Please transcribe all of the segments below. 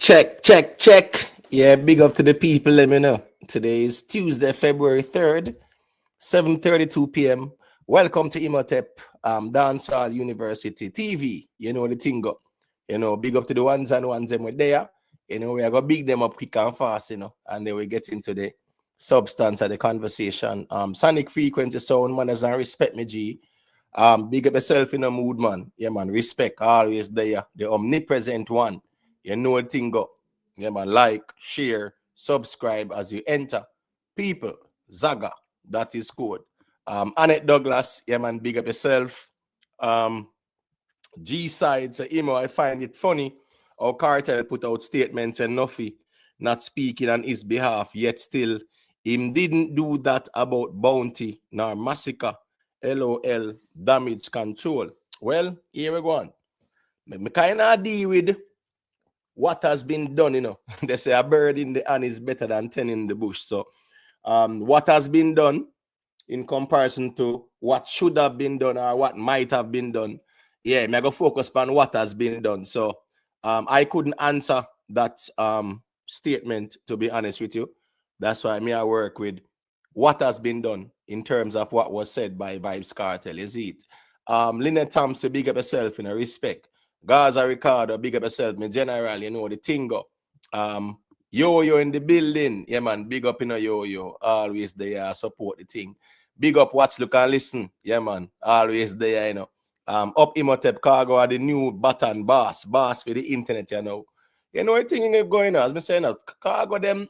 Check. Yeah, big up to the people, let me know. Today is Tuesday, February 3rd, 7:32 p.m. Welcome to Imhotep, Dancehall University TV. You know the thing go. Big up to the ones and ones them were there. We are gonna big them up quick and fast, and then we get into the substance of the conversation. Sonic frequency sound, manners and respect me, G. Big up yourself in a mood, man. Yeah, man. Respect always there. The omnipresent one. You know the thing go. Yeah, man. Like, share, subscribe as you enter. People, Zaga, that is code. Annette Douglas, yeah, man. Big up yourself. G side, so I find it funny how Kartel put out statements and Nuffy not speaking on his behalf, yet still him didn't do that about bounty nor massacre. LOL, damage control. Well, here we go on. Me kind of deal with what has been done, They say a bird in the hand is better than 10 in the bush. So, what has been done in comparison to what should have been done or what might have been done. Yeah, me go focus on what has been done. So, I couldn't answer that statement, to be honest with you. That's why I work with what has been done in terms of what was said by Vybz Kartel, is it? Lynette Thompson, big up yourself in a respect. Gaza Ricardo, big up yourself, me general, the tingo. Yo in the building, yeah man, big up yo, always there, support the thing. Big up, watch, look and listen, yeah man, always there, Up Imhotep Cargo are the new button boss for the internet, the thing going on, as me saying, Cargo them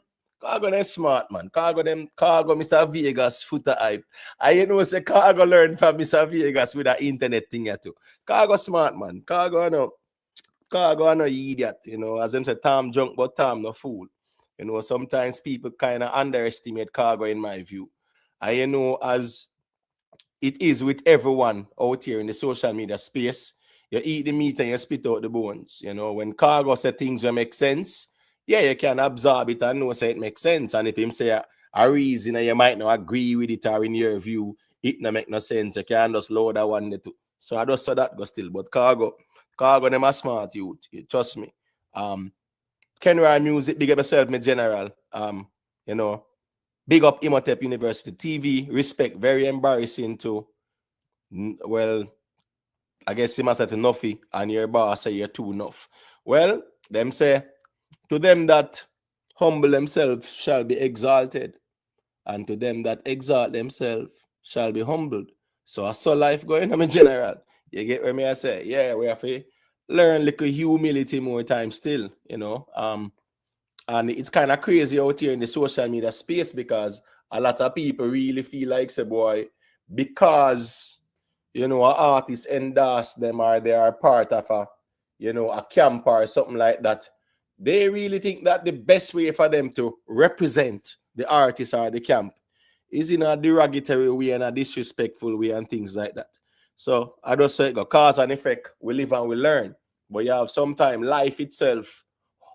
smart, man. Cargo Mr. Vegas footer hype. I say Cargo learn from Mr. Vegas with that internet thing too. Cargo smart, man. Cargo no idiot, as them say, Tom drunk, but Tom no fool. Sometimes people kind of underestimate Cargo in my view. As it is with everyone out here in the social media space, you eat the meat and you spit out the bones. When Cargo say things that make sense, yeah, you can absorb it and know say it makes sense. And if him say a reason and you might not agree with it or in your view, it no make no sense. You can just load that one too. So I just saw that go still. But Cargo them a smart youth. Trust me. Kenra Music, big up yourself, me general. Big up Imhotep University TV. Respect, very embarrassing to, well, I guess he must have to Nuffy and your boss say you're too enough. Well, them say, to them that humble themselves shall be exalted, and to them that exalt themselves shall be humbled. So I saw life going on in general. You get what I say? Yeah, we have to learn little humility more time still, and it's kind of crazy out here in the social media space because a lot of people really feel like, say, boy, because, an artist endorse them or they are part of a camp or something like that, they really think that the best way for them to represent the artist or the camp is in a derogatory way and a disrespectful way and things like that. So I just say it go cause and effect. We live and we learn. But you have sometimes life itself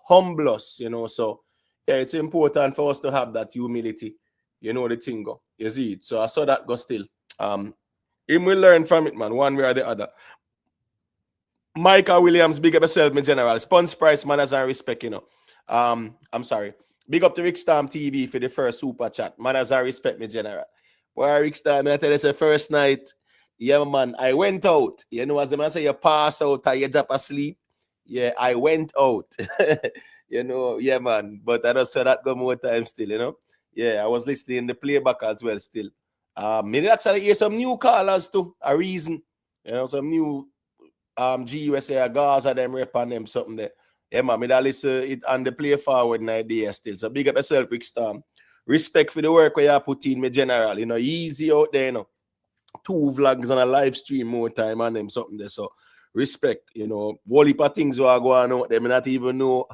humble us, So yeah, it's important for us to have that humility. The thing go. You see it. So I saw that go still. Him will learn from it, man, one way or the other. Michael Williams, big up yourself, my general. Spons Price, manners and respect, I'm sorry. Big up to Rick Storm TV for the first super chat. Manners and respect, my general. Boy, Rick Storm, I tell you, the first night, yeah, man, I went out. As I say, you pass out or you drop asleep. Yeah, I went out. Yeah, man. But I just said that go more time still, Yeah, I was listening the playback as well still. Maybe actually hear some new callers too, a reason. Some new GUSA Gaza them rep on them something there. Yeah, man, me that listen it and the play forward in idea still. So big up yourself, Rick Storm. Respect for the work where you put in, me general. Easy out there, 2 vlogs on a live stream more time on them something there. So respect, whole heap of things are going on. They may not even know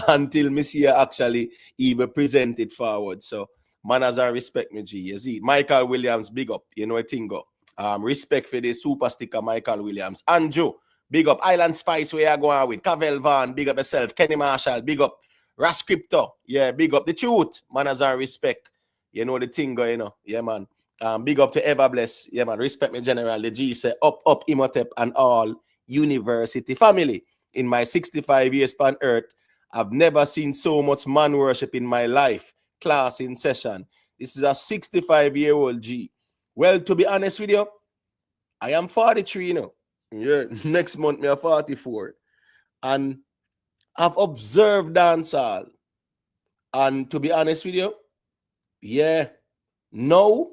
until me see you actually even present it forward. So manners and respect me, G. You see, Michael Williams, big up, a thing go. Respect for the super sticker, Michael Williams. Andrew, big up. Island Spice, where you going with. Cavell Van, big up yourself. Kenny Marshall, big up. Ras Crypto, yeah, big up. The truth, manners and respect. The thing go, yeah, man. Big up to Everbless, yeah, man. Respect me, general. The G say, up, Imhotep and all university family. In my 65 years on earth, I've never seen so much man worship in my life. Class in session. This is a 65-year-old G. Well, to be honest with you, I am 43, you know. Yeah, next month, me are 44. And I've observed dancehall. And to be honest with you, yeah, no,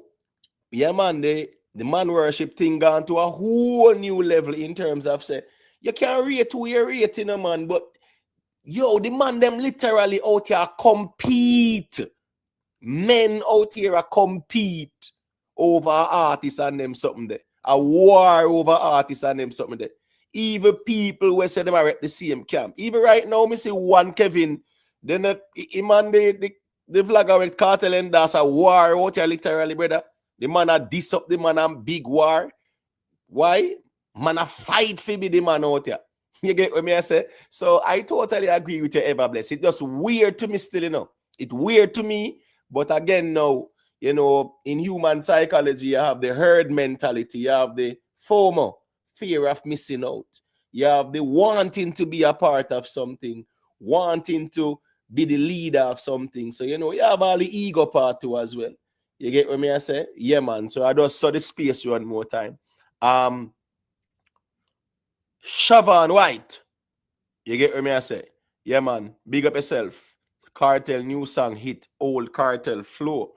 yeah, man, the man worship thing gone to a whole new level in terms of say, you can't rate who you're rating, a man, but yo, the man them literally out here compete. Men out here are compete over artists and them something there. A war over artists and them something there. Even people who say them are at the same camp. Even right now, me see one Kevin, then him and the vlogger with Kartel, and that's a war out here literally, brother. The man a diss up the man and big war. Why? Man a fight for be the man out here. You get what me I say? So I totally agree with you, Everbless. It's just weird to me still, you know. It's weird to me. But again, now, you know, in human psychology, you have the herd mentality, you have the FOMO, fear of missing out. You have the wanting to be a part of something, wanting to be the leader of something. So, you know, you have all the ego part too as well. You get what me I say? Yeah, man. So I just saw the space one more time. Siobhan White. You get what me I say? Yeah, man. Big up yourself. Kartel new song hit old Kartel flow.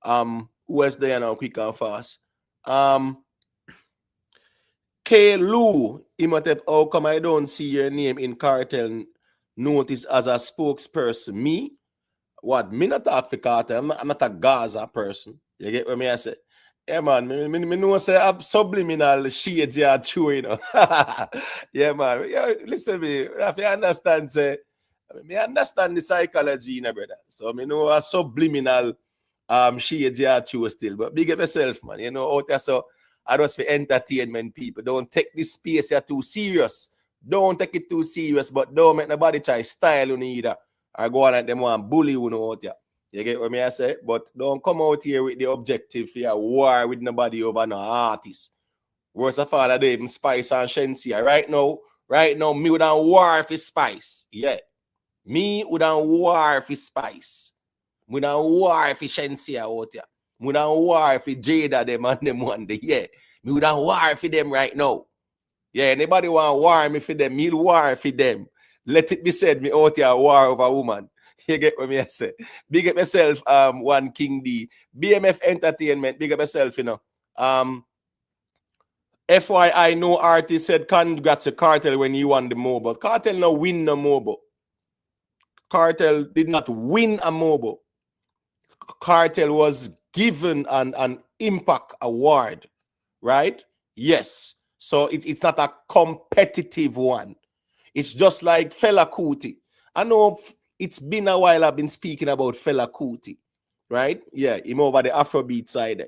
Who else there now quick and fast? K. Lou, Imhotep, how come I don't see your name in Kartel notice as a spokesperson? Me? What? Me not talk for Kartel. I'm not a Gaza person. You get what me I say? Yeah, man, me know say I'm subliminal shades are true, you know. Yeah, man. Yeah, listen me, if you understand, say, me understand the psychology, you know, brother. So me know a subliminal shades are true still. But big up yourself, man. You know, out there, so I just for entertainment people. Don't take this space here too serious. Don't take it too serious, but don't make nobody try style you either. Or go on like them one bully you know out there. You get what me I say? But don't come out here with the objective for a war with nobody over no artist. Worst of all, I don't even Spice and Shensia. Right now, me would have war for Spice. Yeah. Me would have war for Spice. Me would have war for Shensia out here. Me would have war for Jada them and them one day. Yeah. Me would have war for them right now. Yeah, anybody want war me for them, me war for them. Let it be said, me out here war over woman. You get what me I say? Big up yourself, one King D. BMF Entertainment, big up yourself, you know. FYI, no artist said congrats to Kartel when he won the mobile. Kartel no win no mobile. Kartel did not win a mobile. Kartel was given an impact award, right? Yes. So it's not a competitive one. It's just like Fela Kuti. I know it's been a while I've been speaking about Fela Kuti, right? Yeah, him over the Afrobeat side.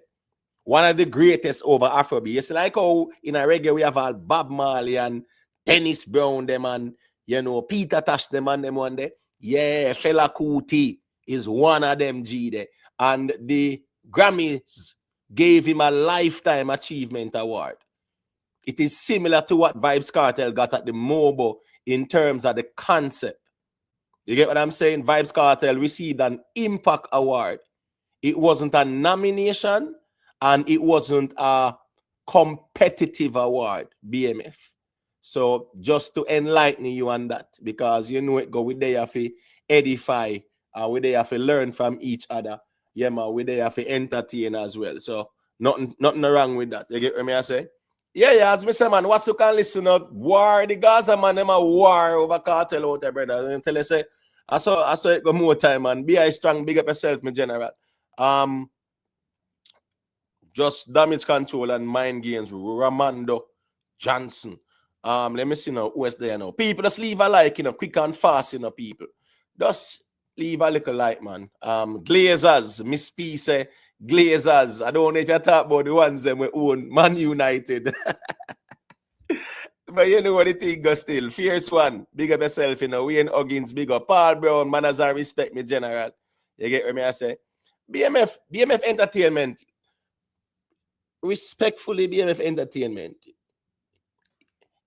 One of the greatest over Afrobeat. It's like how in a reggae we have all Bob Marley and Dennis Brown them and, you know, Peter Tosh them and them one day. Yeah, Fela Kuti is one of them G there. And the Grammys gave him a Lifetime Achievement Award. It is similar to what Vybz Kartel got at the MOBO in terms of the concept. You get what I'm saying? Vybz Kartel received an Impact Award. It wasn't a nomination and it wasn't a competitive award, BMF. So just to enlighten you on that, because you know it go with there to edify, we there to learn from each other. Yeah, man, we there to entertain as well. So nothing wrong with that. You get what I say? Yeah, as me say, man, what's to can listen up? War, the Gaza man, them a war over Kartel out there, brother. Until you say, I saw it go more time, man. Be I strong, big up yourself, my general. Just damage control and mind games, Ramando Johnson. Let me see now who is there now. People just leave a like, you know, quick and fast, you know, people. Just leave a little like, man. Glazers, Miss P say, Glazers. I don't know if you talk about the ones that we own, Man United. But you know what the thing goes still. Fierce one. Big up yourself, you know. Wayne Huggins, big up. Paul Brown, manners and respect me, general. You get what I say? BMF Entertainment. Respectfully, BMF Entertainment.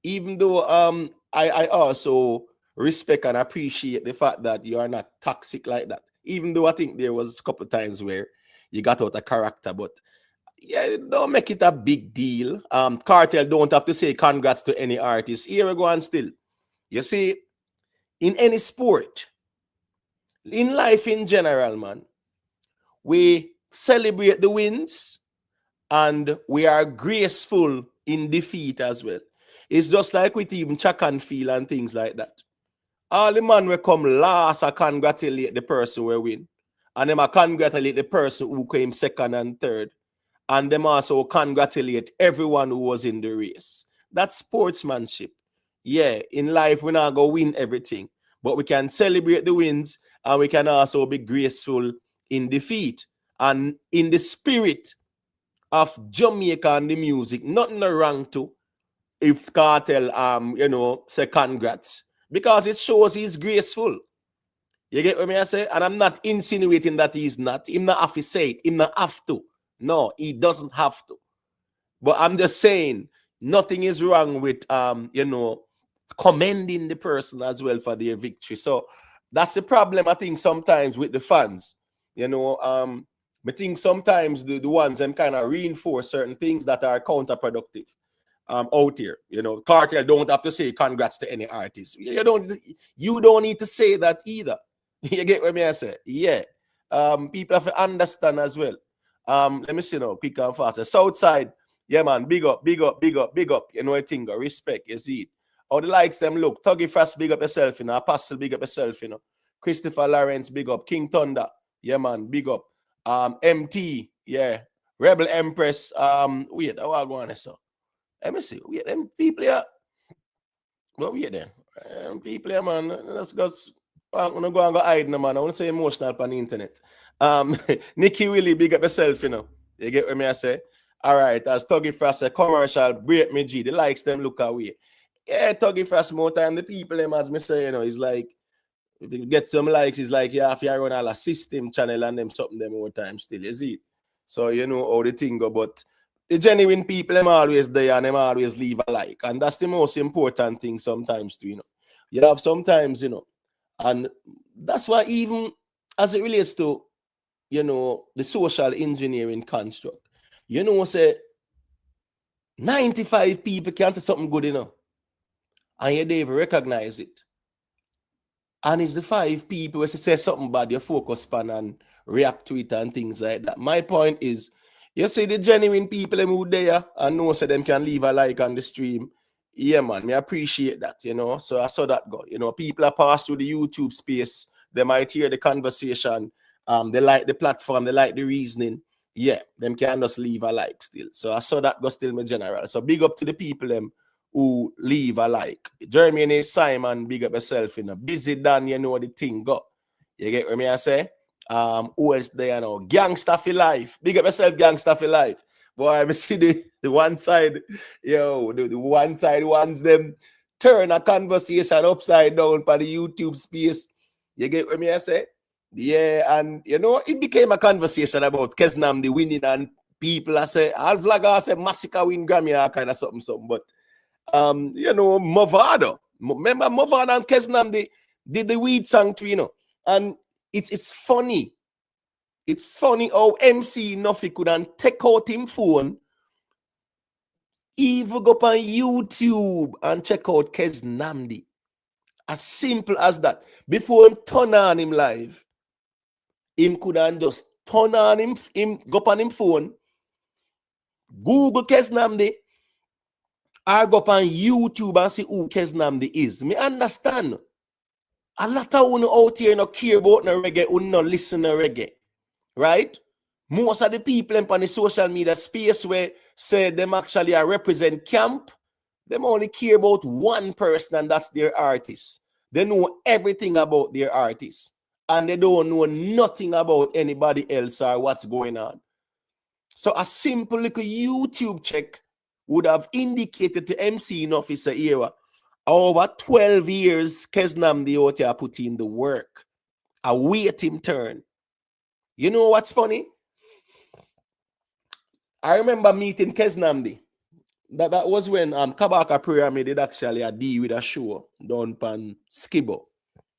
Even though I also respect and appreciate the fact that you are not toxic like that. Even though I think there was a couple of times where you got out of character, but yeah, don't make it a big deal. Kartel don't have to say congrats to any artist. Here we go and still. You see, in any sport, in life in general, man, we celebrate the wins and we are graceful in defeat as well. It's just like with even track and field and things like that. All the man will come last and congratulate the person who win. And them congratulate the person who came second and third. And them also congratulate everyone who was in the race. That's sportsmanship. Yeah, in life we're not going to win everything. But we can celebrate the wins and we can also be graceful in defeat. And in the spirit of Jamaica and the music, nothing wrong to if Kartel say congrats, because it shows he's graceful. You get what I say? And I'm not insinuating that he's not. He not have to say it. He not have to. No, he doesn't have to. But I'm just saying nothing is wrong with commending the person as well for their victory. So that's the problem, I think, sometimes with the fans. I think sometimes the ones them kind of reinforce certain things that are counterproductive. Out here, Kartel don't have to say congrats to any artist. You don't need to say that either. You get what I say? Yeah. People have to understand as well. Let me see now, quick and faster. Southside, yeah, man, big up, big up, big up, big up. You know, I think respect, you see it. How the likes them look. Tuggy Fast, big up yourself, Apostle, big up yourself, Christopher Lawrence, big up. King Thunder, yeah, man, big up. MT, yeah. Rebel Empress, wait, how I go on so? Let me see. We them people here. Well, we there. People here, man. Let's go. I'm gonna go and go hide, man. I want to say emotional on the internet. Nikki Willie, big up yourself, You get what I say? All right, as Tuggy Frost a commercial, break me G. The likes them look away. Yeah, Tuggy Frost more time. The people them as me say, it's like if you get some likes, it's like you have to run all a system channel and them something them more time still, you see. So you know how the thing go, but the genuine people, them always there and them always leave a like. And that's the most important thing sometimes too, You have sometimes, and that's why even as it relates to, the social engineering construct, say 95 people can't say something good, and you don't even recognize it. And it's the 5 people who say something bad, you focus on and react to it and things like that. My point is, you see the genuine people who there and know so them can leave a like on the stream. Yeah, man, me appreciate that, So I saw that go. People are passed through the YouTube space. They might hear the conversation. They like the platform. They like the reasoning. Yeah, them can just leave a like still. So I saw that go still my general. So big up to the people who leave a like. Jeremy and Simon, big up yourself, Busy Dan, the thing go. You get what I say? Who else there now? Gangsta for life. Big up yourself, Gangsta for life. Boy, I see the one side, the one side ones them turn a conversation upside down for the YouTube space. You get what I say? Yeah, and it became a conversation about Keznam the winning and people I say, I'll vlog I say Massacre win Grammy or kind of something. But Movado. Remember Movado and Keznam did the weed song too, and it's funny. It's funny how MC Nuffy couldn't take out him phone, even go up on YouTube and check out Keznamdi. As simple as that. Before him turn on him live, him couldn't just turn on him go up on him phone, Google Keznamdi, or go up on YouTube and see who Keznamdi is. Me understand. A lot of you out here no care about no reggae, who no listen to reggae. Right? Most of the people on the social media space where say them actually represent camp, them only care about one person and that's their artist. They know everything about their artist and they don't know nothing about anybody else or what's going on. So a simple little YouTube check would have indicated to MC Nuffy era over 12 years Keznamdi out here put in the work. I wait him turn. You know what's funny? I remember meeting Keznamdi That was when Kabaka Pyramid did actually a deal with a show done pan Skibo,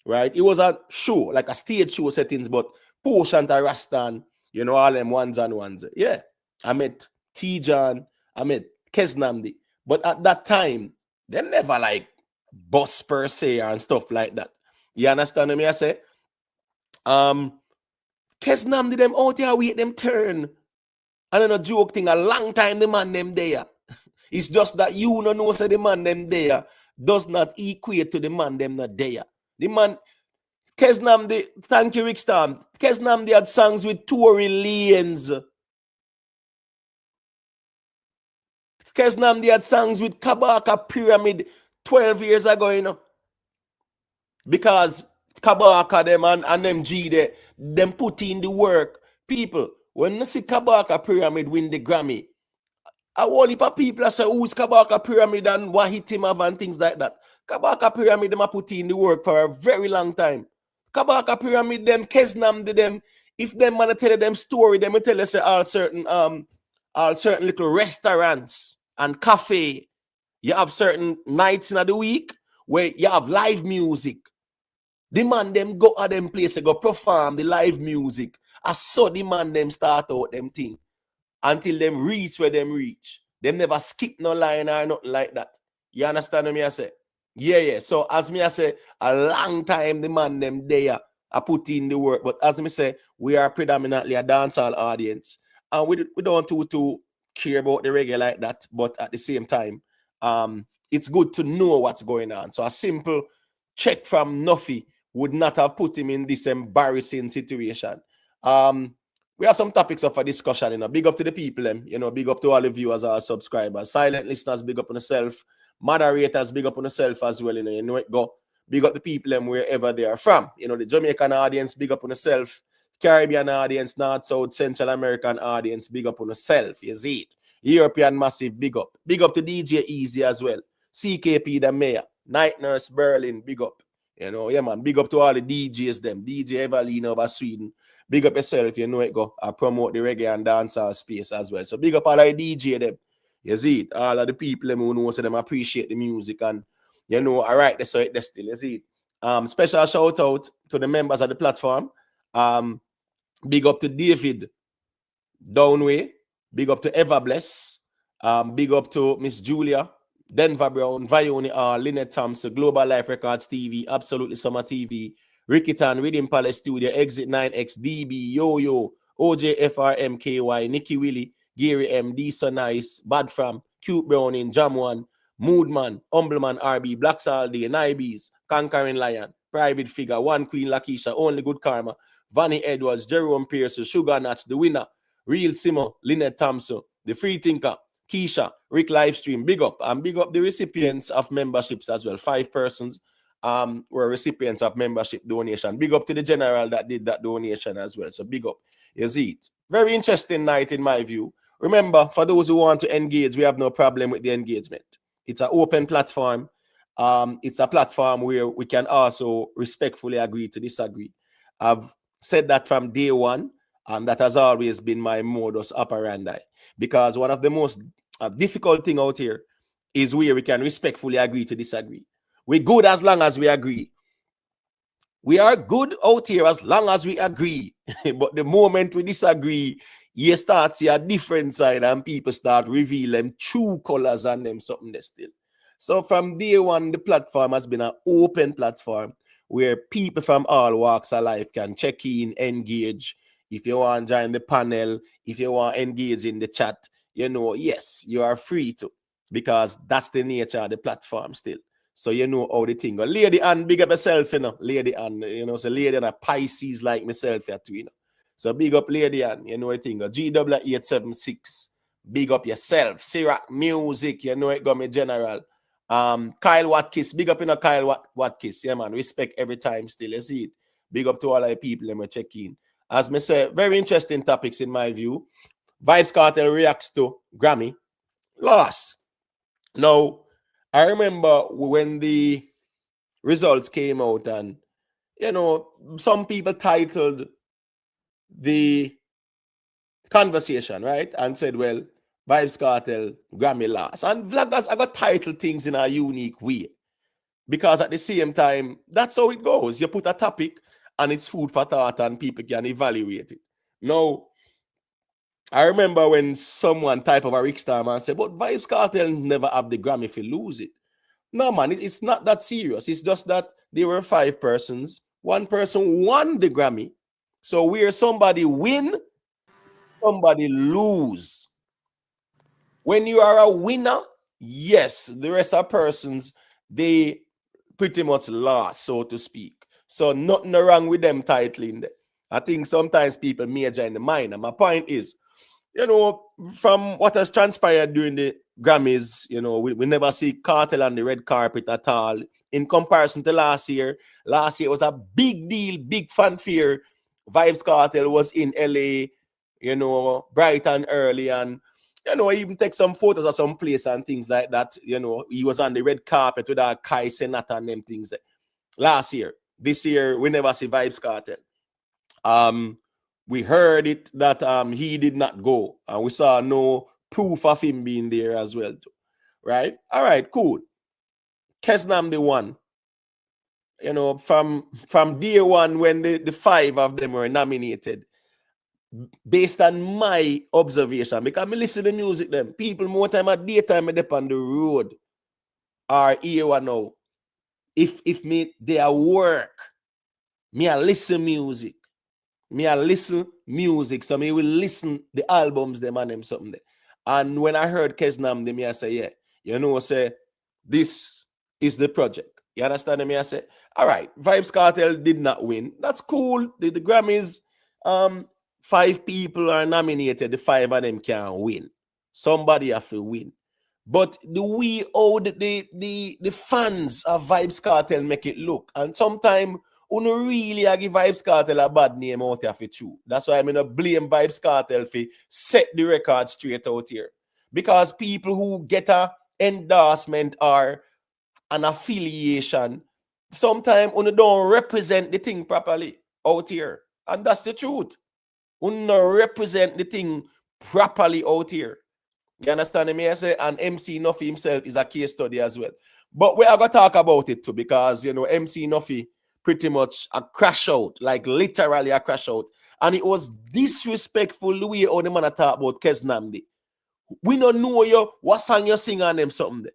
right? It was a show, like a stage show settings, but portion to Rastan, you know, all them ones and ones. Yeah. I met T-John, I met Kesnamdi. But at that time, they never like boss per se and stuff like that. You understand me? I say? Kesnamdi them out here wait them turn. And then a joke thing, a long time the man them there. It's just that you don't know say the man them there does not equate to the man them not there. The man, Kesnamdi, thank you, Rick Stamp. Kesnamdi had songs with Tory Lanez. Kesnamdi had songs with Kabaka Pyramid 12 years ago, you know. Because Kabaka them and them G they, them put in the work. People, when you see Kabaka Pyramid win the Grammy, a whole heap of people say who's Kabaka Pyramid and what hit him up and things like that. Kabaka Pyramid them a put in the work for a very long time. Kabaka Pyramid them, Kesnamdi them, if them wanna tell them story, them will tell you say all certain little restaurants and cafe. You have certain nights in the week where you have live music. The man them go at them place, go perform the live music. I saw the man them start out them thing until them reach where them reach. Them never skip no line or nothing like that. You understand what me I say? Yeah. So as me I say, a long time the man them there I put in the work. But as me say, we are predominantly a dancehall audience. And we don't to care about the reggae like that. But at the same time, it's good to know what's going on. So a simple check from Nuffy would not have put him in this embarrassing situation. We have some topics of a discussion, you know. Big up to the people, you know, big up to all the viewers, our subscribers, silent listeners, big up on yourself, moderators, big up on yourself as well, you know it go. Big up the people wherever they are from. You know, the Jamaican audience, big up on yourself. Caribbean audience, North, South, Central American audience, big up on yourself. You see it. European massive, big up. Big up to DJ Easy as well. CKP the mayor. Night Nurse Berlin, big up. You know, yeah, man. Big up to all the DJs, them. DJ Evelyn over Sweden. Big up yourself, you know it go. I promote the reggae and dancehall space as well. So big up all the DJ them. You see it. All of the people them who know so them appreciate the music and you know, all right, that's it, that's still, you see it. Special shout out to the members of the platform. Big up to David Downway. Big up to Everbless. Big up to Miss Julia, Denver Brown, Vioni, Lynette Thompson, Global Life Records TV, Absolutely Summer TV, Ricky Tan, Rhythm Palace Studio, Exit 9X, DB, Yo-Yo, OJFRMKY, Nicky Willie, Gary M, D So Nice, Bad Fram, Cute Browning, Jam One, Moodman, Humbleman RB, Black Saldy, Nibes, Conquering Lion, Private Figure, One Queen Lakeisha, Only Good Karma, Vanny Edwards, Jerome Pierce, Sugar Natch, The Winner, Real Simo, Lynette Thompson, The Free Thinker, Keisha, Rick Livestream, big up. And big up the recipients of memberships as well. 5 persons were recipients of membership donation. Big up to the general that did that donation as well. So big up. You see it. Very interesting night in my view. Remember, for those who want to engage, we have no problem with the engagement. It's an open platform. It's a platform where we can also respectfully agree to disagree. I've said that from day one, and that has always been my modus operandi. Because one of the most difficult thing out here is where we can respectfully agree to disagree. We're good as long as we agree. We are good out here as long as we agree. But the moment we disagree, you start see a different side and people start revealing true colors on them, something they still. So from day one, the platform has been an open platform where people from all walks of life can check in, engage. If you want to join the panel, if you want to engage in the chat, you know, yes, you are free to, because that's the nature of the platform still. So you know how the thing go. Lady Ann, big up yourself, you know. Lady Ann, you know, so Lady Ann a Pisces like myself, you know. So big up Lady Ann, you know the thing go. GW876, big up yourself. Sirac Music, you know it go, me general. Kyle Watkins, big up, you know, Kyle Watkins. Yeah, man, respect every time still, you see it. Big up to all the people that me check in. As me say, very interesting topics in my view. Vybz Kartel reacts to Grammy loss. Now, I remember when the results came out and, you know, some people titled the conversation, right? And said, well, Vybz Kartel, Grammy last. And vloggers, I got title things in a unique way. Because at the same time, that's how it goes. You put a topic and it's food for thought and people can evaluate it. Now, I remember when someone type of a Rick Star man said, but Vybz Kartel never have the Grammy if you lose it. No, man, it's not that serious. It's just that there were 5 persons. One person won the Grammy. So where somebody win, somebody lose. When you are a winner, yes, the rest of persons, they pretty much lost, so to speak. So nothing wrong with them titling there. I think sometimes people major in the mind. And my point is, you know, from what has transpired during the Grammys, you know, we never see Kartel on the red carpet at all. In comparison to last year was a big deal, big fanfare. Vybz Kartel was in LA, you know, bright and early, and you know, even take some photos of some place and things like that. You know, he was on the red carpet with a Kai Senat and them things last year. This year, we never see Vybz Kartel. We heard it that he did not go, and we saw no proof of him being there as well, too. Right? All right, cool. Kesnam the one. You know, from day one when the 5 of them were nominated, based on my observation, because I listen to music, them people more time at daytime they on the road are here now. If me they are work, me I listen music. So me will listen the albums them and them something there. And when I heard Kesnam, me I say, yeah, you know, say this is the project. You understand me? I say, all right, Vybz Kartel did not win. That's cool. The Grammys, 5 people are nominated. The 5 of them can't win. Somebody have to win. But the way how the fans of Vybz Kartel make it look, and sometimes uno really give Vybz Kartel a bad name out here for true. That's why I'm gonna blame Vybz Kartel for set the record straight out here. Because people who get a endorsement or an affiliation, sometimes uno don't represent the thing properly out here. And that's the truth. Uno represent the thing properly out here. You understand me? I say, and MC Nuffy himself is a case study as well. But we are going to talk about it too, because, you know, MC Nuffy pretty much a crash out, like literally a crash out. And it was disrespectful the way how the man talk about Kesnamdi. We don't know you, what song you sing on them something there.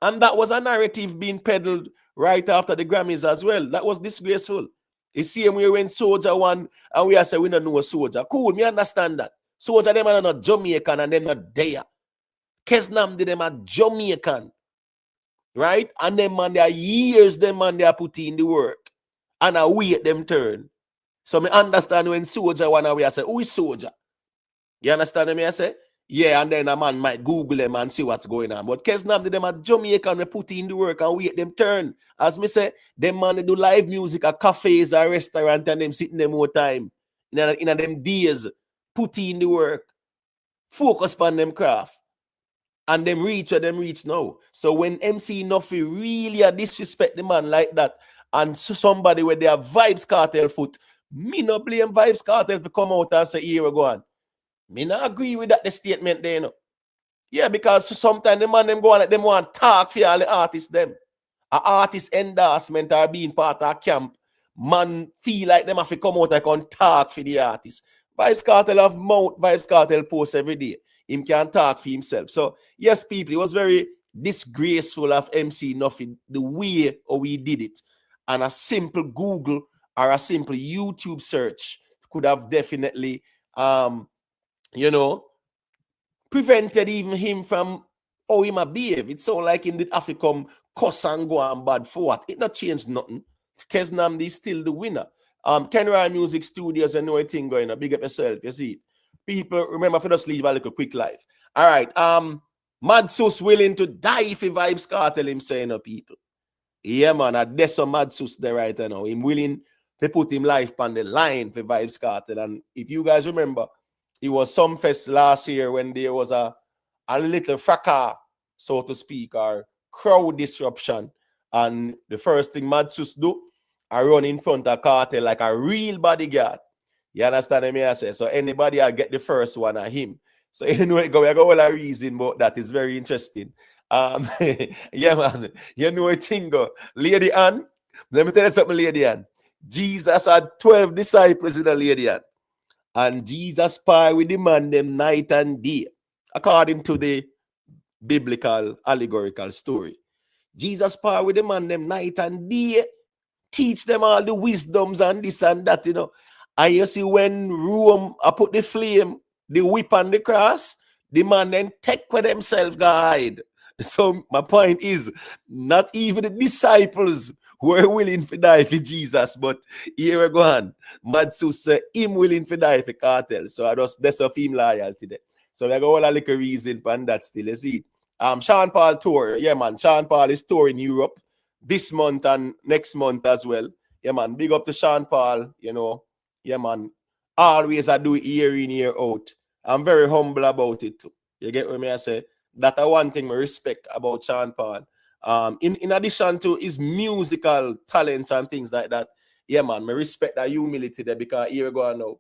And that was a narrative being peddled right after the Grammys as well. That was disgraceful. You see, we when Soldier won, and we are saying we don't know a Soldier. Cool, me understand that. Soldier, them are not Jamaican and they're not there. Kesnam did them a Jamaican, right? And them man, there are years them man they are putting in the work, and I wait them turn. So me understand when Soldier one away, I say, who is Soldier? You understand me? I say, yeah, and then a man might Google them and see what's going on. But Kesnam did them a Jamaican, we put in the work and wait them turn. As me say, them man they do live music at cafes or restaurant and them sitting them more time in them days, put in the work, focus on them craft. And them reach where them reach now. So when MC Nuffy really disrespect the man like that, and so somebody where they have Vybz Kartel foot, me not blame Vybz Kartel to come out and say, here we go on. Me not agree with that the statement there, you know. Yeah, because sometimes the man them go on, them want talk for all the artists them. A artist endorsement or being part of a camp, man feel like them have to come out and talk for the artist. Vybz Kartel have mouth, Vybz Kartel post every day. Him can talk for himself. So, yes, people, it was very disgraceful of MC Nuffy, the way how we did it. And a simple Google or a simple YouTube search could have definitely, you know, prevented even him from how he might behave. It's so like him did have to come cuss and go and bad for what? It not changed nothing. Kesnamdi is still the winner. Kenra Music Studios and no thing going on. Big up yourself, you see it. People, remember, for just leave a little quick life. All right. Madsus willing to die for Vybz Kartel, him saying, people. Yeah, man, there's some Madsus there right now. Him willing to put him life on the line for Vybz Kartel. And if you guys remember, it was some fest last year when there was a little fracas, so to speak, or crowd disruption. And the first thing Madsus do, I run in front of Kartel like a real bodyguard. You understand me? I say so. Anybody I get the first one of him. So you know it go. I got all a reason, but that is very interesting. Yeah, man. You know a thing go. Lady Ann, let me tell you something, Lady Ann. Jesus had 12 disciples in the Lady Ann. And Jesus spy with the man them night and day. According to the biblical allegorical story. Jesus spy with the man them night and day. Teach them all the wisdoms and this and that, you know. And you see when Rome I put the flame, the whip on the cross, the man then take for themselves guide. So my point is, not even the disciples were willing to die for Jesus, but here we go on. Madsu say him willing to die for Kartel. So I just that's of him loyalty there. So we got all a little reason for that still. You see. Sean Paul tour. Yeah, man. Sean Paul is touring Europe this month and next month as well. Yeah, man. Big up to Sean Paul, you know. Yeah, man. Always I do it year in, year out. I'm very humble about it too. You get what I say? That's one thing I respect about Sean Paul. In addition to his musical talents and things like that, yeah, man, I respect that humility there because here we go now.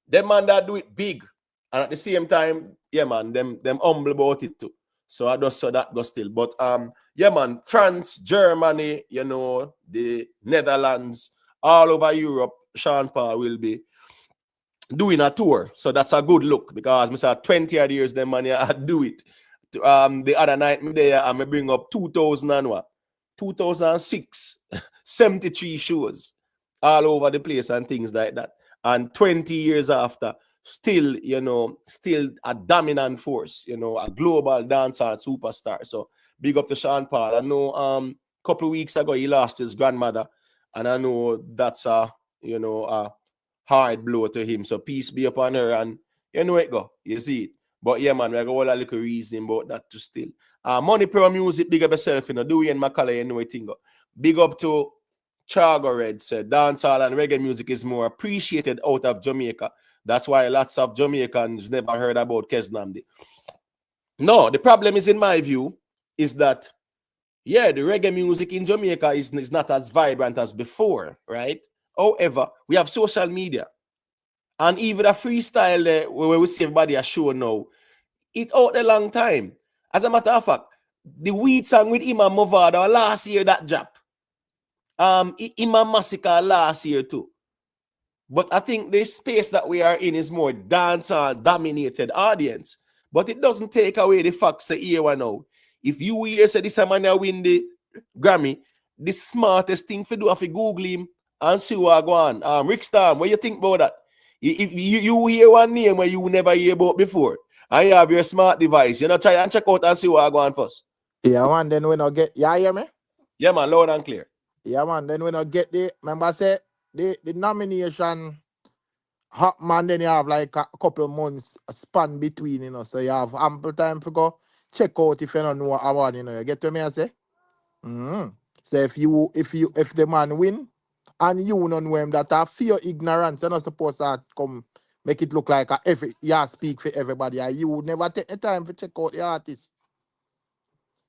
Them man that do it big. And at the same time, yeah, man, them humble about it too. So I just saw that go still. But yeah, man, France, Germany, you know, the Netherlands, all over Europe, Sean Paul will be doing a tour. So that's a good look because I said 20 odd years them man I do it. The other night me there I bring up 2006, 73 shows all over the place and things like that. And 20 years after, still, you know, still a dominant force, you know, a global dancehall superstar. So big up to Sean Paul. I know couple of weeks ago he lost his grandmother, and I know that's a, you know, a hard blow to him. So peace be upon her, and you know it go. You see it. But yeah, man, we got all a little reason about that to still. Money Pro Music, big up yourself, you know. Dewey and Macaulay, you know it thing go. Big up to Chago Red said dancehall and reggae music is more appreciated out of Jamaica. That's why lots of Jamaicans never heard about Kesnamdi. No, the problem is, in my view, is that, yeah, the reggae music in Jamaica is not as vibrant as before, right? However, we have social media. And even a freestyle where we see everybody a show now, it out a long time. As a matter of fact, the weed song with Imam Movada last year that drop. Imam Massacre last year too. But I think the space that we are in is more dancehall dominated audience. But it doesn't take away the facts that here one now. If you hear say this man win the Grammy, the smartest thing to do is to Google him and see what go on. Rick Storm, what you think about that? If you hear one name where you never hear about before, and you have your smart device, you know, try and check out and see what go on first. Yeah, man, then when I get, yeah, hear me? Yeah, man, loud and clear. Yeah, man, then when I get remember I said, the nomination, hot man, then you have like a couple of months span between, you know, so you have ample time to go check out if you don't know what I want, you know, you get what me I say? So if the man win, and you don't know him, that are fear ignorance, you're not supposed to come make it look like you speak for everybody, and you would never take the time to check out the artist.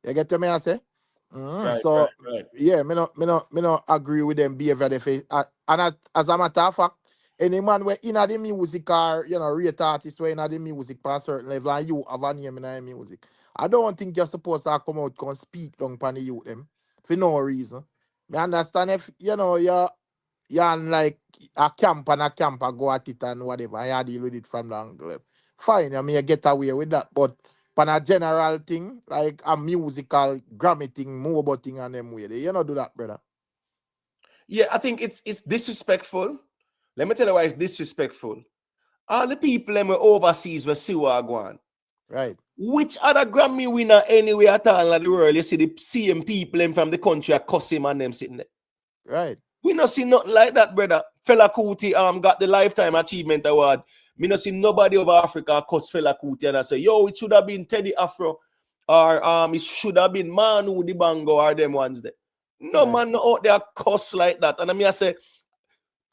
You get what me I say? Right, So right. yeah, me not agree with them behavior they face. And as a matter of fact, any man where in the music or rate artists where in the music for a certain level and you have a name in the music, I don't think you're supposed to come out and speak down upon the youth them for no reason. Me understand if you're like a camp and go at it and whatever, and you deal with it from the angle. Fine, I mean you get away with that, but for a general thing, like a musical Grammy thing, mobile thing and them way, you don't do that, brother. Yeah, I think it's disrespectful. Let me tell you why it's disrespectful. All the people them overseas will see what go on. Right. Which other Grammy winner anywhere at all in the world, you see the same people them from the country are cussing and them sitting there. Right. We not see nothing like that, brother. Fela Kuti got the Lifetime Achievement Award. Me not see nobody over Africa cuss Fela Kuti and I say, yo, it should have been Teddy Afro, or it should have been Manu Dibango or them ones there. No man out there cuss like that. And I mean I say,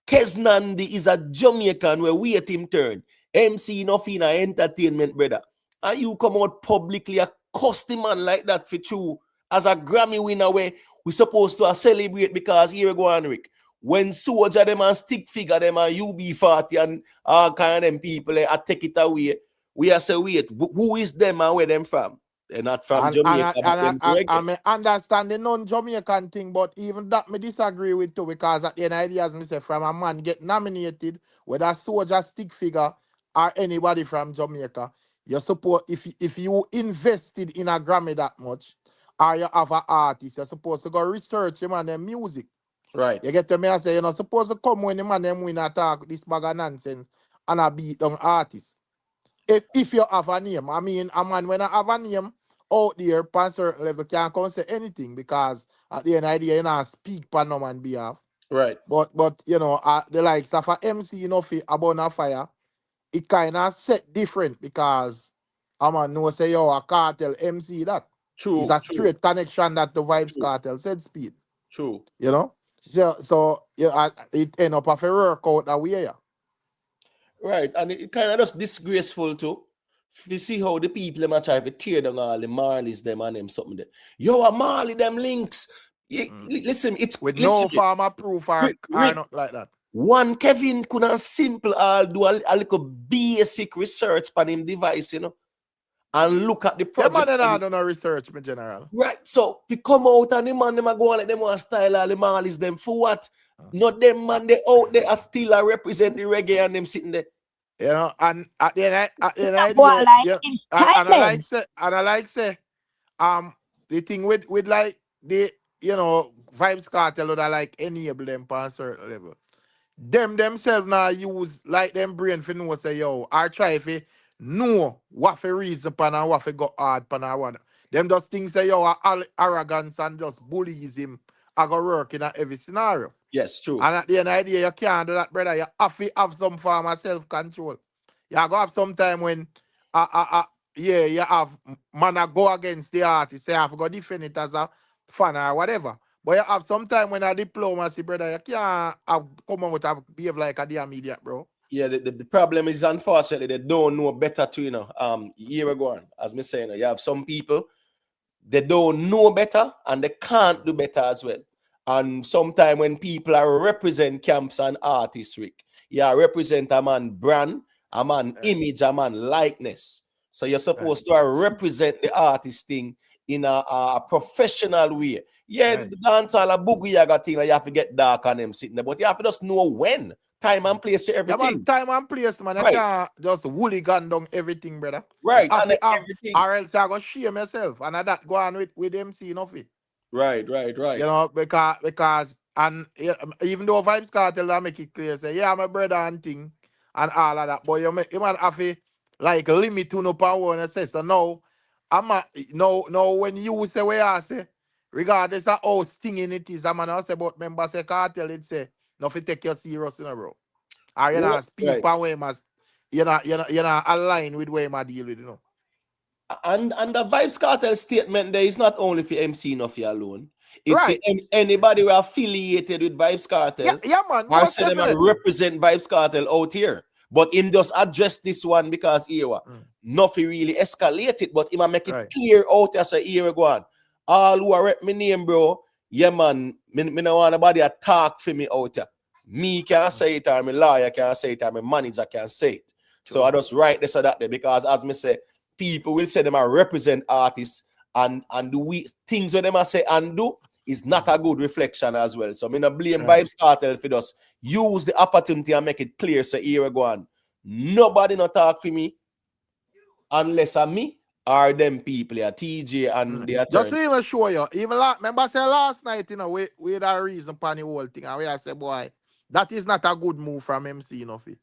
Kesnamdi is a Jamaican where we at him turn. MC Nuffy in entertainment, brother. And you come out publicly a cuss the man like that for true. As a Grammy winner where we supposed to celebrate because here we go on, Rick. When soldier them and stick figure them and UB40 and all kind of them people I take it away. we are say, wait, who is them and where them from? They're not from Jamaica, but them I reggae. may understand the non-Jamaican thing, but even that me disagree with too, because at the end of the day, as me say, from a man get nominated, whether soldier, stick figure, or anybody from Jamaica, you suppose if you invested in a Grammy that much, or you have an artist, you're supposed to go research him and their music. Right. You get to me, I say, you're not supposed to come when the man them win a talk this bag of nonsense and a beat down artist. If you have a name, I mean, a man when I have a name out there, on certain level, can't come say anything, because at the end of the day, you not speak for no man behalf. Right. But you know, the likes of a MC Nuffy about a fire, it kind of set different, because a man know say, yo, a Kartel MC that. It's True. a True. straight connection that the Vybz True. Kartel said speed. True. You know? So yeah, it end up of a work out that way. Yeah. Right. And it kind of just disgraceful too. You see how the people them a try to tear down all the Marleys, them and them something there. Yo, a Marley, them links. Listen, it's With listen, no farmer proof or Rick, not like that. one Kevin couldn't simple do a little basic research on him device, you know, and look at the Yeah, project. man, I don't know research, my general. Right. So we come out and the man them a go and let them want style all the Marleys them for what? Not them man they out there are still a represent the reggae and them sitting there. You know, and at the end of the day, yeah, and I like say, the thing with like the Vybz Kartel would like enable them for a certain level. Them themselves now use like them brain for know say yo, or try if know what for reason pan and what for go hard pan and what. Them just think say yo, arrogance and just bullies him. I go work in every scenario. Yes, true. And at the end of the day, you can't do that, brother. You have to have some form of self-control. You have to have some time when, you have man a go against the artist. You have to go defend it as a fan or whatever. But you have some time when a diplomacy, brother, you can't come out and behave like a damn idiot, bro. Yeah, the problem is, unfortunately, they don't know better too, you know. Year ago on, as me saying, you have some people, they don't know better and they can't do better as well. And sometimes when people are represent camps and artists, Rick, you represent a man brand, a man image, a man likeness. So you're supposed to represent the artist thing in a professional way. Yeah, the dancehall a boogie yaga thing, like you have to get dark on them sitting there, but you have to just know when, time and place to everything. Yeah, man, time and place, man. Right. You can't just hooligan down everything, brother. Right. And everything. Or else I go shame myself. And that go on with MC Nuffy. Right. You know, because and even though Vybz Kartel I make it clear, say, yeah, my brother and thing and all of that, but you man have to like limit to no power and say, so now no when you say where I say, regardless of how stinging it is, that man I say about members say Kartel, it say, nothing take you serious in a row. Or you know speak by way mas you're not aligned with where I deal with, you know. And the Vybz Kartel statement there is not only for MC Nuffy alone. It's for anybody who are affiliated with Vybz Kartel. Yeah, man. Or say them and represent Vybz Kartel out here. But him just address this one because Nuffy really escalated, but him make it clear out as a year ago. All who are rep my name, bro. Yeah, man. Me no want nobody to talk for me out here. Me can't say it, or my lawyer can't say it, or my manager can't say it. So I just write this or that there because as me say, people will say them are represent artists and the things that them are say and do is not a good reflection as well. So I'm not blame Vybz Kartel for just use the opportunity and make it clear. So here we go on. Nobody not talk for me unless I'm me or them people here, TJ and the attorney. Just to even show you, even remember I said last night, you know, we had a reason for the whole thing, and we I said, boy, that is not a good move from MC Nuffy.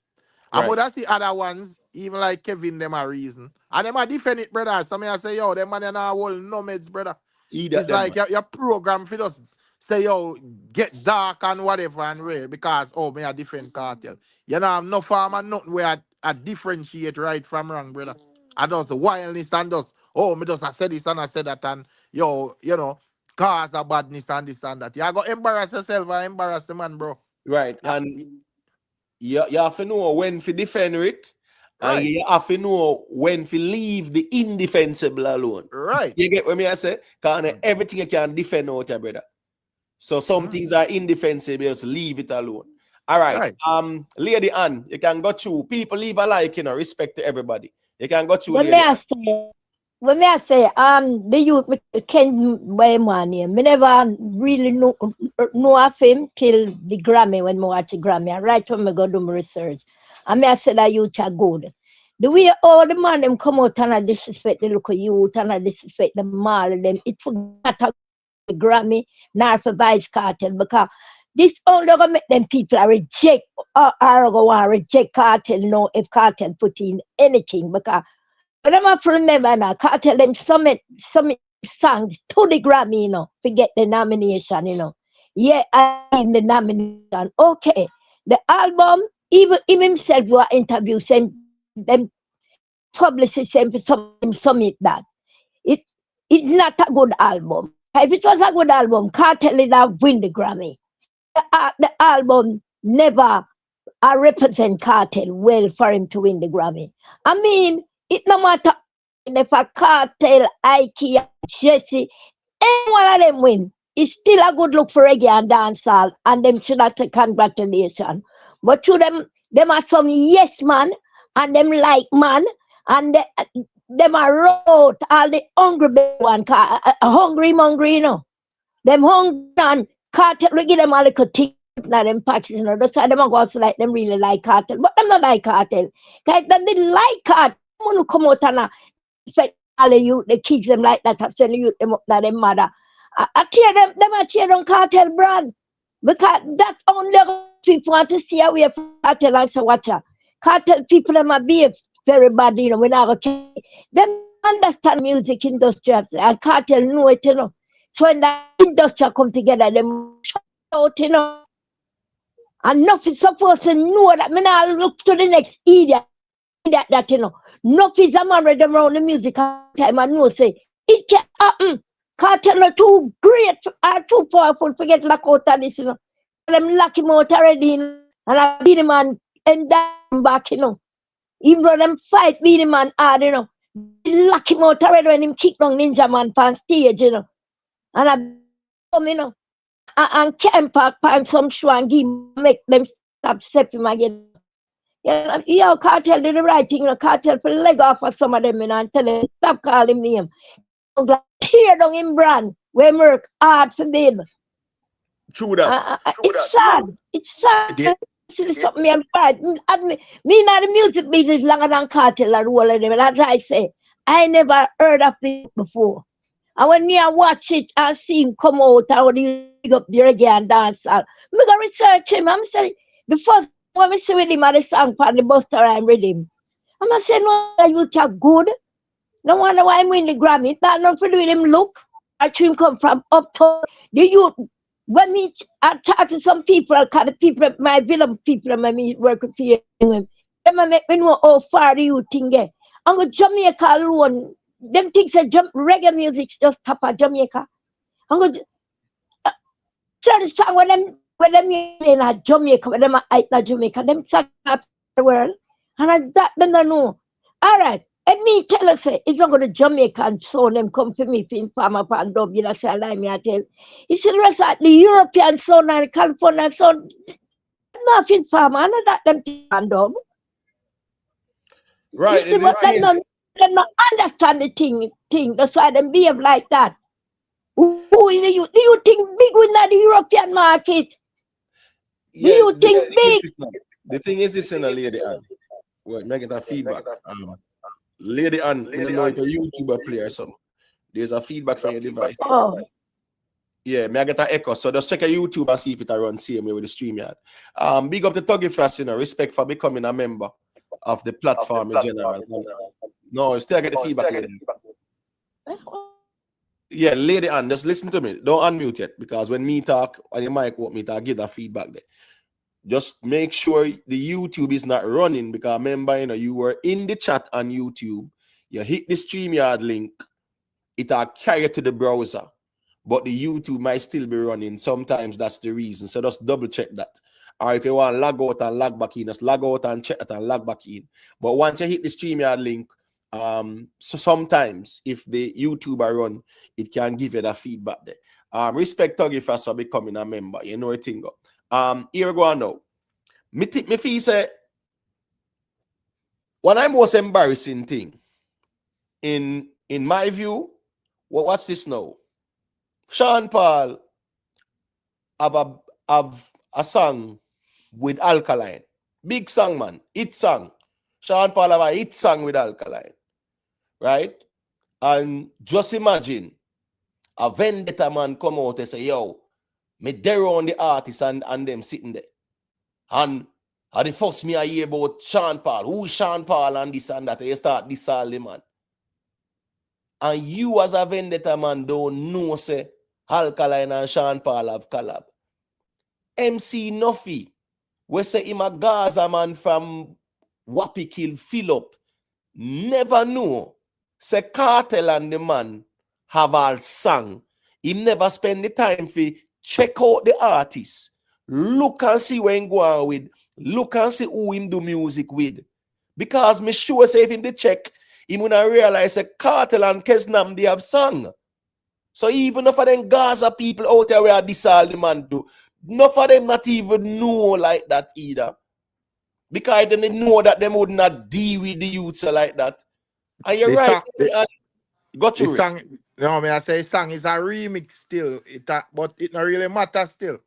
And but that's the other ones, even like Kevin, them a reason. And them a defend it, brother. Some I say, yo, them man are not whole nomads, brother. It's like your program for just say, yo, get dark and whatever and rare because, me a different cartel. You know, I'm no farmer, nothing where I differentiate right from wrong, brother. I just wildness and just, me just I said this and I said that and, yo, you know, cause a badness and this and that. You go embarrass yourself and embarrass the man, bro. Right. And you have to know when to defend Rick. And you have to know when to leave the indefensible alone. Right. You get what me I say? Because everything you can defend out there, brother. So some things are indefensible, so leave it alone. All right. Lady Ann, you can go through. People leave a like, respect to everybody. You can go to When Lady may I say, the youth can buy money. Me never really know of him till the Grammy when me watch the Grammy. And right when me go do my research, and me I say that youth are good. The way all the man them come out and I disrespect the local youth and I disrespect the mall them, it forgot the Grammy, not for Vybz Kartel, because this only gonna make them people reject or go and reject Kartel now if Kartel put in anything, because but I'm have to remember now, Kartel them submit songs to the Grammy, to get the nomination. Yeah, I in the nomination. Okay. The album, even him himself you are interview send them publicist send submit that. It it's not a good album. If it was a good album, Kartel would have win the Grammy. The album never represent Kartel well for him to win the Grammy. I mean, it no matter if a Kartel, Ikea, Jesse, any one of them win. It's still a good look for reggae and dancehall, and them should have said congratulations. But to them are some yes man, and them like man, and them are wrote all the hungry one, hungry, Them hungry and Kartel, we give them a little thing. Now them patches, that's why them go also like them really like Kartel, but them not like Kartel. Cause them they like Kartel. Someone who come out and expect all the youth, the kids them like that, send the youth them up to them mother. I tear them I tear down Kartel brand. Because that only people want to see how we have Kartel and so watch her. Kartel people them a be very bad, we not okay. Them understand music industry and Kartel know it, So when the industry come together, them shout out, and Nuffy supposed to know that. Me now look to the next idiot that Nuffy's a man read around the music time and know say it can happen. Kartel are too great or too powerful to get locked out of this, Them lock him out already, and I beat him and them back, Even though them fight beat him and hard, they lock him out already when him kick down Ninja Man on stage, And I come, and camp park find some show and make them stop stepping again. Kartel did the right thing, Kartel for leg off of some of them, and tell them stop calling me him. Tear down him brand, we work hard for them. True that. It's sad. It's sad. This is something me fight. Me not the music business longer than Kartel and all of them. And as I say, I never heard of this before. And when me I watch it and see him come out and when he pick up the reggae and dancehall, me go research him. I'm saying the first when we see with him at the song on the bus I'm with him. I'm saying no, you are good. No wonder why I'm winning the Grammy. That not for doing him look. I him come from uptown. The youth when me I talk to some people, cause the people my villain people me work with here. Them make me know how far the youth thing get. I'm go Jamaica alone. Them things say reggae music just top of Jamaica. I'm going to tell the song when them in Jamaica, when them are Jamaica, them song up the world. And that them don't know. All right. Let me tell us, it's not going to Jamaica and so them come to me in farm up and dub, say, I me I tell. It's the rest of the European sound and California sound. Nothing farm, I know that them and dub. Right. You see, but them not understand the thing. That's why them behave like that. Who is you? Do you think big in the European market? Yeah, do you think big? The thing is this in a Lady Ann. Wait, make it a feedback. Lady Ann, I don't know if a YouTuber play or something. There's a feedback from your device. Oh. Yeah, may I get an echo. So just check a YouTube and see if it runs same way with the StreamYard. Big up the Tuggy Fast, respect for becoming a member of the platform in general. No, still get the feedback. Yeah, Lady Ann, just listen to me. Don't unmute yet, because when me talk and your mic won't meet, I'll give that feedback there. Just make sure the YouTube is not running, because remember, you were in the chat on YouTube. You hit the StreamYard link, it'll carry you to the browser, but the YouTube might still be running. Sometimes that's the reason. So just double check that. Or if you want to log out and log back in, just log out and check it and log back in. But once you hit the StreamYard link, so sometimes if the YouTuber run, it can give you that feedback there. Respect Tuggy Fast for becoming a member. You know it go. Here we go now. Me feel say one of the most embarrassing thing in my view, what's this now? Sean Paul have a song with Alkaline. Big song, man. Hit song. Sean Paul have a hit song with Alkaline. Right? And just imagine a vendetta man come out and say, yo, me there on the artist and them sitting there. And the first me I hear about Sean Paul. Who is Sean Paul and this and that? You start this all the man. And you as a vendetta man don't know say Alkaline and Sean Paul have collab. MC Nuffy, we say him a Gaza man from Wappy Kill Philip. Never know. Say Kartel and the man have all sung. He never spend the time for check out the artist. Look and see where he go on with. Look and see who him do music with. Because me sure say if him the check, he gonna realize that Kartel and Kesnam they have sung. So even if them Gaza people out there where this all the man do, none of them not even know like that either. Because they know that them would not deal with the youths like that. And you're right. Got you. Song, no, I say song is a remix still. But it not really matter still.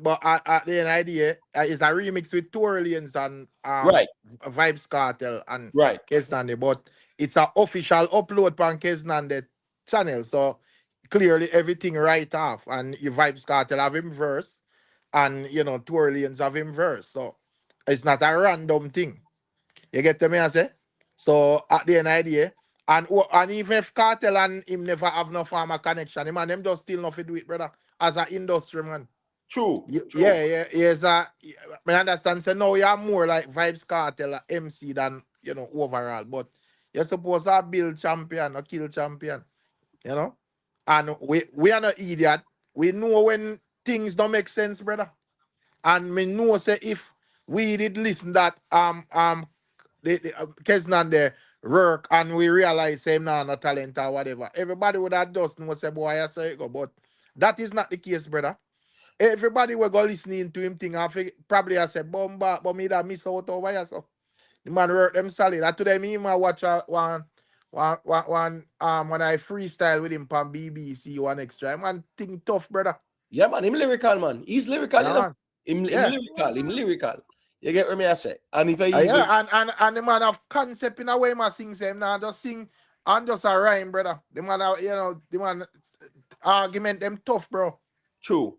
But at the end of the day, it's a remix with Two Orleans and right. Vybz Kartel and right. Kesnande. But it's an official upload on Kesnande channel. So clearly everything right off. And Vybz Kartel have him verse. And Two Orleans have him verse. So it's not a random thing. You get me I say? So at the end of the day, and even if Kartel and him never have no farmer connection, him and them just still not fit do it, brother, as an industry man. True. Yeah. I understand. So now you're more like Vybz Kartel MC than overall. But you're supposed to build champion or kill champion. And we are not idiot. We know when things don't make sense, brother. And we know say if we did listen that the Kesnan there work and we realize him now no talent or whatever, everybody would have just know say boy I say it go. But that is not the case, brother. Everybody will go listening to him thing and probably I say bomba, but me that miss out over here. So the man work them solid. And today me watch one when I freestyle with him on BBC one extra. Man thing tough, brother. Yeah, man, him lyrical, man. He's lyrical, Him lyrical. You get what me I say? And if I and the man have concept in a way man sing him now just sing and just a rhyme, brother. The man have, the man argument them tough, bro. True.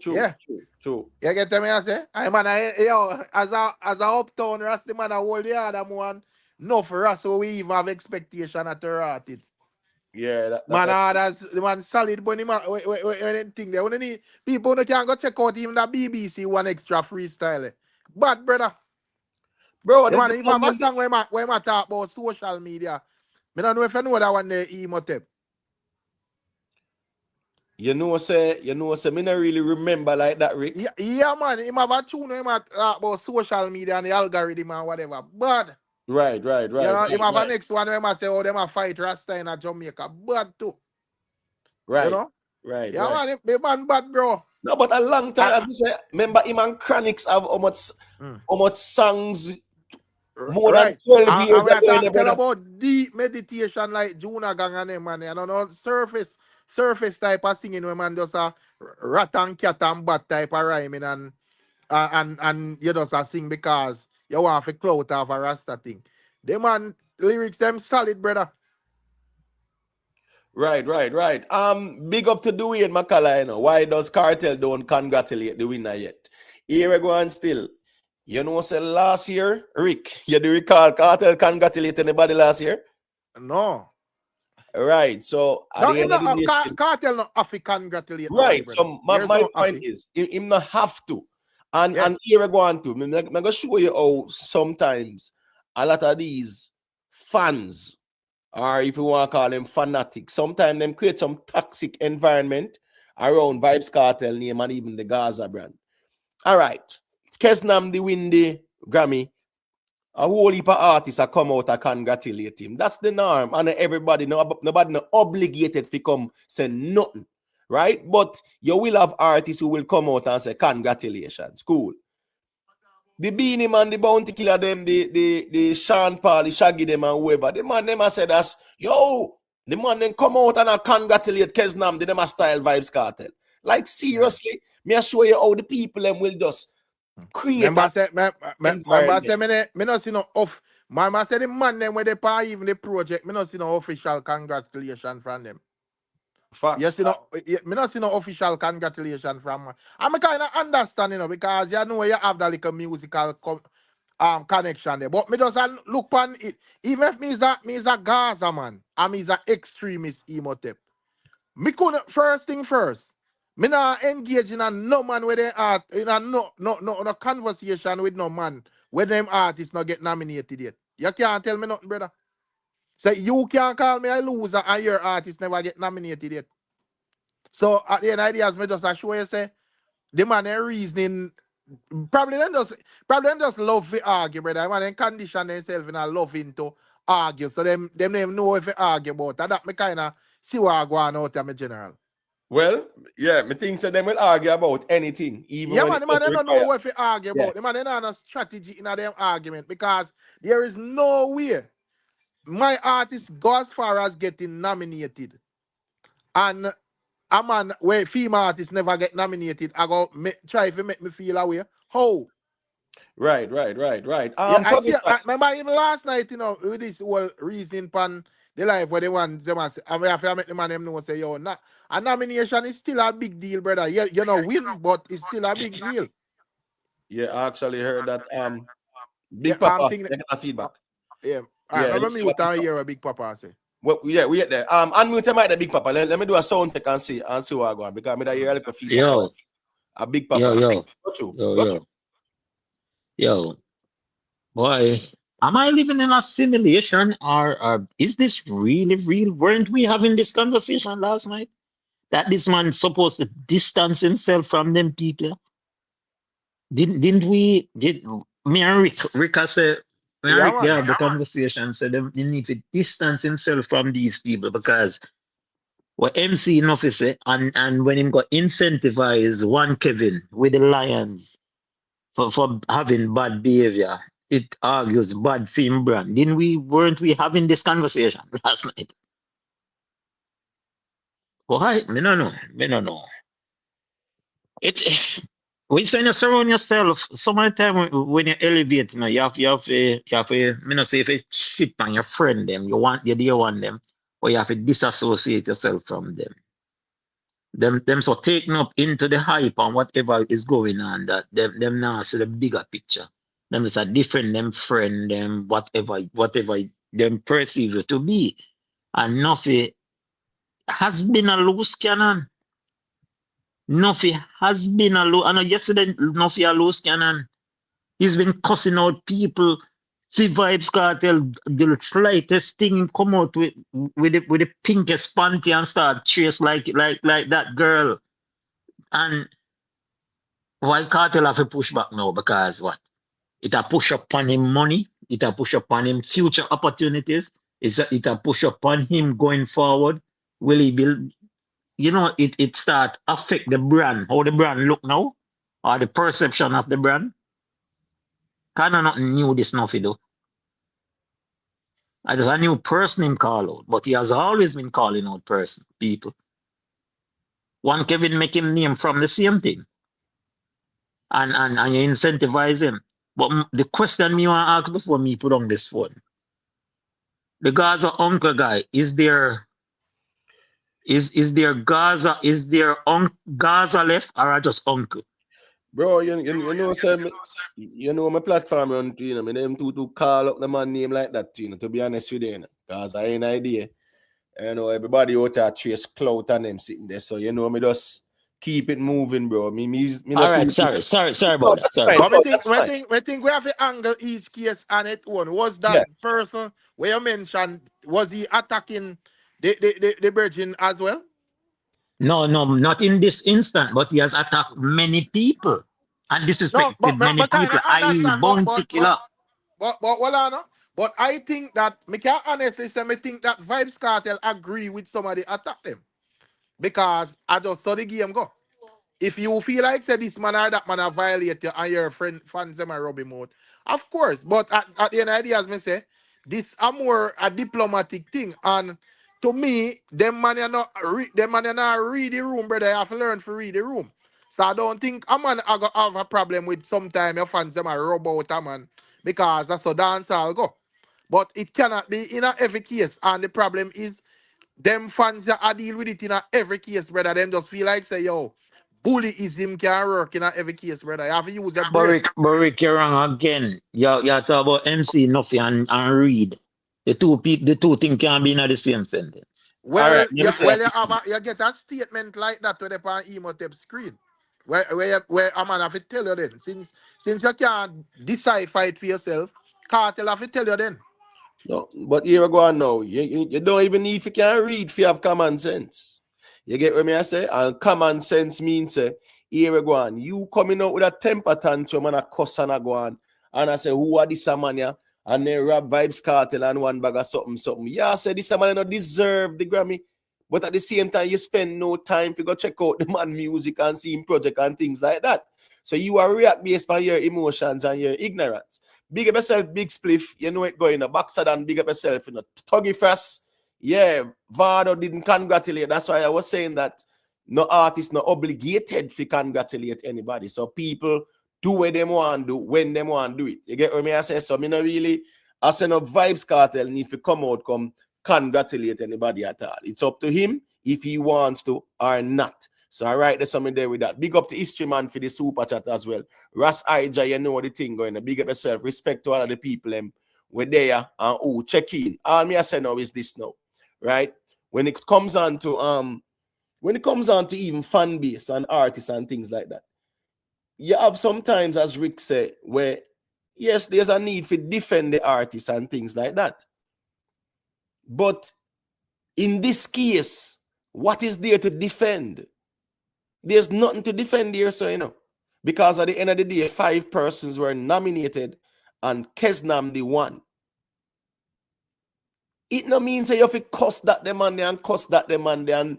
Yeah. True. You get me I say? I man as a uptown ras the man a hold the other one. No for us so we even have expectation at her it. Yeah, the man solid but the man when thing there when need people who can go check out even the BBC one extra freestyle. But brother, bro, the man even have a song where I talk about social media. I don't know if you know that one there emote. You know, say, me not really remember like that, Rick. Yeah, man. He have a tune him talk about social media and the algorithm and whatever. But right. He have a next one where I say, oh, them a fight Rasta in Jamaica. But too. Right. Right. Yeah, man, the man bad, bro. No, but a long time, as you say, remember him and Chronics have how much songs more than 12 years ago. I'm talking about deep meditation like Juna Gang and them, man. I don't know, surface type of singing where man just a rat and cat and bat type of rhyming and you just sing because you want to clout off a Rasta thing. The man lyrics them solid, brother. Right. Big up to Dwayne McCullough, Why does Kartel don't congratulate the winner yet? Here we go on still. You know, say last year, Rick, you do recall Kartel congratulate anybody last year? No. Right, so Kartel not have to congratulate. Right, so my point is, him not have to. And here we go on to. I'm going to show you how sometimes a lot of these fans, or if you want to call them fanatics, sometimes them create some toxic environment around Vybz Kartel name and even the Gaza brand. All right, Kesnam the win the Grammy. A whole heap of artists are come out and congratulate him. That's the norm. And everybody, nobody not obligated to come say nothing. Right? But you will have artists who will come out and say congratulations. Cool. the Beanie Man, the Bounty Killer, them, the Sean Paul, the Shaggy, them, and whoever. The man, them, I said, that's, yo, the man, then come out and I congratulate Keznam, the them, a style Vybz Kartel. Like, seriously, me I show you how the people, them, will just create Remember, say, environment. me not see no off. Mama said the man them when they pay even the project, me not see no official congratulation from them. Facts. Yes, you know, me not see no official congratulation from. I'm kind of understand, you know, because you know you have that like a musical connection there. But me just look on it. Even if me is a Gaza man, and me is a extremist emotep. Me couldn't first thing first. Me not engage in a no man with them art in a no conversation with no man when them artists not get nominated yet. You can't tell me nothing, brother. Say you can't call me a loser and your artist never get nominated yet. So at the end of the day, as me just show you say the man a reasoning probably them just love to argue, brother. Man, then condition themselves in a loving to argue. So them even know if they argue about that me kinda see what I go on out of me general. Well, yeah, me think so them will argue about anything, even Yeah, when man, the man they don't know what to argue Yeah. about. The man they don't have a strategy in their argument because there is no way my artist go as far as getting nominated. And a man where female artists never get nominated, I go try to make me feel away. How? Right. Yeah, I see. I remember even last night, you know, with this whole reasoning pan the life where they want them. I mean, I make the man them know say, yo, a nomination is still a big deal, brother. Yeah, you know, win, but it's still a big deal. Yeah, I actually heard that. Big Yeah, Papa, thinking. they got a feedback. Yeah, I remember me with hear a Big Papa say. Well, yeah, we get there. Unmute mic the Big Papa. Let me do a sound check and see what I go on because I hear a little feedback. A Big Papa. Yo. Boy, am I living in a simulation or is this really real? Weren't we having this conversation last night? That this man supposed to distance himself from them people? Didn't we? Did me and Rick say, me and Yeah, Rick, man. yeah, the conversation said they need to distance himself from these people because what MC Nuffy say, and when him got incentivize one Kevin with the Lions for having bad behavior, it argues bad film brand. Weren't we having this conversation last night? Why? Me no know. It when you surround yourself, some of the time when you elevate, you know, me not say if it's shit on your friend them, you dear want them, or you have to disassociate yourself from them. Them so taken up into the hype and whatever is going on that them now see the bigger picture. Them is a different them friend, them whatever them perceive you to be. And Nuffy has been a loose cannon. Nuffy has been a loose. I know yesterday Nuffy a loose cannon. He's been cussing out people. See Vybz Kartel, the slightest thing come out with the pinkest panty and start chase like that girl. And why Cartel have to push back now? Because what? It a push up on him money. It a push up on him future opportunities. It a push up on him going forward. Will he build? You know, it start affect the brand. How the brand look now, or the perception of the brand. Kind of not new this Nuffy though. I just a new person him call out, but he has always been calling out people. One Kevin make him name from the same thing. And you incentivize him. But the question me want to ask before me put on this phone, the Gaza uncle guy, is there Gaza Gaza left or are just uncle? Bro, you know, you know my platform on, you know, me them to call up the man name like that, you know, to be honest with you, because I ain't idea. You know, everybody out there chase clout and them sitting there. So you know me just keep it moving, bro. Me All right, sorry about that. Sorry. But I think we have to angle each case on its own. Was that person where you mentioned, was he attacking the virgin as well? No, not in this instant, but he has attacked many people and disrespected many people, i.e. Bounty Killer. But well, I know. But I think that me can honestly say me think that Vybz Kartel agree with somebody attack them. Because I just saw the game go. If you feel like say this man or that man a violate you and your friend fans them a rub him out, of course. But at the end of the day, as me say, this a more a diplomatic thing. And to me, them man are not read the room, brother. You have to learn to read the room. So I don't think a man I go have a problem with sometime your fans them a rub out a man because that's how dance all go. But it cannot be in a every case. And the problem is them fans that I deal with it in a every case, brother. Them just feel like say, yo, bullyism can work in a every case, brother. You have to use the brain. But Rick, you're wrong again. You talk about MC Nuffy and Reed. The two things can be in the same sentence. All right, Well, let me say well, this. you get a statement like that when they on emotive screen. Where a man have to tell you then. Since you can't decipher it for yourself, Kartel have to tell you then. No, but here we go on now. You don't even need if you can read if you have common sense. You get what me I say? And common sense means here we go on. You coming out with a temper tantrum and a cuss and a go on. And I say, who are this a man ya? And then rap Vybz Kartel and one bag of something. Yeah, I say this a man don't deserve the Grammy. But at the same time, you spend no time to go check out the man music and see him project and things like that. So you are react based on your emotions and your ignorance. Big up yourself, big spliff. You know it going. Boxer than big up yourself. You know, Tuggy first. Yeah, Vado didn't congratulate. That's why I was saying that no artist not obligated to congratulate anybody. So people do what they want to do when they want to do it. You get what I say? So me not really, I say no Vybz Kartel need to come congratulate anybody at all. It's up to him if he wants to or not. So all right, there's something there with that. Big up to History Man for the super chat as well. Ras Ija, you know the thing going. Big up yourself. Respect to all of the people we're there and who check in. All me I say now is this now, right? When it comes on to even fan base and artists and things like that, you have sometimes, as Rick said, where yes, there's a need for defend the artists and things like that. But in this case, what is there to defend? There's nothing to defend here, so you know. Because at the end of the day, 5 persons were nominated and Kesnam the one. It no means you have to cuss that them and cuss that them and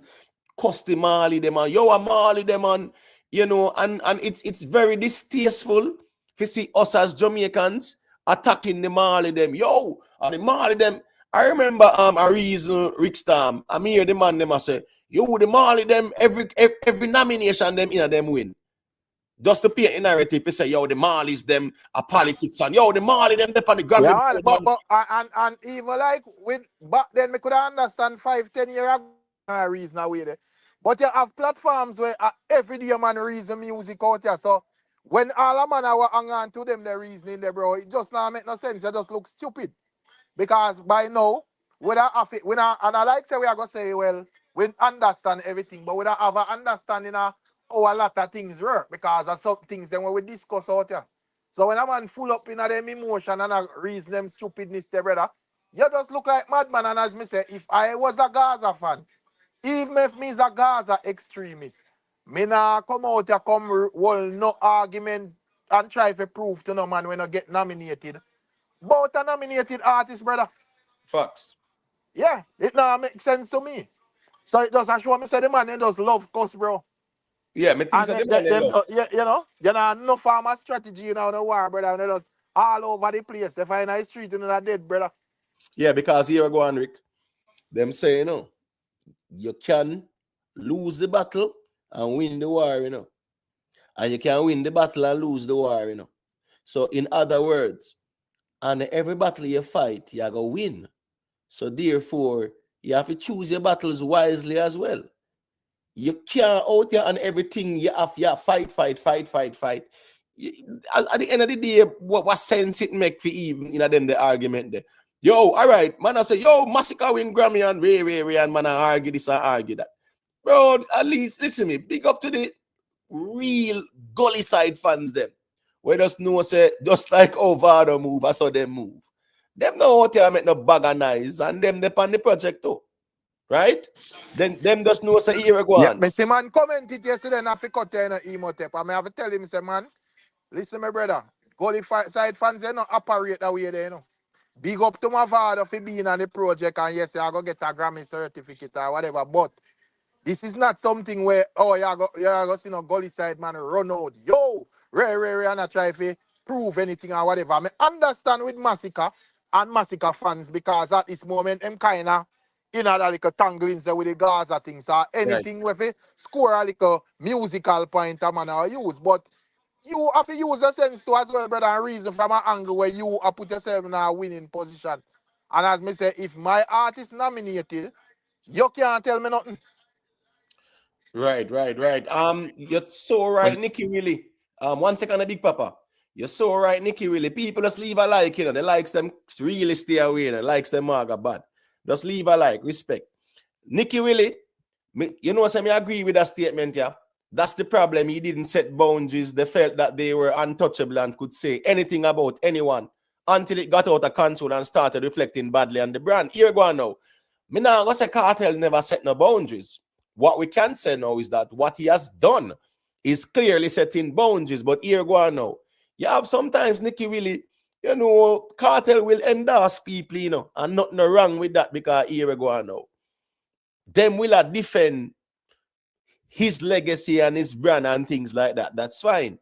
cuss the Mali them and yo a Mali them and you know, and it's very distasteful to see us as Jamaicans attacking the Mali them. Yo, and the Mali them. I remember a reason Rick Stam. I hear the man them I say, yo, the Mali them every nomination them in them win. Just to paint a narrative, you say, yo, the Marleys them are politics and yo, the Marley them on the Grammy. Yeah, but and even like with back then, we could understand 5-10 years ago a reason away there. But you have platforms where every day man reason music out there. So when all a man are hang on to them, the reasoning there, bro, it just not make no sense. It just look stupid. Because by now, we don't have it, and I like say we are gonna say, well, we understand everything, but we don't have an understanding of how a lot of things work because of some things then when we discuss out here. So when a man full up in them emotion and a reason them stupidness there, brother, you just look like madman. And as me say, if I was a Gaza fan, even if me is a Gaza extremist, me nah come out here come hold no argument and try to prove to no man when I get nominated. But a nominated artist, brother. Facts. Yeah, it now makes sense to me. So it does show me say the man they just love cuss, bro. Yeah, me think that you know, no farmer strategy, you know, the war, brother. They just all over the place. They find a street, you know, that dead, brother. Yeah, because here we go on, Rick. Them say, you know, you can lose the battle and win the war, you know. And you can win the battle and lose the war, you know. So in other words, and every battle you fight, you are going to win. So therefore, you have to choose your battles wisely as well. You can't out here and everything you have fight. At the end of the day, what sense it make for even them the argument there? Yo, all right, man, I say, yo, Massacre win Grammy and Ray, and man, I argue this and argue that. Bro, at least, listen to me, big up to the real gully side fans them. We just know, say, just like Vado move, I saw them move. Them no out here make no bag of nice, and them on the project too. Right? Then them just know say here we go on. Yeah, me see man commented yesterday and I cut in an emo tape. I have to tell him, say, man, listen, my brother, gully side fans, they don't operate that way there, you know. Big up to my father for being on the project, and yes, I go get a Grammy certificate or whatever, but This is not something where, oh, you see no gully side man run out. Yo, Ray, and I try to prove anything or whatever. I understand with Massacre and Massacre fans because at this moment, I'm kind of in that little tanglings there with the Gaza things. So anything with it, score a little musical point, man, I use. But you have to use the sense too as well, brother, and reason from an angle where you have put yourself in a winning position. And as me say, if my artist nominated, you can't tell me nothing. Right. You're so right, Nicky Willie. 1 second, a big papa. You're so right, Nicky Willie. People just leave a like, the likes them really stay away, the likes them maga bad. Just leave a like, respect. Nicky Willie, you know what I agree with that statement, yeah? That's the problem. He didn't set boundaries. They felt that they were untouchable and could say anything about anyone until it got out of control and started reflecting badly on the brand. Here go on now. Me now go say Kartel never set no boundaries. What we can say now is that what he has done is clearly setting boundaries. But here go on now. You have sometimes Nicky Willie, Kartel will endorse people, and nothing wrong with that because here we go on now. Them will defend his legacy and his brand and things like that. That's fine.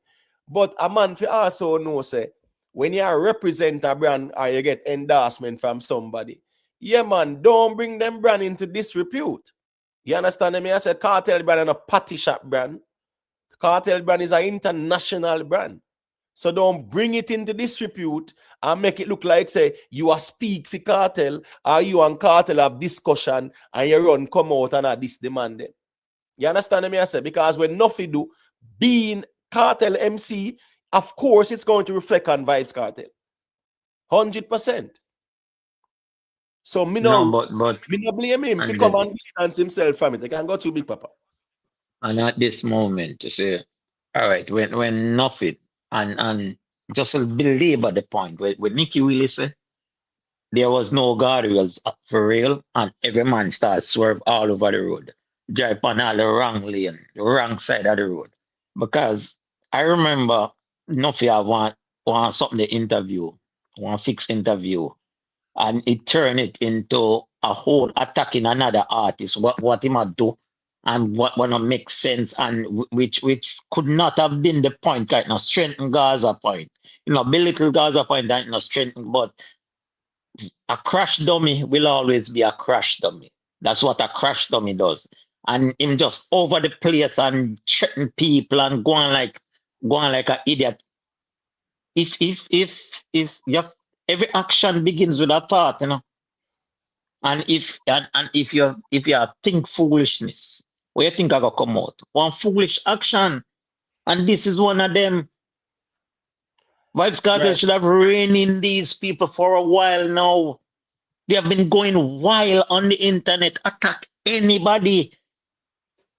But a man for also know, say, when you represent a brand or you get endorsement from somebody, yeah, man, don't bring them brand into disrepute. You understand me? I said Kartel brand and a patty shop brand. Kartel brand is an international brand. So don't bring it into disrepute and make it look like, say, you are speak for Kartel or you and Kartel have discussion and you run come out and this demanding. You understand me? I say? Because when Nuffy do, being Kartel MC, of course it's going to reflect on Vybz Kartel. 100%. So me no blame him if he come and distance himself from it. They can go to Big Papa. And at this moment to say, all right, when Nuffy and just to belabor the point when Nicky Willie said there was no guardrails for real, and every man starts swerve all over the road, drive on all the wrong lane, the wrong side of the road. Because I remember Nuffy want something to interview, one fixed interview, and it turned it into a whole attacking another artist. What he might do and what not make sense, and which could not have been the point right now. Strengthen Gaza point, belittle Gaza point and strengthen, but a crash dummy will always be a crash dummy. That's what a crash dummy does. And him just over the place and threaten people and go on like an idiot. If you have, every action begins with a thought, And if you think foolishness, what you think I gonna come out? One foolish action. And this is one of them. Vybz Kartel should have reined in these people for a while now. They have been going wild on the internet, attack anybody,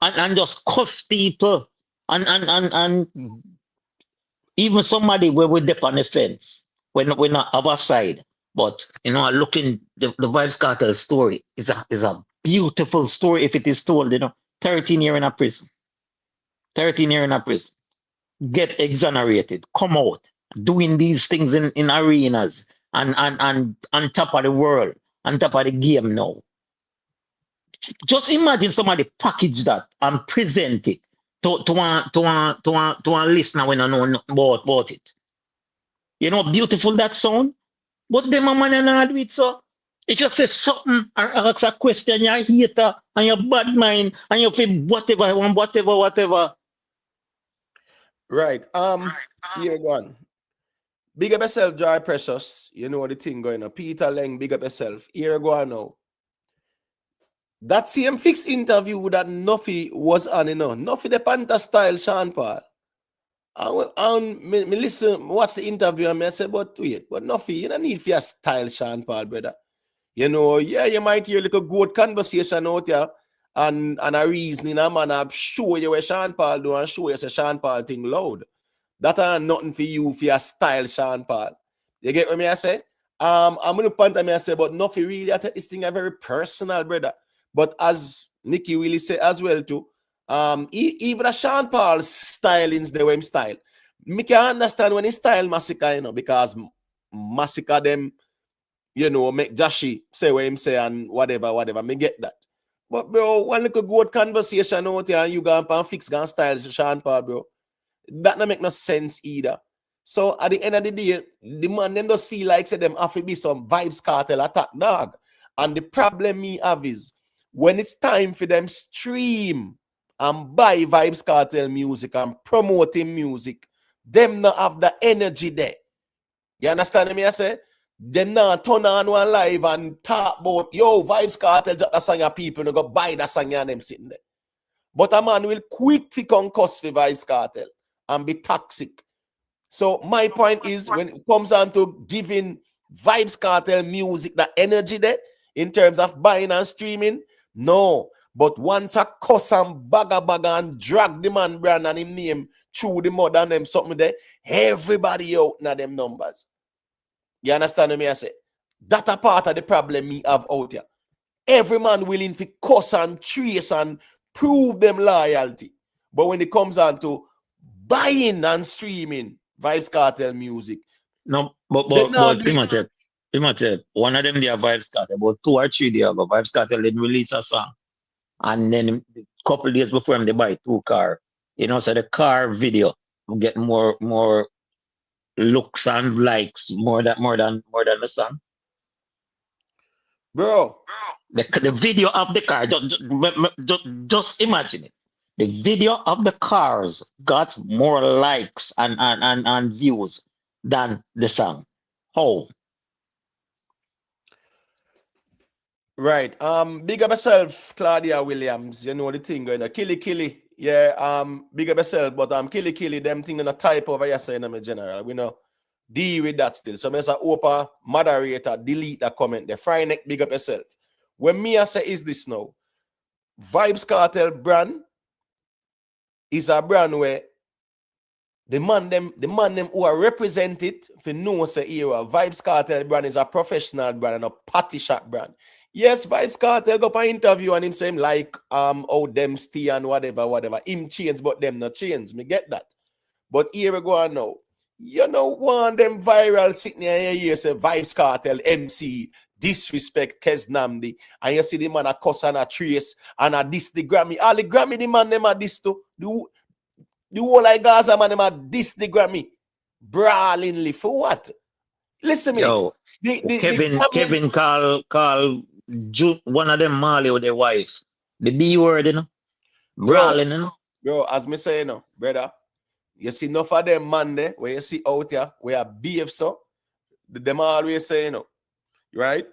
and just cuss people, and even somebody where we're deaf on the fence, we're not our side. But looking the Vybz Kartel story is a beautiful story if it is told. 13 years in a prison, 13 years in a prison, get exonerated, come out, doing these things in arenas and on top of the world, on top of the game now. Just imagine somebody package that and present it to a listener when I know about it. Beautiful that sound, but them a man not do it. So if you say something or ask a question, you're a hater and you're bad mind and you feel whatever. Right. Here go on. Big up yourself, Joy Precious. You know the thing going on. Peter Leng, big up yourself. Here go on now. That same fixed interview that Nuffy was on, Nuffy the Panther style Sean Paul. And me listen, watch the interview and I said, but wait, but Nuffy, you don't need for your style Sean Paul, brother. You might hear like a good conversation out there and a reasoning, man. I'm sure you where Sean Paul do and show you say Sean Paul thing loud. That ain't nothing for you for your style, Sean Paul. You get what I say? I'm gonna point at me and say, but Nuffy really I take this thing a very personal, brother. But as Nicky really say as well too, even a Sean Paul's stylings the way him style. Me can understand when he style Massacre, because Massacre them, make Joshy say what him say and whatever. Me get that. But bro, one little good conversation out here and you go and fix gun style Sean Paul, bro. That not make no sense either. So at the end of the day, the man them just feel like say them have to be some Vybz Kartel attack dog. And the problem me have is when it's time for them stream and buy Vybz Kartel music and promoting music, them not have the energy there. You understand me? I say them not turn on one live and talk about yo Vybz Kartel just a song of people and go buy that song and them sitting there. But a man will quick fi concuss for Vybz Kartel and be toxic. So my point is when it comes on to giving Vybz Kartel music the energy there in terms of buying and streaming, no. But once a cuss and bagga and drag the man brand and him name through the mud and them something there, everybody out na them numbers. You understand me? I say that a part of the problem me have out here. Every man willing to cuss and trace and prove them loyalty. But when it comes on to buying and streaming Vybz Kartel music, No, but Imagine, one of them they have Vybz Kartel, about 2 or 3 they have a Vybz Kartel didn't release a song. And then a couple days before them they buy 2 cars. You know, so the car video get more looks and likes more than the song. bro. The video of the car, just imagine it. The video of the cars got more likes and views than the song. How? Right. Big up yourself, Claudia Williams. You know the thing going killy. Yeah, big up yourself, but killy, them thing in a type over here saying in general. We know deal with that still. So Mr. Opa, moderator, delete that comment there. Fry neck, big up yourself. When me I say is this now, Vybz Kartel brand is a brand where the man them who are represented for no say era. Vybz Kartel brand is a professional brand and a party shop brand. Yes, Vybz Kartel go for interview and him say him like how them stay and whatever. Him change, but them not change. Me get that. But here we go on now. You know one them viral sitting here say Vybz Kartel MC disrespect Kes Namdi, and you see the man a cuss and a trace and a diss the Grammy. All the Grammy the man them a diss to the whole like Gaza man them a diss the Grammy brawlingly for what? Listen me. Yo, Kevin call one of them Marley with their wife. The B word, you know, brawling, you know. Bro, as me say, you know, brother, you see enough of them man there where you see out here where a behave so, them always say, you know, right?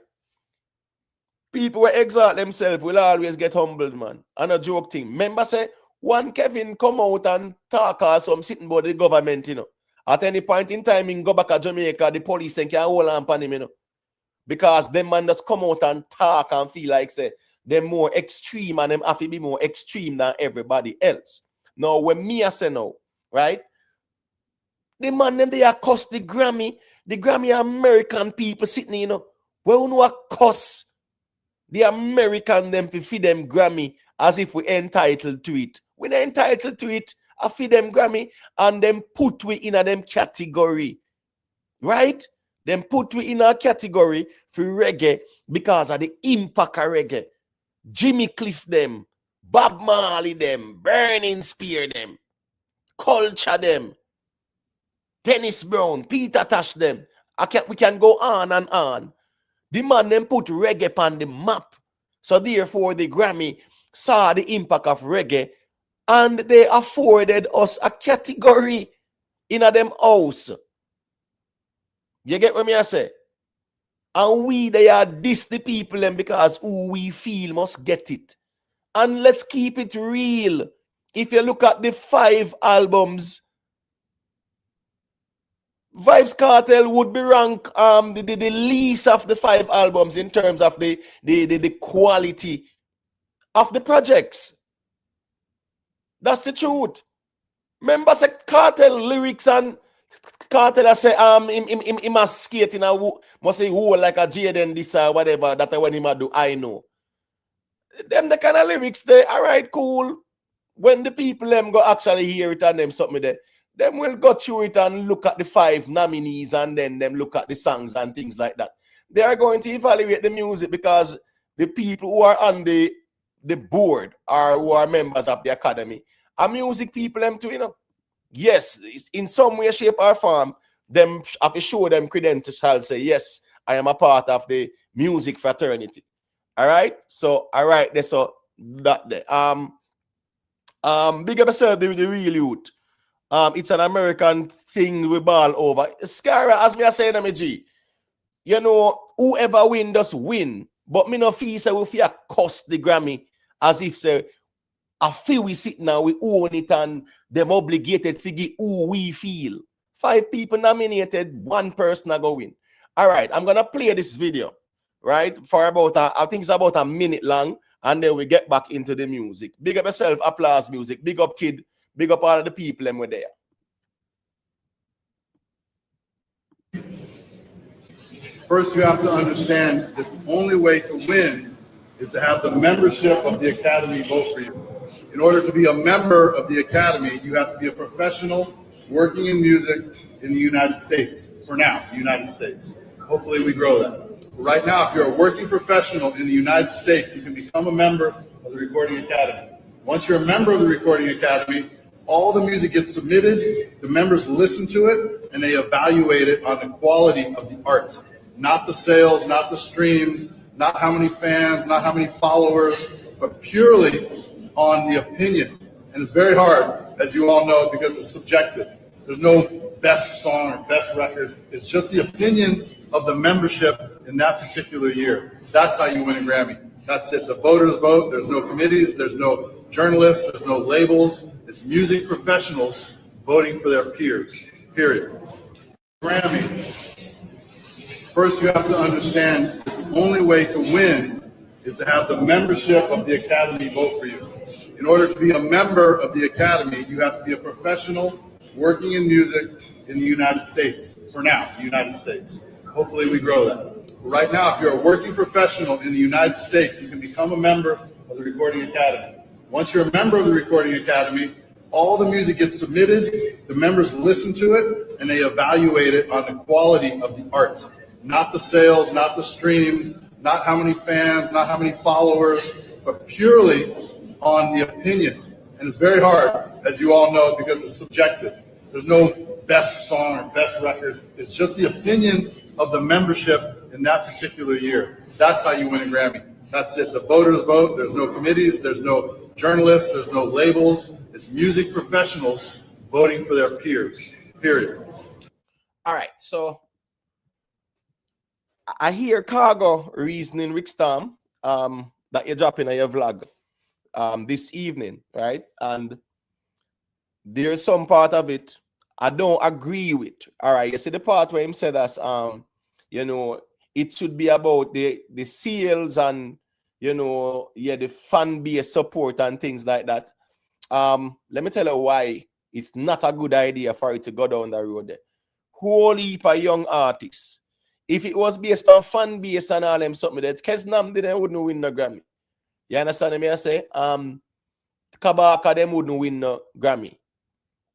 People will exalt themselves will always get humbled, man. And a joke thing. Remember, say, one Kevin come out and talk or some sitting about the government, you know. At any point in time, in go back to Jamaica, the police think you hold on upon him, you know. Because them man just come out and talk and feel like, say, they're more extreme and them have to be more extreme than everybody else. Now, when me I say no, right? The man them they are cost the Grammy American people sitting, you know. Well, no cuss the American them to feed them Grammy as if we entitled to it. We're not entitled to it. I feed them Grammy and them put we in a them category. Right? Them put we in a category for reggae because of the impact of reggae. Jimmy Cliff them, Bob Marley them, Burning Spear them, Culture them, Dennis Brown, Peter Tosh them. We can go on and on. The man them put reggae on the map. So therefore the Grammy saw the impact of reggae and they afforded us a category in a them house. You get what me I say? And we they are diss the people them because who we feel must get it. And let's keep it real. If you look at the 5 albums, Vybz Kartel would be ranked the least of the 5 albums in terms of the quality of the projects. That's the truth. Remember, say Kartel lyrics and Kartel I say him a skate in a must say who like a Jaden this or whatever that when him a do I know. Them the kind of lyrics they alright cool. When the people them go actually hear it and them something there. Them will go through it and look at the 5 nominees and then them look at the songs and things like that. They are going to evaluate the music because the people who are on the the board or who are members of the academy are music people them too, you know. Yes, in some way, shape, or form, them have to show them credentials, say, yes, I am a part of the music fraternity. All right. So, all right, there. So that there. Big up yourself, the real youth. It's an American thing we ball over. Scara, as me I say, me G, you know, whoever win just win. But me no feel say we fear cost the Grammy as if say I feel we sit now, we own it and them obligated to give who we feel. 5 people nominated, 1 person I go win. All right, I'm gonna play this video, right? For about I think it's about a minute long, and then we get back into the music. Big up yourself, applause music, big up kid, big up all of the people them were there. First, you have to understand that the only way to win is to have the membership of the Academy vote for you. In order to be a member of the Academy, you have to be a professional working in music in the United States. For now, the United States. Hopefully we grow that. Right now, if you're a working professional in the United States, you can become a member of the Recording Academy. Once you're a member of the Recording Academy, all the music gets submitted, the members listen to it, and they evaluate it on the quality of the art. Not the sales, not the streams, not how many fans, not how many followers, but purely on the opinion. And it's very hard, as you all know, because it's subjective. There's no best song or best record. It's just the opinion of the membership in that particular year. That's how you win a Grammy. That's it. The voters vote. There's no committees. There's no journalists. There's no labels. It's music professionals voting for their peers, period. Grammy. First, you have to understand that the only way to win is to have the membership of the Academy vote for you. In order to be a member of the Academy, you have to be a professional working in music in the United States. For now, the United States. Hopefully we grow that. Right now, if you're a working professional in the United States, you can become a member of the Recording Academy. Once you're a member of the Recording Academy, all the music gets submitted, the members listen to it, and they evaluate it on the quality of the art. Not the sales, not the streams, not how many fans, not how many followers, but purely on the opinion. And it's very hard, as you all know, because it's subjective. There's no best song or best record. It's just the opinion of the membership in that particular year. That's how you win a Grammy. That's it. The voters vote. There's no committees. There's no journalists. There's no labels. It's music professionals voting for their peers, period. All right, so I hear cargo reasoning, Rick Storm, that you're dropping on your vlog this evening, right? And there's some part of it I don't agree with. All right, you see the part where him said that you know, it should be about the sales and, you know, yeah, the fan base support and things like that. Let me tell you why it's not a good idea for it to go down the road there. Whole heap of young artists. If it was based on fan base and all them something that Kesnam didn't wouldn't win the Grammy. You understand me? I say, Kabaka them wouldn't win the Grammy.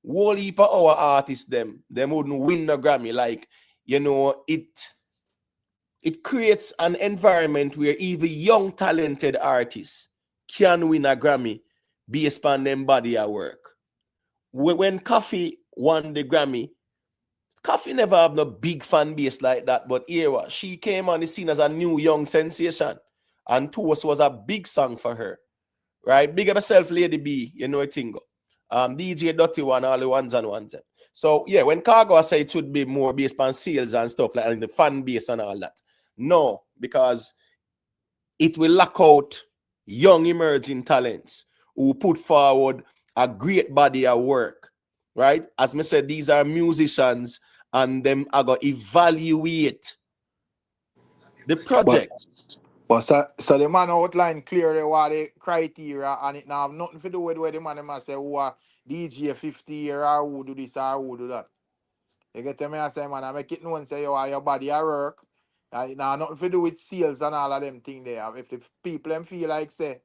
Whole heap of our artists them wouldn't win the Grammy. Like, you know, it creates an environment where even young talented artists can win a Grammy based on them body of work. When Coffee won the Grammy, Coffee never have no big fan base like that, but here she came on the scene as a new young sensation, and Toast was a big song for her, right? Big up yourself, Lady B, you know a tingo. DJ Dirty One, all the ones and ones. So yeah, when Cargo say it should be more based on sales and stuff like and the fan base and all that, no, because it will lock out young emerging talents who put forward a great body of work, right? As I said, these are musicians, and them are going to evaluate the projects. But so the man outline clearly what the criteria, and it now have nothing to do with where the man them say who are DJ 50 year or who do this or who do that. You get me? I say, man, I make it known say your body at work. It now nothing to do with sales and all of them thing there. If the people them feel like say,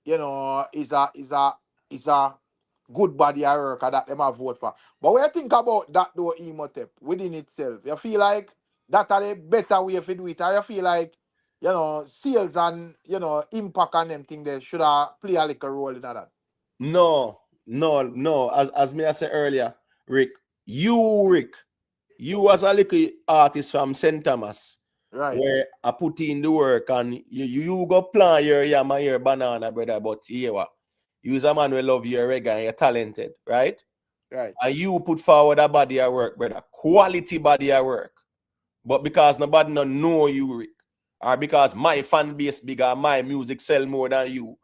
you know, is a good body at work that them have vote for. But when you think about that though, Emotep within itself, you feel like that are the better way to do it, or you feel like sales and impact on them thing they should have play a little role in that. No. As me I said earlier, Rick, you as a little artist from St. Thomas, Right. where I put in the work and you go plant your yam and your banana, brother. But here what? You is a man who love your reggae and you're talented, right? Right. And you put forward a body of work, brother. Quality body of work. But because nobody no know you, Rick, or because my fan base bigger, my music sell more than you,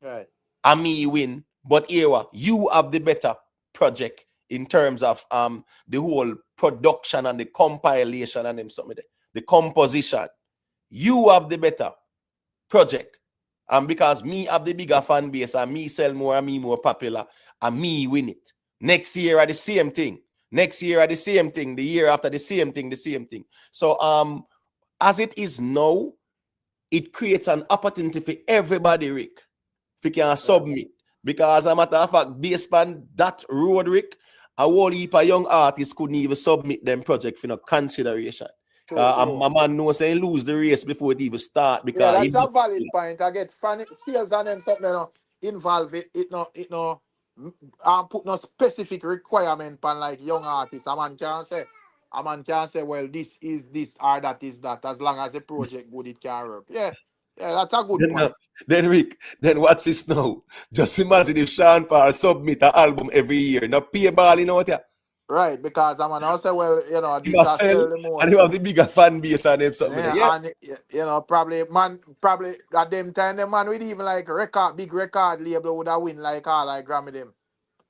Right. and me win. But here what? You have the better project in terms of the whole production and the compilation and them something there. The composition. You have the better project. And because me have the bigger fan base and me sell more and me more popular and me win it. Next year are the same thing. Next year are the same thing. The year after the same thing, the same thing. So as it is now, it creates an opportunity for everybody, Rick, if you can submit. Because as a matter of fact, based on that road, Rick, a whole heap of young artists couldn't even submit them project for no consideration. My man knows they lose the race before it even start. Because that's a valid point. I get fan sales and them something involve it no put no specific requirement on like young artists. A man can say, well, this is this or that is that. As long as the project good, it can work. Yeah, that's a good point. Then Rick, then what's this now? Just imagine if Sean Paul submit an album every year. Now pay ball, you know what? Right, because I'm an also well, this is sell the most. And you have the bigger fan base and them something. And probably at them time the man with even like big record label would have win like all like Grammy them.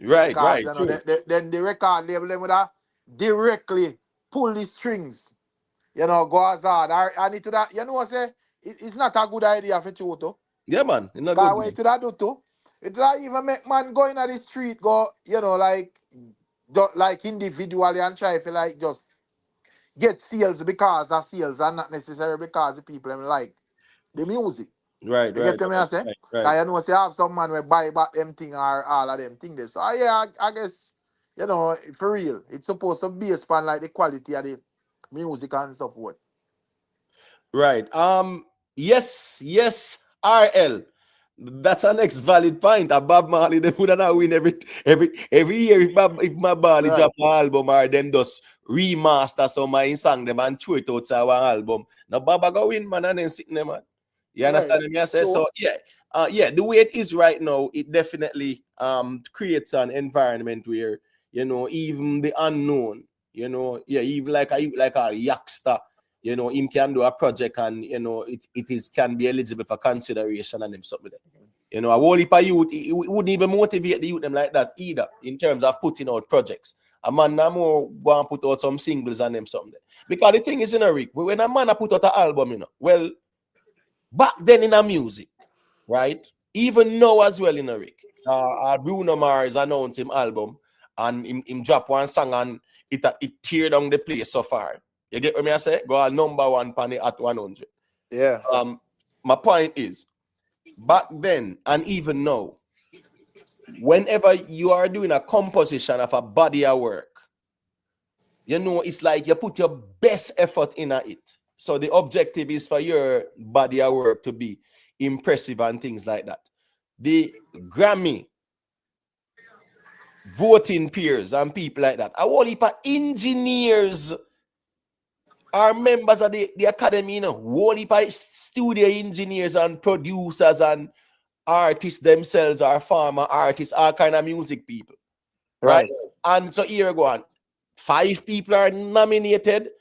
Right, because, right. Then the record label them would have directly pull the strings. Go as hard. And it would have, say it's not a good idea for you to. Yeah, man. It's not good. What it would have do too. It would have even make man go in the street, go, like individually and try to like just get sales because of sales and not necessarily because the people them like the music. Right, you get me I say? Right. Say have some man will buy back them thing or all of them things. So I guess for real, it's supposed to be upon like the quality of the music and so forth. Right. Yes, RL. That's an next valid point. Bob Marley, they would not win every year if my Marley drop an album or them just remaster some my song them and throw it outside one album. Now Baba go win, man, and then sitting there, man. You understand me? I say so yeah, the way it is right now, it definitely creates an environment where even the unknown, even like a Yakster, him can do a project and it can be eligible for consideration and them something. A whole heap of youth, it wouldn't even motivate the youth them like that either in terms of putting out projects. A man now more go and put out some singles and them something. Because the thing is, Rick, when a man put out an album, well, back then in a music, right? Even now as well, Rick. Bruno Mars announced him album and him drop one song and it tear down the place so far. You get what me I say? Go on #1 penny at 100. Yeah. My point is, back then and even now, whenever you are doing a composition of a body of work, it's like you put your best effort in it. So the objective is for your body of work to be impressive and things like that. The Grammy voting peers and people like that, a whole heap of engineers are members of the academy, whole heap of studio engineers and producers and artists themselves are farmer artists, all kind of music people. Right? And so here we go on. 5 people are nominated.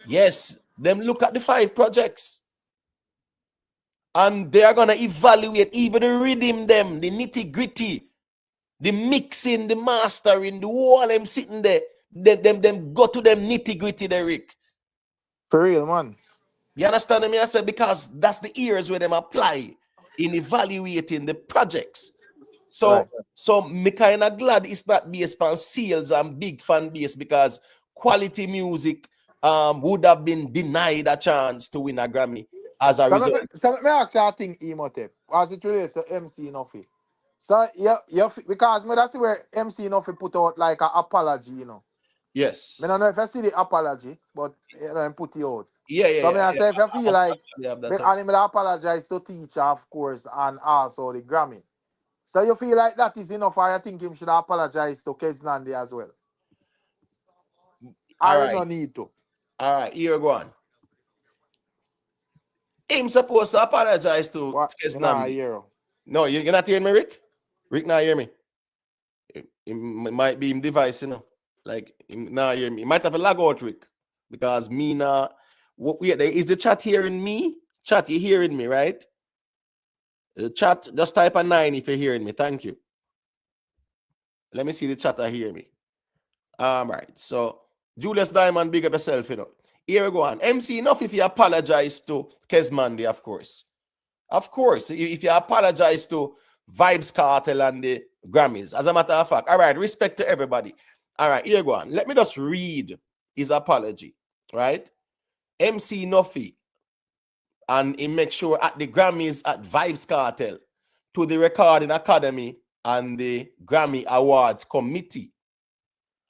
Yes, them look at the 5 projects. And they are going to evaluate even the rhythm them, the nitty-gritty, the mixing, the mastering, the whole them sitting there. Them go to them nitty-gritty there, Rick. For real, man. You understand me? I said because that's the ears where them apply in evaluating the projects. So me kind of glad it's not based on sales and big fan base because quality music would have been denied a chance to win a Grammy as a result. So let me ask you a thing, Emote, as it relates to MC Nuffy. So because me that's where MC Nuffy put out like an apology, Yes. I don't know if I see the apology, but put it out. So I say if you feel like, that. and him apologize to teacher, of course, and also the Grammy. So you feel like that is enough, or you think him should apologize to Keznandi as well? I don't need to. All right, here go on. Him supposed to apologize to Keznandi. No, you're not hearing me, Rick? Rick not hear me. It might be him device, you know. Like, him not hear me. He might have a lag out, Rick. Because me now, is the chat hearing me? Chat, you hearing me, right? Chat, just type a 9 if you're hearing me. Thank you. Let me see the chat hear me. Right. So, Julius Diamond, big up yourself, you know. Here we go on. MC, enough if you apologize to Kezmandi, of course. Of course, if you apologize to Vybz, Kartel, and the Grammys. As a matter of fact. All right, respect to everybody. All right, here we go on. Let me just read his apology, right? MC Nuffy, and he make sure at the Grammys at Vybz Kartel, to the Recording Academy and the Grammy Awards Committee.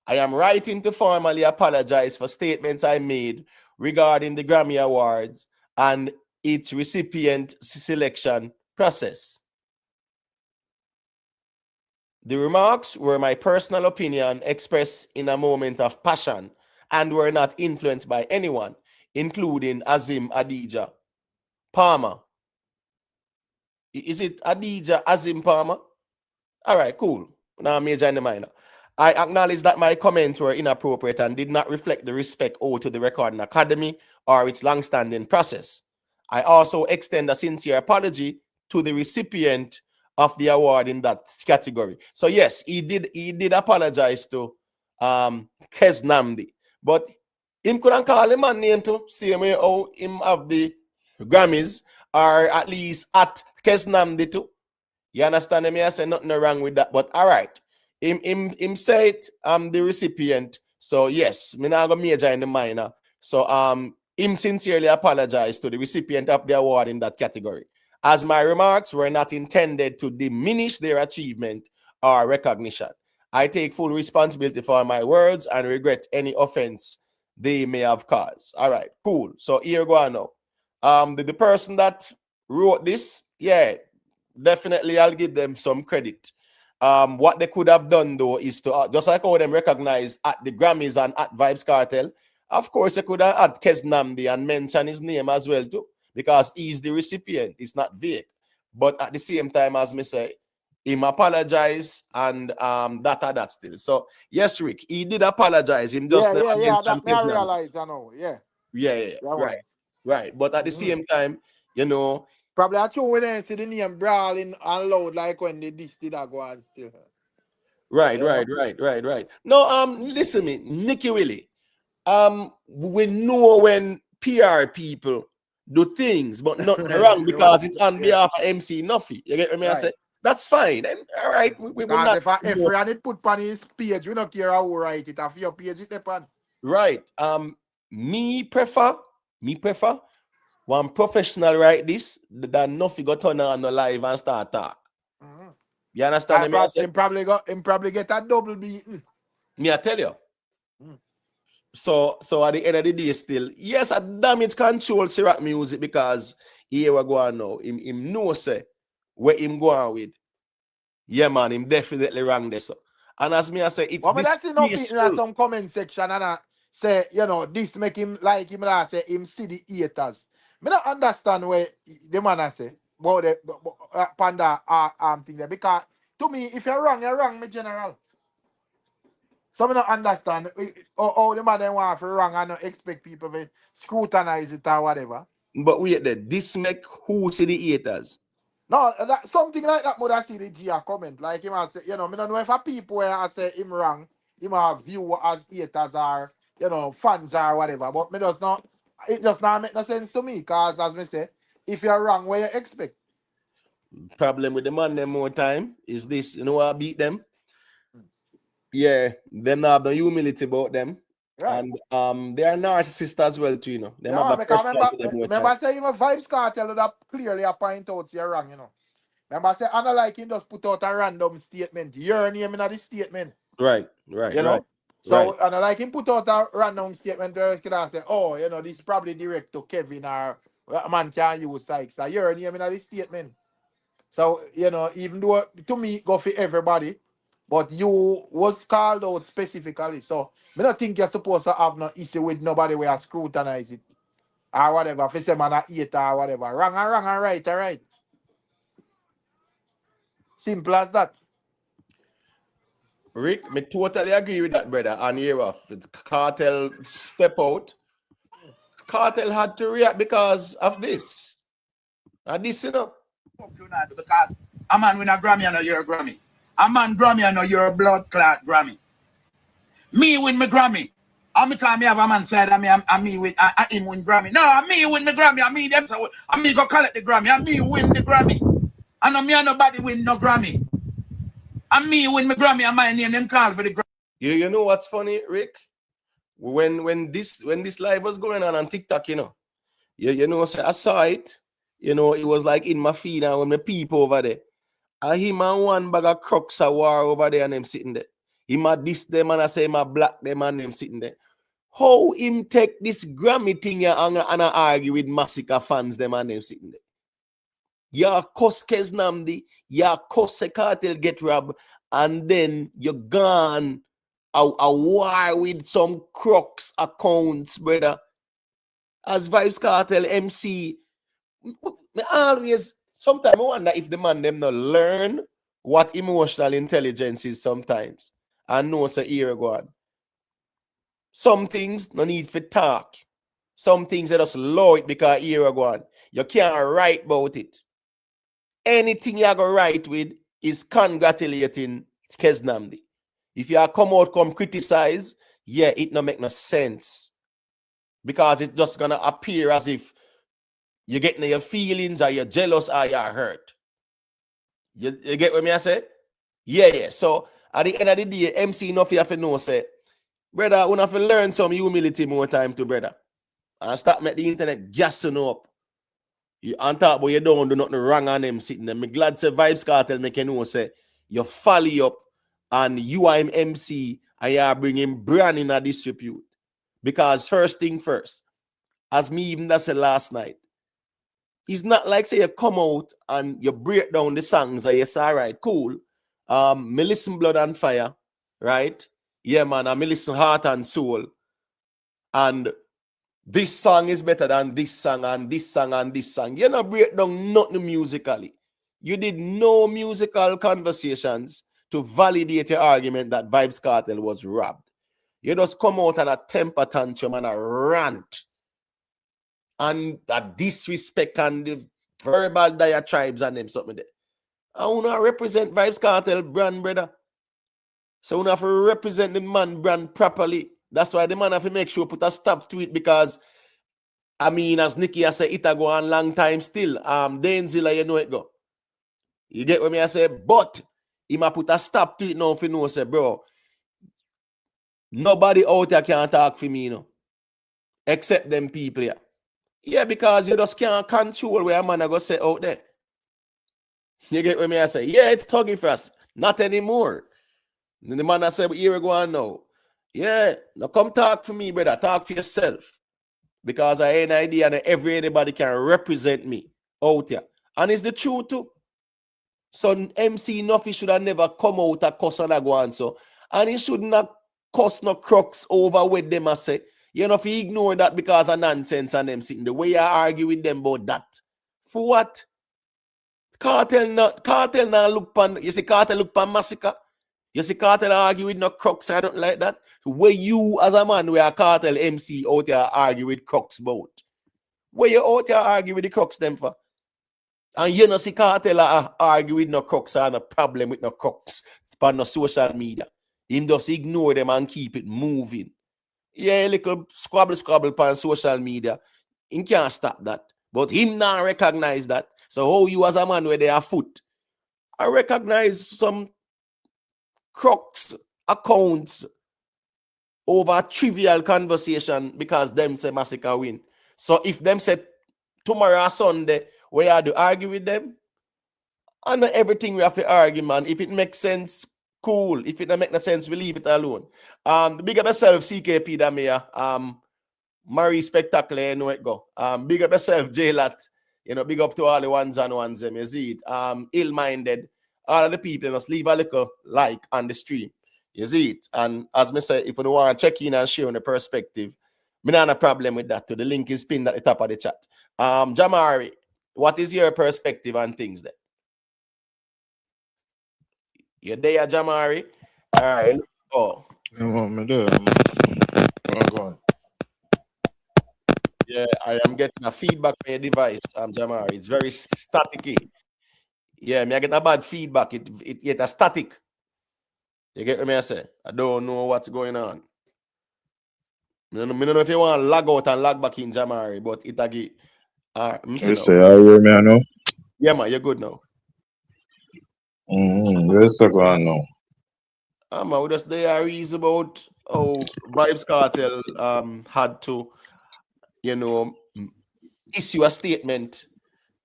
I am writing to formally apologize for statements I made regarding the Grammy Awards and its recipient selection process. The remarks were my personal opinion expressed in a moment of passion and were not influenced by anyone, including Azim Adija Palmer. Is it Adija Azim Palmer? All right, cool. Now major and the minor. I acknowledge that my comments were inappropriate and did not reflect the respect owed to the Recording Academy or its long-standing process. I also extend a sincere apology to the recipient of the award in that category. So yes, he did apologize to Keznandi, but him couldn't call him a name to same way how him have the Grammys, or at least at Keznandi too. You understand me? I say nothing wrong with that, but all right. Him say it, I'm the recipient. So yes, me not go major in the minor. So him sincerely apologize to the recipient of the award in that category, as my remarks were not intended to diminish their achievement or recognition. I take full responsibility for my words and regret any offense they may have caused. All right, cool. So here go on now. The person that wrote this, yeah, definitely I'll give them some credit. What they could have done though is to just like how them recognize at the Grammys and at Vybz Kartel, of course they could have had Keznandi and mention his name as well too, because he's the recipient. It's not vague. But at the same time, as me say, him apologize and that still. So yes, Rick, he did apologize. Him just that may I realize, I know, right. But at the same time, you know, probably I true when they see the name brawling and loud like when they did that go on still. Right. No, listen me, Nicky Willie. We know when PR people do things, but not wrong because it's on behalf of MC Nuffy. You get me? I say that's fine. And all right, we not. If it put on his page, we don't care how we write it. If your page it upon. Right. Me prefer one professional write this than Nuffy got turn on the live and start talk. You understand me? Him probably get a double beating. Me I tell you. So at the end of the day, still, yes, a damage control Ciroc music because here we go on now. Him know say where him go on with. Yeah, man, him definitely wrong there. So. And as me I say, it's this some comment section and I say, you know, this make him like him and I say him see the haters. Me not understand where the man I say about the panda thing there, because to me, if you're wrong, me general. So I don't understand how the man they want for wrong and not expect people to scrutinize it or whatever. But wait there, this make who see the haters? No, something like that would I see the GR comment. Like him I say, you know, I don't know if a people where I say him wrong, him have view as haters or, you know, fans or whatever. But it does not make no sense to me, because as me say, if you're wrong, what you expect? Problem with the man them more time is this, you know what I beat them? Yeah, them not have the humility about them. Right. And they are narcissists as well too, you know. They have remember say him a Vybz Kartel that clearly a point out you're wrong, you know. Remember say I don't like him just put out a random statement. Your name in the statement. Right. You know? So, and I like him put out a random statement where he could have said, oh, you know, this is probably direct to Kevin or a man can use Sykes. So you're hearing this statement. So, you know, even though to me, go for everybody, but you was called out specifically. So, I don't think you're supposed to have no issue with nobody where scrutinize it or whatever. If you say man a eat or whatever. Wrong and right, all right. Simple as that. Rick, me totally agree with that, brother. And here off, Kartel step out. Kartel had to react because of this. And this, you know. Because a man win a Grammy and you're a Grammy. A man Grammy and you're a blood clot Grammy. Me win my Grammy. I me call me have a man said I me with him win Grammy. No, I me win the Grammy. I me them so I me go collect the Grammy. I me win the Grammy. I know me and nobody win no Grammy. I me win my Grammy and my name them call for the Grammy. You know what's funny, Rick? When this live was going on TikTok, you know, you know, I saw it. You know, it was like in my feed and with my people over there. And him and one bag of crooks a war over there and them sitting there. Him a diss them and I say him a black them and them sitting there. How him take this Grammy thing here and I argue with Massacre fans them and them sitting there? Ya cuss Keznamdi, ya cuss Kartel get robbed, and then you're gone a war with some crooks accounts, brother. As Vybz Kartel MC, always, sometimes I wonder if the man them not learn what emotional intelligence is sometimes. And know say here go on. Some things no need for talk. Some things they just low it because here go on. You can't write about it. Anything you go write with is congratulating Keznamdi. If you come criticize, yeah, it no make no sense. Because it's just gonna appear as if you're getting your feelings or you're jealous or you're hurt. You get what me I say? Yeah. So at the end of the day, MC Nuffy have to know say, brother, we have to learn some humility more time to brother. And start make the internet gassing up. You on top, but you don't do nothing wrong on them sitting there. Me glad say Vybz Kartel make you know say you follow up and you are him MC and you are bringing brand in a disrepute. Because first thing first, as me even that said last night, it's not like say you come out and you break down the songs and you say, all right, cool. Me listen Blood and Fire, right? Yeah, man, I me listen Heart and Soul. And this song is better than this song and this song and this song. You not break down nothing musically. You did no musical conversations to validate your argument that Vybz Kartel was robbed. You just come out and a temper tantrum and a rant. And a disrespect and the verbal diatribes and them something there. I want to represent Vybz Kartel brand, brother. So we have to represent the man brand properly. That's why the man have to make sure put a stop to it because, I mean, as Nicky has said, it a go on long time still. DANCEHALL, you know it go. You get what me I say? But he might put a stop to it now if you know, say, bro, nobody out there can talk for me, you know, except them people here. Yeah, because you just can't control where a man go say out there. You get what me I say? Yeah, it's talking for us. Not anymore. And the man I said, here we go on now. Yeah, now come talk for me, brother. Talk for yourself. Because I ain't idea that anybody can represent me out here. And it's the truth too. So MC Nuffy should have never come out and cuss and go on so. And he should not cuss no crooks over with them I say. You know, if you ignore that because of nonsense and them sitting the way you argue with them about that. For what? Kartel now look pan, you see Kartel look pan Massacre. You see Kartel argue with no crooks, I don't like that. Where you as a man where a Kartel MC out there argue with crooks about. Where you out there argue with the crooks them for? And you know see Kartel argue with no crooks or no problem with no crooks on no social media. Him just ignore them and keep it moving. Yeah, little squabble on social media. He can't stop that. But him not recognize that. So how you as a man where they are foot? I recognize some crooks accounts over a trivial conversation because them say Massacre win. So if them say tomorrow or Sunday, we have to argue with them, and not everything we have to argue, man. If it makes sense, Cool. If it don't make no sense, we leave it alone. Big up yourself, CKP Damia. Marie Spectacle, you know it go. Big up yourself, J-Lat. You know, big up to all the ones and ones, them, you see it. Ill-minded. All of the people, you must leave a little like on the stream. You see it. And as me say, if you don't want to check in and share on the perspective, me not have a problem with that too. The link is pinned at the top of the chat. Jamari, what is your perspective on things then? You're there, Jamari? All right. Oh. Go on. Yeah, I am getting a feedback from your device, Jamari. It's very staticky. Yeah, me I get a bad feedback. It get a static. You get what me I say? I don't know what's going on. I don't know if you want to log out and log back in, Jamari, but it again. All right, You say, I hear me now? Yeah, man, you're good now. Where's the going now? Man, we just there is about how Vybz Kartel had to, you know, issue a statement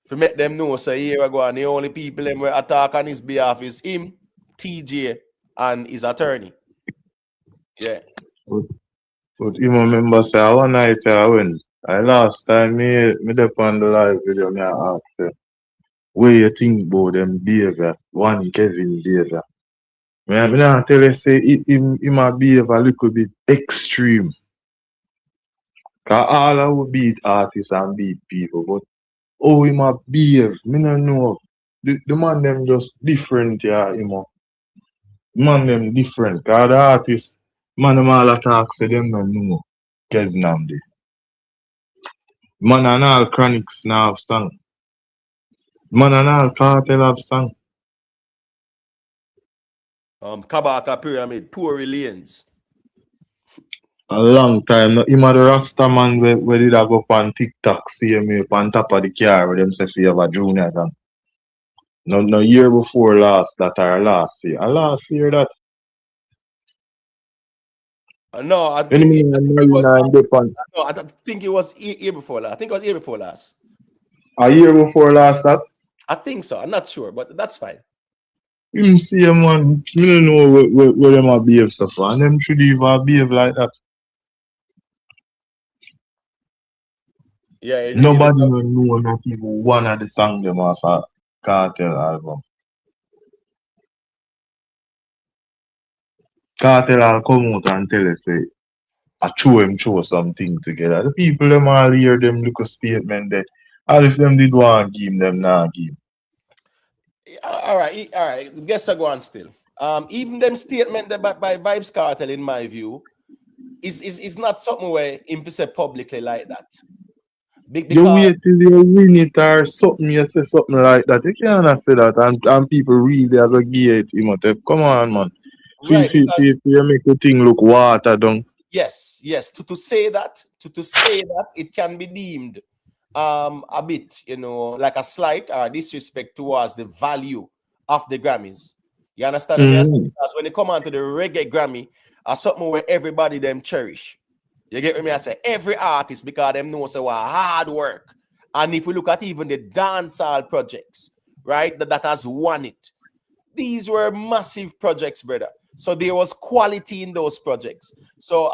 to make them know. So here we go, and the only people them were attack on his behalf is him, TJ, and his attorney. Yeah. But you remember, say, one night when I last time me up on the live video, me ask you, what you think about them behavior, one Kevin behavior. I mean, tell you, say, he might behave a little bit extreme. Because all I would beat artists and beat people, but how he might behave, me don't know. The man them just different, yeah, you know. Man them different. Because the artists, man them all attack, so them don't know. Keznamdi. Man and all Chronics now have song. Man and all Kartel have song. Kabaka Pyramid, Poor Lanes. A long time. No, him a the Rasta man where did I go on TikTok, see me up on top of the car where them say we have a junior song. No year before last that or last year. Last year that. No, I think it was. No, I think it was year before last. I think it was year before last. A year before last that? I think so. I'm not sure, but that's fine. Him see a man, me don't know where them a behave so far. And them should even behave like that. Yeah. Nobody know not even one of the songs them off a Kartel album. Kartel will come out and tell us, say, I show something together. The people them all hear them look a statement that all if them did want to give them now give. All right. Guess I go on still. Even them statement that by Vybz Kartel, in my view, is not something where him say publicly like that. You wait till you win it or something, you say something like that. You can't say that and people really are going to give it him. Come on, man. Right. You make the thing look water down. Yes. To say that it can be deemed a bit, you know, like a slight disrespect towards the value of the Grammys. You understand what I'm saying? Because when they come on to the reggae Grammy, something where everybody them cherish. You get what I say? Every artist, because them know so hard work. And if we look at even the dancehall projects, right, that has won it, these were massive projects, brother. So there was quality in those projects. So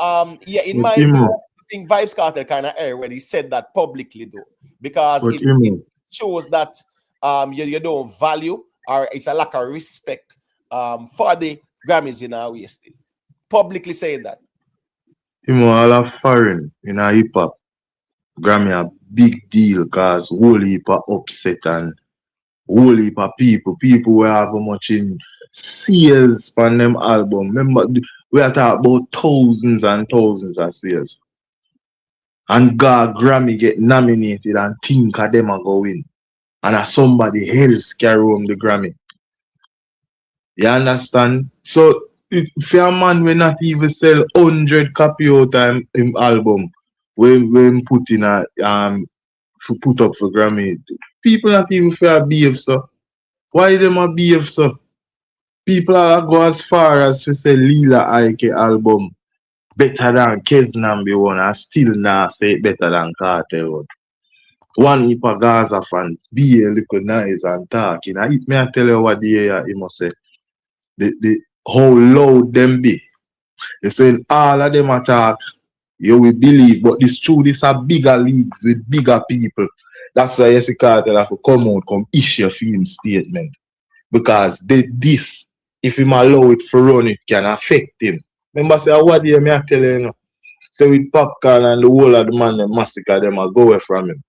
in my view, I think Vybz Kartel kind of erred when he said that publicly, though, because it shows that you don't value or it's a lack of respect for the Grammys in our way still. Publicly saying that. All of foreign in a hip hop, Grammy a big deal because whole heap of upset and whole heap of people who have much in sales on them album. Remember, we are talking about thousands and thousands of sales. And God Grammy get nominated and think of them are going. And somebody else carry home the Grammy. You understand? So if a man will not even sell 100 copy out of him album when put in a put up for Grammy, people not even fair behave so. Why them a behave so? People are go as far as to say Lila Ike album better than Keznambi one and still not say it better than Kartel one. One heap of Gaza fans be a little nice and talking. I tell you what the he must say. The how loud them be. So in all of them attack, you will believe, but this true, this are bigger leagues with bigger people. That's why you see Kartel have to come out, come issue a film statement. Because this, if him allow it for run, it can affect him. Remember, say, what do you me I tell you? So with Popcorn and the whole of the man, the massacre, them are go away from him.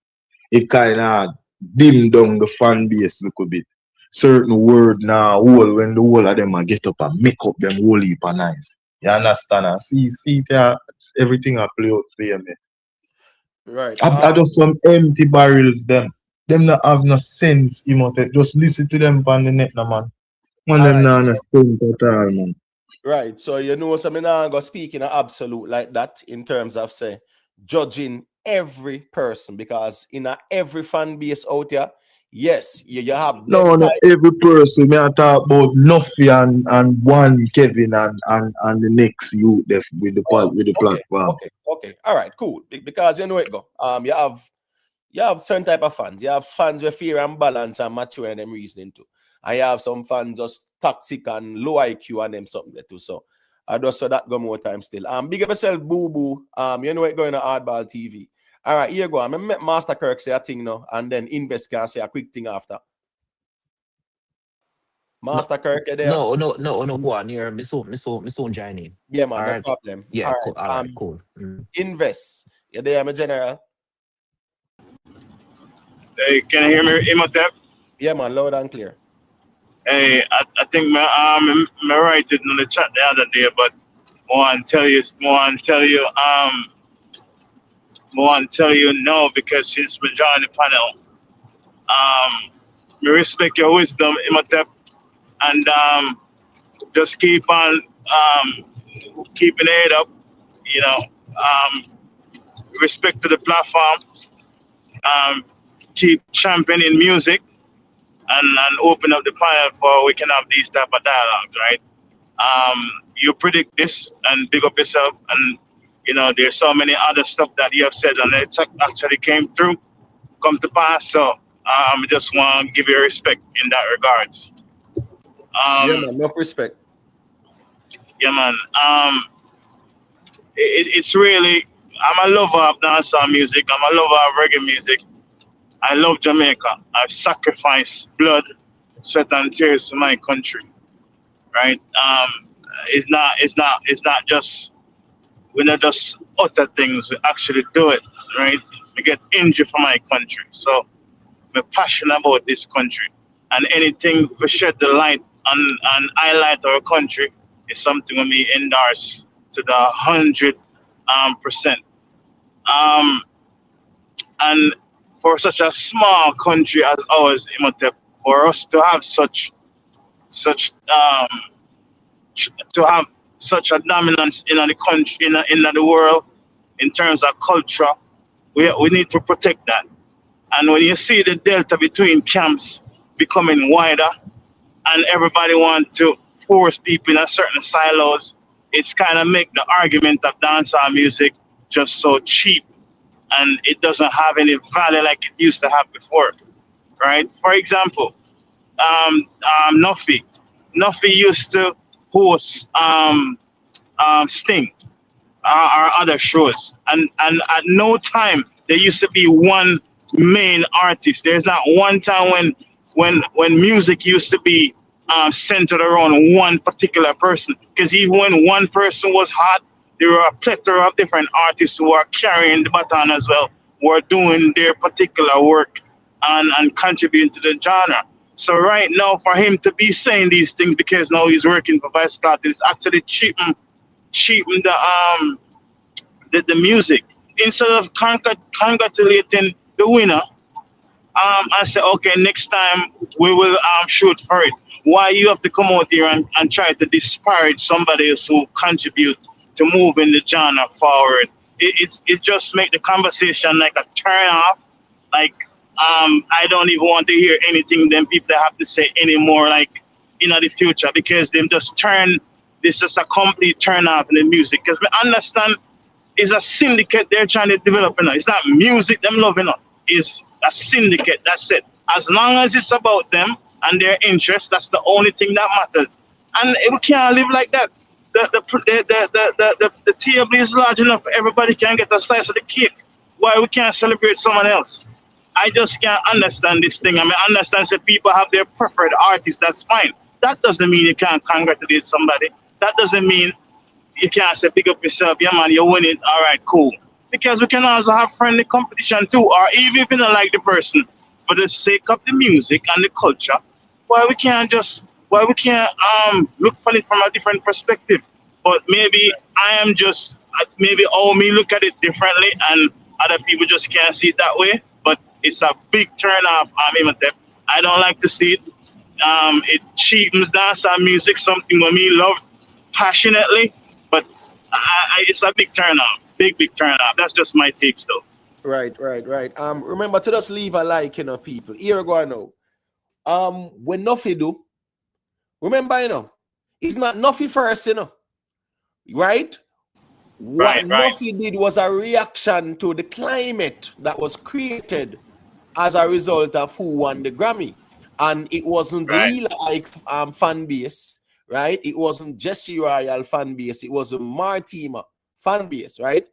It kind of dim down the fan base a little bit. Certain word now, whole when the whole of them are get up and make up them whole heap of nice. You understand? And see there, everything I play out for you, man. Right. I just some empty barrels them. Them not have no sense, just listen to them on the net, no man. One All them right. not understand at all, man. Right. So you know, so me now go speak in an absolute like that in terms of say judging every person, because in every fan base out there, yes, you have them No, type. every person me I talk about Nuffy and one Kevin and the next youth with the with the Okay, platform. okay. All right, cool. Because you know it go. You have certain type of fans. You have fans with fear and balance and mature and them reasoning too. And you have some fans just toxic and low IQ and them something there too. So I just saw that go more time still. Big up yourself, boo boo. You know it going on Hardball TV. All right, here you go. I'm gonna make Master Kirk say a thing now, and then Invest can say a quick thing after. Master Kirk, you there? No, go on here. Me soon join in. Yeah, man, All no right. problem. Yeah, All cool. right. All right, cool. Invest. You there, my general? Hey, can you hear me, Imhotep? Yeah, man, loud and clear. Hey, I think me write it in the chat the other day, but more and tell you no, because since we joined the panel, me respect your wisdom, Imhotep, and just keep on keeping it up, you know. Respect to the platform, keep championing music, and open up the panel for we can have these type of dialogues, right? You predict this and big up yourself, and there's so many other stuff that you have said and it actually come to pass. So I just want to give you respect in that regards. Yeah, man, enough respect. Yeah, man. It's really, I'm a lover of dancehall music. I'm a lover of reggae music. I love Jamaica. I've sacrificed blood, sweat, and tears to my country. Right? It's not just, we not just utter things. We actually do it. Right? We get injured for my country. So I'm passionate about this country, and anything to shed the light and highlight our country is something we endorse to the 100%. And for such a small country as ours, Imhotep, for us to have such to have such a dominance in the country, in the world, in terms of culture, we need to protect that. And when you see the delta between camps becoming wider, and everybody want to force people in a certain silos, it's kind of make the argument of dancehall music just so cheap, and it doesn't have any value like it used to have before, right? For example, Nuffy used to host Sting or other shows, and at no time there used to be one main artist. There's not one time when music used to be centered around one particular person, because even when one person was hot, there were a plethora of different artists who are carrying the baton as well, who are doing their particular work and contributing to the genre. So right now, for him to be saying these things because now he's working for Vybz Kartel, it's actually cheapen the music. Instead of congratulating the winner, I say, okay, next time we will shoot for it. Why you have to come out here and try to disparage somebody else who contribute to moving the genre forward? It just make the conversation like a turn off. Like I don't even want to hear anything them people have to say anymore, like in the future, because them just turn this just a complete turn off in the music. Because we understand it's a syndicate they're trying to develop. It's not music them loving. It's a syndicate. That's it. As long as it's about them and their interests, that's the only thing that matters. And we can't live like that. The table is large enough, everybody can get a slice of the cake. Why we can't celebrate someone else? I just can't understand this thing. I mean, I understand that people have their preferred artists, that's fine. That doesn't mean you can't congratulate somebody. That doesn't mean you can't say pick up yourself, yeah man, you win it, all right, cool. Because we can also have friendly competition too, or even if you don't like the person, for the sake of the music and the culture, why we can't look at it from a different perspective. But maybe I am just maybe all me look at it differently and other people just can't see it that way. But it's a big turn off. I don't like to see it. It cheapens dancehall music, something that me love passionately. But it's a big turn off. Big turn off. That's just my takes though. Right. Remember to just leave a like, people. Here we go now. When Nuffy do, remember, it's not Nuffy first, right? What Nuffy did was a reaction to the climate that was created as a result of who won the Grammy. And it wasn't Lila Ike fan base, right? It wasn't Jesse Royal fan base. It was a Martima fan base, right?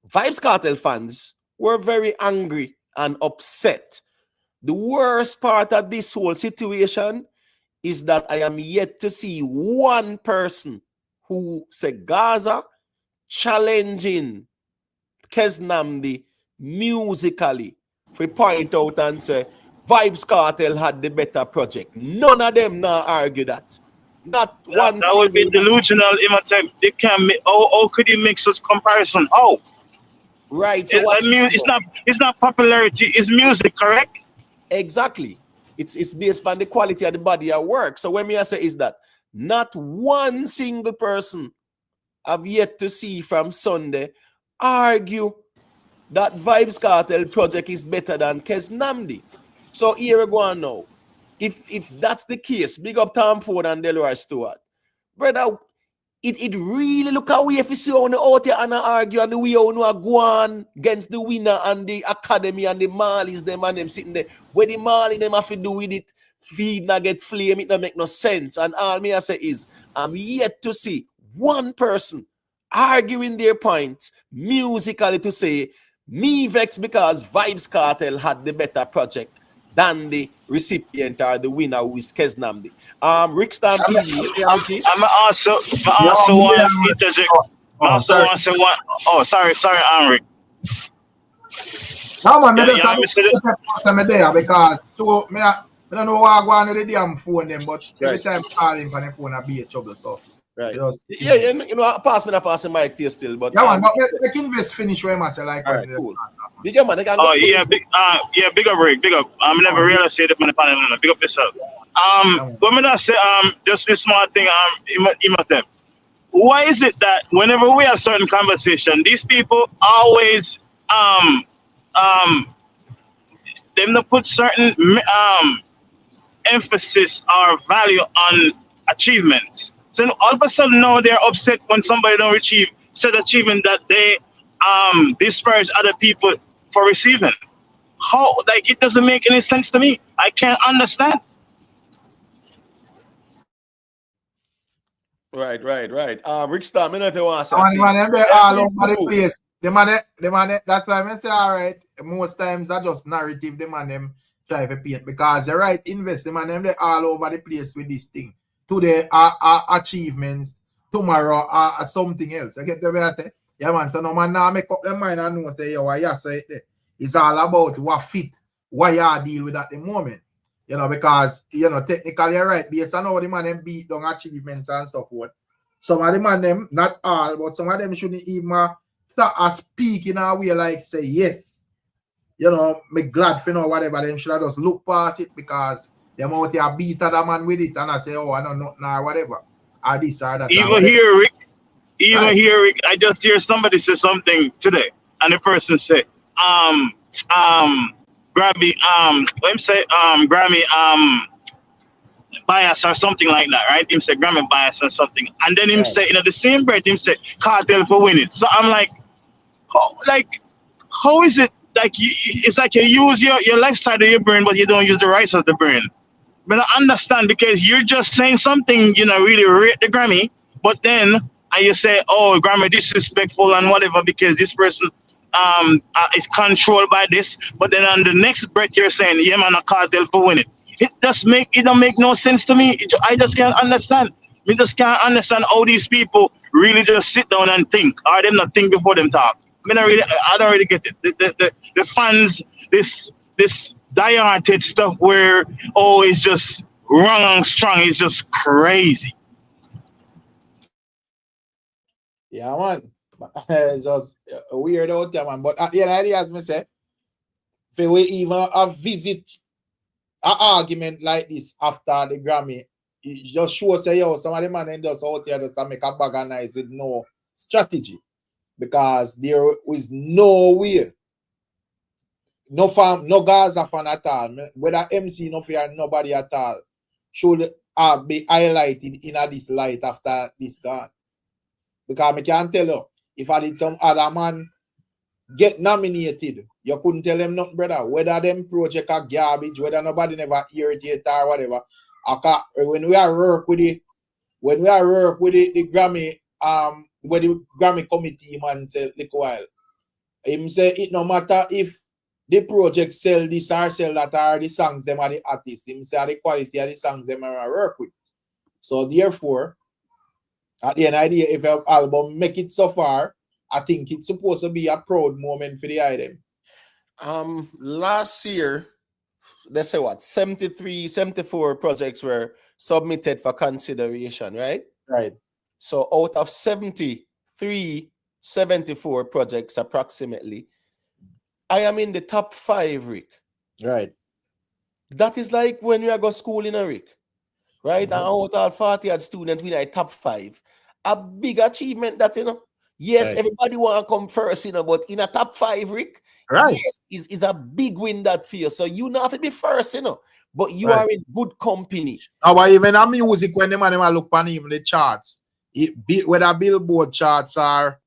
Vybz Kartel fans were very angry and upset. The worst part of this whole situation is that I am yet to see one person who said Gaza challenging Keznamdi musically for point out and say Vybz Kartel had the better project. None of them now argue that. Not one. That would be delusional. They can't make, how could you make such comparison? Oh, right. So it's not popularity. It's music, correct? Exactly. It's based on the quality of the body of work. So when I say is that not one single person I've yet to see from Sunday argue that Vybz Kartel project is better than Keznamdi. So here we go on now. If that's the case, big up Tom Ford and Delroy Stewart. Brother, it really look away if you see on the out here and argue and the way on go on against the winner and the academy and the Marlies, them and them sitting there. Where the Marley them have to do with it, feed not get flame, it not make no sense. And all me I say is, I'm yet to see one person arguing their points musically to say, me vex because Vybz Kartel had the better project than the recipient or the winner who is Keznamdi. Rick Stamp TV. I'm also want to interject. Also want to say one. Oh, sorry, Henry. No man, I'm there because so I don't know why I go on with the damn phone them, but every time I call him on the phone I be a trouble. So right. Pass the mic to you still, but yeah, man, but I can just finish where I say like right, cool. Big up, man. Big up, Rick. Big up. I'm never realized say that on the panel. Big up yourself. What me that say just this small thing Imhotep. Why is it that whenever we have certain conversation, these people always them to put certain emphasis or value on achievements. So all of a sudden now they're upset when somebody don't achieve said achievement that they disparage other people for receiving. How, like, it doesn't make any sense to me. I can't understand. Right. Rick Star, I don't want to say. Man, they all over the place. The man, that time I say, all right, most times that just narrative, the man them try to paint because you're right, invest, the man them they all over the place with this thing. Today are achievements, tomorrow are something else. I get the way I say. Yeah, man, so no man now make up their mind and know that why you say it. It's all about what fit, why you deal with at the moment. Because technically you're right, based on how the man them beat down achievements and so forth. Some of the man them, not all, but some of them shouldn't even start speak in a way like say yes. Me glad for whatever them should have just look past it because them out here beat other man with it and I say, oh, I don't know or whatever. Or this or that. Even here, Rick, I just hear somebody say something today, and the person say, Grammy, bias or something like that, right? Him say Grammy bias or something, and then him say, the same breath, him say Kartel for winning. So I'm like, how is it like? It's like you use your left side of your brain, but you don't use the right side of the brain. But I understand because you're just saying something, really rate the Grammy, but then you say, oh, Grammy disrespectful and whatever because this person is controlled by this. But then on the next breath, you're saying, yeah, man, a cartel for win it. It don't make no sense to me. I just can't understand. We just can't understand how these people really just sit down and think, or them not think before them talk. I don't really get it. The fans, this die-hearted stuff where it's just wrong and strong is just crazy. Yeah, man. It's just weird out there, man. But at the end of the day, as me say, if we even visit an argument like this after the Grammy, it just shows say, yo, some of the man just out there just to make a bag of nice with no strategy. Because there is no way, no Gaza fan at all, whether MC Nuffy or nobody at all, should be highlighted in this light after this gone. Because I can tell you, if I did some other man get nominated, you couldn't tell them nothing, brother. Whether them project are garbage, whether nobody never irritate or whatever. When we are work with the Grammy, where the Grammy committee man said a while, him say it no matter if the project sell this or sell that or the songs them are the artists. Him say the quality of the songs them are work with. So therefore, at the end of the day, if an album make it so far, I think it's supposed to be a proud moment for the item. Last year, let's say 74 projects were submitted for consideration, right? Right. So out of 74 projects approximately, I am in the top 5, Rick. Right. That is like when we are go school in a Rick, right? And out of 40 students, we are top 5. A big achievement that, yes, right. Everybody want to come first, but in a top 5, Rick, right. Yes, is a big win that for you. So you not have to be first, but you are in good company. Now, even a music, when the man look on even the charts, whether Billboard charts are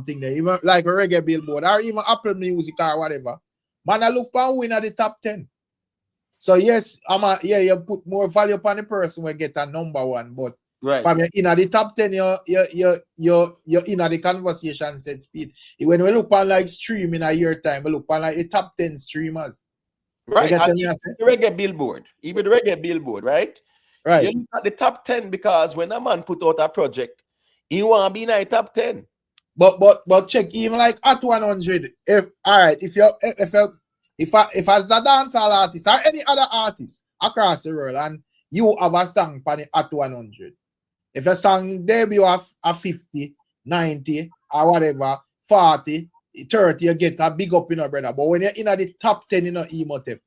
thing there, even like a reggae Billboard or even Apple Music or whatever, man, I look on win at the top 10. So yes, you put more value upon the person will get a number 1, but right. From in the top 10, you're in the conversation set speed. When we look on like stream in a year time, we look on like the top 10 streamers. Right. The reggae Billboard, right? Right. You look at the top 10 because when a man put out a project, he want to be in the top 10. But check, even like at 100, if as a dancehall artist or any other artist across the world and you have a song at 100, if a song debut of 50, 90 or whatever, 40, 30, you get a big up, brother. But when you're in the top 10, emotive,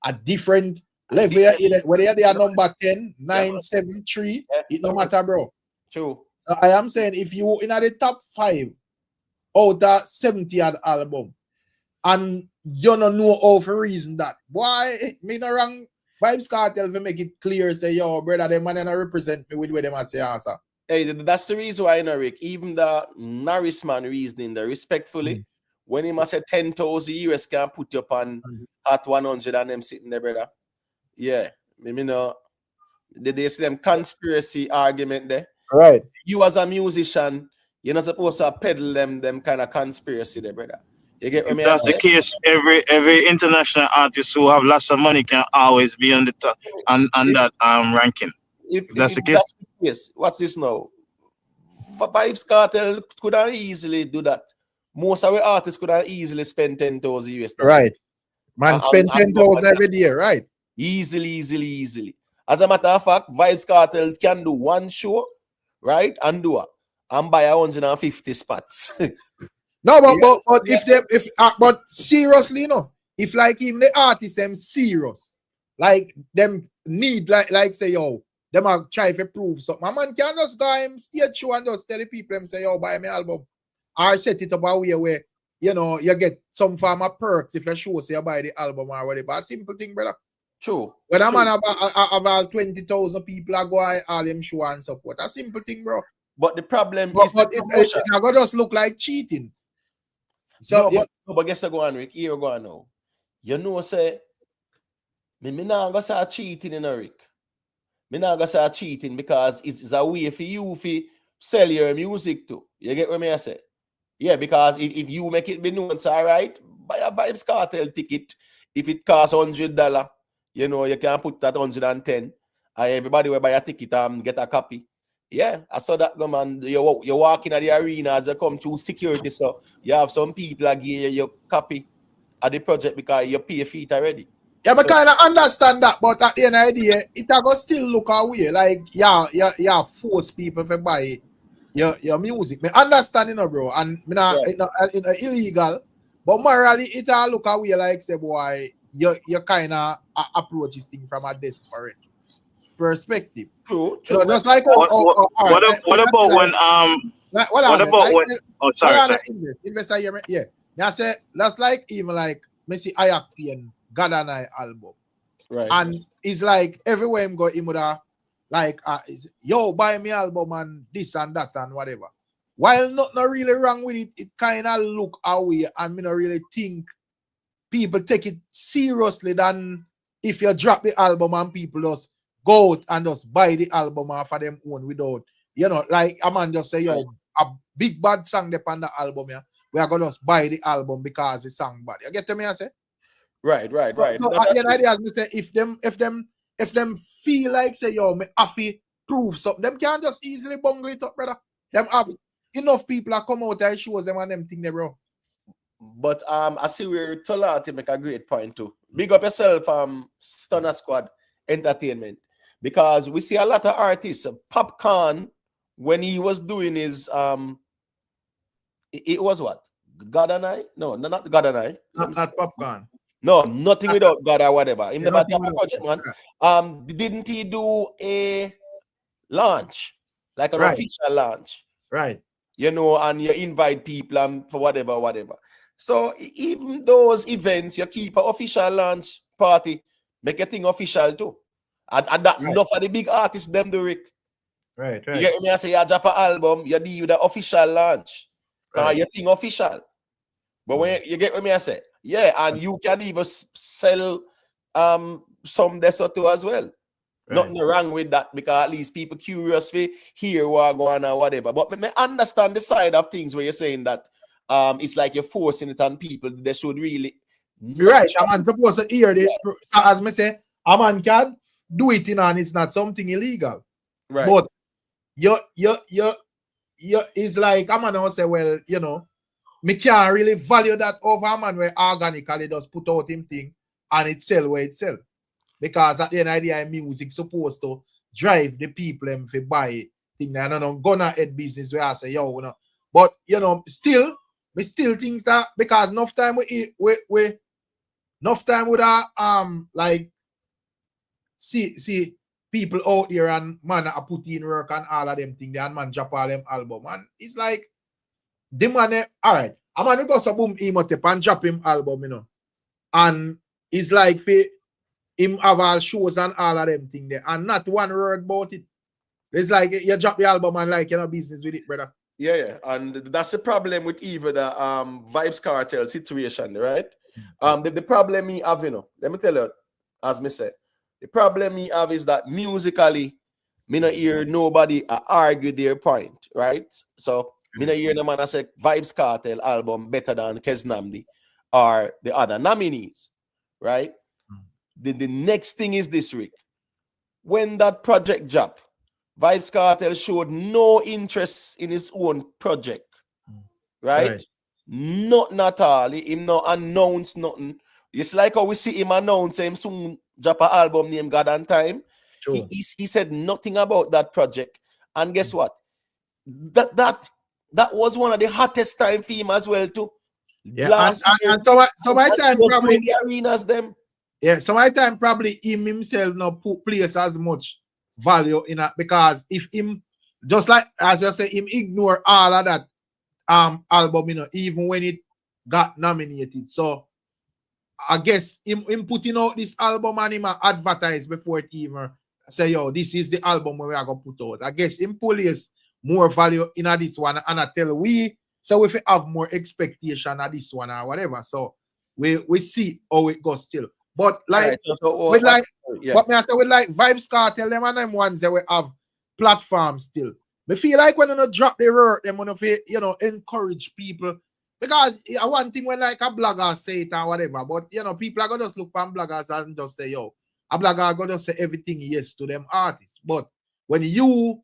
a different level, whether you're number 10, 9, 7, 3, it no matter, bro. True. So I am saying if you in the top 5 out of 70 album and you don't know how for reason that, why me no wrong? Vybz Kartel will make it clear, say, yo, brother, them man not represent me with where them say answer. Hey, that's the reason why, Rick, even the Norris man reasoning there, respectfully, when he must say 10,000 US can put you up on at 100 and them sitting there, brother. Yeah, they see them conspiracy argument there. Right. You as a musician, you're not supposed to peddle them kind of conspiracy there, brother. You get what if that's the case, every international artist who have lots of money can always be on the top on that ranking. If that's the case. Yes. What's this now? Vybz Kartel could have easily do that. Most of the artists could have easily spend 10,000 US. Right. Man, spend 10,000 every day, right? Easily. As a matter of fact, Vybz Kartel can do one show, right, and buy 150 spots. No, but seriously, if like even the artists them serious, like them need like say, yo, them are trying to prove something. My man can just go him stage show and just tell the people them say, yo, buy me album. Or set it up a way where you get some form of perks if you show say you buy the album or whatever. A simple thing, brother. True. When a man about 20,000 people are going all them show and so forth. A simple thing, bro. But the problem is it's gonna just look like cheating. So but guess what go on, Rick? Here go on now. Say Me not gonna start cheating in a Rick. Me not gonna start cheating because it's a way for you to sell your music too. You get what me I say? Yeah, because if you make it be known, it's all right. Buy a Vybz Kartel ticket. If it costs $100, you know, you can put that 110. Everybody will buy a ticket and get a copy. Yeah, I saw that, man. You walk in at the arena as you come to security, so you have some people that give you your copy of the project because you pay your feet already. Yeah, but So, kind of understand that, but at the end of the day, it a go still look away. Like, yeah, force people to buy your music. Me understand, you know, bro, and me not, right. it not illegal, but morally, it a look away like, say, boy, you kind of approach this thing from a desperate perspective. True. You know, just like, What about when what about when? Oh, sorry. Investor here, yeah. Now say that's like even like Messi Ayakpi and God and I album. Right. And it's like everywhere him go, him would like yo, buy me album and this and that and whatever. While not really wrong with it, it kind of look away and me not really think people take it seriously than if you drop the album and people just go out and just buy the album for them own without, you know, like a man just say, yo, a big bad song depend on the album, yeah. We are gonna just buy the album because the song bad. You get to me, I say? Right. So at the end of the day, as me say, if them feel like say, yo, me have to prove something, them can't just easily bungle it up, brother. Them have enough people that come out and shows them and them thing there, bro. But I see where Tolati make a great point too. Big up yourself, Stunner Squad Entertainment, because we see a lot of artists. Popcorn, when he was doing his it was what? God and I? No, not God and I. Not Popcorn. No, nothing without God or whatever. In Yeah, the project, man. Didn't he do a launch, like an official launch? Right. You know, and you invite people for whatever. So even those events, you keep an official launch party, make a thing official too. And that enough of the big artists them do, Rick. Right. You get me? I say you drop an album, you do the official launch. You think official. But when you get what me I say, yeah, and you can even sell some desert too as well. Nothing wrong with that, because at least people curious to hear what going on or whatever. But me understand the side of things where you're saying that it's like you're forcing it on people. They should really right. A man supposed to hear it. So as me say, a man can do it and it's not something illegal. Right. But you it's like a man will say, well, you know, me can't really value that over a man where organically just put out him thing and it sell where it sell. Because at the end of the day, music supposed to drive the people and to buy things. I don't know, gonna head business where I say, yo, you know. But you know, still think that because enough time we enough time with like see people out there and man are put in work and all of them things and man drop all them album. And it's like the man, all right, a man go so boom emote and drop him album, you know. And it's like him have all shows and all of them thing there, and not one word about it. It's like you drop the album and like you know business with it, brother. Yeah, and that's the problem with even the Vybz Kartel situation, right? The problem me have, you know, let me tell you, as me say, the problem me have is that musically, me not hear nobody argue their point, right? So me not hear no man say Vybz Kartel album better than Keznamdi or the other nominees, right? The next thing is this, Rick. When that project dropped, Vybz Kartel showed no interest in his own project, right? Nothing at all. Him no announce nothing. It's like how we see him announce him soon drop an album named God and Time. Sure. He said nothing about that project. And guess what? That was one of the hottest time for him as well too. Yeah, and so my time probably the arenas them. Yeah, so my time probably him himself not place as much value in it, because if him just like as you say, him ignore all of that album, you know, even when it got nominated. So I guess him putting out this album and him advertise before it even say, yo, this is the album we are gonna put out. I guess him place more value in this one, and I tell we so if we have more expectation of this one or whatever. So we see how it goes still. But like Alright, so with like yeah. what me I say with like Vybz Kartel, them and them ones that we have platforms still. Me feel like when you drop the word, them when you encourage people. Because I one thing when like a blogger say it or whatever, but people are gonna just look on bloggers and just say, yo, a blogger gonna say everything yes to them artists. But when you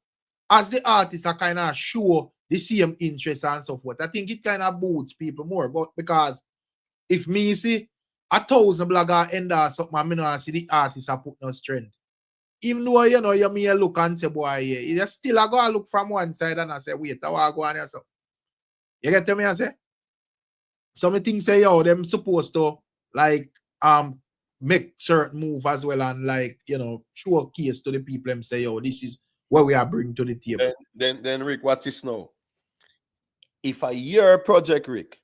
as the artist are kind of show the same interest and so forth, I think it kind of boosts people more. But because if me see 1,000 blogger end or something, I mean, I see the artists are put no strength. Even though you may look and say, boy, yeah, you still I go look from one side and I say, wait, I want to go on here. So you get to me, I say? Some things say, yo, them supposed to like make certain move as well and like show a case to the people and say, yo, this is what we are bringing to the table. Then Rick, watch this now. If I hear a project, Rick,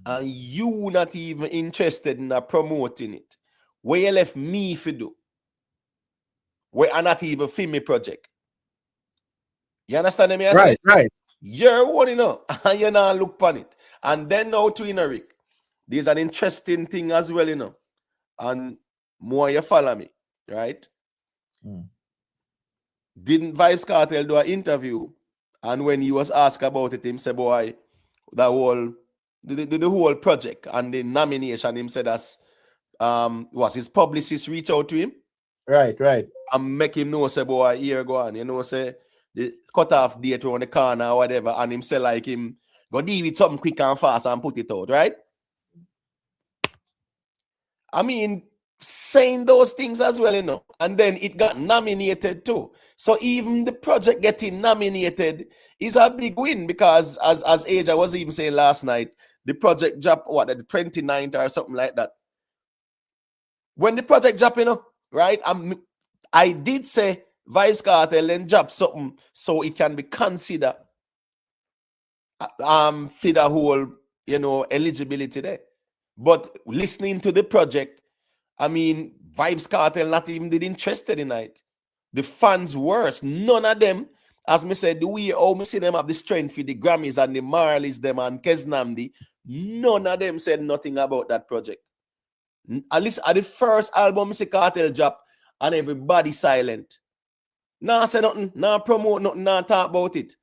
and you not even interested in promoting it, where you left me for do? Where I not even film me project. You understand me? Right. You're one, and you not look on it. And then now to Rick, there's an interesting thing as well, and more you follow me, right? Didn't Vybz Kartel do an interview? And when he was asked about it, him said, boy, the whole project and the nomination, him said was his publicist reach out to him. Right. And make him know, say, boy, here go on, say the cut-off date around the corner or whatever, and him say like him go deal with something quick and fast and put it out, right? I mean, saying those things as well, and then it got nominated too. So even the project getting nominated is a big win because as I was even saying last night, the project dropped the 29th or something like that. When the project dropped, right? I did say Vybz Kartel then drop something so it can be considered for the whole eligibility there. But listening to the project, I mean, Vybz Kartel not even did interested in it. The fans worse. None of them, as me said, the way how me see them have the strength for the Grammys and the Marleys, them and Keznamdi, none of them said nothing about that project. At least at the first album, Mr. Kartel drop, and everybody silent. Nah say nothing, nah promote nothing, nah talk about it.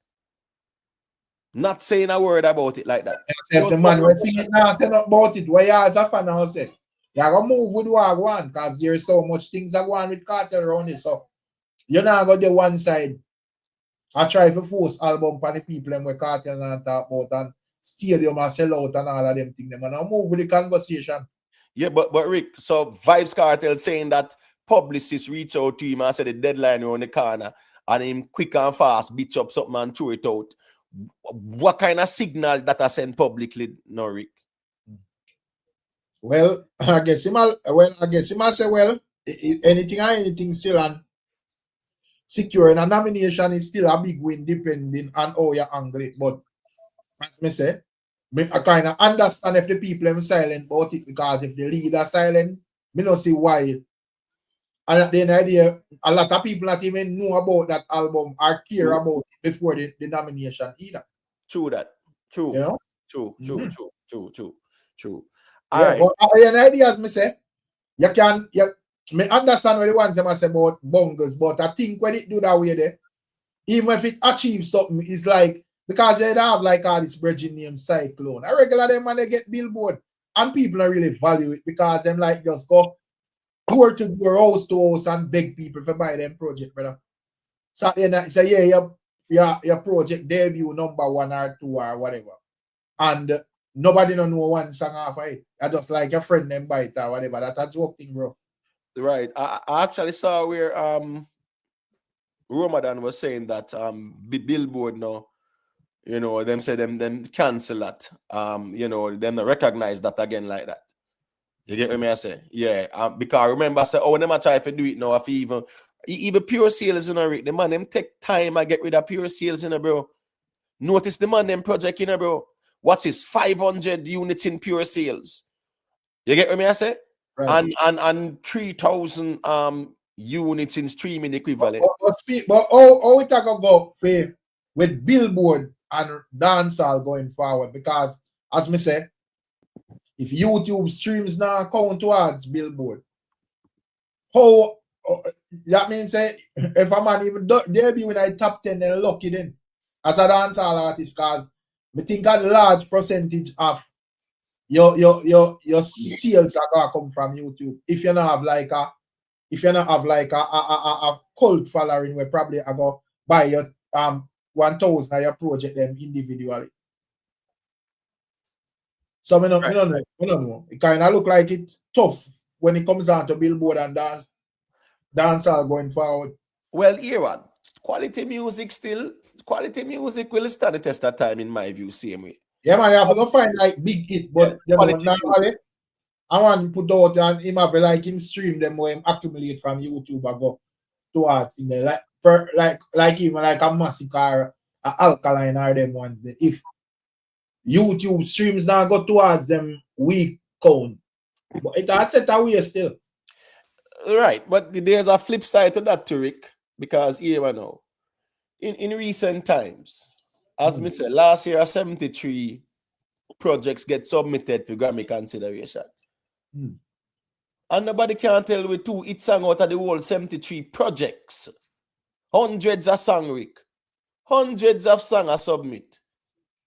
Not saying a word about it like that. The man will sing it now, say nothing about it. Why you as a fan now say? You gotta move with what I want because there's so much things that go on with Kartel around it. So you're not going to one side. I try to force album for the people and where Kartel and talk about and stadium and sell out and all of them things. And I move with the conversation. Yeah, but Rick, so Vybz Kartel saying that publicists reach out to him and say the deadline around the corner and him quick and fast bitch up something and throw it out. What kind of signal that I send publicly, no, Rick? Well, I guess him say, well, anything still and securing a nomination is still a big win depending on how you angle it. But as me say, I kind of understand if the people are silent about it because if the leader silent, me not see why. And at the end of the day, a lot of people not even know about that album or care about it before the nomination either. True that. True. You know? True. Yeah, Right. but at the end of the day, as me say, me understand what the ones them say about bungles, but I think when it do that way there, even if it achieves something, it's like because they have like all this bridging name Cyclone. I regular them when they get Billboard and people don't really value it because them like just go door to door, house to house and beg people to buy them project, brother. So at the end, say your project debut number 1 or 2 or whatever, and nobody don't know one song off of it. I just like your friend them buy it or whatever. That's a joke thing, bro. Right. I actually saw where Ramadan was saying that Billboard now, them say them cancel that. Them not recognize that again like that. You get what I say? Yeah. Because remember I said, them I try to do it now if even pure sales, Rick. The man them take time I get rid of pure sales, bro. Notice the man them project, bro. What's his 500 units in pure sales? You get what I say? Right. And 3,000 units in streaming equivalent. But how we talk about with Billboard and dancehall going forward? Because as me say, if YouTube streams now count towards Billboard, how that means say if a man even debut with a top 10, then lucky then as a dancehall artist, cause I think a large percentage of your sales are gonna come from YouTube. If you not have like a cult following, where probably I go buy your 1,000 your project them individually. So me don't know. It kind of look like it's tough when it comes down to Billboard and dancehall going forward. Well, here what? Quality music will stand the test of time in my view, same way. Yeah, man, you have to go find like big hit, but Yeah, you know, normally I want to put out and him have like him stream them where him accumulate from YouTube and go towards in there. Like even like a Massacre, a Alkaline or them ones. If YouTube streams now go towards them week count. But it has set away still. Right, but there's a flip side to that, Rick, because here now, in recent times, as me said, last year 73 projects get submitted for Grammy consideration. And nobody can tell with 2 hit song out of the whole 73 projects. Hundreds of songs, Rick. Hundreds of songs are submit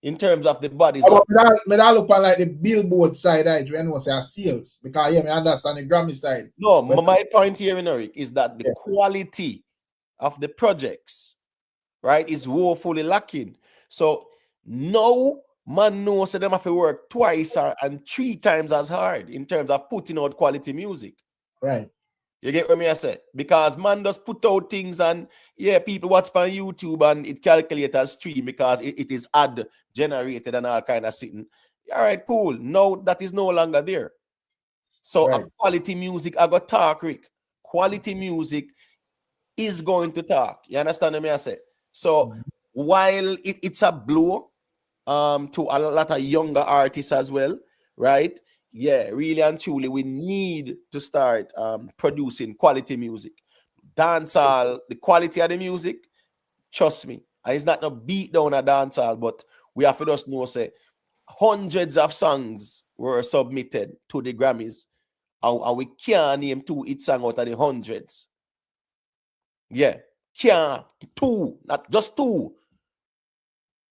in terms of the bodies. But I look on like the Billboard side, when we say sales, because I understand the Grammy side. No, my point here, Rick, is that the quality of the projects, right, is woefully lacking. So no man knows that them have to work twice and 3 times as hard in terms of putting out quality music. Right. You get what I say? Because man does put out things and people watch on YouTube and it calculates as stream because it is ad generated and all kind of sitting. All right, cool. No, that is no longer there. So quality music, I got talk, Rick. Quality music is going to talk. You understand what I say? So while it's a blow to a lot of younger artists as well, right? Yeah, really and truly, we need to start producing quality music. Dancehall, the quality of the music, trust me, and it's not no beat down a dancehall, but we have to just know, say, hundreds of songs were submitted to the Grammys, and we can't name 2 hit songs out of the hundreds. Yeah, can't. 2, not just 2.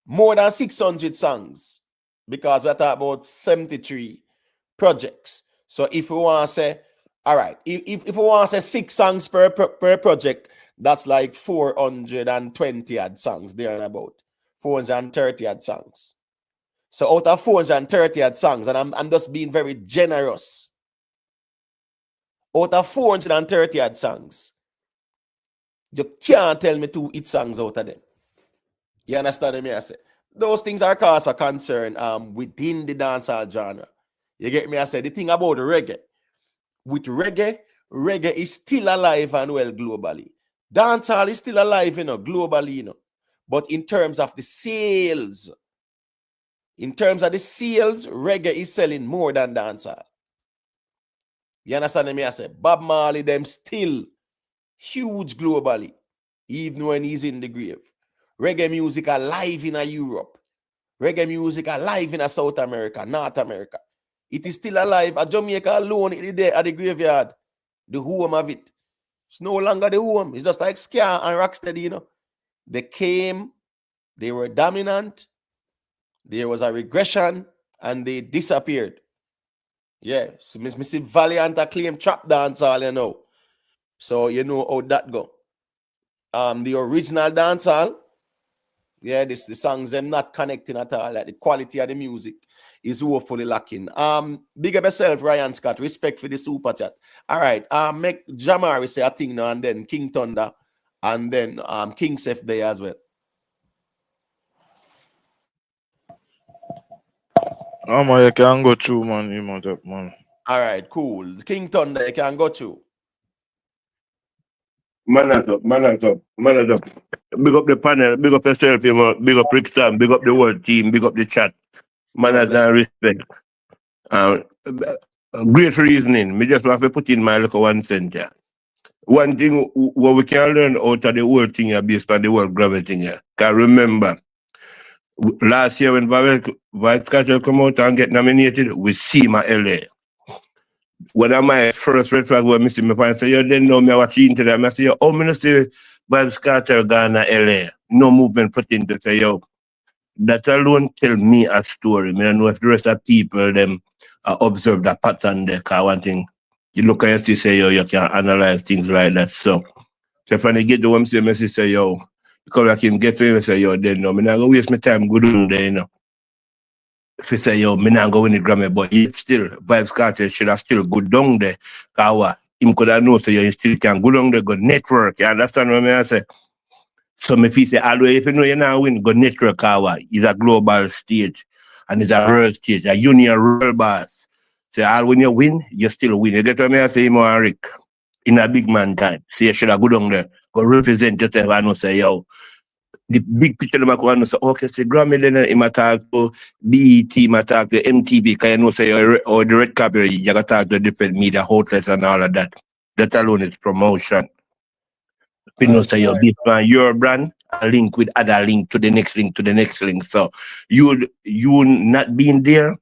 More than 600 songs, because we're talking about 73 projects. So if we want to say, all right, if we want to say 6 songs per project, that's like 420 odd songs there and about 430 odd songs. So out of 430 odd songs, and I'm just being very generous, out of 430 odd songs, you can't tell me 2 hit songs out of them. You understand me? I say those things are cause of concern within the dancehall genre. You get me? I say the thing about reggae. With reggae is still alive and well globally. Dancehall is still alive, globally, But in terms of the sales, reggae is selling more than dancehall. You understand me? I say Bob Marley, them still huge globally, even when he's in the grave. Reggae music alive in Europe. Reggae music alive in South America, North America. It is still alive. At Jamaica alone, it is there at the graveyard. The home of it. It's no longer the home. It's just like Ska and Rocksteady, They came, they were dominant, there was a regression, and they disappeared. Yeah. So Missy Valiant claim trap dancehall, So you know how that go. The original dancehall, the songs them not connecting at all. Like the quality of the music is woefully lacking. Big up yourself, Ryan Scott. Respect for the super chat. All right. Make Jamari say a thing now, and then King Thunder, and then King Seth there as well. Man, you can go through, man. Man. All right, cool. King Thunder, you can go through. Man up. Big up the panel, big up yourself, big up Rickstar, big up the whole team, big up the chat. Manners and respect. Great reasoning. Me just have to put in my little 1 cent here. One thing what we can learn out of the whole thing here based on the whole Grammy thing here. Can remember last year when Vybz Kartel come out and get nominated, we see my LA. one of my first red flag was Mr. Me say, yo, then know me watching to them. I say, yo, oh, me no see Vybz Kartel Ghana LA. No movement put into say, yo, that alone tell me a story. Me don't know if the rest of people them observe that pattern there. Cause one thing, you look at it, you say, yo, you can analyze things like that. So if I get the one say, yo, because I can get to him and say, yo, then no, me not go waste my time good on there, you know. If you say, yo, me not go win the Grammy, but yet still, Vybz Kartel should have still go down there. Cause him could have known, so you still can go down there, go network. You understand what I say? So if he say, although if you know you're not win, go network, cause it's a global stage and it's a world stage, a union world boss. So all when you win, you still win. You get what I say, more Rick, in a big man time. So you should have go down there, go represent yourself and not say, yo, the big picture of my say, okay, say Grammy then he might talk to BET, might talk to MTV, can you know say or the red carpet, you gotta talk to different media outlets and all of that. That alone is promotion. You know, say this one, your brand, a link with other link to the next link to the next link. So you not being there,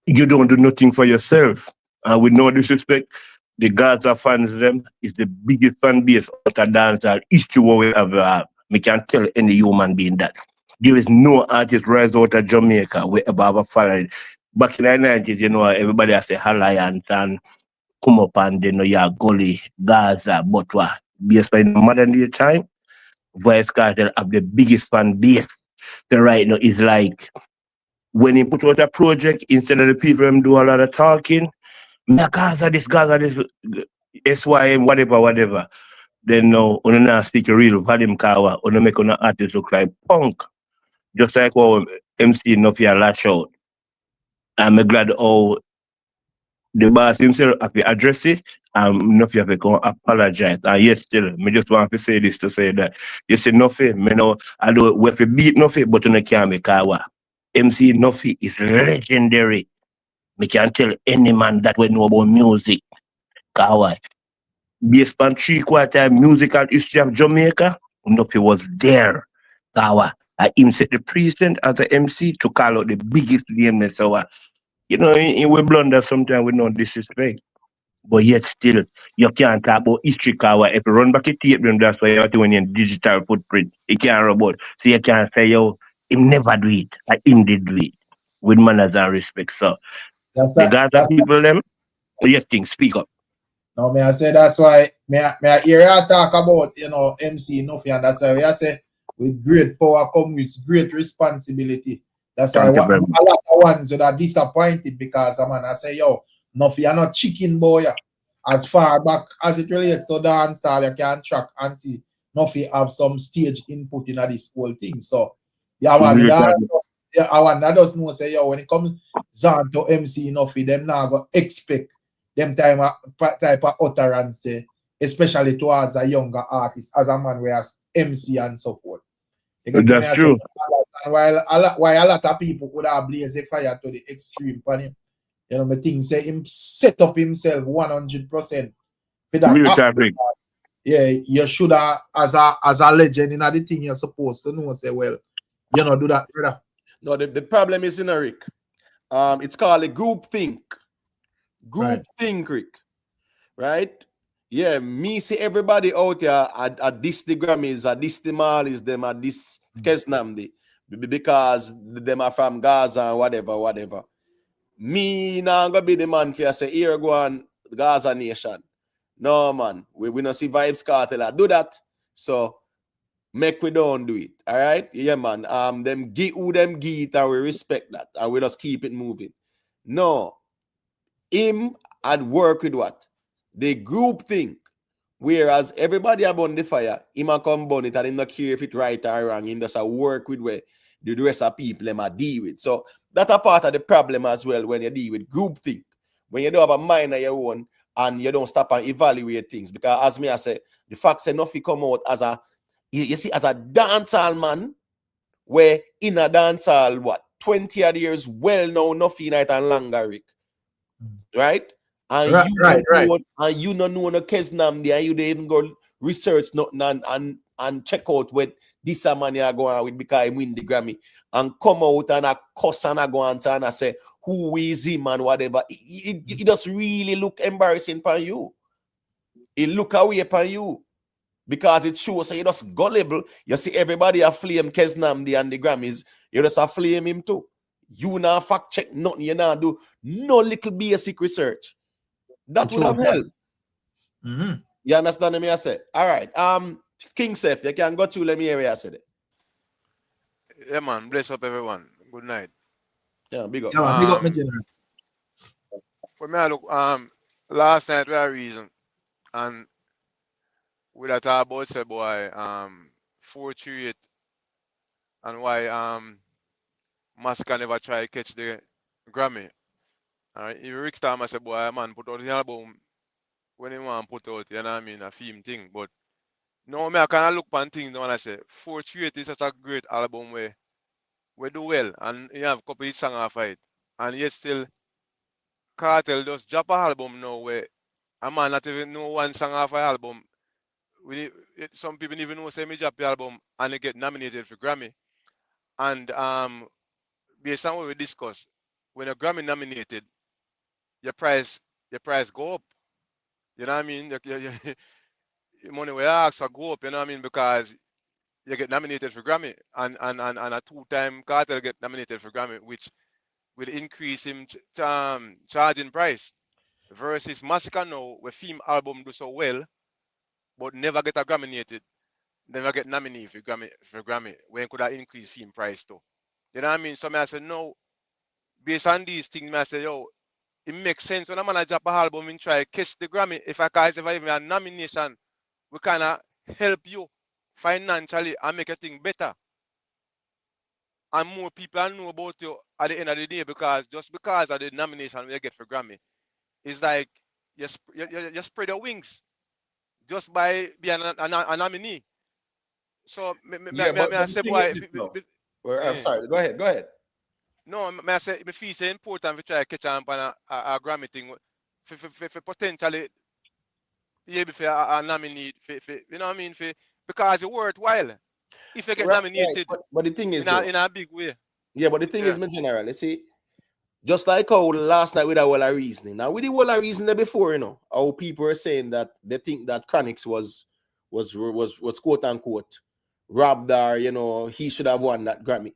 you don't do nothing for yourself. And with no disrespect, the Gaza fans them is the biggest fan base out of dancehall history we ever have. Me can tell any human being that. There is no artist rise out of Jamaica we ever have followed. Back in the 90s, you know, everybody has a Alliance and come up and you know, yeah, Gully, Gaza, but what? Based on modern day time, Vybz Kartel have the biggest fan base. So right now is like when he put out a project, instead of the people them do a lot of talking, Gaza this, SYM, whatever. Then now, on not speak a real volume kawa, on make an artist look like punk. Just like how MC Nuffy lash out. I'm glad how the boss himself have to address it. Nuffy have to apologize. And yes, still, me just want to say this to say that you see Nuffy, me know I do we have to beat Nuffy, but you can't make kawa. MC Nuffy is legendary. Me can tell any man that we know about music. Kawa. Based on 3/4 musical history of Jamaica, Nuffy was there. Kawa. Him set the precedent as an MC to call out the biggest name. So, you know, we blunder sometimes with no disrespect. But yet still, you can't talk about history. Kawa. If you run back a tape, then that's why you have to win your digital footprint. You can't robot. So you can't say, yo, him never do it. Him did do it. With manners and respect. So, That's the that. Gaza That's people, them, yes, things speak up. no, may I say that's why may I hear you talk about MC Nuffy, and that's why I say with great power comes with great responsibility. That's why Thank you a very much. lot of ones that are disappointed because I say, yo, Nuffy are not chicken boy. As far back as it relates to dancehall, you can track and see Nuffy have some stage input in this whole thing. So yeah, man, I want that does know say, yo, when it comes down to MC Nuffy, them now go expect them type of utterance, especially towards a younger artist, as a man where as MC and so forth. That's true. While a lot of people would have blazed the fire to the extreme for him. You know, I think say him set up himself 100% for that Real aspect. topic. Yeah, you should have as a legend in the thing you're supposed to know. Say, well, you know, do that, brother. No, the problem is in Rick. It's called a group think. Group think, Rick. Right? Yeah, me see everybody out here at this the Grammys, at this the Marleys, them at this Kesnamdi, because them are from Gaza and whatever. Me now gonna be the man for say here go on Gaza nation. No man, we not see Vybz Kartel do that. So make we don't do it. All right, yeah, man. Them give who them give it, and we respect that, and we just keep it moving. No, him at work with what the group think. Whereas everybody about the fire, him a come burn it and him not care if it right or wrong. Him just a work with where the rest of people them a deal with. So that's a part of the problem as well when you deal with group think. When you don't have a mind of your own and you don't stop and evaluate things. Because as me I say, the fact say Nuffy come out as a you see as a dancehall man, where in a dancehall, what 20 odd years well now Nuffy night and longer, Rick. Right? And you don't know no Kesnam there, and you don't even go research nothing and check out what this man you are going with because I win the Grammy and come out and a cuss and a go and say, who is him and whatever. It just really look embarrassing for you. It look away upon you. Because it shows that you just gullible. You see everybody a flame Kesnamdi and the Grammys. You just a flame him too. You not fact check nothing. You not do no little basic research. That would have helped. Mm-hmm. You understand me? I said. All right. King Seth, you can go to let me hear what I said. Yeah, man. Bless up everyone. Good night. Yeah, big up. Yeah, man, big up, my general. For me, I look, last night we had a reason, and we had talk about say boy, 438, and why Massacre never try to catch the Grammy. Alright, if Rick Starmer say boy, man, put out the album when he want put out, you know what I mean, a theme thing. But no, me I kind of look on things now and I say 438 is such a great album where we do well, and you have a couple of songs off it, and yet still Kartel just drop a album now where a man not even know one song off an album. Some people even know say me drop the album and they get nominated for Grammy. And based on what we discussed, when a Grammy nominated, your price go up. You know what I mean? Your money we ask for go up, you know what I mean? Because you get nominated for Grammy and a two-time Kartel get nominated for Grammy, which will increase him charging price versus Massacre now where theme album do so well but never get a Grammy nominated, never get nominated for Grammy when could have increased theme price too. You know what I mean? So I say no, based on these things, I say yo, it makes sense when I'm gonna drop a album and try to catch the Grammy. If I even a nomination, we kinda help you financially and make a thing better. And more people know about you at the end of the day because just because of the nomination we get for Grammy, it's like you spread your wings just by being a nominee. So Yeah, but I the say thing boy, is this now. I'm sorry, go ahead. no, I say me feel it's important to try to catch on a Grammy thing for potentially be able for a nominee for you know what I mean because it's worthwhile if you get nominated But the thing is in a big way. Yeah, but the thing is, my general, you see, just like how last night with our whole of reasoning. Now with the whole of reasoning before, how people are saying that they think that Chronix was quote unquote robbed or he should have won that Grammy.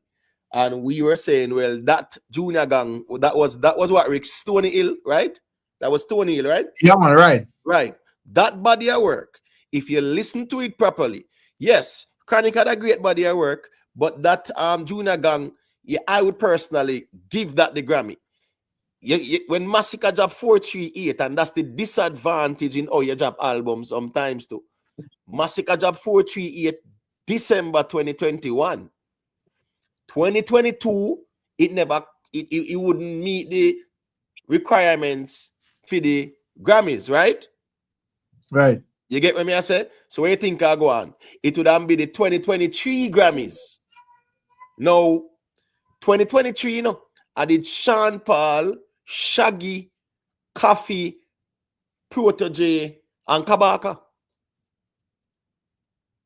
And we were saying, well, that Junior Gang, that was what Rick Stony Hill, right? That was Stony Hill, right? Yeah, man, right. Right. That body of work, if you listen to it properly, yes, Chronic had a great body of work, but that Junior Gang, yeah, I would personally give that the Grammy. When Massacre drop 438, and that's the disadvantage in how you drop albums sometimes too. Massacre drop 438 December 2021. 2022, it wouldn't meet the requirements for the Grammys, right? Right. You get what I say? So where you think I go on? It would then be the 2023 Grammys. Now, 2023, I did Sean Paul, Shaggy, Coffee, Protege, and Kabaka.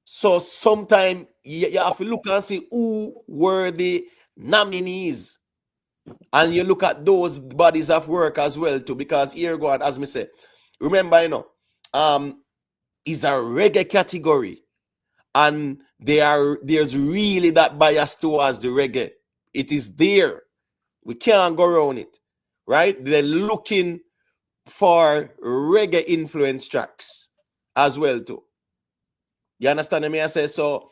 So sometime you have to look and see who were the nominees. And you look at those bodies of work as well too, because here go on, as me say, remember, is a reggae category, and there's really that bias towards the reggae. It is there. We can't go around it, right? They're looking for reggae influence tracks as well too. You understand me? I say so.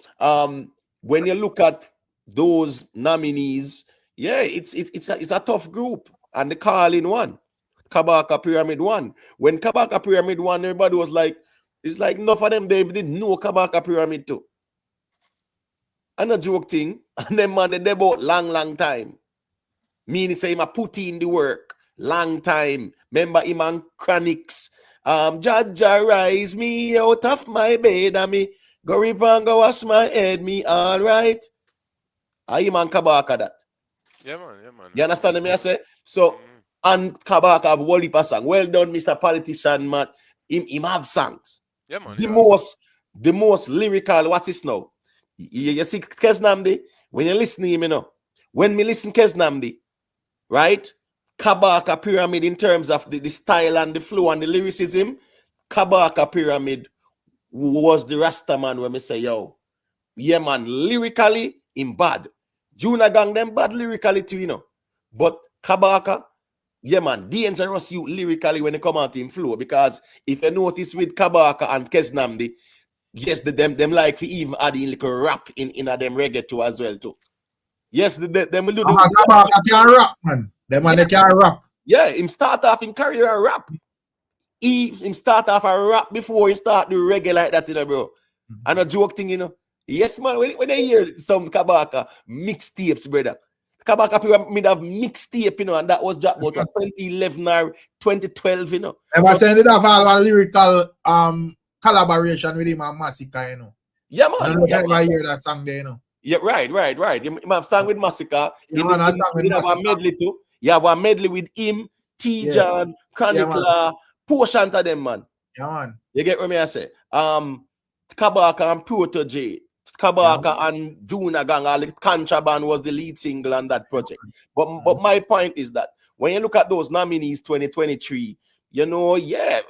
When you look at those nominees, yeah, it's a tough group, and the Carlin one, Kabaka Pyramid one. When Kabaka Pyramid one, everybody was like, it's like enough of them they didn't know Kabaka Pyramid too. And a joke thing, and them man they bought long time. Meaning say him a put in the work long time. Remember him and Chronix. Jaja rise me out of my bed and me go river and go wash my head. Me all right. I him and Kabaka that. Yeah, man. You understand me? I say so. And Kabaka have whole heap of song. Well done, Mr. Politician, man. Him have songs. Yeah, man. The most lyrical. What's this now? You see Kesnamdi? When you listen to him, when me listen Kesnamdi, right? Kabaka Pyramid in terms of the style and the flow and the lyricism. Kabaka Pyramid was the Rasta man when me say, yo, yeah, man, lyrically, him bad. Juna Gang, them bad lyrically too, you know. But Kabaka, yeah, man, dangerous you lyrically when they come out in flow. Because if you notice with Kabaka and Kesnamdi, yes, them like to even add in like a rap in a them reggae too as well too. Yes, them will do Kabaka can rap, man. Them man, they can rap. Yeah, him start off in career a rap. Him start off a rap before he start the reggae like that, you know, bro. And a joke thing, you know. Yes, man, when I hear some Kabaka mixtapes, brother. Kabaka Pyramid have mixtape, you know, and that was dropped about 2011 or 2012, you know. Ever send it up all a lyrical collaboration with him and Massacre, you know. Yeah, man. I don't know if you ever hear that song there, you know. Yeah, right. You have song with Massacre. Yeah, You have a medley too. You have a medley with him, T-John, Chronicler, portion of them, man. Yeah, man. You get what me I say? Kabaka and Protege, Kabaka and Juna Gang, all the Contraband was the lead single on that project. But my point is that when you look at those nominees 2023, you know, yeah,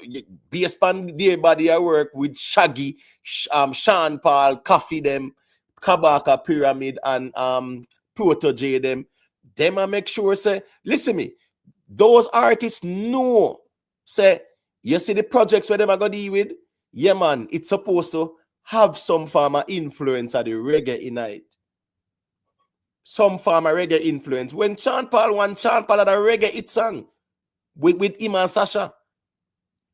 based on their body of work with Shaggy, Sean Paul, Coffee them, Kabaka Pyramid and Protege them I make sure say, listen me, those artists know, say, you see the projects where them are gonna deal with, yeah man, it's supposed to have some form of influence of the reggae in it. Some form of reggae influence. When Sean Paul had a reggae hit song with him and Sasha.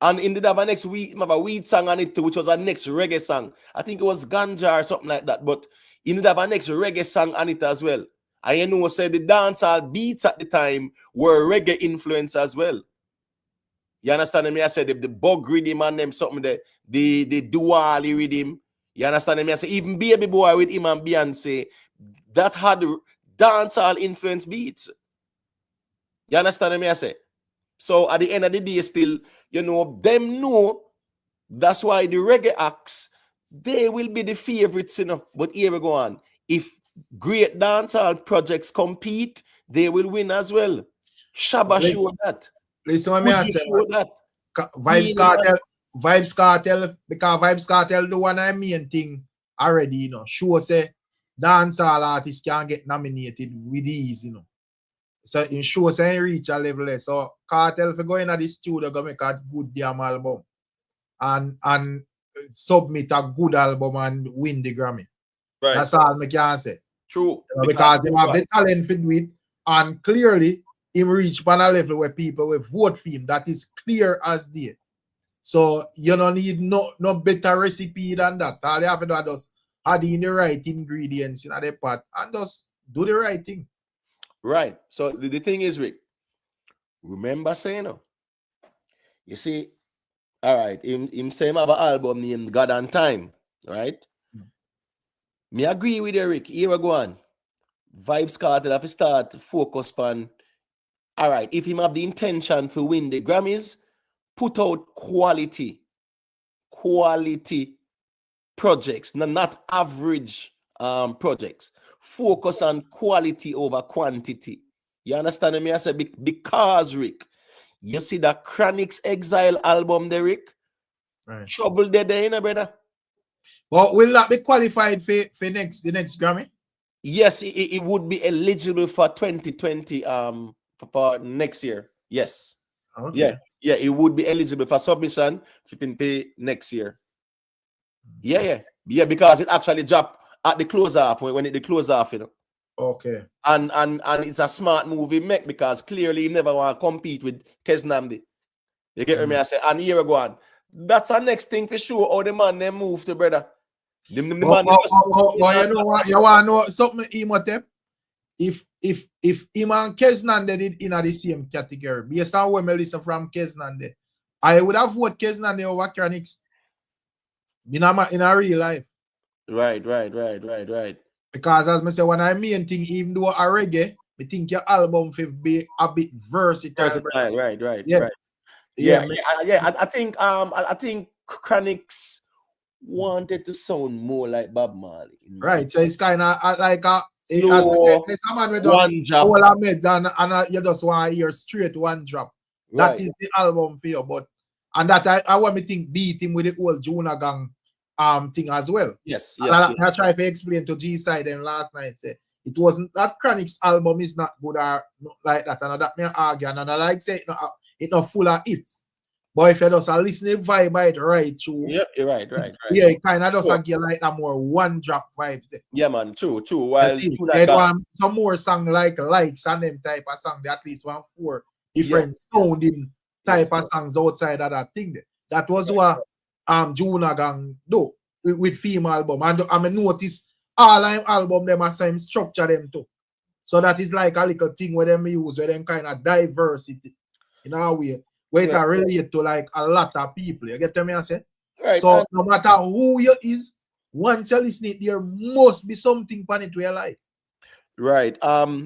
And in the next week, have a weed song on it too, which was a next reggae song. I think it was Ganja or something like that. But in the a next reggae song on it as well. And you know, say the dancehall beats at the time were reggae influence as well. You understand me? I said the bug rhythm and them something there, the dually rhythm. You understand me? I say even Baby Boy with him and Beyonce, that had dancehall influence beats. You understand me? I say. So at the end of the day, still, you know, them know that's why the reggae acts, they will be the favorites, you know. But here we go on. If great dancehall projects compete, they will win as well. Shabba showed that. Listen what me I say. Vybz Kartel, because Vybz Kartel do one of the main thing already, you know. Sure say dancehall artists can get nominated with ease, you know. So in sure say reach a level there. So Kartel if you go in at the studio go make a good damn album and submit a good album and win the Grammy. Right. That's all I can say. True. Because they have the talent to do it, and clearly him reach on a level where people will vote for him. That is clear as day. So you don't need no better recipe than that. All you have to do is just add in the right ingredients in the pot and just do the right thing. Right. So the thing is, Rick, remember saying, you see, all right, him same have an album named God and Time, right? Me agree with Eric. Here we go on. Vybz Kartel have to start to focus on, all right, if him have the intention to win the Grammys, put out quality projects, not average projects. Focus on quality over quantity. You understand me? I said because, Rick, you see the Chronic's Exile album there, Rick? Right. Trouble there, you know, brother. But will that be qualified for the next Grammy? Yes, it would be eligible for 2020 for next year. Yes. Okay. Yeah, it would be eligible for submission next year. Yeah, because it actually dropped at the close off when it close off, you know. Okay. And it's a smart move he make because clearly he never want to compete with Kesnamdi. You get me? I say, and here we go on. That's our next thing for sure. How the man they move to, brother. You know what? You want to know something, Imhotep? If him and Kesnande did in the same category, based on when I listen from Kesnande, I would have voted Kesnande over Chronix in a real life. Right. Because as I say, when I main thing, even though a reggae, I think your album will be a bit versatile. Right. Yeah. I think Chronix wanted to sound more like Bob Marley. Right. So it's kind of like As I said, Slow, there's a man with one just drop. all I made and you just want to hear straight one drop. That Right. is the album for you. But and that I want me think beat him with the whole Juna Gang thing as well. Yes, And yes, I try to explain to G side them last night. Say it wasn't that Chronic's album is not good or not like that. And that me argue. And I like say it not full of hits. But if you just listen to vibe by it right through. Yep, you're right. Yeah, it kind of just Sure. get like that more one drop vibe. Yeah, man, true. While They want some more song like Likes and them type of song. They at least want 4 different sounding type of songs outside of that thing. That was what Juna Gang do with female album. And I notice all them album them are same structure them too. So that is like a little thing where them use where them kind of diversity in a way where it can relate to like a lot of people. You get what I say? Right. So no matter who you is, once you listen it, there must be something on it where you like. Right.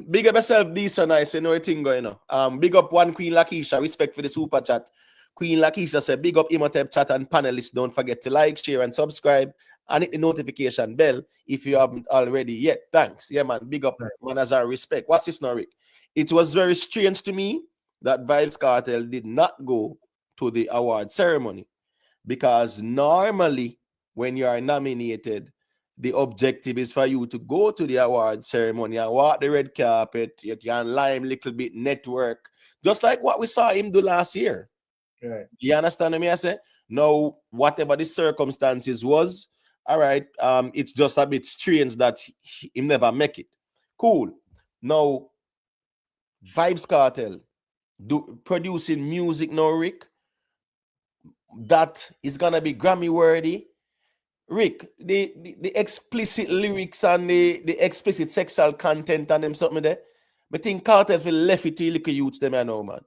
Big up yourself, decent nice, you know a thing going on. Big up one Queen Lakeisha, respect for the super chat. Queen Lakeisha said, big up Imhotep chat and panelists. Don't forget to like, share, and subscribe. And hit the notification bell if you haven't already yet. Thanks. Yeah, man. Big up, man, as I respect. Watch this now, Rick. It was very strange to me that Vybz Kartel did not go to the award ceremony. Because normally, when you are nominated, the objective is for you to go to the award ceremony and walk the red carpet. You can lime a little bit, network, just like what we saw him do last year. Right. You understand me? I say, now, whatever the circumstances was, all right, it's just a bit strange that he never make it. Cool. Now, Vybz Kartel producing music now, Rick, that is gonna be Grammy worthy. Rick, the explicit lyrics and the explicit sexual content and them something there, I think Kartel will left it to little youths them, I know, man.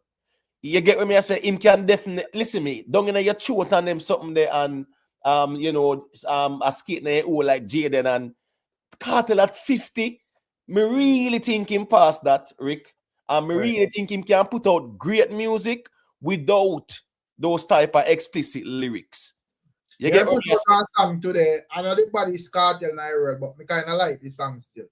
You get what me I say? Him can definitely listen me. Don't you know your throat and them something there and a skate there like Jaden and Kartel at 50. Me really think him past that, Rick. And me really think him can put out great music without those type of explicit lyrics. You get what put out a song today. I know the body is Kartel and I heard, but me kind of like the song still.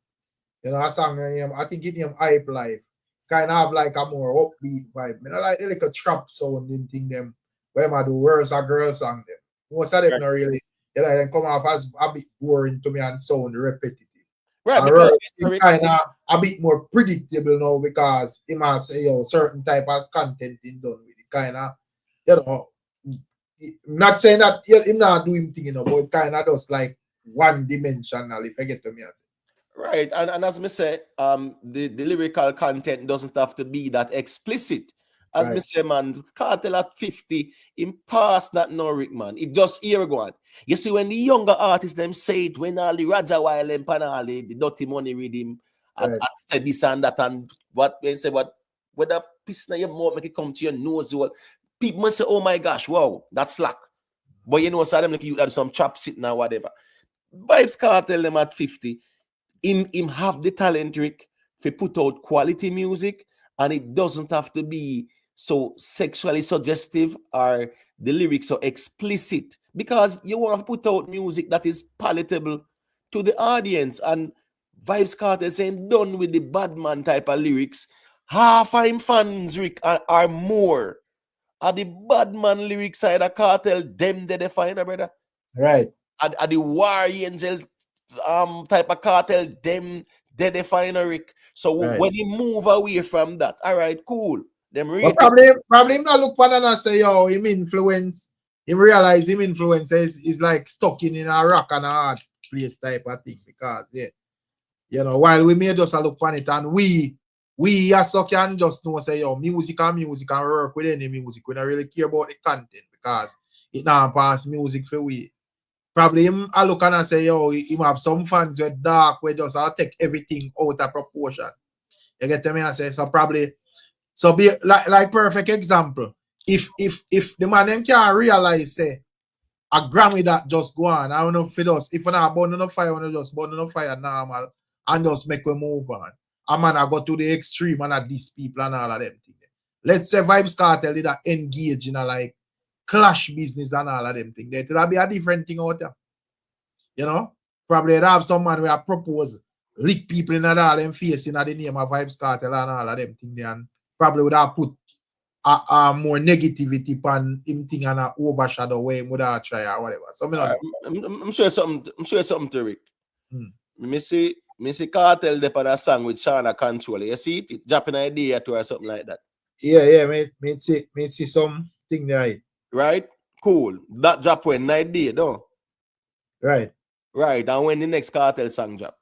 You know, a song I think it named Hype Life. Kind of have like a more upbeat vibe. I like the like a trap sound in thing them. Where I do worse a girl song them. Most of them not really. You know, they come off as a bit boring to me and sound repetitive. Right, because it's kind of a bit more predictable now because it must say certain type of content in done with it. Kind of, you know, I'm not saying that him not doing thing, you know, but kind of just like one dimensional, if I get to me. Right, and as me say, the lyrical content doesn't have to be that explicit. As me say, man, Kartel at 50, in past that no Rick, man. It just here go on. You see, when the younger artists them say it, when all the Raja Wild and Panali, the dirty money read him, at said this and that, and what they say, what whether piece na your mouth make it come to your nose, well, people must say, oh my gosh, wow, that's slack. But you know, so them like you had some chop sitting or whatever. Vybz Kartel them at 50. Him have the talent, Rick, to put out quality music, and it doesn't have to be so sexually suggestive or the lyrics are explicit, because you want to put out music that is palatable to the audience. And Vybz Kartel saying done with the bad man type of lyrics. Half of him fans, Rick, are more. Are the bad man lyrics side of Kartel, them they define, brother. Right. Are the war angel type of Kartel, them they define, Rick. So when you move away from that, all right, cool. Them probably him not look for and say, yo, him influence, him realize him influence is like stuck in a rock and a hard place type of thing. Because you know, while we may just look for it and we as so can just know say, yo, music and work with any music. We don't really care about the content because it now pass music for we. Probably him I look and say, yo, him have some fans with dark, we just take everything out of proportion. You get me? I say, so probably, so be like perfect example. If the man them can't realize, say, a Grammy that just go on, I don't know if it does, if we're not burn enough fire, we're just burn enough fire normal and just make we move on. A man I go to the extreme and I diss people and all of them things. Let's say Vybz Kartel did that engage in a like clash business and all of them things. That'll be a different thing out there. You know? Probably have some man where I propose lick people in all them face in the name of Vybz Kartel and all of them thing there, and probably would have put a more negativity upon him thing and a overshadow where he would have try or whatever. So I'm sure something. I'm sure something to Rick. Hmm. Me see Kartel dep on a song with Shana Control. You see it dropping an idea to or something like that. Yeah, me see something there. Right? Cool. That drop when night day, no? Right. Right. And when the next Kartel song drop.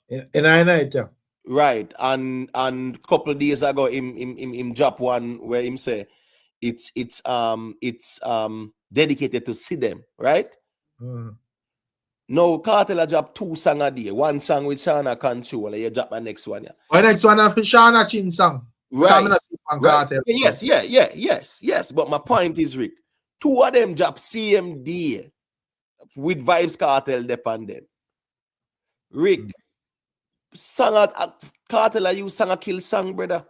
In a night, yeah. Right. And couple days ago him drop one where him say it's dedicated to see them, right? Mm. No, Kartel drop 2 songs a day. One song with Shana Control, and you drop the next one. Yeah. The next one is Shana Chin song. Right. Right. Yes. But my point is, Rick, 2 of them drop CMD with Vybz Kartel depend them. Rick, song at Kartel I use song a kill song, brother.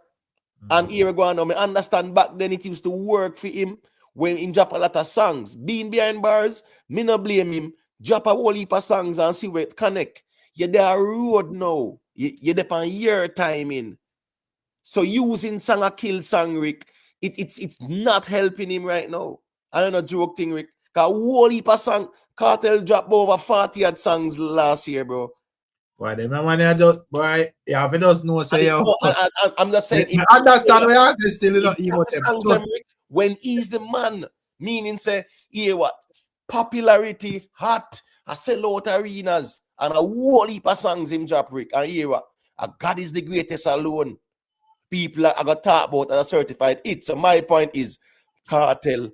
And here we go on. I understand back then it used to work for him when he drop a lot of songs. Being behind bars, me no blame him. Drop a whole heap of songs and see where it connect. You're there road now. You're there on year timing. So using song a kill song, Rick, it's not helping him right now. I don't know joke thing, Rick. Cause whole heap of song, Kartel dropped over 40 odd songs last year, bro. Boy, them man just boy, yeah, if it does know say yo. I'm just saying. I understand why I say still not even them. When he's the man, meaning say, here what? Popularity, hot, I sell out arenas, and a whole heap of songs him drop, Rick. And here what? God is the greatest alone. People are gonna talk about as a certified hit. So my point is, Kartel,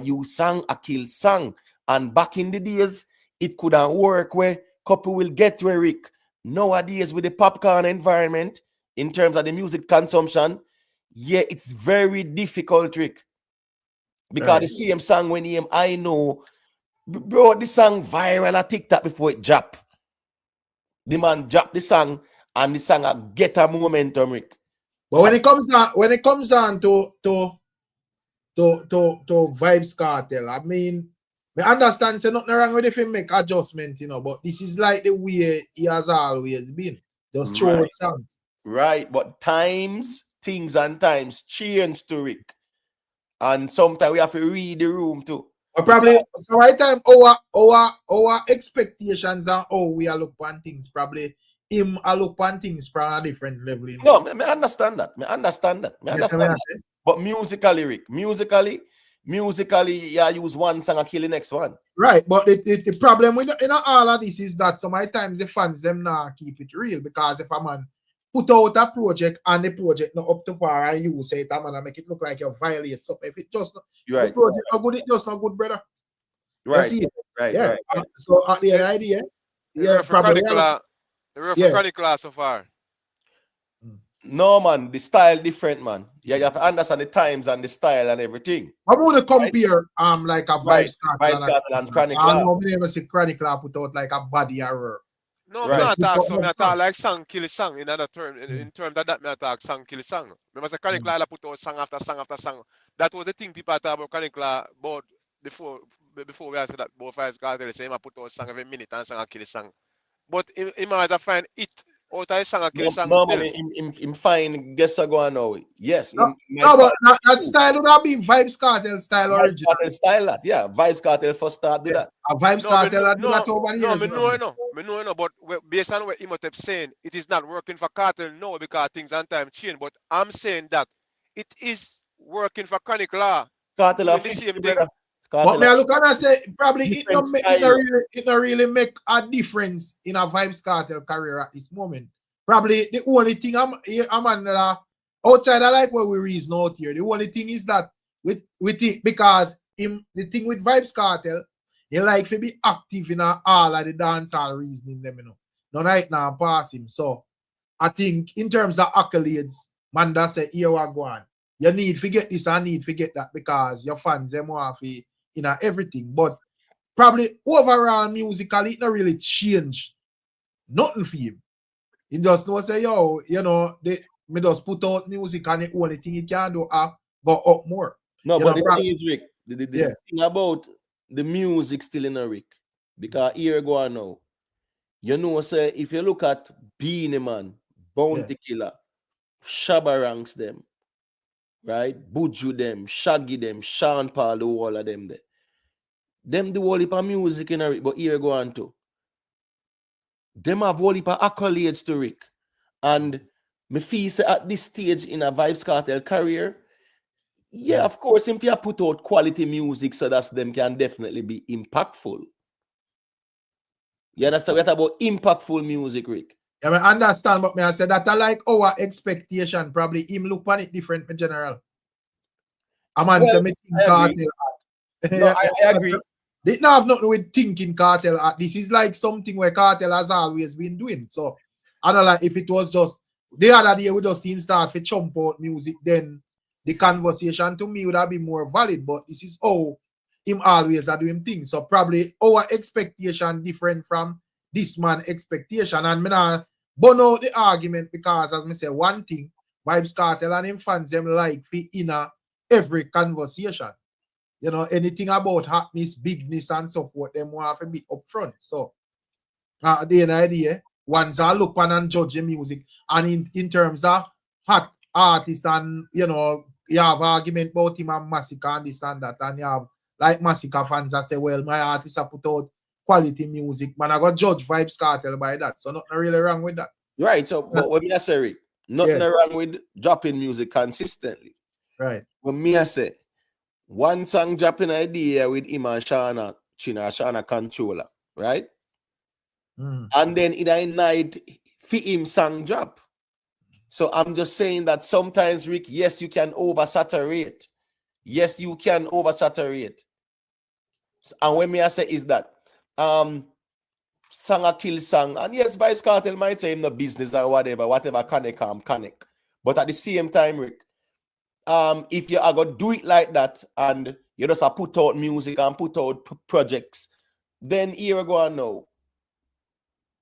you sang a kill song. And back in the days, it couldn't work where couple will get to Rick. Nowadays, with the popcorn environment, in terms of the music consumption, yeah, it's very difficult, Rick. Because Right. the same song when him, I know, bro, the song viral on TikTok before it drop. The man drop the song, and the song get a momentum, Rick. But when it comes on to Vybz Kartel, I mean, I understand say nothing wrong with if he make adjustment, but this is like the way he has always been. Just throw out songs. Right, but things and times change to Rick. And sometimes we have to read the room too. But probably so right time our expectations and how we are look on things, probably him a look on things from a different level. No, I understand that. I understand that. But musically, Rick, musically, yeah, use one song and kill the next one. Right, but the problem with all of this is that sometimes the fans them now keep it real, because if a man put out a project and the project not up to par and you say it, I'm gonna make it look like you violate something. If it just the project not good, it just not good, brother. Right. You see it? Right. Yeah. Right. So at the idea, yeah, probably. The Chronic class so far. No, man, the style different, man. Yeah, you have to understand the times and the style and everything. I'm gonna compare like a Vybz Kartel and Chronic. I know we never see Chronic put out like a body error. No, me not talk so. Me talk like song kill song in other term. In terms of that, me talk song kill song. Remember, say Chronic put out song after song after song. That was the thing people talk about Chronic about before we said that both Vybz Kartel say him put out song every minute and song kill song. But him as a find it out of song kill song. No, man, him fine. Guess I go on now. Yes. No, but that style would not be Vybz Kartel style original. Kartel style that, yeah. Vybz Kartel first start do that. A Vybz Kartel do that over the years. No, but based on what Imhotep saying, it is not working for Kartel now because things and time change. But I'm saying that it is working for Chronic Law. Kartel are the same thing. But me I look and I say probably it don't really make a difference in a Vybz Kartel career at this moment. Probably the only thing I'm outside I like what we reason out here. The only thing is that with it, because the thing with Vybz Kartel, he like to be active in all of the dancehall reasoning them, No right now pass him. So I think in terms of accolades, Manda say here we go on. You need to get this and need to get that because your fans them want to everything. But probably overall musically it not really change nothing for him. He just know say me just put out music and the only thing he can do go up more. No, but the thing is, Rick, the thing about the music still in a Rick, because here go on now. You know, say if you look at Beanie Man, Bounty Killer, Shabba Ranks them, right? Buju them, Shaggy them, Sean Paul, the whole of them there. Them the whole heap of music in it, but here go on to. Them have whole heap of accolades to Rick. And me feel say at this stage in a Vybz Kartel career, yeah, of course, if you put out quality music so that them can definitely be impactful. You understand? We're talking about impactful music, Rick. Yeah, I understand, but me I said that I like our expectation. Probably him look on it different in general. A man say me think Kartel. No, I agree. It not have nothing with thinking Kartel. This is like something where Kartel has always been doing. So I don't like if it was just the other day we just seen start to chump out music, then the conversation to me would have been more valid. But this is how him always are doing things. So probably our expectation different from this man expectation. And me not burn out the argument because as me say one thing, Vybz Kartel and him fans them like for inner every conversation. You know, anything about hotness, bigness, and so forth, them want to be upfront. So, at the end of the day, ones are look on and judge the music. And in terms of hot artists, and you know, you have argument about him and Massacre and this and that, and you have like Massacre fans that say, well, my artists have put out quality music, man, I got judge Vybz Kartel by that. So nothing really wrong with that. Right. So, but what me I say, Rick, nothing wrong with dropping music consistently. Right. What me I say, one song dropping idea with him and Shana Controller, right? And then in a night, for him song drop. So I'm just saying that sometimes, Rick, yes, you can oversaturate. Yes, you can oversaturate. And when me I say is that song a kill song, and yes, Vybz Kartel might say him no business or whatever connect. But at the same time, Rick, if you are gonna do it like that and you just put out music and put out projects, then here we go and now.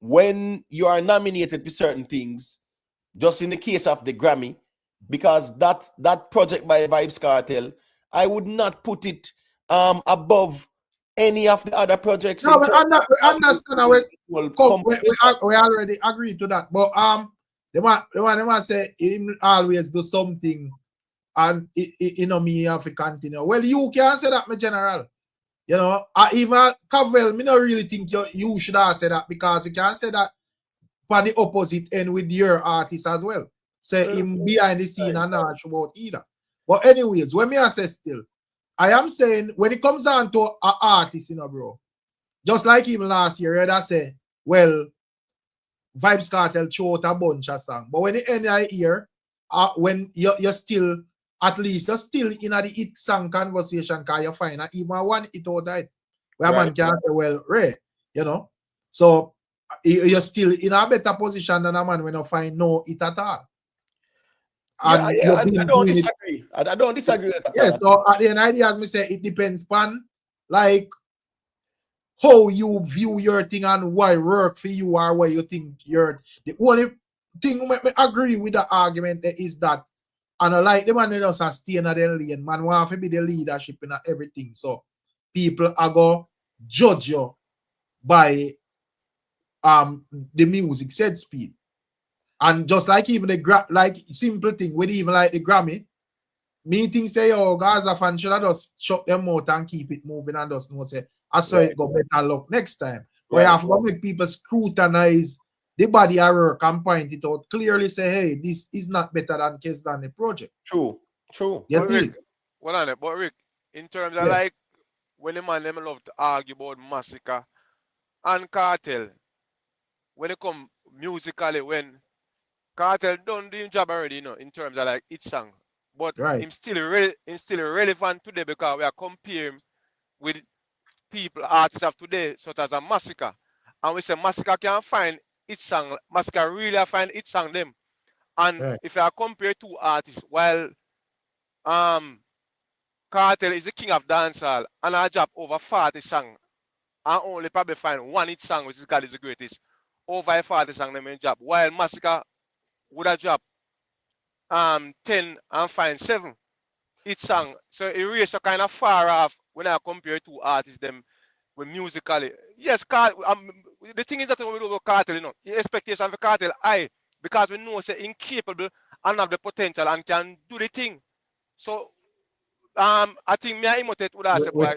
When you are nominated for certain things, just in the case of the Grammy, because that project by Vybz Kartel, I would not put it above any of the other projects. No, we understand. We already agreed to that. But they want say him always do something. And you know me have to continue. Well, you can't say that, my general. You know, even Cavell, me not really think you should have said that because we can't say that for the opposite end with your artist as well. Say him behind the scene and not sure about either. But anyways, when me say still, I am saying when it comes down to an artist, you know, bro, just like even last year, I say, well, Vybz Kartel throw out a bunch of songs. But when the end of the year, when you're still at least you're still in the hit song conversation because you find even one hit out that where man can say, well, Ray, you know. So you're still in a better position than a man when you find no hit at all. And I don't disagree. I don't disagree with that. Yeah, so at the end of the day, as me say, it depends on like how you view your thing and why work for you or why you think you're the only thing me agree with the argument is that. And I like the man who just stay in the lane, man want to be the leadership in everything. So people are going to judge you by the music said speed. And just like even the like simple thing with even like the Grammy, me think say, oh, Gaza fan should have just shut them out and keep it moving and just know say, I saw it go better luck next time. But you have to make people scrutinize the body of work and point it out clearly, say, hey, this is not better than case than the project. True. But Rick, in terms of like when the man them love to argue about Massacre and Kartel, when it come musically, when Kartel done the job already, you know, in terms of like each song, but him still relevant today because we are comparing with people, artists of today, such as a Massacre, and we say Massacre can find each song, Massacre really find each song them. And if I compare two artists, while Kartel is the king of dancehall and I drop over 40 songs, I only probably find one each song which is God is the greatest. Over 40 songs them in drop. While Massacre would have dropped 10 and find 7 each song. So it really so kind of far off when I compare two artists them with musically. Yes, the thing is that when we do about Kartel, you know, the expectation for Kartel high because we know say incapable and have the potential and can do the thing. So I think me and Emotet would have said, boy,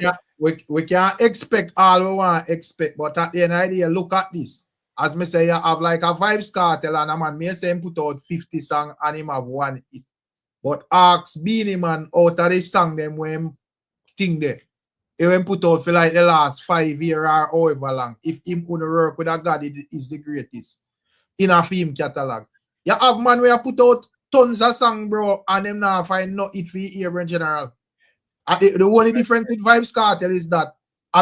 we can't expect all we want to expect, but at the end of the day, look at this. As me say, you have like a Vybz Kartel and a man may say him put out 50 songs and him have one hit. But ask Beanie Man out of the song them when thing there. He went put out for like the last 5 years or however long. If him could work with a God, it is the greatest in a film catalog. You have man where put out tons of songs, bro, and them now find no it for ear in general. And the only difference with Vybz Kartel is that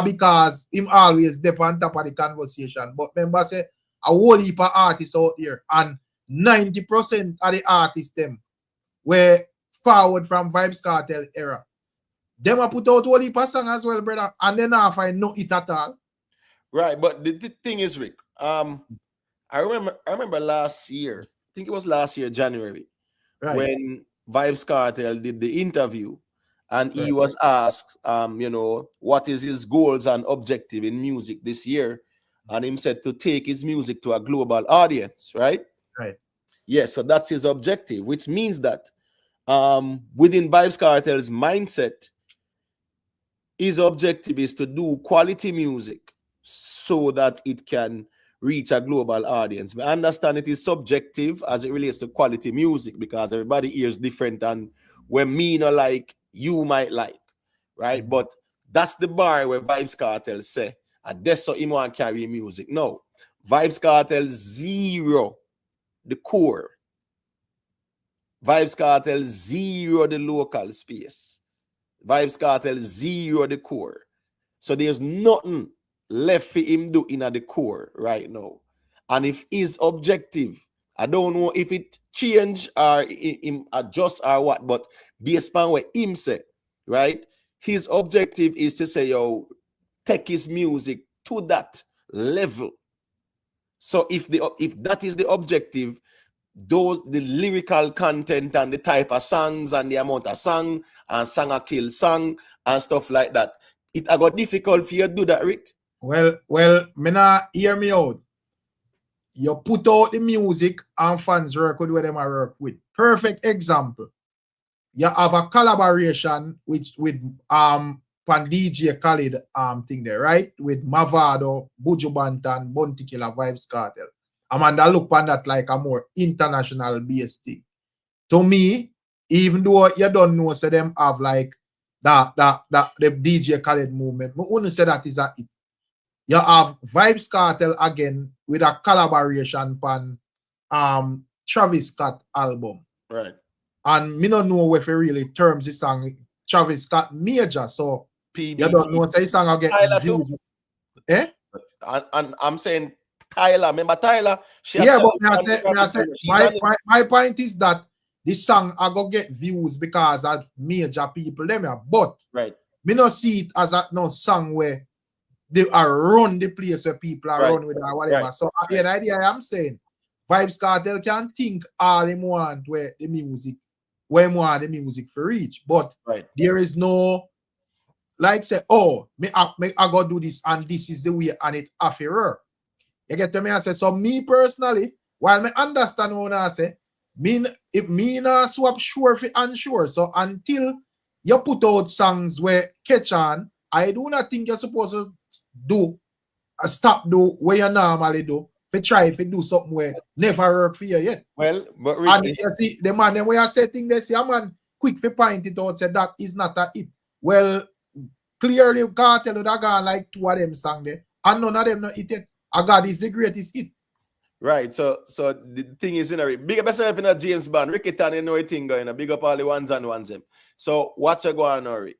because him always dip on top of the conversation. But remember, say a whole heap of artists out there, and 90% of the artists them were forward from Vybz Kartel era. Them a put out whole heap of song as well, brother, and then I find no it at all. Right, but the thing is, Rick, I remember last year, I think it was last year, January, Right. when Vybz Kartel did the interview, and he Right. was asked, you know, what is his goals and objective in music this year, and him said to take his music to a global audience, right? Right. Yes, so that's his objective, which means that within Vybz Kartel's mindset, his objective is to do quality music so that it can reach a global audience. I understand it is subjective as it relates to quality music because everybody hears different, and when me not like, you might like, right? But that's the bar where Vybz Kartel say, and that's so him want carry music. No, Vybz Kartel zero the core. Vybz Kartel zero the local space. Vybz Kartel zero the core. So there's nothing left for him do in the core right now. And if his objective, I don't know if it change or him adjust or what, but based on what him say, right? His objective is to say, yo, take his music to that level. So if that is the objective, the lyrical content and the type of songs and the amount of song and song a kill song and stuff like that, it got difficult for you to do that, Rick. Well, me not hear me out. You put out the music and fans work with what them I work with. Perfect example. You have a collaboration with pan DJ Khalid thing there, right? With Mavado, Buju Banton, Bounty Killer, Vybz Kartel. Amanda look on that like a more international based thing. To me, even though you don't know, so them have like the DJ Khaled movement, I wouldn't say that is a it. You have Vybz Kartel again with a collaboration pan Travis Scott album. Right. And me don't know if it really terms this song Travis Scott major. So PBG. you don't know if this song will get views. Eh? And I'm saying Tyler, remember Tyler? Yeah, but my point is that this song I go get views because of major people them here. But right, me not see it as a no song where they are run the place where people are run with or whatever. Right. So at the end of the day, I'm saying Vybz Kartel can think all them want where the music, where want the music for reach. But there is no like say, oh, I go do this and this is the way and it have to work. You get to me? I say, so me personally, while me understand what I say, if me not swap sure for unsure. So until you put out songs where catch on, I do not think you're supposed to stop do what you normally do. To try to do something where never work for you yet. Well, but and you see the man, when you say things, they say, man, quick to point it out, say that is not a it. Well, clearly, Kartel would have gone like 2 of them songs there, and none of them not it yet. God is the greatest hit. Right. So the thing is, you know, big up yourself in a James Bond. Ricky Tan, you know a thing going. Big up all the ones and ones them. So what's going on, Rick?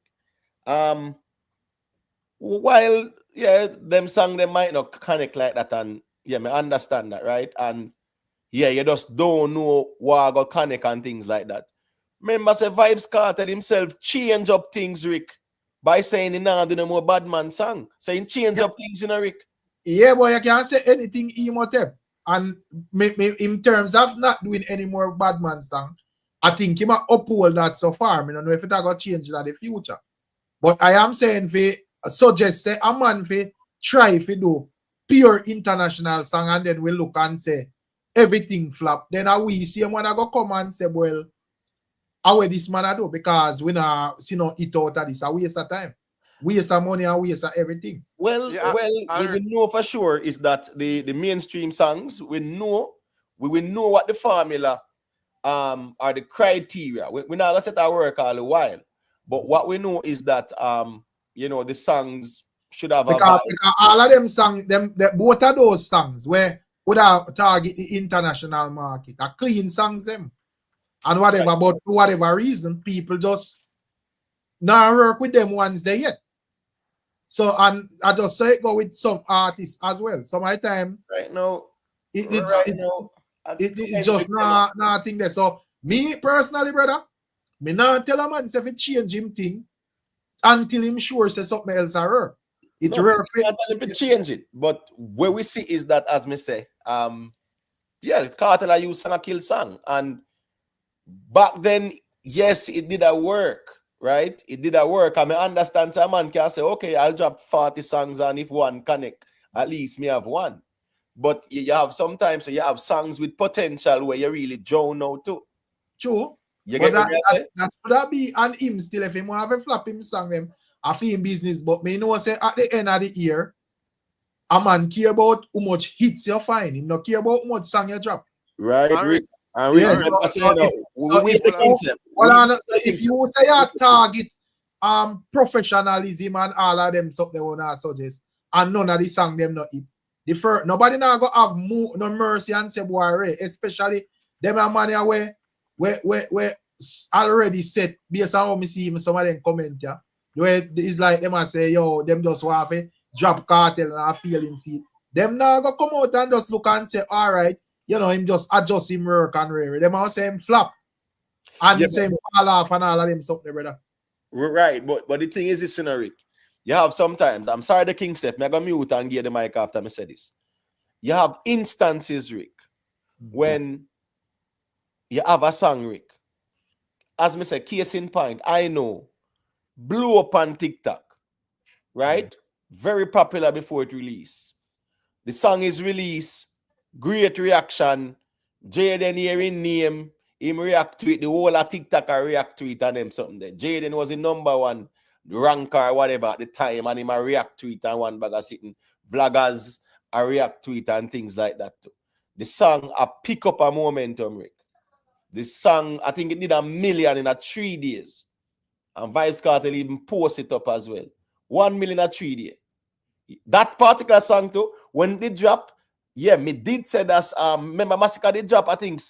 While them song they might not connect like that, and yeah, I understand that, right? And yeah, you just don't know what got connect and things like that. Remember, say Vybz Kartel himself change up things, Rick, by saying he now do no more bad man song. So he change up things, you know, Rick. Yeah, boy, you can't say anything Imhotep. And in terms of not doing any more bad man song, I think he might uphold that so far. I don't know if it got changed in the future. But I am saying for suggest say a man for try to do pure international song and then we look and say everything flop. Then we see him when I go come and say, well, how this man I do? Because we not see no it out of this. A waste of time. Waste of money and waste of everything. Well, Yeah, we know for sure is that the mainstream songs, we will know what the formula are the criteria. We're not gonna set our work all the while. But what we know is that you know, the songs should have because all of them songs, both of those songs where would have target the international market, are clean songs them. And whatever, right. But for whatever reason, people just not work with them ones they yet. So, and I just say it go with some artists as well. So my time right now, it's just nothing there. So me personally, brother, me not tell a man say if change him thing until him sure say something else are work. It work. It change it. But where we see is that, as me say, yeah, Kartel I use a kill song. And back then, yes, it did a work, right? It did a work. I mean, understand some man can say, okay, I'll drop 40 songs and if one connect, at least me have one. But you have sometimes so you have songs with potential where you really drown out too. True. You get what I say? That could be on him still if him have a flap him song them a film business. But me know say at the end of the year, a man care about how much hits you find. Him not care about how much song you drop. Right, Rick. And if you say you target professionalism and all of them something they wanna suggest, and none of the song them not hit. The first nobody now go have no mercy and say boy, especially them a man where already set based on how me see him some of them comment yeah. Where it's like them a say yo them just want to drop Kartel and a feeling see. Them now go come out and just look and say all right. You know, him just adjust him work and rare. Them all say him flop. And say him fall off and all of them something, brother. Right, but the thing is this, Rick. You have sometimes, I'm sorry the King Steph, I'm going to mute and give the mic after I say this. You have instances, Rick, when you have a song, Rick. As me say, case in point, I know, blew up on TikTok, right? Very popular before it released. The song is released. Great reaction. Jaden hearing name, him react to it. The whole of TikTok react to it and them something there. Jaden was the number one ranker or whatever at the time, and him react to it and one bag of sitting. Vloggers react to it and things like that too. The song pick up a momentum, Rick. The song, I think it did 1 million in 3 days. And Vybz Kartel even post it up as well. 1 million in 3 days. That particular song too, when they drop, yeah, me did say that. Remember Massacre did drop, I think,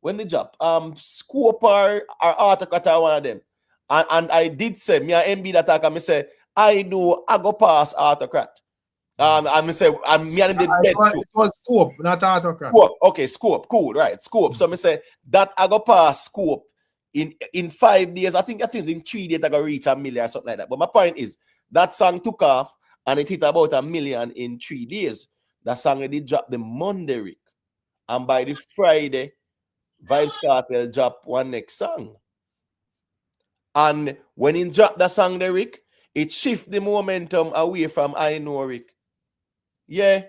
when they drop. Scope or Autocrat are one of them. And I did say, me and MB that talk, and me say, I know I go past Autocrat. And me say, and me and him did bet too. It was Scope, not Autocrat. Scope, okay, Scope, cool, right, Scope. So me say, that I go past Scope in 5 days. I think in 3 days I go reach 1 million or something like that. But my point is, that song took off and it hit about 1 million in 3 days. That song did drop the Monday, Rick. And by the Friday, Vybz Kartel drop one next song. And when he dropped that song there, Rick, it shift the momentum away from I Know, Rick. Yeah.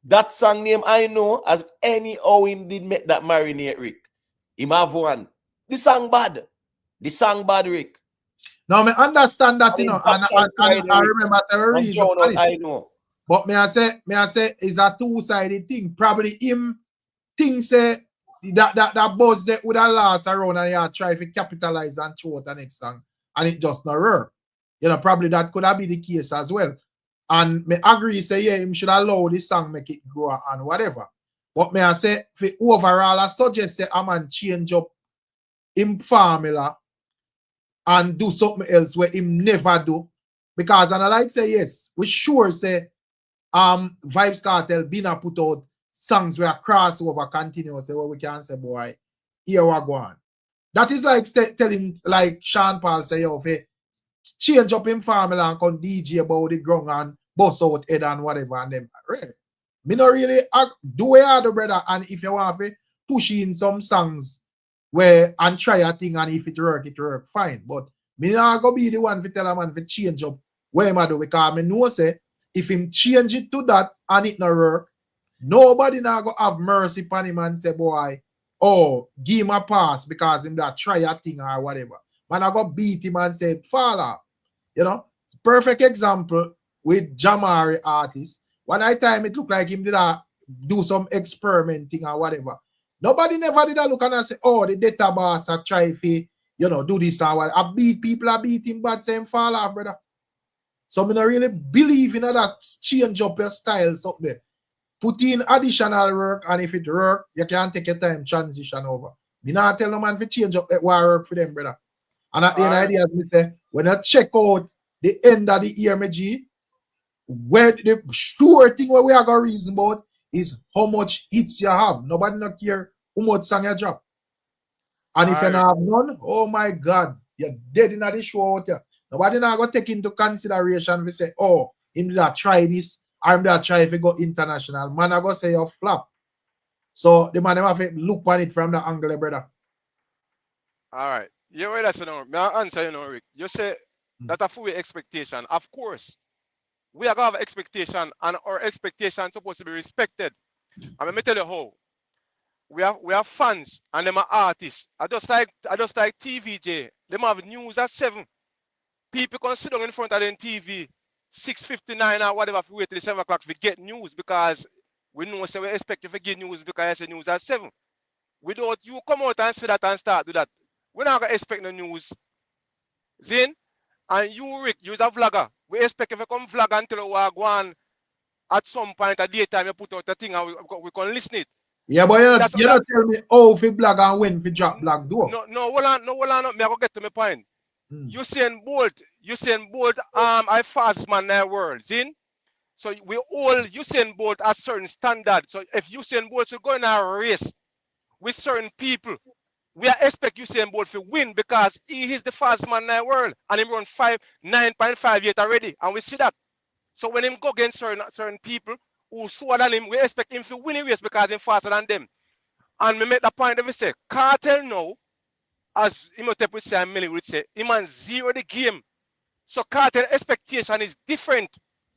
That song name I Know, as anyhow him did make that marinate, Rick. Him have one. The song bad. The song bad, Rick. Now, I understand that, you know, and I remember the reason. I know. But may I say, it's a two-sided thing. Probably him thinks that buzz that would have last around and you try to capitalize and throw the next song. And it just not work. You know, probably that could have been the case as well. And me agree, say, yeah, him should allow this song make it grow and whatever. But may I say, for overall, I suggest say a man change up him formula and do something else where him never do. Because, and I like say, yes, we sure say, Vybz Kartel been a put out songs where crossover continuously where we can say, boy, here we go on. That is like telling, like Sean Paul say, yo, change up in formula and come DJ about the ground and bust out head and whatever and them. Really. Me not really do it hard, brother. And if you want to push in some songs where and try a thing and if it work, fine. But me not go be the one to tell a man to change up where I do because I know say if him change it to that and it not work, nobody now go have mercy upon him and say, boy, oh, give him a pass because him that try a thing or whatever. Man, I go beat him and say, fall off. You know, perfect example with Jamari artist. One night time it looked like him did do some experimenting or whatever. Nobody never did look and say, oh, the data boss are try to, do this or what. I beat people, I beat him, but same fall off, brother. So I don't really believe in that change up your style something there. Put in additional work, and if it work, you can take your time transition over. Me not tell no man to change up that work for them, brother. And at the end of the day, say, when you check out the end of the year, my G, where the sure thing where we are going to reason about is how much hits you have. Nobody not care how much song you drop. And if you not have none, oh my God, you're dead in the show out there. Nobody not going to take into consideration we say, oh, him that try this, I'm that try if you go international. Man, I go say you flop. So the man have to look on it from the angle, brother. All right. Yeah, well, that's no. May I answer you, Rick? You say that a full expectation. Of course, we are gonna have expectation, and our expectation supposed to be respected. And let me tell you how. We have fans and them are artists. I just like TVJ. Them have news at 7. People can sit down in front of them TV 6:59 or whatever if we wait till 7 o'clock to get news because we know so we expect you to get news because I say news at 7. Without you come out and say that and start do that. We're not gonna expect no news. Zin and you Rick, you're a vlogger. We expect if you come vlog until we are going at some point at daytime you put out the thing and we can listen it. Yeah, but you don't tell me how if blog and when we drop blog do. No, hold on. Me I go get to my point. Usain Bolt, I fast man in the world, Zin. So we all Usain Bolt at certain standard. So if Usain Bolt should go in a race with certain people, we expect Usain Bolt to win because he is the fastest man in the world and he run 9.5 yet already, and we see that. So when him go against certain people who slower than him, we expect him to win a race because he's faster than them. And we make the point that we say, Kartel now, as Imhotep would say and Millie would say, he man zero the game. So Kartel expectation is different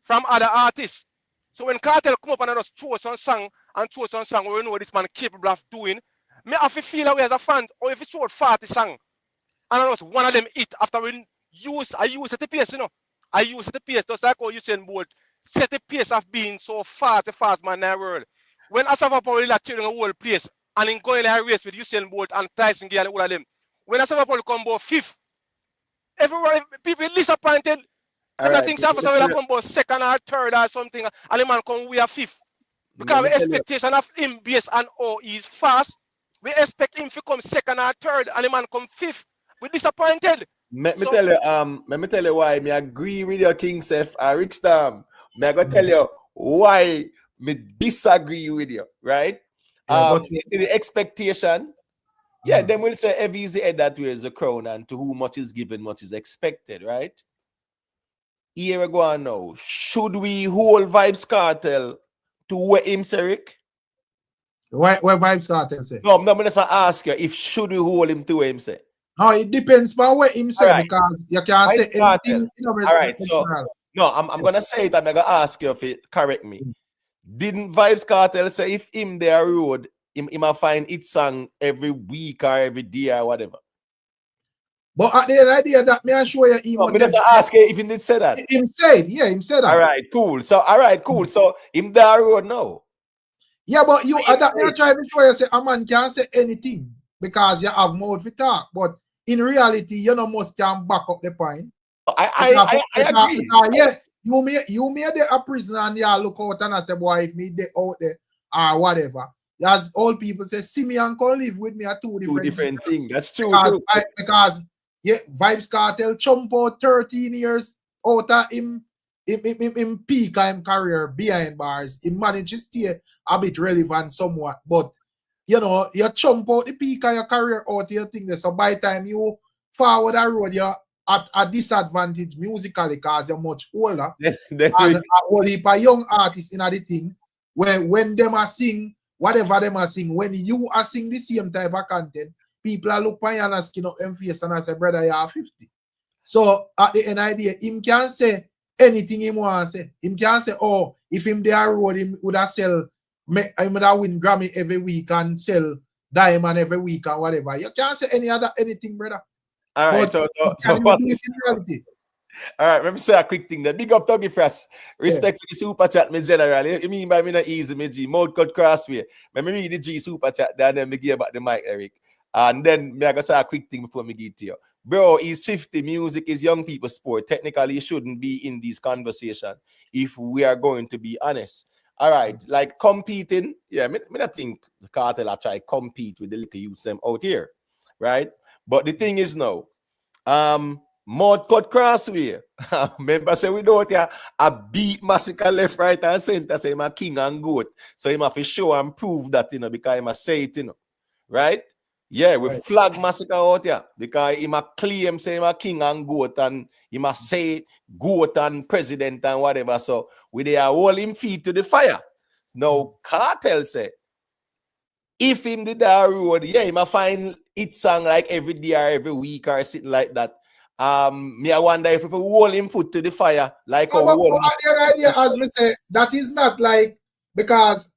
from other artists. So when Kartel come up and just throw some song where we know this man capable of doing, me have to feel away as a fan, or if he throw 40 song, and I was one of them hit after I use at the pace, I use at the pace, just like how Usain Bolt set the pace of being so fast, the fast man in the world. When Asafa Paul is tearing a whole place, and in going a race with Usain Bolt and Tyson Gale and all of them, when Asafa Paul come about 5th, everyone, people disappointed. I think Asafa will come about 2nd or 3rd or something, and the man come we are 5th. Because the expectation of him based on how he's fast, we expect him to come 2nd or 3rd, and the man come 5th. We're disappointed. Let me tell you why me agree with your King Seth and Rick Storm. Me go tell you why me disagree with you, right? The expectation, them will say every is the head that wears the crown, and to whom much is given, much is expected, right? Here we go on now. Should we hold Vybz Kartel to what him say, Rick? What Vybz Kartel say? No, I'm going to ask you if should we hold him to what him say. No, it depends on what him say because you can't say anything. All right, so no, I'm going to say it and I'm going to ask you if it correct me. Didn't Vybz Kartel say if him there road, him might find it song every week or every day or whatever? But at the idea that me assure you, he I'm just ask you if he did say that. Him said that. All right, cool. So him there road now. Yeah, but you that me try to show you say a man can't say anything because you have mouth to talk. But in reality, you know most can back up the point. I agree. Yeah, you made a prisoner and you look out and I say, boy, if me they out there or whatever. As all people say, see me and come live with me are two different things. That's true. Because Vybz Kartel jump out 13 years out of him peak him career behind bars. He managed to stay a bit relevant somewhat, but you jump out the peak of your career out of your thing there. So by the time you forward the road, you're at a disadvantage musically because you're much older. And a whole heap of young artists in the thing where when them are sing, whatever them are sing, when you are sing the same type of content, people are look at you and skin up them face and I say, brother, you are 50. So at the end of the day, him can say anything him want to say. Him can say, oh, if him there road, him would have sell, him would have win Grammy every week and sell Diamond every week and whatever. You can't say anything, brother. All right, But so can you what do it is in reality? all right, let me say a quick thing. The big up Tuggy Frost. Respect for the super chat, me general. You mean by me not easy, me G. Mode cut crossway. Let me read the G super chat, then me give back the mic, Eric. And then me I gonna say a quick thing before me give it to you. Bro, he's 50. Music is young people sport. Technically, he shouldn't be in these conversations if we are going to be honest. All right, like competing, yeah, me not think the Kartel are try compete with the little youths them out here, right? But the thing is now, Mud cut crossway. Remember, say we don't here a beat massacre left, right, and center. Say him a king and goat. So him have to show and prove that, because him a say it, right? Yeah, we Right. flag massacre out here because him a claim say him a king and goat and him a say goat and president and whatever. So we they are hold him feet to the fire. Now Kartel say if him did that road, yeah, him a find it song like every day or every week or something like that. Me I wonder if we hold him foot to the fire, like No, how we but hold the idea, as me say, that is not like, because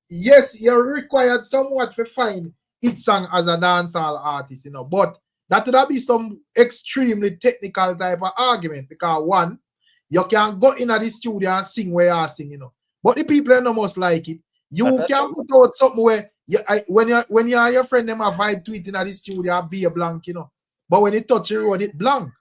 yes, you're required somewhat to find it song as a dancehall artist, but that would be some extremely technical type of argument, because one, you can go in at the studio and sing where you sing, but the people no must like it. You can put out something where when you and your friend them a vibe to it in at the studio, be a blank, but when it touch the road, it blank.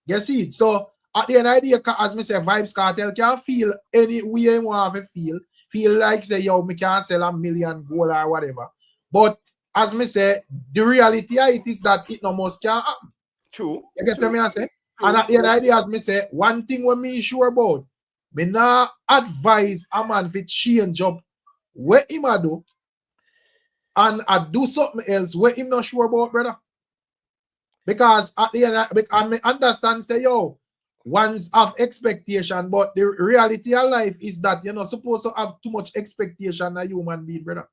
You see it? So at the end of the day, as me say, Vybz Kartel can feel any way you want to feel like say, yo, me can sell $1 million gold or whatever. But as me say, the reality of it is that it no most can happen. True. You get what me I say? And at the end of the day, as me say, one thing when me sure about, me not advise a man to change up what him a do and I do something else what him not sure about, brother. Because at the end, I understand, say, yo, one's have expectation, but the reality of life is that you're not supposed to have too much expectation of human being, brother.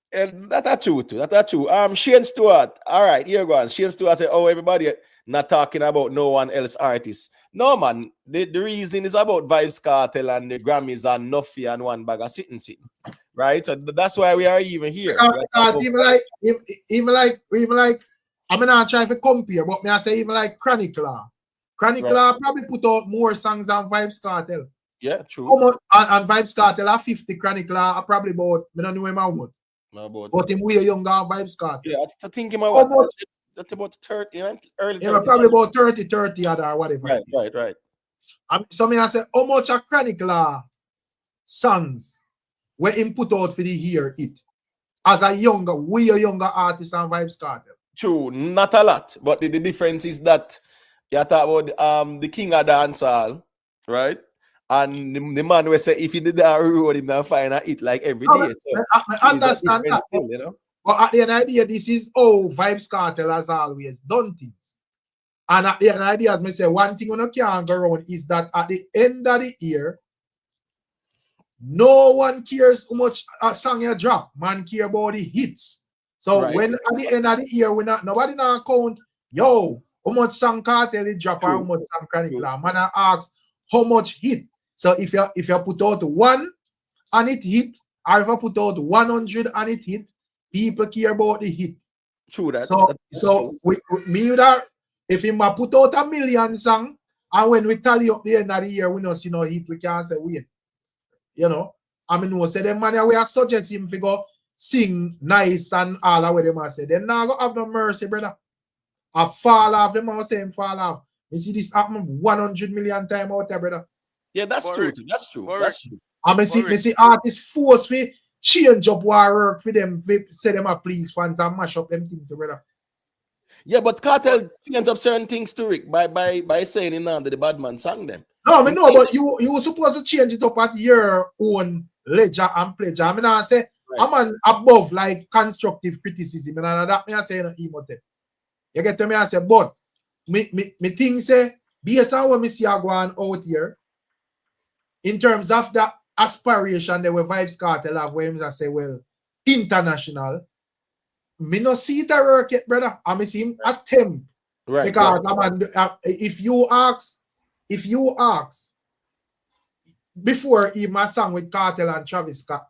And that's true too. That's true. Shane Stewart. All right, here go on. Shane Stewart said, oh, everybody not talking about no one else artist. No, man. The reason is about Vybz Kartel and the Grammys and Nuffy and one bag of sitting. Right? So that's why we are even here. Because even like I'm not trying to compare, but me I say even like Chronic Law. Chronic Law probably put out more songs than Vybz Kartel. Yeah, true. And Vybz Kartel are 50, Chronic Law are probably about, I don't know him how much. But him way younger than Vybz Kartel. Yeah, I think him about that's about 30, early 30. Yeah, probably about 30 or whatever. Right. So me I say, how much a Chronic Law songs were him put out for the hear it as a way younger artist than Vybz Kartel? True, not a lot, but the difference is that you talk about the king of dancehall, right? And the man will say if he did that road, him not find a hit like every day. So I understand that. Still, But at the end of the day, this is how Vybz Kartel has always done things. And at the end of the day, as I say, one thing you can't go around is that at the end of the year, no one cares how much a song you drop. Man care about the hits. So when at the end of the year, nobody now count, yo, how much song Kartel it drop or how much song Chronic Law. Man I ask how much hit. So if you put out one and it hit, or if you put out 100 and it hit, people care about the hit. True that. So if you put out 1 million song, and when we tally up the end of the year, we don't see no hit, we can't say wait. I mean, we say them man we are suggest him to go sing nice and all that way them say. Then now go have no mercy, brother. I fall off, them all say him fall off. You see this happen 100 million times out there, brother. Yeah, that's true. That's true. I mean, see artists force me change up work for them, say them a please fans and mash up them things, brother. Yeah, but Kartel change up certain things to Rick by saying in the bad man sang them. No, I know, but you were supposed to change it up at your own ledger and pleasure. I mean, I say I'm an above like constructive criticism, and that me I say no emote. You get to me? I say, but me think say based on what me see are going out here, in terms of that aspiration that we Vybz Kartel have, where I say, well, international, me no see it work yet, brother. I see him attempt. Because if you ask before even my song with Kartel and Travis Scott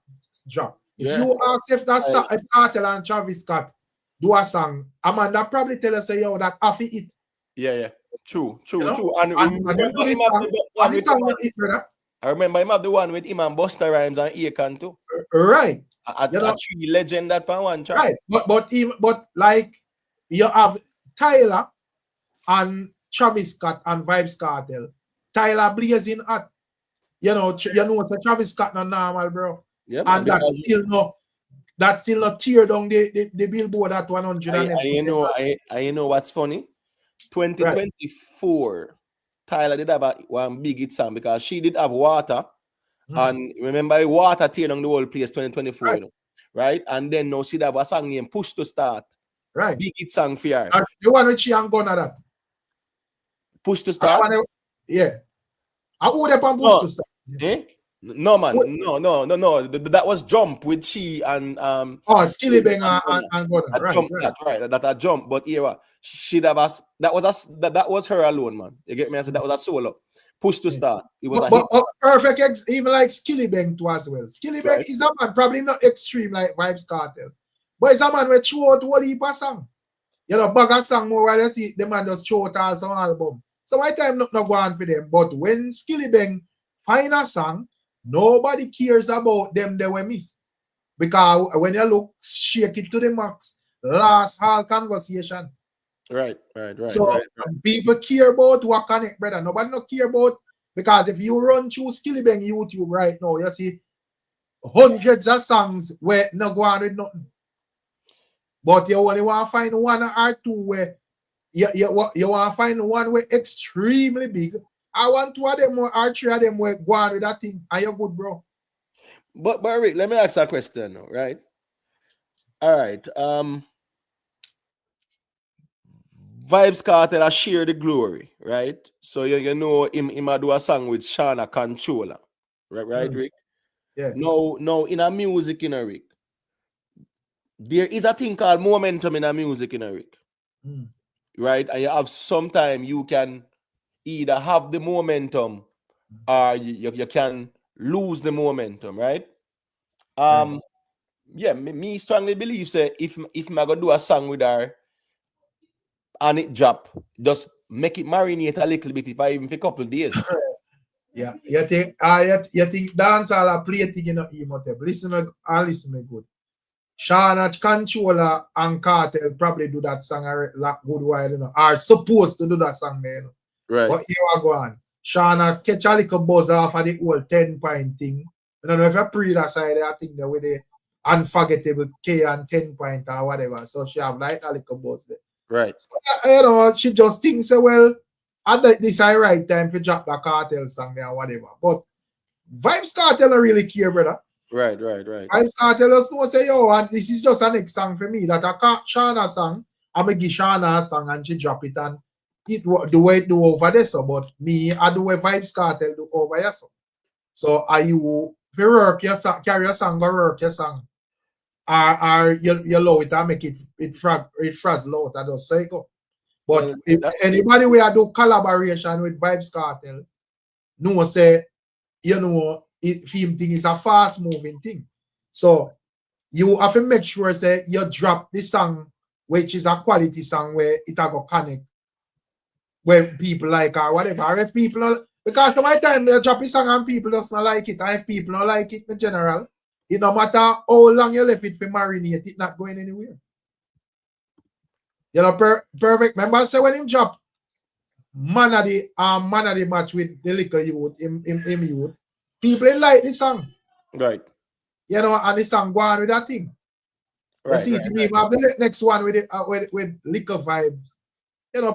drop. If you ask if that song, if Kartel and Travis Scott do a song, Amanda probably tell us, yo, that Affy it. Yeah. True. You know? And And remember them do him this have song, the one and this with song him with it, brother. I remember him have the one with him and Busta Rhymes and Akon too. Right. A tree legend that pan one track. Right. But like you have Tyler and Travis Scott and Vybz Kartel. Tyler blazing at so Travis Scott not normal, bro. Yeah, and that still not tear down the billboard at 100. I know what's funny. 2024, Tyler did have one big hit song because she did have Water. And remember, Water teared on the whole place 2024, right? And then now she have a song named Push to Start. Right. Big hit song for her. The one with she and Gunna that. Push to Start? Yeah. I would have Push to Start. Eh? No, man. No. That was Jump with she and Skilly Bang and Gunna. Right. That a Jump, but she'd have that was her alone, man. You get me? I said that was a solo. Push to Start. It was but perfect, even like Skilly Bang too as well. Skilly Bang is a man probably not extreme like Vybz Kartel, but it's a man who throw out what heap of song. Bag a song more while you see the man just throw out all some album. So my time not go on for them. But when Skilly Bang find a song, nobody cares about them they were miss. Because when you look, shake it to the max, last hall conversation. Right. So people care about what connect, brother. Nobody not care about, because if you run through Skilly Bang YouTube right now, you see hundreds of songs where not go on with nothing. But you only want to find one or two where you want to find one where extremely big. I want two of them or three of them where go on with that thing. Are you good, bro? But Rick, let me ask a question now, right? All right. Vybz Kartel has share the glory, right? So you know him do a song with Shana Controller. Right, Rick? Yeah. No, in a music, Rick. There is a thing called momentum in a music, Rick. Right? And you have sometime you can either have the momentum or you can lose the momentum, right? Yeah, me strongly believe say if I go do a song with her and it drop, just make it marinate a little bit, if I even for a couple of days. Yeah, you think dancehall play a thing in the emo-table. Listen me good. Shana Controller and Kartel probably do that song a good while, are supposed to do that song, man. Right. But here I go on. Shana catch a little buzz off of the whole 10-point thing. I don't know if you pre that side, I think that with the unforgettable K and 10-point or whatever. So she have like a little buzz there. Right. So, she just thinks, well, I think this is the right time to drop the Kartel song there or whatever. But Vybz Kartel don't really care, brother. Right. Vybz Kartel just know say, yo, and this is just a next song for me. That a Shana song, I'm going to give Shana a song and she drop it and it the way it do over there. So, but me, I do what Vybz Kartel do over here. So are you work your song, carry your song or work your song? Or you low it and make it frazzle out. That does so it go. But if anybody we do collaboration with Vybz Kartel, no say, film thing is a fast moving thing. So you have to make sure say you drop the song, which is a quality song where it go connect when people like or whatever. Or if people because sometimes they drop a song and people just not like it. And if people don't like it in general, it no matter how long you left it for marinate, it's not going anywhere. Perfect. Remember, say when him drop man of the match with the liquor youth, him youth, people like this song. Right. And the song go on with that thing. Right. You see, have the next one with it with liquor vibes.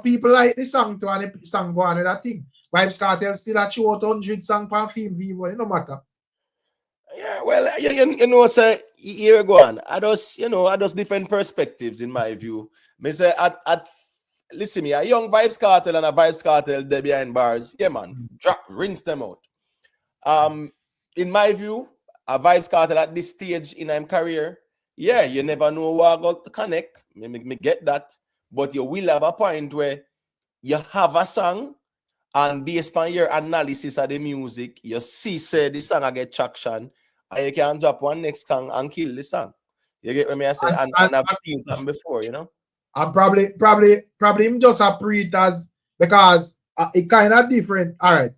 People like the song too, and the song go on with that thing. Vybz Kartel still a show out 100 songs per film vivo, it no matter. Yeah, well, say here go on. I just different perspectives in my view. Me say listen me, a young Vybz Kartel and a Vybz Kartel there behind bars. Yeah, man, rinse them out. In my view, a Vybz Kartel at this stage in his career, yeah, you never know what got to connect. Me get that, but you will have a point where you have a song And based on your analysis of the music, you see, say the song I get traction, and you can drop one next song and kill the song. You get what me I say? And I've seen that before, you know. And probably him just a it as because it kind of different. All right,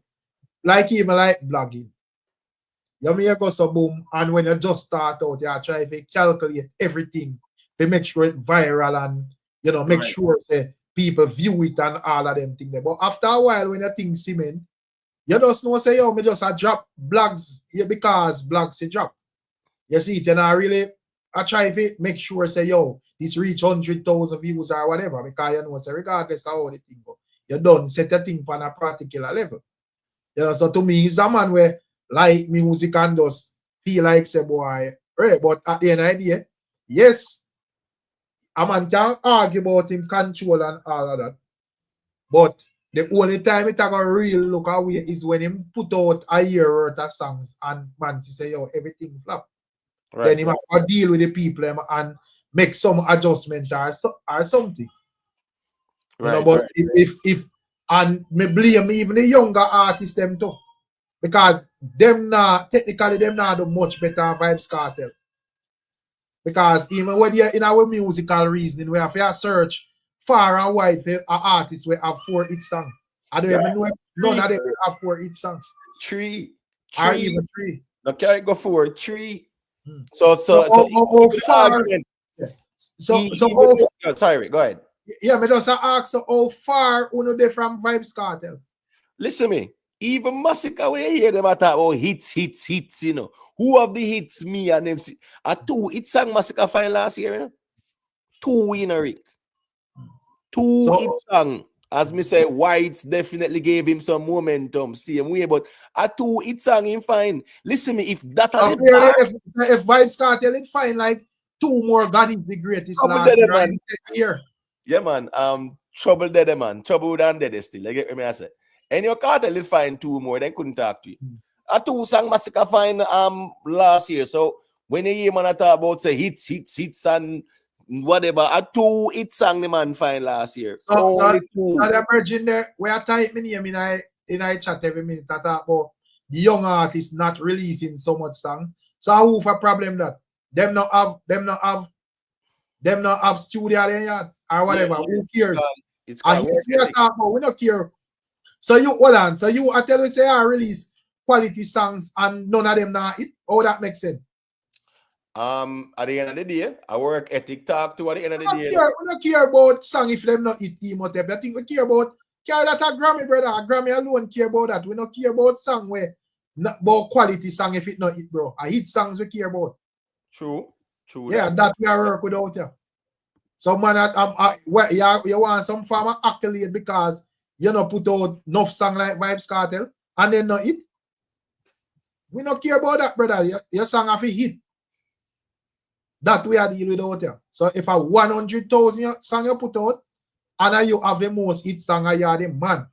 like even like blogging. You may go so boom, and when you just start out, you try to calculate everything to make sure it's viral and you know make sure say people view it and all of them things. But after a while, when you think cement, you just know say yo, me just a drop blogs because blogs a drop. You see it, and I really try to make sure say yo, this reach 100,000 views or whatever because you know say regardless of how the thing go, you don't set a thing on a particular level. You know, so to me, he's a man where like music and just feel like say boy, right? But at the end of the day, yes, a man can argue about him control and all of that. But the only time it a real look away is when him put out a year worth of songs and man say yo everything flop. Right, then he might deal with the people and make some adjustment or something. You know, but if and me blame even the younger artists them too. Because them now technically them now do much better than Vybz Kartel. Because even when you're in our musical reasoning, we have to search far and wide for an artist we have 4 hit songs. I don't even know if none of them have 4 hit songs. 3. Or even 3. No, carry go 4, 3. So far. Yeah. Sorry, go ahead. Yeah, me just ask so how far uno they from Vybz Kartel. Listen me. Even Massacre, when you hear them talk about hits, you know. Who have the hits, me and them? A 2 hit song Massacre find last year, you know? 2 winner, Rick. 2 hit song. As me say, Whites definitely gave him some momentum, same way, but a 2 hit song him fine. Listen me, if that if Vybz Kartel it find like 2 more God is the greatest last year. Yeah, man. Trouble dead, man. Trouble than dead still. I get me I say. And your Kartel will find 2 more, they couldn't talk to you. A 2 song Massacre find last year. So when you hear man talk about say hits and whatever, a 2 hit song the man find last year. Only 2. So the virgin there, we are type me name in I chat every minute that talk about the young artists not releasing so much song. So who for problem that? Them not have studio there or whatever. Who cares? We are talking about, we don't care. So you hold on. So you are telling say I release quality songs and none of them now it. How that makes sense? At the end of the day, I work ethic talk to at the end of the day. We don't care about song if them not hit team or them. I think we care about that a Grammy, brother. A Grammy alone care about that. We don't care about song where not about quality song if it not hit, bro. A hit songs we care about. True. Yeah, that we are work without you. So man, you want some form of accolade because you know put out enough song like Vybz Kartel and then not hit. We don't care about that, brother. Your song have a hit. That we are dealing with out here. So if a 100,000 song you put out and you have the most hit song, you are the man.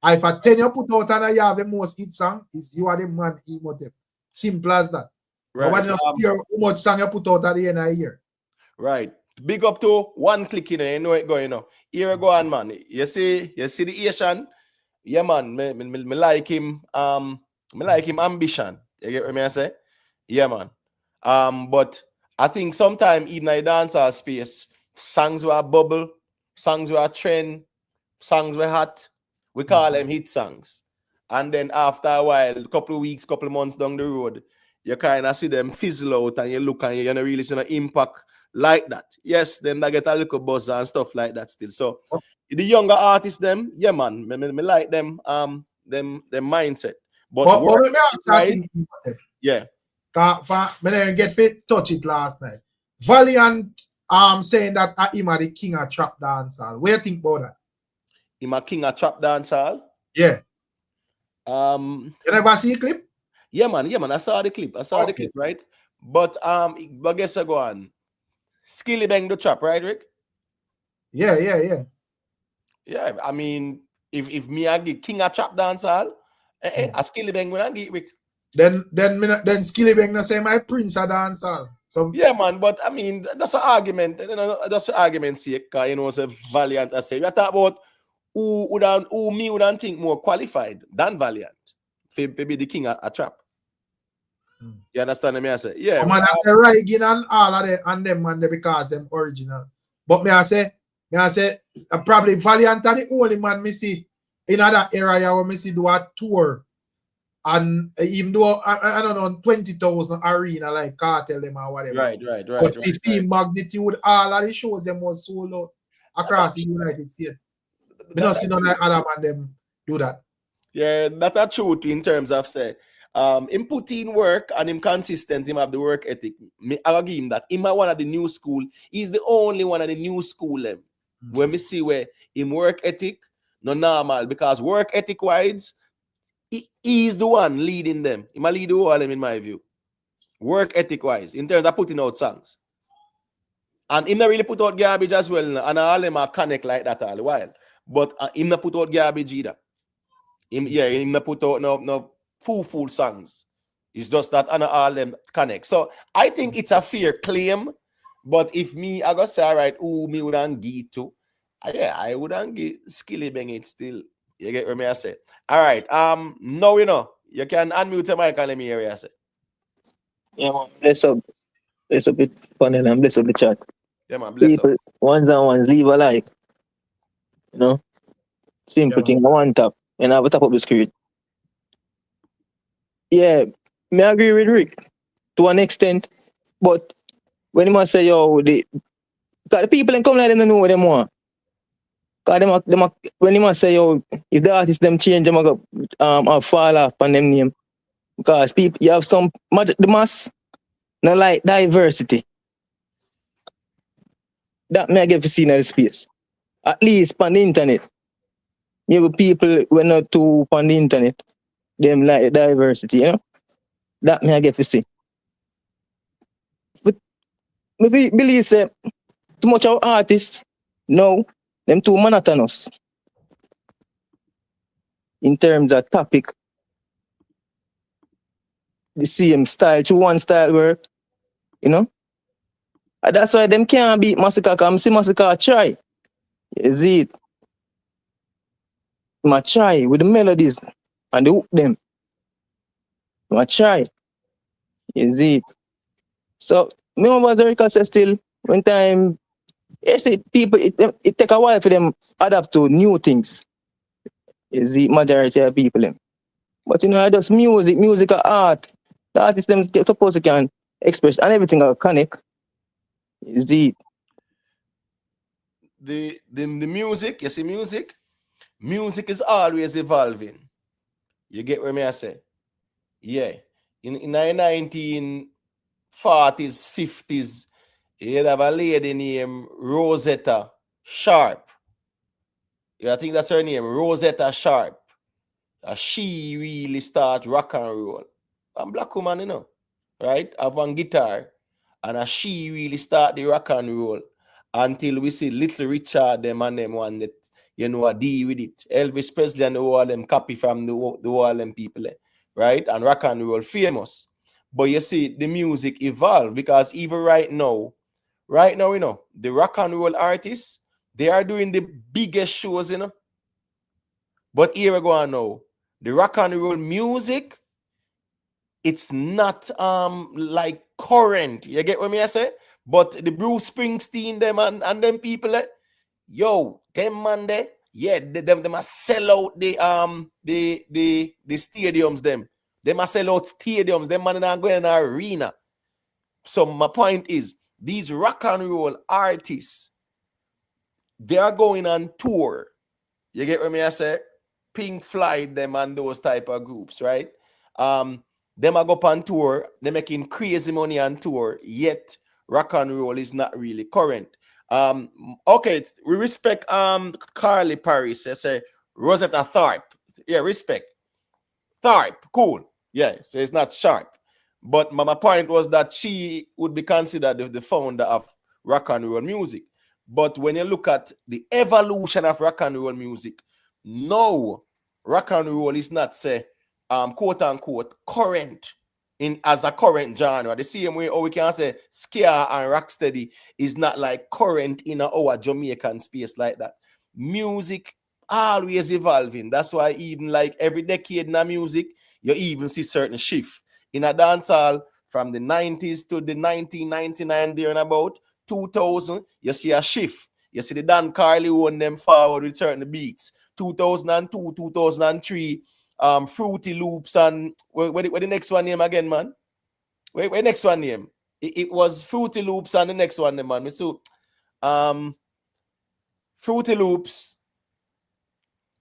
And if a 10 you put out and you have the most hit song, is you are the man. Simple as that. Right. Nobody don't care how much song you put out at the end of the year. Right. Big up to one click, you know it going, Here we go on, man. You see the Asian? Yeah, man. Me like him. Me like him ambition. You get what I say? Yeah, man. But I think sometimes even in the dancehall space, songs were bubble, songs were trend, songs were hot. We call them hit songs. And then after a while, a couple of weeks, couple of months down the road, you kind of see them fizzle out and you look and you don't really see no impact like that. Yes, then they get a little buzz and stuff like that still. So the younger artists, them, yeah, man, me like them mindset. But yeah. Me didn't get fit touch it last night. Valiant saying that him are the king of trap dancehall. What do you think about that? Him a king of trap dancehall? Yeah. You never see a clip? Yeah, man. I saw the clip. The clip, right? But guess I go on. Skilly Bang the trap, right, Rick? Yeah. Yeah, I mean, if me I get king of trap dancehall, a Skilly Bang when I get Rick. Then Skilly Bang say my prince of dancehall. So yeah, man. But I mean, that's an argument. That's an argument. See, you know, it's a Valiant. I say we talk about who me would think more qualified than Valiant for be the king a trap. You understand me? I say, yeah. Man, I say right again and all of them and them man they because them original. But me I say probably Valiant are the only man me see in that area where me see do a tour. And even though I don't know 20,000 arena like Kartel them or whatever. Right. But 15 magnitude, all of the shows them was sold out across the United States. We don't see none of other man them do that. Yeah, that's true in terms of say him put in work and him consistent, him have the work ethic. I'll give him that. Him one of the new school, he's the only one of the new school them. When we see where him work ethic, no normal, because work ethic wise, he's the one leading them. He might lead the whole of them in my view. Work ethic wise, in terms of putting out songs. And him not really put out garbage as well, and all them are connect like that all the while. But him not put out garbage either. Him not put out no full songs. It's just that and all them connect. So I think it's a fair claim. But if me, I go say, all right, who me wouldn't give to? I wouldn't give Skilly Bang it still. You get what I say? All right. Now you know. You can unmute your mic and let me hear what you say. Yeah, man. Bless up it panel and bless up the chat. Yeah, man. Bless People, up. ones and ones, leave a like. You know? Simple thing. I want tap. And I have a tap up the screen. Yeah, me agree with Rick to an extent. But when he must say, yo, because the people ain't come like them don't know what they want. Because when he must say, yo, if the artists them change, them go fall off on them name. Because people, you have some, the mass, not like diversity. That may get to see in the space. At least on the internet. You have people who are not too on the internet. Them like diversity, you know? That may get to see. But maybe believe say too much of artists, no, them too monotonous. In terms of topic, the same style, to one style work, you know? And that's why them can't beat Massacre, because I see Massacre try. You see it? I try with the melodies and the hook them. I try. You see it? So, me was Erica said still, one time, you see, people, it take a while for them adapt to new things. You see, majority of people. Them. But you know, just music or art. The artists them supposed to can express and everything are connect. You see it? The music, you see music? Music is always evolving. You get what I say? Yeah. In the 1940s, 50s, you have a lady named Rosetta Sharp. Yeah, I think that's her name, Rosetta Sharp. She really start rock and roll. A black woman, you know, right? Have one guitar. And she really start the rock and roll until we see Little Richard them and them one that, you know, deal with it. Elvis Presley and the whole them copy from the whole them people, right? And rock and roll famous. But you see, the music evolved because even right now, you know, the rock and roll artists, they are doing the biggest shows, you know. But here we go on now. The rock and roll music, it's not like current. You get what I say? But the Bruce Springsteen, them and them people, yo, them man there, yeah, them must sell out the stadiums, them. They must sell out stadiums, them man are going in an arena. So my point is, these rock and roll artists, they are going on tour. You get what I say? Pink Floyd, them and those type of groups, right? Them are go on tour, they're making crazy money on tour, yet rock and roll is not really current. Okay, we respect Carly Paris, I say Rosetta Tharpe. Yeah, respect. Tharpe, cool. Yeah, so it's not Sharp. But my point was that she would be considered the founder of rock and roll music. But when you look at the evolution of rock and roll music, no, rock and roll is not, say, quote unquote, current as a current genre. The same way, or we can say ska and rocksteady is not like current in our Jamaican space like that. Music always evolving. That's why even like every decade in the music, you even see certain shift. In a dancehall from the 90s to the 1999 there and about 2000, you see a shift. You see the Dan Carly won them forward with certain beats. 2002, 2003, Fruity Loops and what the next one name again, man? Where next one name? It was Fruity Loops and the next one name, man. So Fruity Loops.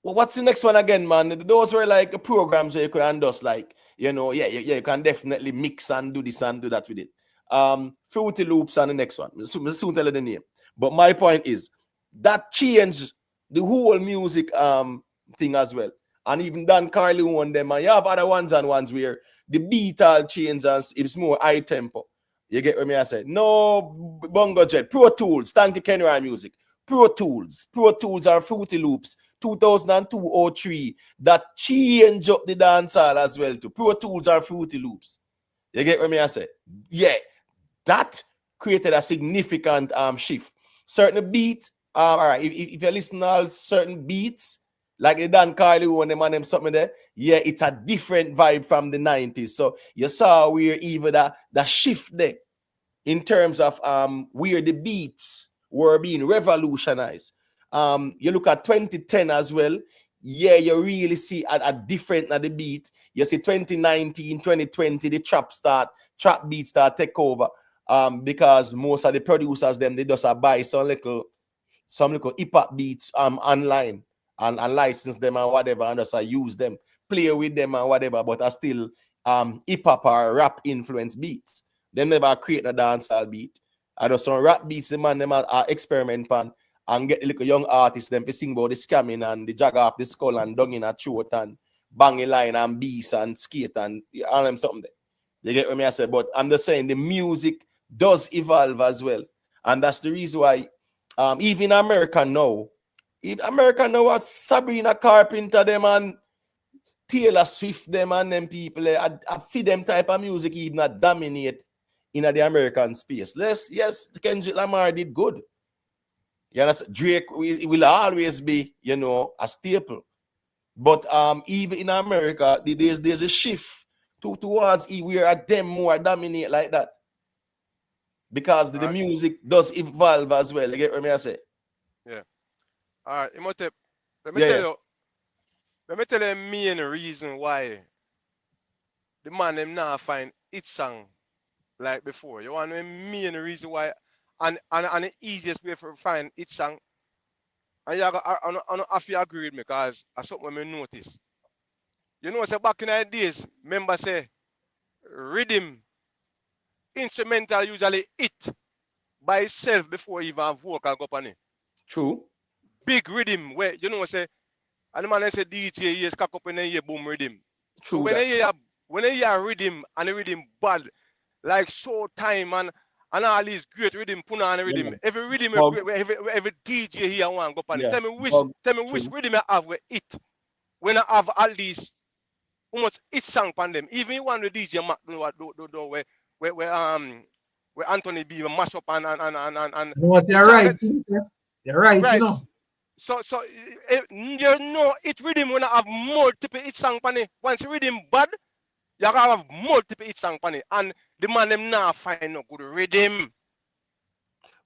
Well, what's the next one again, man? Those were like programs where you could endorse, like, you know, you can definitely mix and do this and do that with it. Fruity Loops and the next one. I'll soon tell you the name. But my point is that changed the whole music thing as well. And even Dan Carly won them, and you have other ones where the beat all change and it's more high tempo. You get what I say? No Bongo Jet, Pro Tools, thank you, Kenny Ryan Music. Pro Tools and Fruity Loops, 2002-03, that change up the dancehall as well too. Pro Tools and Fruity Loops. You get what I say? Yeah, that created a significant shift. Certain beats, all right, if you listen to all certain beats, like the Dan Carly one, them and them something there, yeah, it's a different vibe from the 90s. So you saw where even the shift there in terms of where the beats were being revolutionized. You look at 2010 as well. Yeah, you really see a different at the beat. You see 2019, 2020, the trap beats start take over. Because most of the producers them they just buy some little hip hop beats online and license them and whatever, and just use them, play with them and whatever, but are still hip hop or rap influence beats. They never create a dancehall beat. I just some rap beats, the man them are experiment pan and get the little young artists them to sing about the scamming and the jag off the skull and dung in a throat and bang a line and beats and skate and all them something there. You get what I say? But I'm just saying the music does evolve as well. And that's the reason why even America now was Sabrina Carpenter them and Taylor Swift them and them people I feed them type of music even not dominate in the American space. Yes, Kendrick Lamar did good. You understand? Drake will always be, you know, a staple. But even in America, there's a shift towards where them more dominate like that. Because the music does evolve as well. You get what I say? Yeah. All right. Imhotep, let me Yeah, tell yeah. you. Let me tell you the main reason why the man them now find it song like before. You want to know the main reason why and the easiest way for find it song. And you I don't have to agree with me because that's something I notice. You know, say back in the days, remember say rhythm instrumental usually it by itself before even vocal go on it. True. Big rhythm where you know say and the man say DJ yes cock up in the ear boom rhythm. So True when that. I hear rhythm and the rhythm bad like Showtime and all these great rhythm put on the Yeah, rhythm. man. Every rhythm Bug. every DJ here want go on it. Yeah. Tell me which Bug. which True. rhythm I have with it when I have all these almost it song on them. Even one with DJ Mac do where Anthony B mash up and You know what? you You're can't right. get You're right. You right. know. So you know it rhythm when I have multiple it song on it. Once you rhythm bad, you can have multiple it song on it, and the man them now find no good rhythm.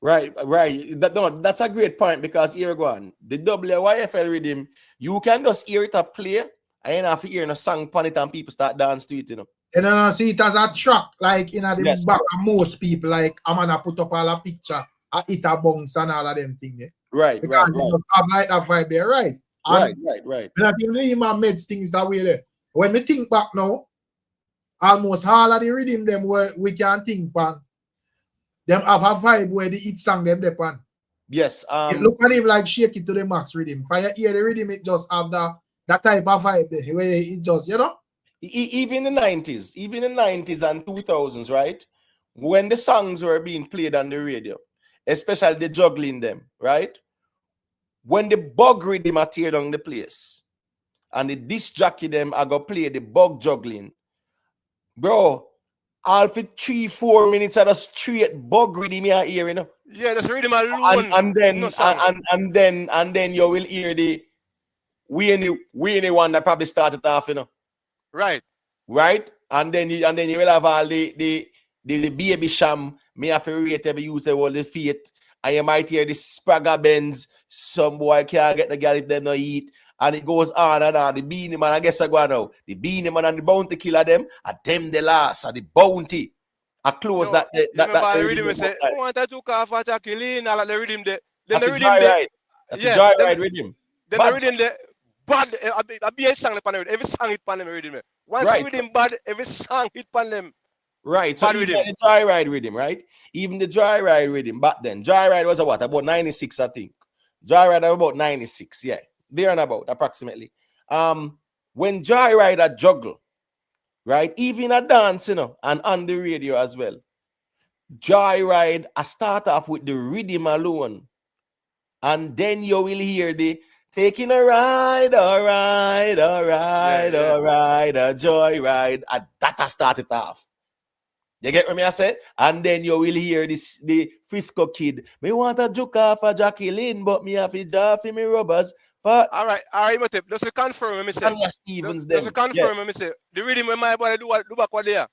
Right. That's a great point because here go on. The WYFL rhythm, you can just hear it a play, and you don't have to hear a song on it and people start dance to it, you know. You know, see it as a track, like in the Yes. back of most people, like I'm gonna put up all a picture, it a bounce and all of them things there. Right. Because you just have like that vibe there, right? And Right. when I think him and meds things that way there. When me think back now, almost all of the rhythm them where we can think back, them have a vibe where the hit song them depend. Yes. It look at him like shake it to the max rhythm. For you hear the rhythm, it just have that type of vibe there, where it just, you know. Even in the 90s and 2000s, right? When the songs were being played on the radio, especially the juggling them, right? When the bug rhythm are tear down the place and the disc jockey them are go play the bug juggling, bro, all for 3-4 minutes of a straight bug rhythm you are hearing, you know? Yeah, that's rhythm alone. And then no song. and then you will hear the we any one that probably started off, you know. Right. Right? And then you will have all the baby sham. Me have to rate every use all the feet. And you might hear the Spragga Benz. Some boy can't get the girl if they no eat. And it goes on and on. The Beanie Man, I guess I go now. The Beanie Man and the Bounty Killer them, are them the last, are the Bounty. I close that. That rhythm say, I want to took off a Jacqueline, all the rhythm there. Then That's the a rhythm joyride. That's a joyride rhythm. Then the rhythm there, bad. I be a song upon every song hit upon them rhythm. Once the rhythm bad, every song hit upon them. Right, so even the joyride rhythm, right? Even the joyride rhythm back then. Joyride was about 96, I think. Joyride was about 96, yeah. There and about approximately. When joyride a juggle, right? Even a dance, you know, and on the radio as well. Joyride, I start off with the rhythm alone. And then you will hear the taking a ride, a joyride. And that I started off. You get what me I say? And then you will hear this the Frisco Kid. Me want a juke off a Jacqueline, but me have to draw for me rubbers. But all right, but just to confirm me say. Stevens just to confirm me say. The rhythm when my boy do back what there.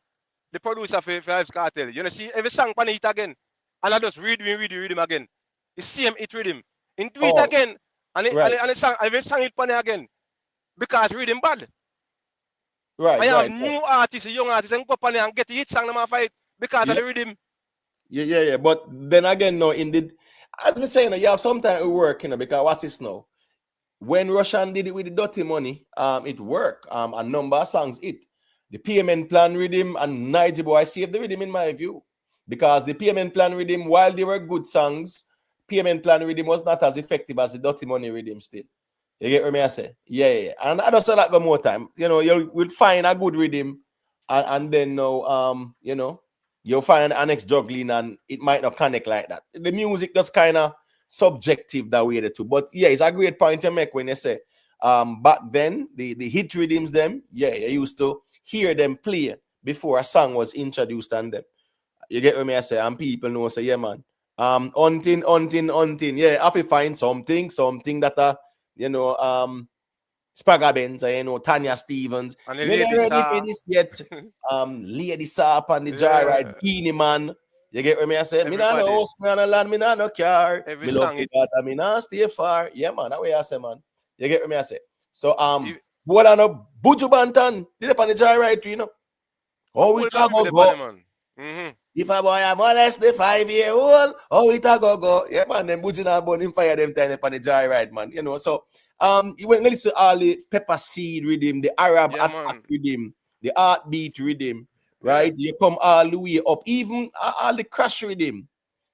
The producer for Vybz Kartel. You know, see every song pan it again. And I just read him again. The same it rhythm. And do it again. And the song every song it pan again. Because rhythm bad. Right. I have new artists, young artists, and go pan and get the hit song them fight because of the rhythm. Yeah. But then again, no, indeed, as me saying, you have sometimes it work, you know, because what's this now? When Russian did it with the Dirty Money, it worked. A number of songs it. The payment plan rhythm and Niger Boy saved the rhythm in my view. Because the payment plan rhythm, while they were good songs, payment plan rhythm was not as effective as the Dirty Money rhythm still. You get what I say? Yeah. And I don't say that go more time. You know, you will find a good rhythm and then you know, you'll find an next juggling and it might not connect like that. The music just kind of subjective that way too. But yeah, it's a great point to make when you say back then the hit rhythms them, yeah, you used to hear them play before a song was introduced on them. You get what I say? And people know say, yeah, man. Hunting. Yeah, have to find something that you know, Spragga Benz, you know, Tanya Stevens. And You're not ready for this yet. Lady Sap and the Joyride, Beanie Man. You get what I say? Me nah no house, me nah land, me nah no car. Every me love song the God, me nah stay far. Yeah, man, that way I say, man. You get what I say? So, what I know, Buju Banton, did it on the Joyride, you know? Oh, we can go. If a boy am molest the 5-year-old, oh, it a go. Yeah, man, them Buju na born him fire them time upon the Joyride, man. You know, so you went to listen to all the Pepper Seed rhythm, the Arab attack rhythm, the Heartbeat rhythm, right? You come all the way up, even all the Crash rhythm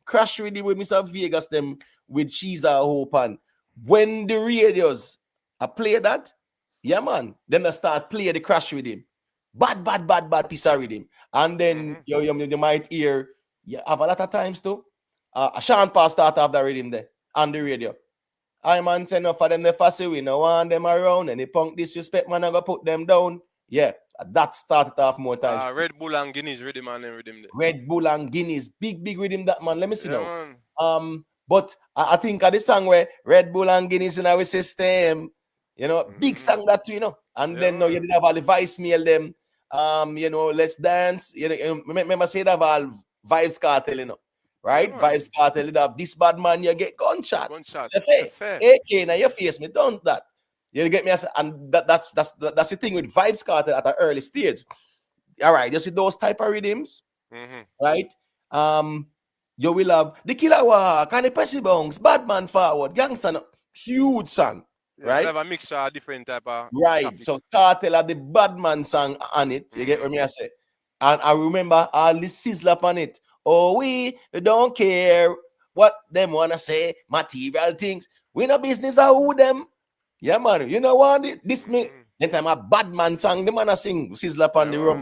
with Mr. Vegas, them with She's a Hope. And when the radios play that, yeah, man, then they start play the Crash rhythm. Bad piece of rhythm. And then you might hear, you have a lot of times too. Sean Paul start off the rhythm there on the radio. I man say enough for them the fussy, we no want them around. Any punk disrespect, man, I go put them down. Yeah, that started off more times. Red Bull and Guinness rhythm and them rhythm there. Red Bull and Guinness, big rhythm that, man. Let me see now. Man. But I think of the song where Red Bull and Guinness in our system, you know, big song that, you know. And then you did have all the voicemail them. You know, let's dance. You know, remember say that all Vybz Kartel, you know, right? Vybz Kartel, you have this bad man, you get gunshot. Say, AK now your face, me don't that. You get me? And that's the thing with Vybz Kartel at an early stage. All right, you see those type of rhythms, right? You will have the Killer Walk, and the Pressy Bounce, Bad Man Forward, Gangsta, huge song. Right, have a mixture of different type of topics. So Kartel had the Badman song on it. You get what me I say? And I remember all the sizzler on it. Oh, we don't care what them wanna say, material things. We no business of who them. Yeah, man. You know what? This me. Then time a Badman song, the man a sing sizzler on the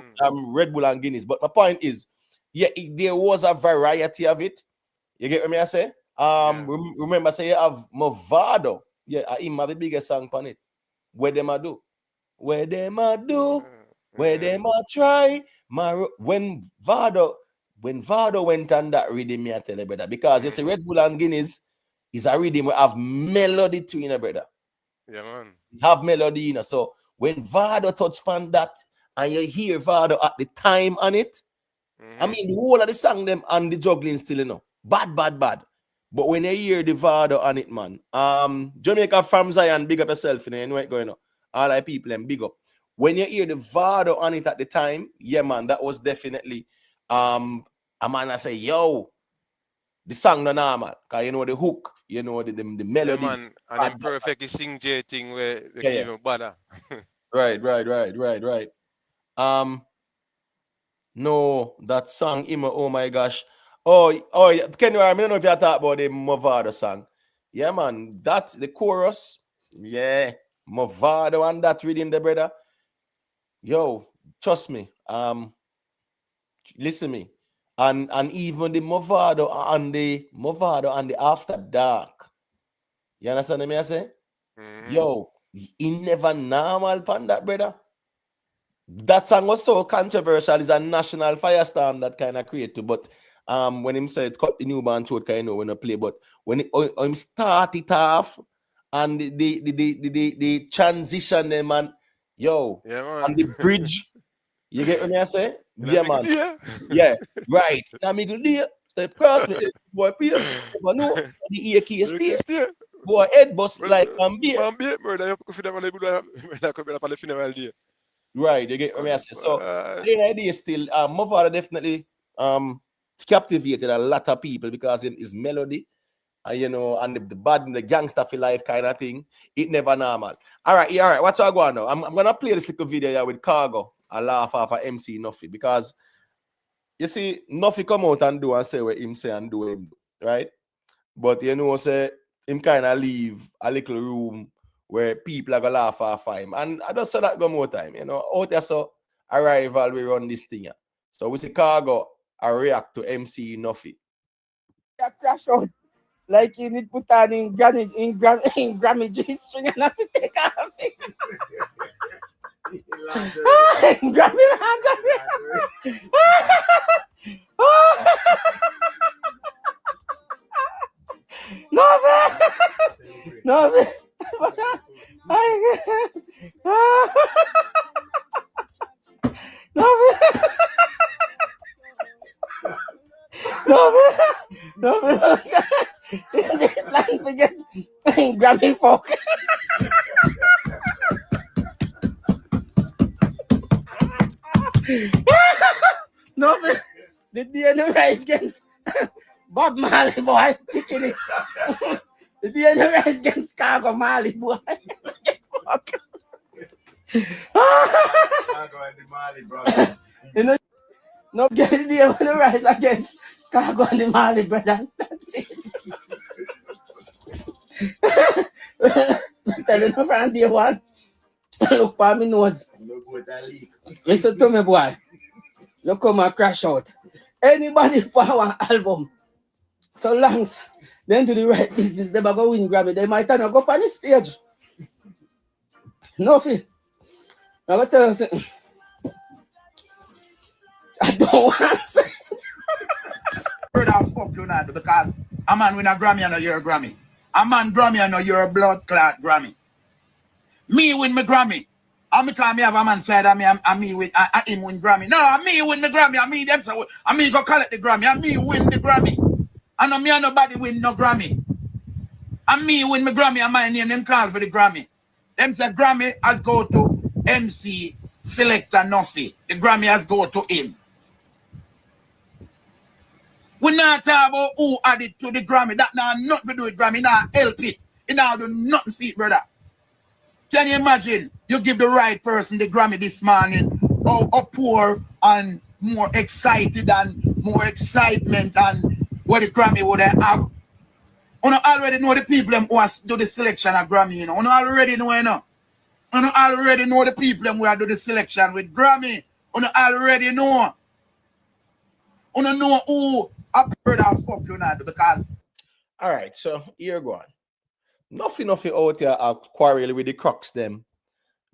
Red Bull and Guinness. But my point is, yeah, there was a variety of it. You get what me I say? Remember, say you have Movado. Yeah, I have the biggest song on it. Where them a do? Where them a try? When Vado went on that rhythm, me I tell you, brother, because you see Red Bull and Guinness is a rhythm we have melody to, you know, brother. Yeah, man. Have melody, you know. So when Vado touch on that and you hear Vado at the time on it, I mean the whole of the song them and the juggling still, you know. Bad. But when you hear the Vado on it, man, Jamaica from Zion, big up yourself, you know what's going on. All the people and big up. When you hear the Vado on it at the time, yeah, man, that was definitely a man I say, yo, the song no normal. Cause you know the hook, you know the melodies. Yeah, man. And them perfectly sing J thing where they Yeah, give him bother. Right. No, that song, oh my gosh. Oh, can you? I don't know if you talk about the Movado song. Yeah, man, that's the chorus. Yeah, Movado and that rhythm, the brother. Yo, trust me. Listen me, and even the Movado and the After Dark. You understand me? I say, yo, he never normal pan that, brother. That song was so controversial. It's a national firestorm that kind of created. But when him said cut the newborn throat, kind of when I play. But when him start it off and the transition them and yo, Yeah, man. and the bridge, you get what I say? Yeah, man. yeah. Yeah, right. Now me go there, step cross me, boy, Pierre. Never know. The ear key stay. Boy, head bust like beer. Brother, you could have a funeral day. Right, you get what I say. So the idea is still Movado definitely captivated a lot of people because in his melody and you know and the bad the gangster for life kind of thing. It never normal. All right. What's all going on now? I'm gonna play this little video here with Cargo. I laugh off of MC Nuffy because you see Nuffy come out and do and say what him say and do him, right? But you know, say him kind of leave a little room where people are gonna laugh off him. And I just saw that go more time, you know. Out there, so arrival, we run this thing. So we see Cargo I react to MC Nuffy. Crash out. Like you need put on in Grammy G string and have to take off. Grammy laundry. No, man. Like forget Grammy folk. No, man. The DNA rise against Bob Marley boy picking it. The DNA rise against Cargo Marley boy. Fuck. Cargo and the Marley brothers. You know, no get the DNA rise against Cargo and the Marley brothers. That's it. Tell you no from day one. Look for me nose. Listen to me, boy. Look come and crash out. Anybody power album, so long then do the right business, they go win Grammy. They might not go up on the stage. Nuffy. I'm gonna tell you something. I don't want to say. Brother, fuck you now because a man win a Grammy and you're a Grammy. A man Grammy and you're a blood clot Grammy. Me win my Grammy. I because me have a man said me with him win Grammy. No, me win the Grammy. I me them so I me go collect the Grammy. I me win the Grammy. And me and nobody win no Grammy. And me win my Grammy and my name them call for the Grammy. Them say Grammy has go to MC Selector Nuffy. The Grammy has go to him. We not talk about who added to the Grammy. That now nothing to do with Grammy. Now help it. It now do nothing for it, brother. Can you imagine you give the right person the Grammy this morning? How poor and more excited and more excitement and what the Grammy would have. You know, already know the people who has do the selection of Grammy, you know. You know, already know, you know. You know, already know the people who have do the selection with Grammy. You know, already know. You know who a brother fuck you now because. All right, so here go on. Nothing out here are quarrel with the Crocs them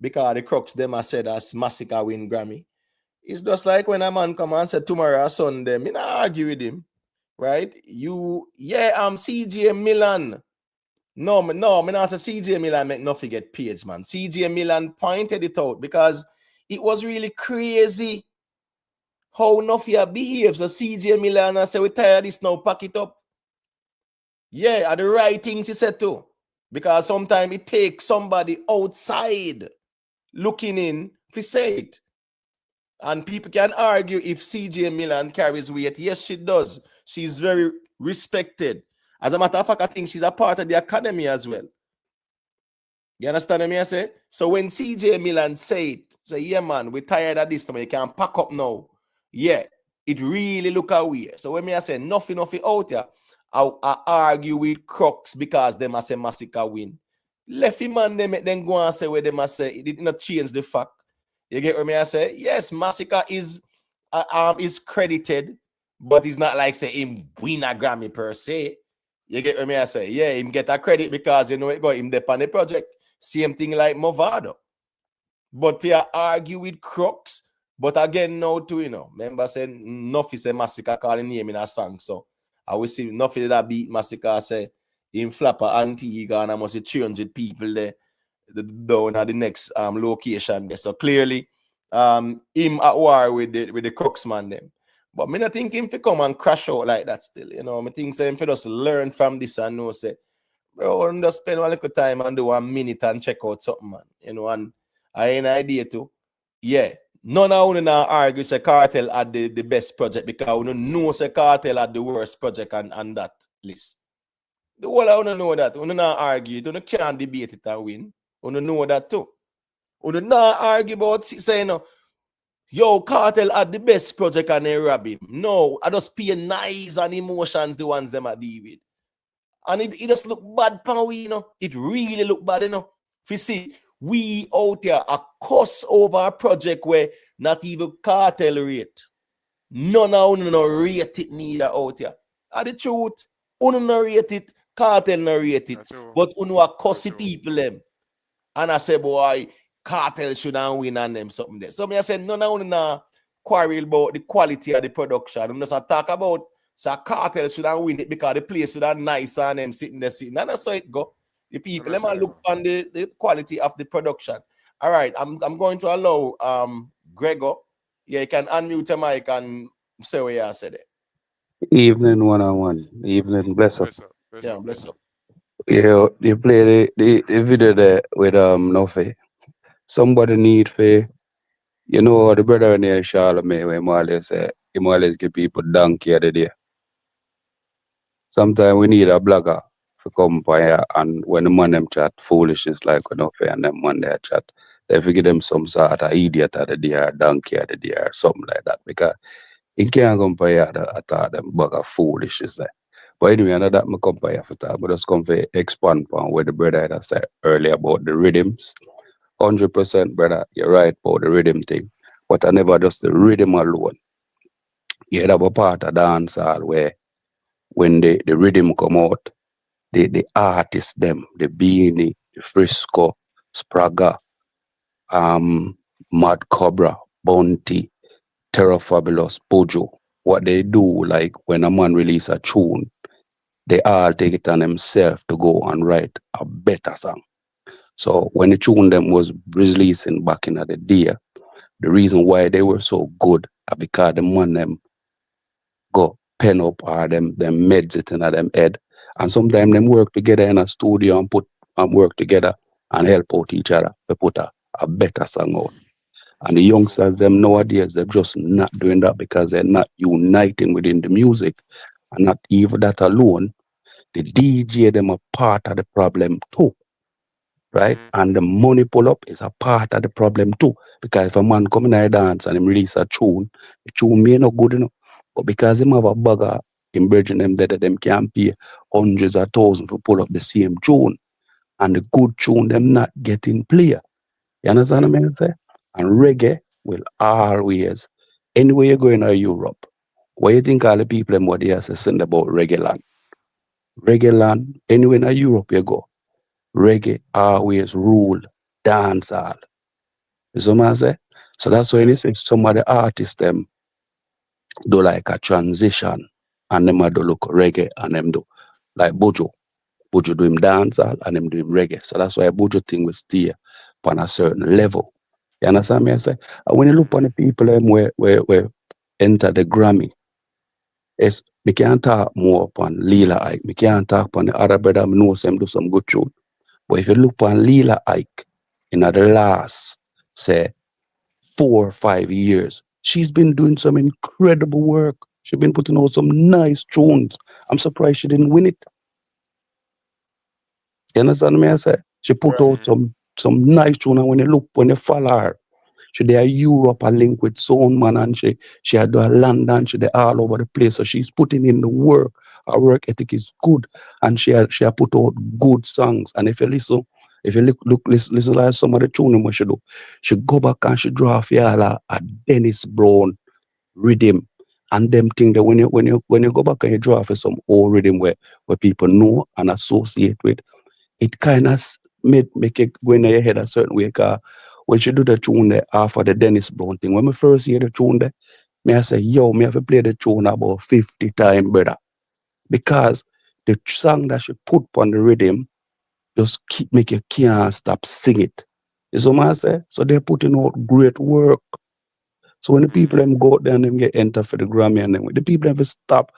because the Crocs them are said as Massacre win Grammy. It's just like when a man come and say tomorrow Sunday, me not argue with him, right? CJ Milan No, me not say CJ Milan make Nuffy get paid, man. CJ Milan pointed it out because it was really crazy how Nuffy behaves. So CJ Milan I say we tired of this now, pack it up. Yeah, are the right thing she said too. Because sometimes it takes somebody outside looking in to say it. And people can argue if CJ Milan carries weight. Yes, she does. She's very respected. As a matter of fact, I think she's a part of the academy as well. You understand what I say? So when CJ Milan say yeah, man, we're tired of this, you can pack up now. Yeah, it really look away. So when I say nothing out here, I argue with Crooks because them say Massacre win. Lefty man, they make them go and say where they must say it did not change the fact. You get what I say? Yes, Massacre is credited, but it's not like say him win a Grammy per se. You get what I say? Yeah, him get a credit because you know it got him there on the project. Same thing like Movado. But we are argue with Crooks. But again, now too, you know, remember saying Nuffy say Massacre calling name in a song. So I will see Nuffy that beat Massacre say in Flapper Antigua and I must see 300 people there down at the next location there. So clearly him at war with the Crooks man them. But me not think him to come and crash out like that still. You know, me think say him to just learn from this and know say, bro, I'm just spend a little time and do 1 minute and check out something, man. You know, and I ain't an idea too. Yeah. None of them argue say Kartel had the best project because we know say Kartel had the worst project on that list. The whole of them know that. We don't argue. You can't debate it and win. We know that too. We don't argue about saying, yo, Kartel had the best project and they rob him. No, I just pay nice and emotions the ones them I deal with. And it just look bad, pan we, you know. It really look bad, you know. If you see, we out there a cuss over a project where not even Kartel rate. None of them no rate it neither out here. And the truth, uno no rate it, Kartel no rate it. But uno a cussy people them. And I say, boy, Kartel shouldn't win on them something there. So me I say, none of them no quarrel about the quality of the production. I'm just talk about so Kartel shouldn't win it because the place should have nice and them sitting there sitting. And that's how it go. The people, let me look on the quality of the production. All right, I'm going to allow Gregor. Yeah, you can unmute your mic and say what you said there. Evening 101. Evening, bless up. Yeah, bless up. Yeah, you play the video there with Nuffy. Somebody need for, you know, the brother in here, Charlemagne, where he always give people donkey of the day. Sometimes we need a blogger to come by here, and when the man them chat foolishness like Nuffy and them man they chat, they give them some sort of idiot of the day or donkey of the day or something like that, because he can't come by here at all them bugger foolishness there. But anyway, another that I come by here for talk, but just come for expand on what the brother had said earlier about the rhythms. 100%, brother, you're right about the rhythm thing. But I never just the rhythm alone. You have a part of dancehall where when the rhythm come out, the artists them, the Beanie, the Frisco, Spraga, Mad Cobra, Bounty, Terror Fabulous, Bojo, what they do, like when a man release a tune, they all take it on themselves to go and write a better song. So when the tune them was releasing back in the day, the reason why they were so good are because the man them go pen up or them meds it in them head. And sometimes them work together in a studio and put work together and help out each other to put a better song out. And the youngsters them nowadays, they're just not doing that because they're not uniting within the music. And not even that alone, the DJ them a part of the problem too. Right? And the money pull up is a part of the problem too. Because if a man come in a dance and him release a tune, the tune may not good enough. But because him have a bugger in bridging them that them can pay hundreds of thousands to pull up the same tune. And the good tune them not getting play. You understand what I mean? Say? And reggae will always, anywhere you go in Europe, what you think all the people them what they are saying about reggae land? Reggae land, anywhere in Europe you go, reggae always rule dancehall. You see what I say? So that's why you see some of the artists them do like a transition and them do look reggae and them do like Bojo. Buju do him dancehall and him do him reggae. So that's why Buju thing will stay on a certain level. You understand me? I say, and when you look on the people them where enter the Grammy, it's we can't talk more upon Lila Ike. We can't talk upon the other brother. I know some do some good tune. But if you look on Lila Ike in the last, say, 4 or 5 years, she's been doing some incredible work. She's been putting out some nice tunes. I'm surprised she didn't win it. You understand me? I say she put out some nice tune, and when you follow her, she there Europe a link with Sound Man, and she had do a London, she there all over the place. So she's putting in the work. Her work ethic is good, and she had put out good songs. And if you listen, listen like some of the tunes what she do, she go back and she draw for y'all a Dennis Brown rhythm. And them thing that when you go back and you draw for some old rhythm where people know and associate with, it kind of make it go in your head a certain way. Cause when she do the tune there after the Dennis Brown thing, when I first hear the tune there, me I say, yo, me have to play the tune about 50 times, brother. Because the song that she put on the rhythm just make you can't stop sing it. You see what I say? So they're putting out great work. So when the people them go out there and them get enter for the Grammy and them, the people have to stop.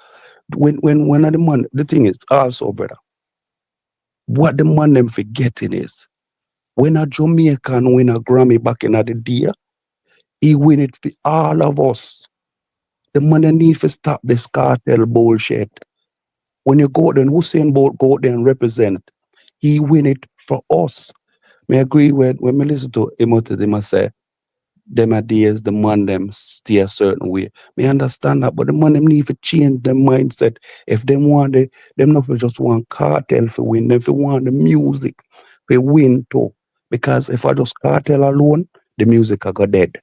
When the thing is also, brother, what the man them forgetting is when a Jamaican win a Grammy back in the day, he win it for all of us. The man need to stop this cartel bullshit. When you go out there, and Hussein Bolt go out there and represent, he win it for us. Me agree when me listen to him, they must say, them ideas, the man them stay a certain way. Me understand that, but the man them need to change their mindset. If them want it, them not just want cartel for win. If they want the music, they win too. Because if I just cartel alone, the music I go dead.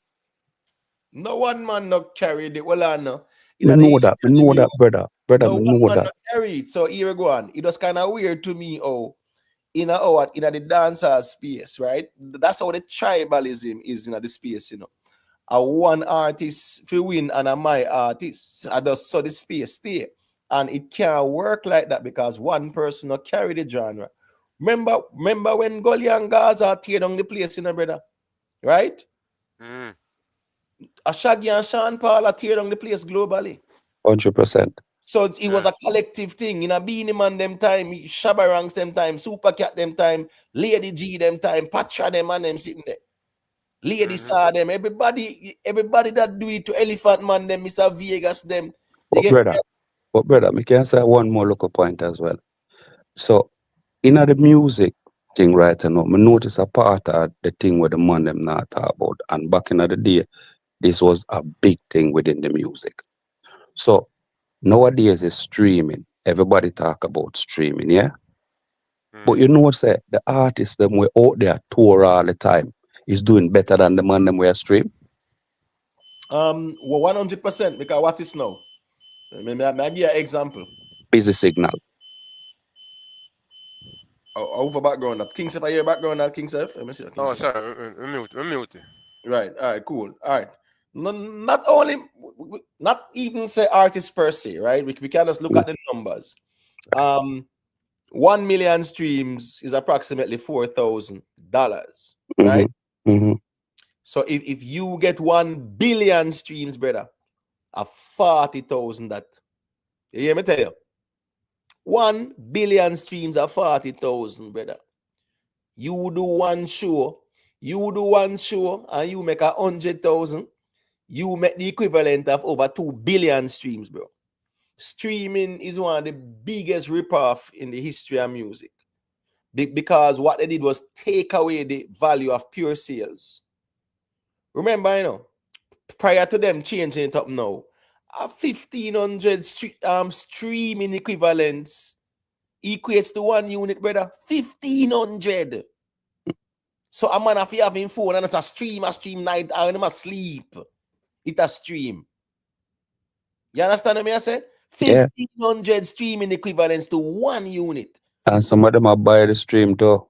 No one man not carry the no. Me know that, brother. Brother, No me one know man that. not carry it. So here we go on. It was kind of weird to me. Oh, in the dancer space, right? That's how the tribalism is in the space, you know. A one artist fi win and a my artist. I just saw the space stay. And it can't work like that because one person will carry the genre. Remember when Gully and Gaza tear down the place, you know, brother? Right? A Shaggy and Sean Paul are tear down the place globally. 100%. So it was a collective thing. In a Beanie Man them time, Shabba Ranks them time, Super Cat them time, Lady G them time, Patra them and them sitting there. Lady saw them, everybody that do it to Elephant Man them, Mr. Vegas them. They But brother, me can say one more local point as well. So in the music thing right now, me notice a part of the thing where the man them not talk about. And back in the day, this was a big thing within the music. So nowadays is streaming. Everybody talk about streaming, yeah? But you know what say? The artists them were out there tour all the time is doing better than the man them were stream. Well, 100%, because what is now? Maybe an example. Busy Signal. Over background that. King Sef, I hear background that King Sef. Let me see. Oh, sorry, I'm mute. Right, all right, cool. All right. Not only, not even say artists per se, right? We can just look at the numbers. 1 million streams is approximately $4,000, right? Mm-hmm. So if you get 1 billion streams, brother, a 40,000 that. You hear me tell you? 1 billion streams are 40,000, brother. You do one show, and you make 100,000. You make the equivalent of over 2 billion streams, bro. Streaming is one of the biggest ripoff in the history of music. Because what they did was take away the value of pure sales. Remember, you know, prior to them changing it up now, 1,500 streaming equivalents equates to 1 unit, brother. 1,500. So a man if you having phone and it's a stream night and I'm asleep. It a stream. You understand what I say? 1,500 streaming equivalents to 1 unit. And some of them are buy the stream too.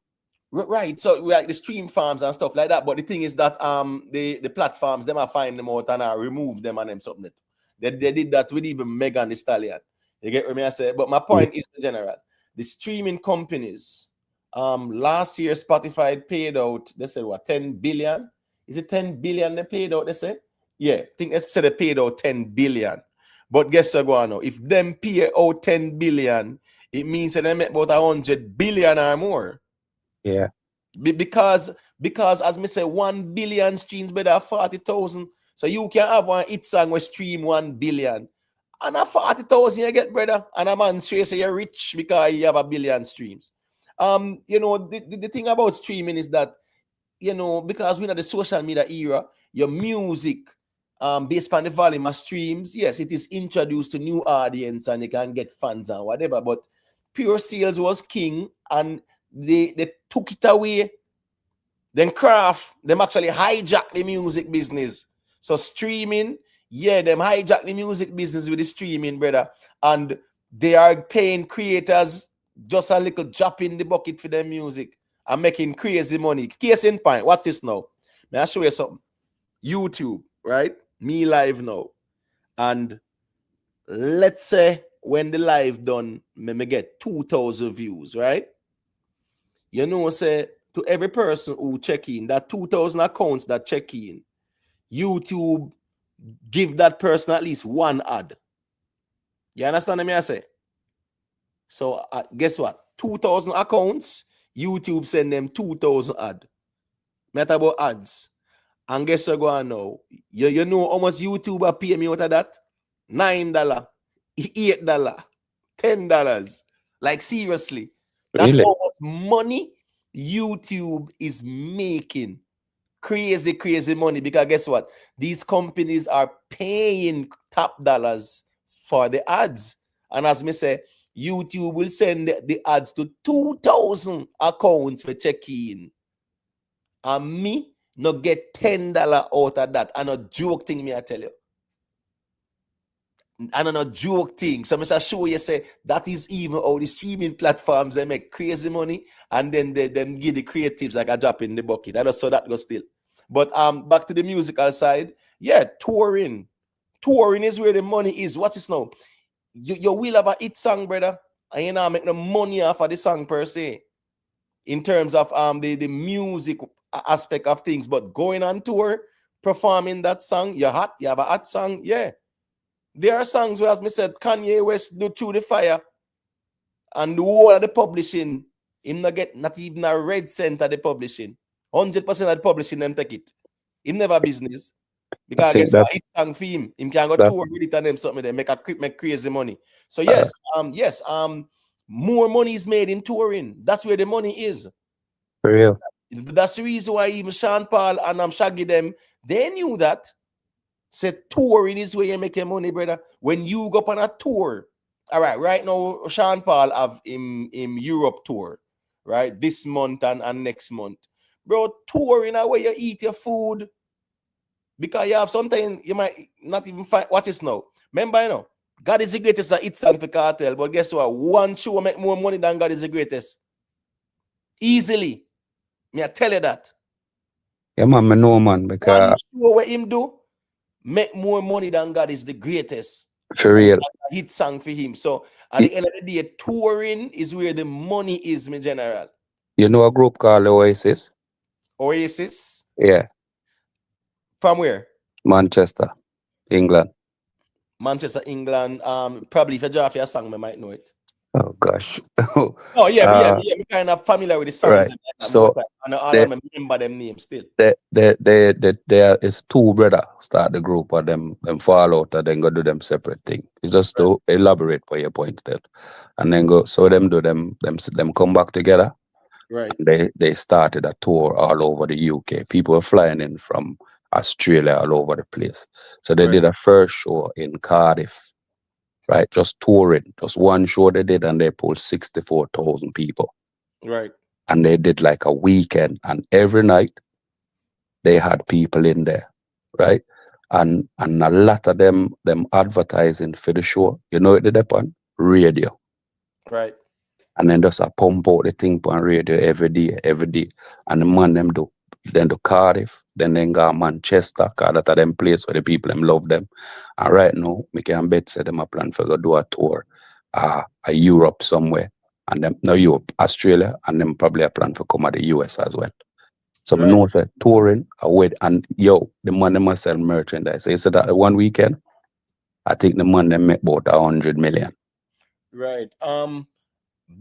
Right. So we like the stream farms and stuff like that. But the thing is that the platforms, them are find them out and remove them and them something. They did that with even Megan Thee Stallion. You get what I say? But my point is in general the streaming companies. Last year Spotify paid out, they said what, 10 billion? Is it 10 billion they paid out, they say? Yeah, I think they said they paid out 10 billion. But guess what, now? If them pay out 10 billion, it means that they make about 100 billion or more. Yeah. Because as me say, 1 billion streams better 40,000. So you can have one hit song where stream 1 billion. And a 40,000 you get, brother. And a man say you're rich because you have 1 billion streams. You know, the thing about streaming is that, you know, because we're in the social media era, your music, based on the volume of streams, yes, it is introduced to new audience and you can get fans and whatever. But pure sales was king, and they took it away. Then Craft, them actually hijack the music business. So streaming, yeah, them hijack the music business with the streaming, brother. And they are paying creators just a little drop in the bucket for their music and making crazy money. Case in point, what's this now? May I show you something? YouTube, right? Me live now. And let's say when the live done, me get 2,000 views, right? You know, say to every person who check in, that 2,000 accounts that check in, YouTube give that person at least one ad. You understand what I say? So guess what? 2,000 accounts, YouTube send them 2,000 ad. Matter about ads. And guess what go on now? You know how much YouTube are pay me out of that? $9, $8, $10. Like seriously. That's Really? how much money YouTube is making. Crazy money. Because guess what? These companies are paying top dollars for the ads. And as me say, YouTube will send the ads to 2,000 accounts for check-in. And me not get $10 out of that. And a joke thing, me I tell you. And a joke thing. So I show you say that is even how the streaming platforms they make crazy money, and then they give the creatives like a drop in the bucket. I just saw that go still. But back to the musical side, yeah, touring. Touring is where the money is. What's this now? You will have a hit song, brother, and you know make no money off of the song per se. In terms of the music aspect of things, but going on tour, performing that song, you're hot, you have a hot song, yeah. There are songs where, as me said, Kanye West do Through the Fire, and the whole of the publishing, him not get not even a red cent of the publishing. 100% of the publishing them take it. Him never business. Because I think guess that it's song for him. Him can go that tour with it and them something they make crazy money. So yes, more money is made in touring. That's where the money is. for real. That's the reason why even Sean Paul and Shaggy them, they knew that. Said touring is where you make your money, brother. When you go up on a tour, all right now, Sean Paul have him Europe tour, right? This month and next month. Bro, touring where you eat your food. Because you have sometimes you might not even find, watch this now. Remember, you know, God is the greatest at it song for Kartel, but guess what? One show make more money than God is the greatest. Easily. Me I tell you that. Yeah, man, I know, man, One because show what him do make more money than God is the greatest. for And real, that's a hit song for him. So at the end of the day, touring is where the money is, my general. you know a group called Oasis? Oasis. Yeah, From where? Manchester, England. Manchester, England. Probably if you draw your song, I might know it. Oh gosh. Oh yeah, uh, I'm kind of familiar with the songs. right. So And I they don't remember them names still. there is two brother start the group, and them fall out and then go do them separate thing. It's just to elaborate for your point there. And then go so them do them come back together. Right. They started a tour all over the UK. People were flying in from Australia all over the place. So they Right. did a first show in Cardiff, right? Just touring. Just one show they did, and they pulled 64,000 people. Right. And they did like a weekend, and every night they had people in there, right? And a lot of them advertising for the show. You know what they did on? Radio. Right. And then just a pump out the thing on radio every day. And the man them do Cardiff, then go Manchester, cause that are them place where the people them love them. And right now, me can bet say them a plan for go do a tour, a Europe somewhere. and them now Europe, Australia, and them probably a plan to come at the US as well. So Right. I know say touring, and yo, the man them must sell merchandise. So you said that one weekend, I think the man them make about 100 million. Right.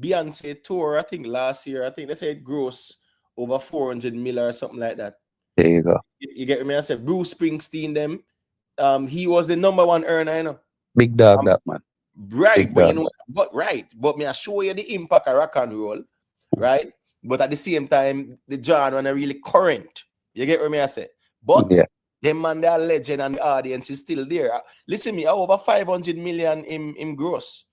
Beyonce tour, I think last year, I think they said gross over 400 mil or something like that. There you go. You get me? I said Bruce Springsteen them. He was the #1 earner, you know. Big dog that man. Right, Big but you dog. know, but me I show you the impact of rock and roll, right? But at the same time, the genre are really current. You get what me I say? But Yeah. them man, they are legend and the audience is still there. Listen me, over 500 million in gross.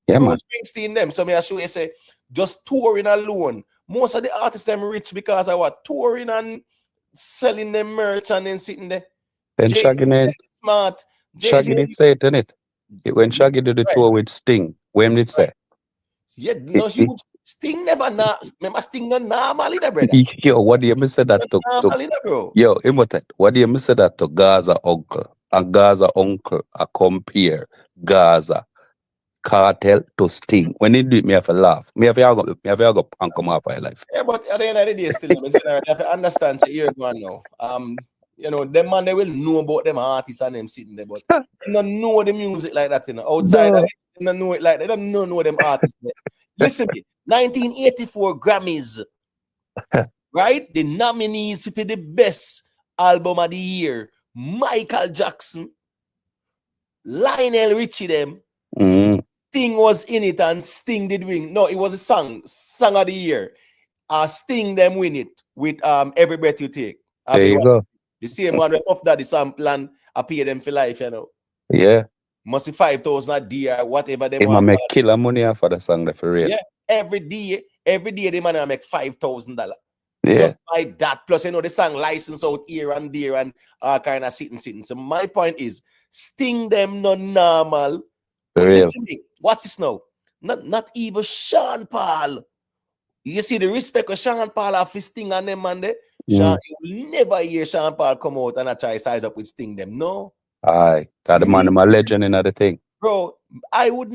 Yeah, man. Bruce Springsteen them. So me I show you say, just touring alone. Most of the artists them rich because of what? Touring and selling them merch and then sitting there. Then Jay-Z Shaggy did, smart. Shaggy did say it, didn't it? When Shaggy did the Right. tour with Sting, when did say? Yeah, no huge. Sting never remember Sting not normal in the brother. Yo, what do you miss that to Normal in the bro. yo, imitate. What do you miss that to Gaza uncle? And Gaza uncle I compare Gaza Kartel to Sting. When they do it, me have to laugh. Me have to go and come off my life. Yeah, but at the end of the day, still, you have to understand. Say here, man, now. You know, them man they will know about them artists and them sitting there, but they don't know the music like that. You know, outside of it, they don't know it like they don't know them artists. Listen, me, 1984 Grammys, right? The nominees for the best album of the year: Michael Jackson, Lionel Richie, them. Sting was in it and Sting did win. No, it was a song of the year. Sting them win it with Every Breath You Take. There you go. The same one of that the sample and I pay them for life, you know. Yeah. Must be 5,000 a day or whatever they He might want. make killer money for the song for real. Yeah, every day the man make $5,000. Yeah. Just by that. Plus, you know, the song license out here and there and all kind of sitting. So my point is, Sting them not normal. For But real. listen me, what's this now? Not even Sean Paul. You see the respect of Sean Paul have for Sting and them man there. Sean, you will never hear Sean Paul come out and try size up with Sting them. No. Aye. Got the man my legend in the thing. Bro, I would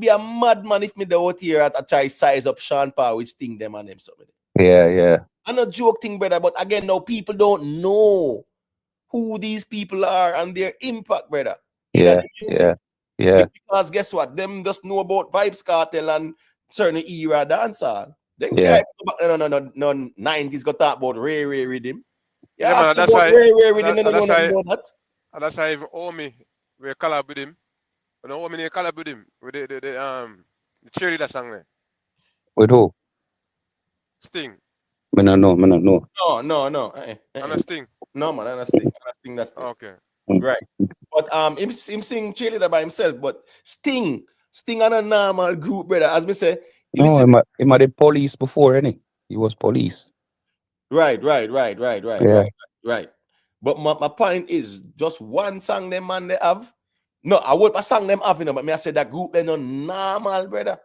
be a madman if me the out here at try size up Sean Paul with Sting them and them something. Yeah, yeah. I'm not joking, brother, but again, now people don't know who these people are and their impact, brother. Yeah, yeah. Because guess what? Them just know about Vybz Kartel and certain era dancehall. Them Yeah. can't no 90s go talk about Ray rhythm. Yeah, man, ask that's about why. Ray rhythm, they And don't that's know why. about that. And that's why even Omi we collab with him. You know Omi collab with him with the cheerleader song there. With who? Sting. Me no know. No. And a Sting. No, man, I'm not Sting. That's Sting. Okay. Right. But him sing cheerleader by himself, but Sting on a normal group, brother. As me say, No, he might did police before, any. He was police. Right. Yeah. Right. But my point is just one song them man they have. No, I would a song them have, you know, but me I said that group they no normal, brother.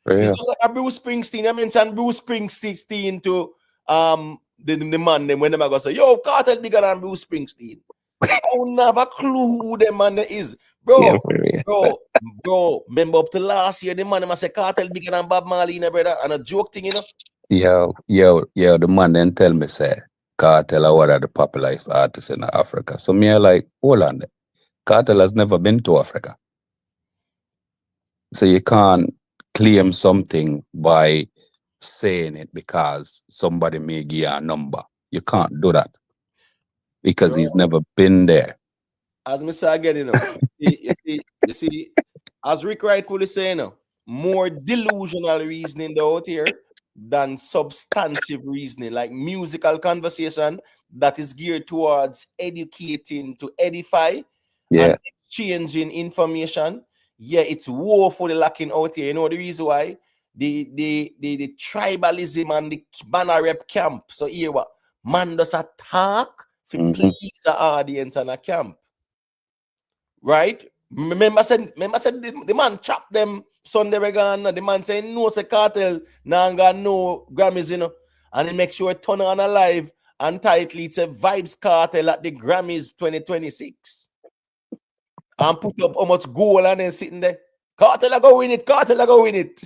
Yeah. It's just like a Bruce Springsteen. I mentioned Bruce Springsteen to the man them when them go say, yo, Kartel bigger than Bruce Springsteen. I don't have a clue who the man is. Bro, remember up to last year, the man them say Kartel bigger than Bob Marley, brother. And a joke thing, you know. Yo, the man then tell me say Kartel are one of the popularized artists in Africa. So me I like, hold on there. Kartel has never been to Africa. So you can't claim something by saying it because somebody may give you a number. You can't do that. Because he's never been there. As me say again, you know, you see, as Rick rightfully saying, you know, more delusional reasoning out here than substantive reasoning, like musical conversation that is geared towards educating to edify and exchanging information. Yeah, it's woefully lacking out here. You know the reason why? The tribalism and the banner rep camp. So here what? Man does attack to please the audience and a camp. Right? Remember said the man chop them Sunday Regan. The man saying no say Kartel now got no Grammys, you know. And he make sure it turn on alive and tightly it's a Vybz Kartel at the Grammys 2026. And put up how much goal and then sitting there. Kartel go win it.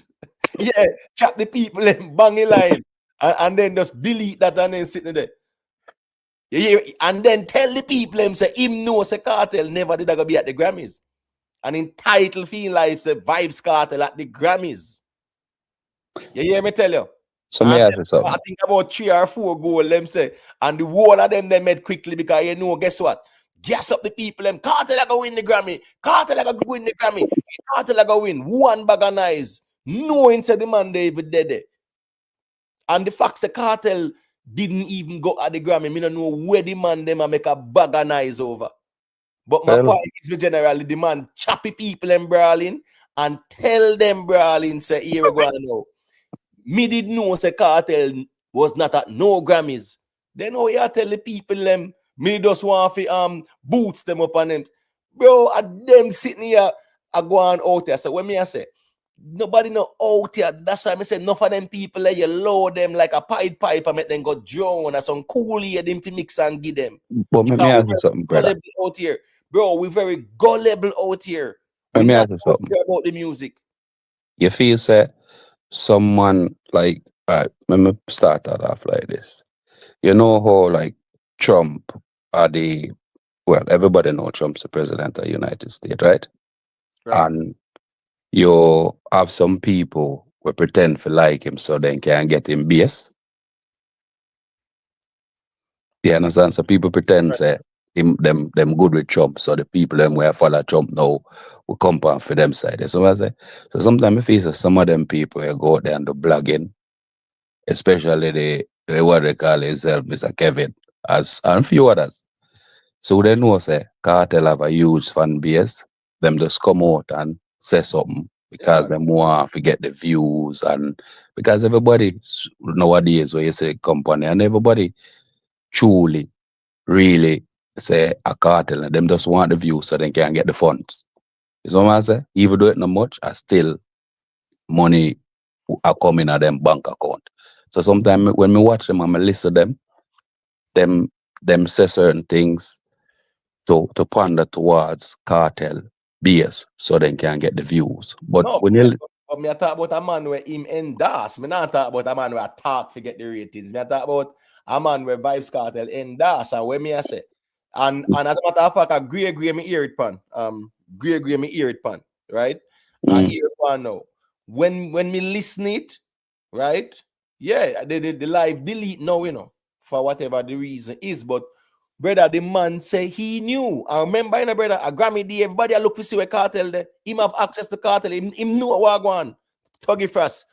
Yeah, chat the people and bang a line. And then just delete that and then sitting there. Yeah, and then tell the people him say him know say Kartel never did I be at the Grammys. And in title feel life say Vybz Kartel at the Grammys. You hear me tell you? So me ask you something. I think about 3 or 4 goals them say, and the whole of them they made quickly because you know guess what? Guess up the people them Kartel go win the Grammy. Kartel go win the Grammy. Kartel go win one bag of nice. No inside the man they even dead. And the fact the Kartel didn't even go at the Grammy, me don't know where the man them a make a bag of nice over. But my Well, point is, generally, the man choppy people and brawling and tell them brawling say here we go and now. Me did know say Kartel was not at no Grammys. Then how you tell the people them me just want to boots them up on them. Bro, at them sitting here I go on out there. So when me I say nobody know out here. That's why I say enough of them people there, you load them like a pipe and make them go drown or some cool here them to mix and give them. but me Because ask we're you something, brother. gullible out here. Bro, we're very gullible out here. Let We're me not ask you out something. here about the music. You feel say someone like let me start that off like this. You know how like Trump are the well, everybody know Trump's the president of the United States, right? Right. And you have some people who pretend to like him so they can get him base. You understand? So people pretend say them good with Trump. So the people them where follow Trump now will come on for them side. So I say. So sometimes I feel that some of them people will go out there and do blogging, especially the what they call himself, Mr. Kevin, as and a few others. So they know say Kartel have a huge fan base. Them just come out and say something because Yeah. them want to get the views and because everybody nowadays where you say company and everybody truly really say a Kartel and them just want the views so they can get the funds. You know what I say? Even though it not much, I still money are coming at them bank account. So sometimes when me watch them and me listen to them say certain things to ponder towards Kartel BS so they can get the views. But No, when me, you but me I talk about a man where him endorse. Me not talk about a man where I talk to get the ratings. Me I talk about a man where Vybz Kartel endorse. And where me I say, and as a matter of fact, I agree me hear it pan. Agree me hear it pan. Right? I hear it pan now. When me listen it, right? Yeah, the live delete now, you know, for whatever the reason is. But brother, the man say he knew. I remember, you know, brother, a Grammy day, everybody I look to see where Kartel there. Him have access to Kartel. Him know what go on. Tuggy Frost.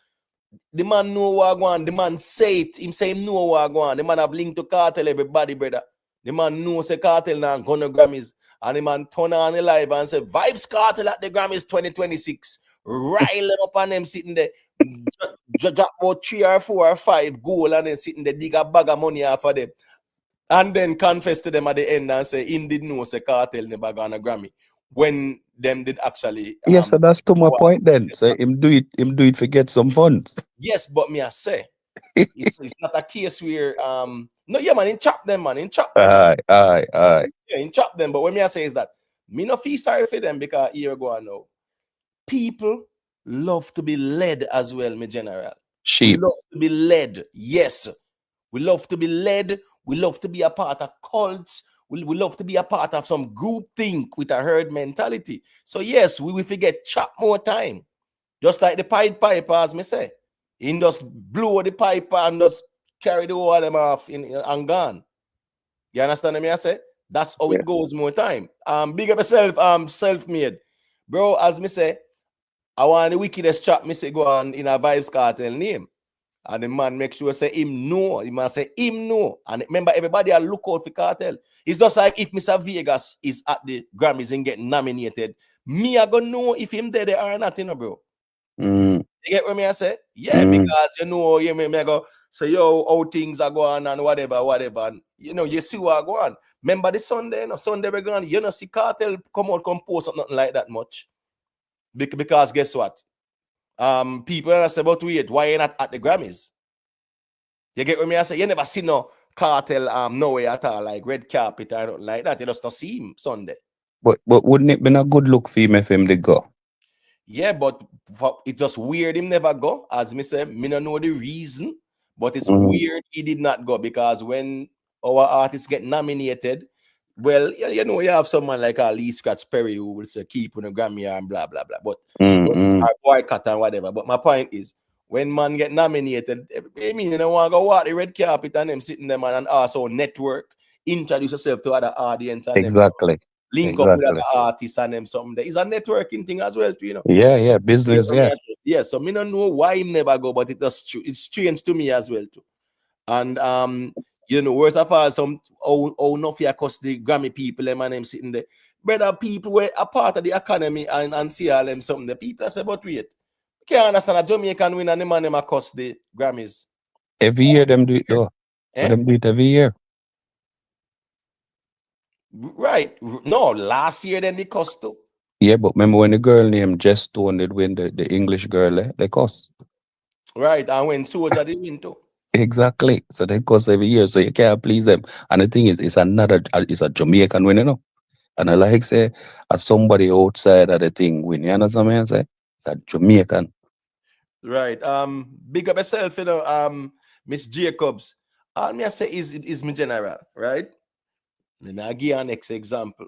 The man know what go on. The man say it. Him say him know what go on. The man have link to Kartel, everybody, brother. The man know say Kartel now gonna Grammys. And the man turn on the live and say, Vybz Kartel at the Grammys 2026. Rile them up on them sitting there. Drop about 3 or 4 or 5 goal and then sitting there, dig a bag of money off of them. And then confess to them at the end and say him did know say Kartel never gonna Grammy when them did actually yes, so that's to my point then. So him do it for get some funds. yes, but me I say it's not a case where no yeah man in chop them man. Aye. Yeah, in chop them. But what me I say is that me no feel sorry for them because here we go now. People love to be led as well, me general. Sheep. We love to be led. Yes. We love to be led. We love to be a part of cults. We love to be a part of some group think with a herd mentality. So yes, we will forget chop more time. Just like the Pied Piper, as me say. He just blow the pipe and just carry the whole of them off and gone. You understand me? I say? That's how it goes more time. Big up yourself, self-made. Bro, as me say, I want the wickedest chap me say go on in a Vybz Kartel name. And the man make sure say him know. He must say him know. And remember, everybody will look out for Kartel. It's just like if Mr. Vegas is at the Grammys and get nominated. Me, I gonna know if him there or not, you know, bro. You get what me I say? Yeah, because you know, you me go say, yo, how things are going and whatever. And, you know, you see what go on. Remember the Sunday, you know, Sunday we're going, you know, see Kartel come out, compose or nothing like that much. Because guess what? People are say, but wait, why you not at the Grammys? You get what me I say? You never see no Kartel nowhere at all, like red carpet or nothing like that. You just not see him Sunday. But wouldn't it been a good look for him if him did go? Yeah, but It's just weird him never go. As me say, me don't know the reason, but it's Mhm. weird he did not go because when our artists get nominated, well, you know, you have someone like Lee Scratch Perry who will say keep on a Grammy and blah blah blah. But Mm-hmm. or boycott and whatever. But my point is, when man get nominated, I mean, you don't want to go walk the red carpet and them sitting there, man, and also network, introduce yourself to other audience and them Exactly. link up with Exactly. other artists and them something. There is a networking thing as well, too, you know. Yeah, yeah. Business, yeah. Yeah, so me don't know why him never go, but it's strange to me as well too. And you know, worst of all, some Nuffy across the Grammy people, them and them sitting there. Brother, people were a part of the economy and see all them something. The people say, but wait, can't understand a Jamaican win and the man them across the Grammys. Every year them do it though. Eh? Them do it every year. Right. No, last year then they cost too. Yeah, but remember when the girl named Jess Stone did win the English girl, they cost. Right, and when Soldier did win too. Exactly. So they cost every year, so you can't please them. And the thing is, it's a Jamaican win, you know. And I like say, as somebody outside of the thing win, you understand what I say? It's a Jamaican. Right. Big up yourself, you know, Miss Jacobs. All me I say is me general, right? Let me give you an next example.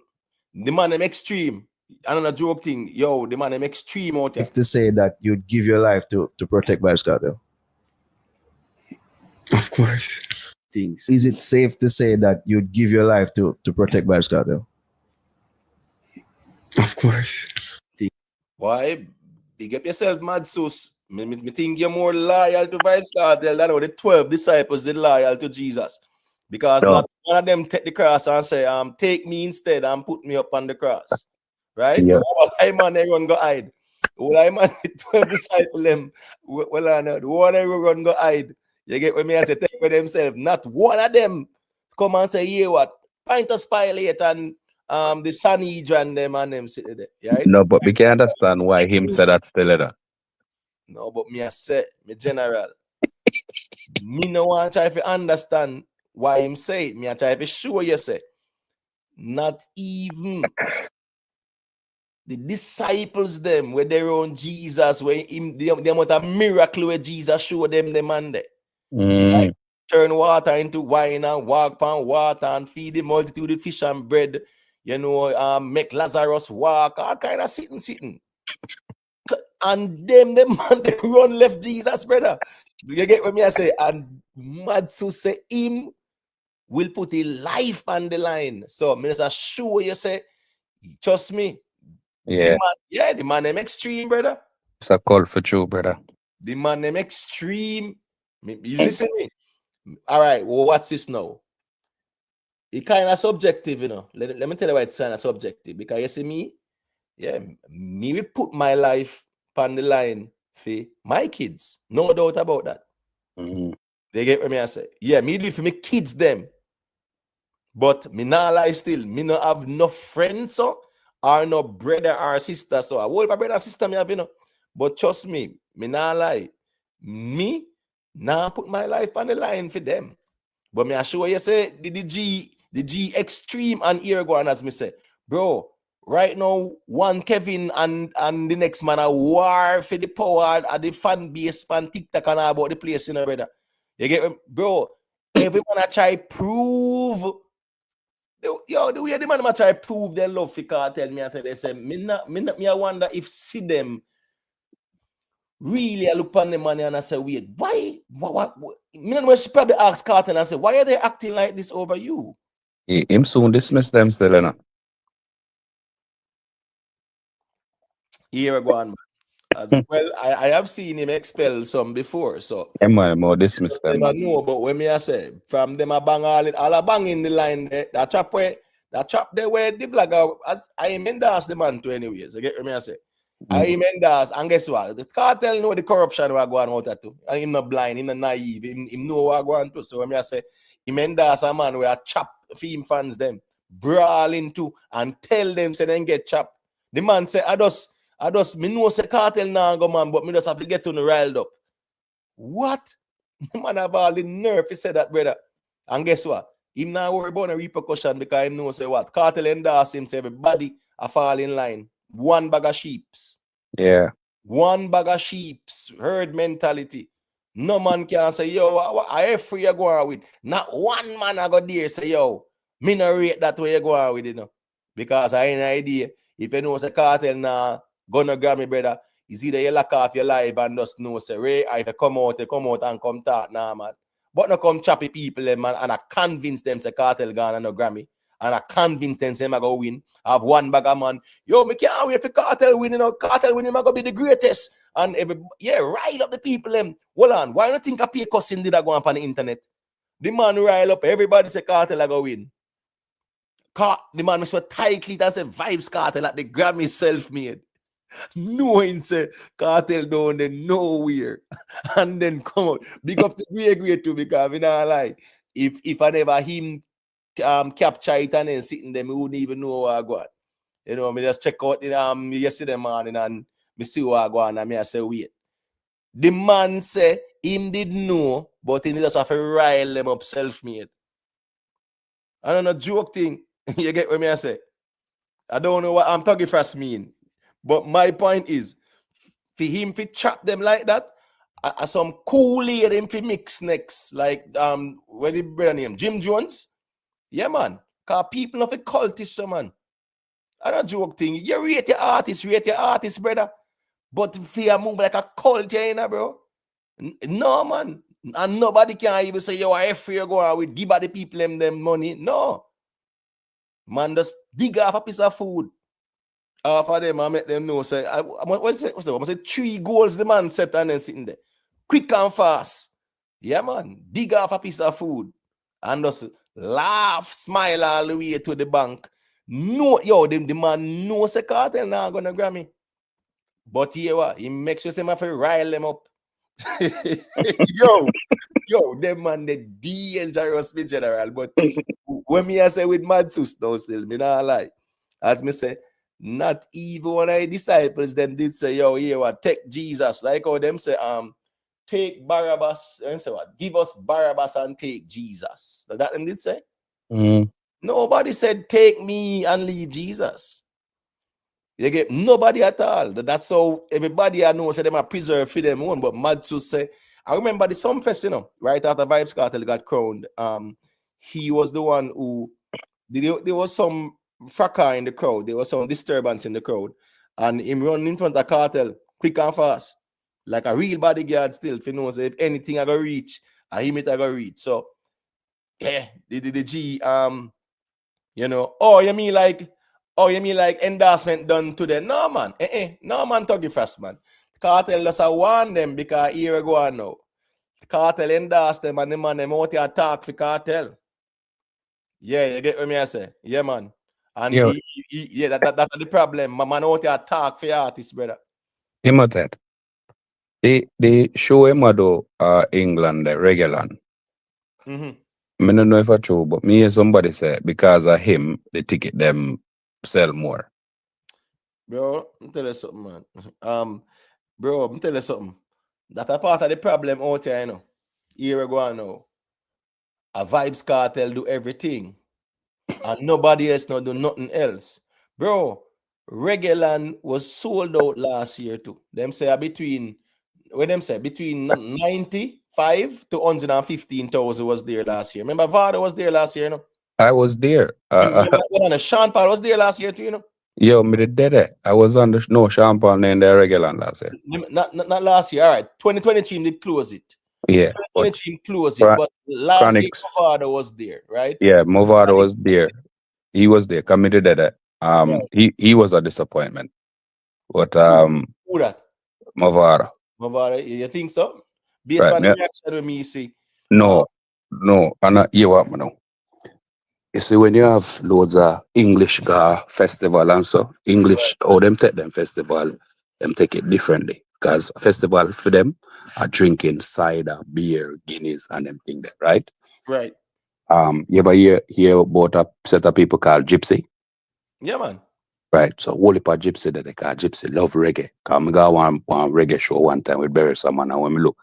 The man them extreme. Another joke thing, yo, the man them extreme out here. To say that you'd give your life to protect Vybz Kartel? Of course. Things. Is it safe to say that you'd give your life to protect Vybz Kartel? Of course. Why? Big up yourself, mad sus. Me think you're more loyal to Vybz Kartel than how the 12 disciples did loyal to Jesus. Because No. not one of them take the cross and say, take me instead and put me up on the cross. Right? Yeah. All I man everyone go hide. All I man 12 disciples them. Well, I know the one everyone go hide. You get what me I say, take for themselves. Not one of them come and say, yeah, what? Pintus Pilate and the Sanhedrin them and them sitting there. Right? No, but we can understand why him said that still there. No, but me I say, me general. Me no want try to understand why him say it. Me I try to show you say. Not even the disciples them where they own Jesus, where him the amount of miracle where Jesus show them man there. Right? Turn water into wine and walk upon water and feed the multitude of fish and bread. You know, make Lazarus walk, all kind of sitting. And them man they run left Jesus, brother. You get what me I say? And mad to say him will put his life on the line. So me just assure you say, trust me. Yeah. The man them extreme, brother. It's a call for true, brother. The man them extreme. You listen me. All right, well, what's this now? It kind of subjective, you know. Let me tell you why it's kind of subjective. Because you see me, yeah, me will put my life on the line for my kids. No doubt about that. Mm-hmm. They get what me I say. Yeah, me do it for my kids them. But me not lie still. Me not have no friends so, or no brother or sister. So I hold my brother and sister me have, you know. But trust me, me not lie. Me now put my life on the line for them. But me assure you say the G extreme and here go on as me say, bro. Right now, one Kevin and the next man a war for the power at the fan base and TikTok and all about the place, you know, brother. You get me? Bro, everyone I try prove. Yo, the way the man I try prove their love for Kartel, me I tell they say, me I wonder if see them really I look on the money and I say, wait, why? What? Me know she probably ask Kartel and I say, why are they acting like this over you? Him soon dismiss them still, you know. Here I go on, man. As well, I have seen him expel some before, so More dismiss them, never man. know. But when me I say from them a bang all a bang in the line there, that chop there where the vlogger I endorse the man to anyways. You get what me I say? I endorse, and guess what? The Kartel know the corruption we are going out at too. And him not blind, him not naive, him know what going to. So when me I say him endorse a man where a chop film fans them brawl into and tell them say then get chopped. The man say I just me know say Kartel now go man, but me just have to get to the riled up. What? The man have all the nerve to say that, brother. And guess what? Him now worry about a repercussion because him know say what? Kartel endorse him say everybody a fall in line. One bag of sheeps. Yeah. One bag of sheeps, herd mentality. No man can say, yo, I free you go on with. Not one man I go there say, yo, me no rate that way you go on with, you know. Because I ain't an idea. If you know it's a cartel now, gonna grab me, brother. Is either you lock off your life and just know, say, Ray, if you come out and come talk now, man. But no come choppy people, man, and I convince them say cartel gone and no Grammy. And I convince them say I go win. I have one bag of man. Yo, me can't wait for cartel winning. Cartel winning, I go be the greatest. And rile up the people. Hold on, why don't you think a pay cussing did I go up on the internet? The man rile up, everybody say cartel I go win. The man was so tightly and say Vybz cartel at the Grammy self-made. Knowing say cartel down there nowhere. And then come out. Big up to great too, because we not lie. If I never him capture it and then sitting there, me wouldn't even know what I got. You know, me just check out yesterday morning and me see what I got and me I say wait. The man say him did know, but he just have to rile them up self-made. I don't know, joke thing. You get what me I say? I don't know what I'm talking first mean. But my point is, for him to trap them like that, some cool lady him to mix next. Like what the brother name? Jim Jones? Yeah, man. Cause people of a cultish, so man. I don't joke thing. You rate your artist, brother. But if you move like a cult, you know, bro. No, man. And nobody can even say, yo, I free go out with give the people them money. No. Man, just dig off a piece of food. Half of them, I make them know. Say, what's it? I say 3 goals the man set and then sitting there. Quick and fast. Yeah, man. Dig off a piece of food. And just laugh, smile all the way to the bank. No, yo, the man knows a cartel now gonna Grammy. But here what? He makes sure him have to rile them up. yo, them man the dangerous me general. But when me I say with Madsus though still, me not lie. As me say, not even one of the disciples them did say, yo, here what, take Jesus. Like how them say, take Barabbas, and say what? Give us Barabbas and take Jesus. That them did say? Nobody said take me and leave Jesus. You get nobody at all. That's how everybody I know say them are preserved for them own. But Madsus say, I remember the Sumfest, you know, right after Vybz Kartel got crowned. He was the one who there was some fracas in the crowd, there was some disturbance in the crowd, and him running in front of Kartel quick and fast, like a real bodyguard still. If you know, if anything I go reach, him it I go reach. So yeah, the G you know, you mean like endorsement done to them? No man, no man talking fast man. Kartel just warn them because here we go on now. Kartel endorse them and the man them out here talk for Kartel. Yeah, you get what me I say? Yeah, man. And that's the problem. My man out here talk for artists, brother. Him at that. They show him do England the regular. I don't know if it's true, but me hear somebody say because of him, the ticket them sell more. Bro, I'm tell you something, man. Bro, I'm tell you something. That's a part of the problem out here, you know. Here we go on now. A Vybz Kartel do everything. And nobody else no do nothing else. Bro, Regalan was sold out last year too. Them say between 95 to 115,000 was there last year. Remember Vada was there last year, you know? I was there. Sean Paul was there last year too, you know? Yo, me did it. I was on the Sean Paul named the regular last year. Not last year. All right. 2020 team did close it. Yeah. 2020 team closed it, but last year Movada was there, right? Yeah, Movada was there. He was there, committed that. He was a disappointment. But who that? Movada, you think so? Based on the reaction with me, see. No. And you what man? You see, when you have loads of English festival and so English, them take them festival, them take it differently. Because festival for them are drinking cider, beer, Guinness, and them thing there, right? Right. You ever hear about a set of people called Gypsy? Yeah, man. Right. So whole heap of Gypsy that they call Gypsy love reggae. Cause I got one reggae show one time with Barry Salmon, and when we look,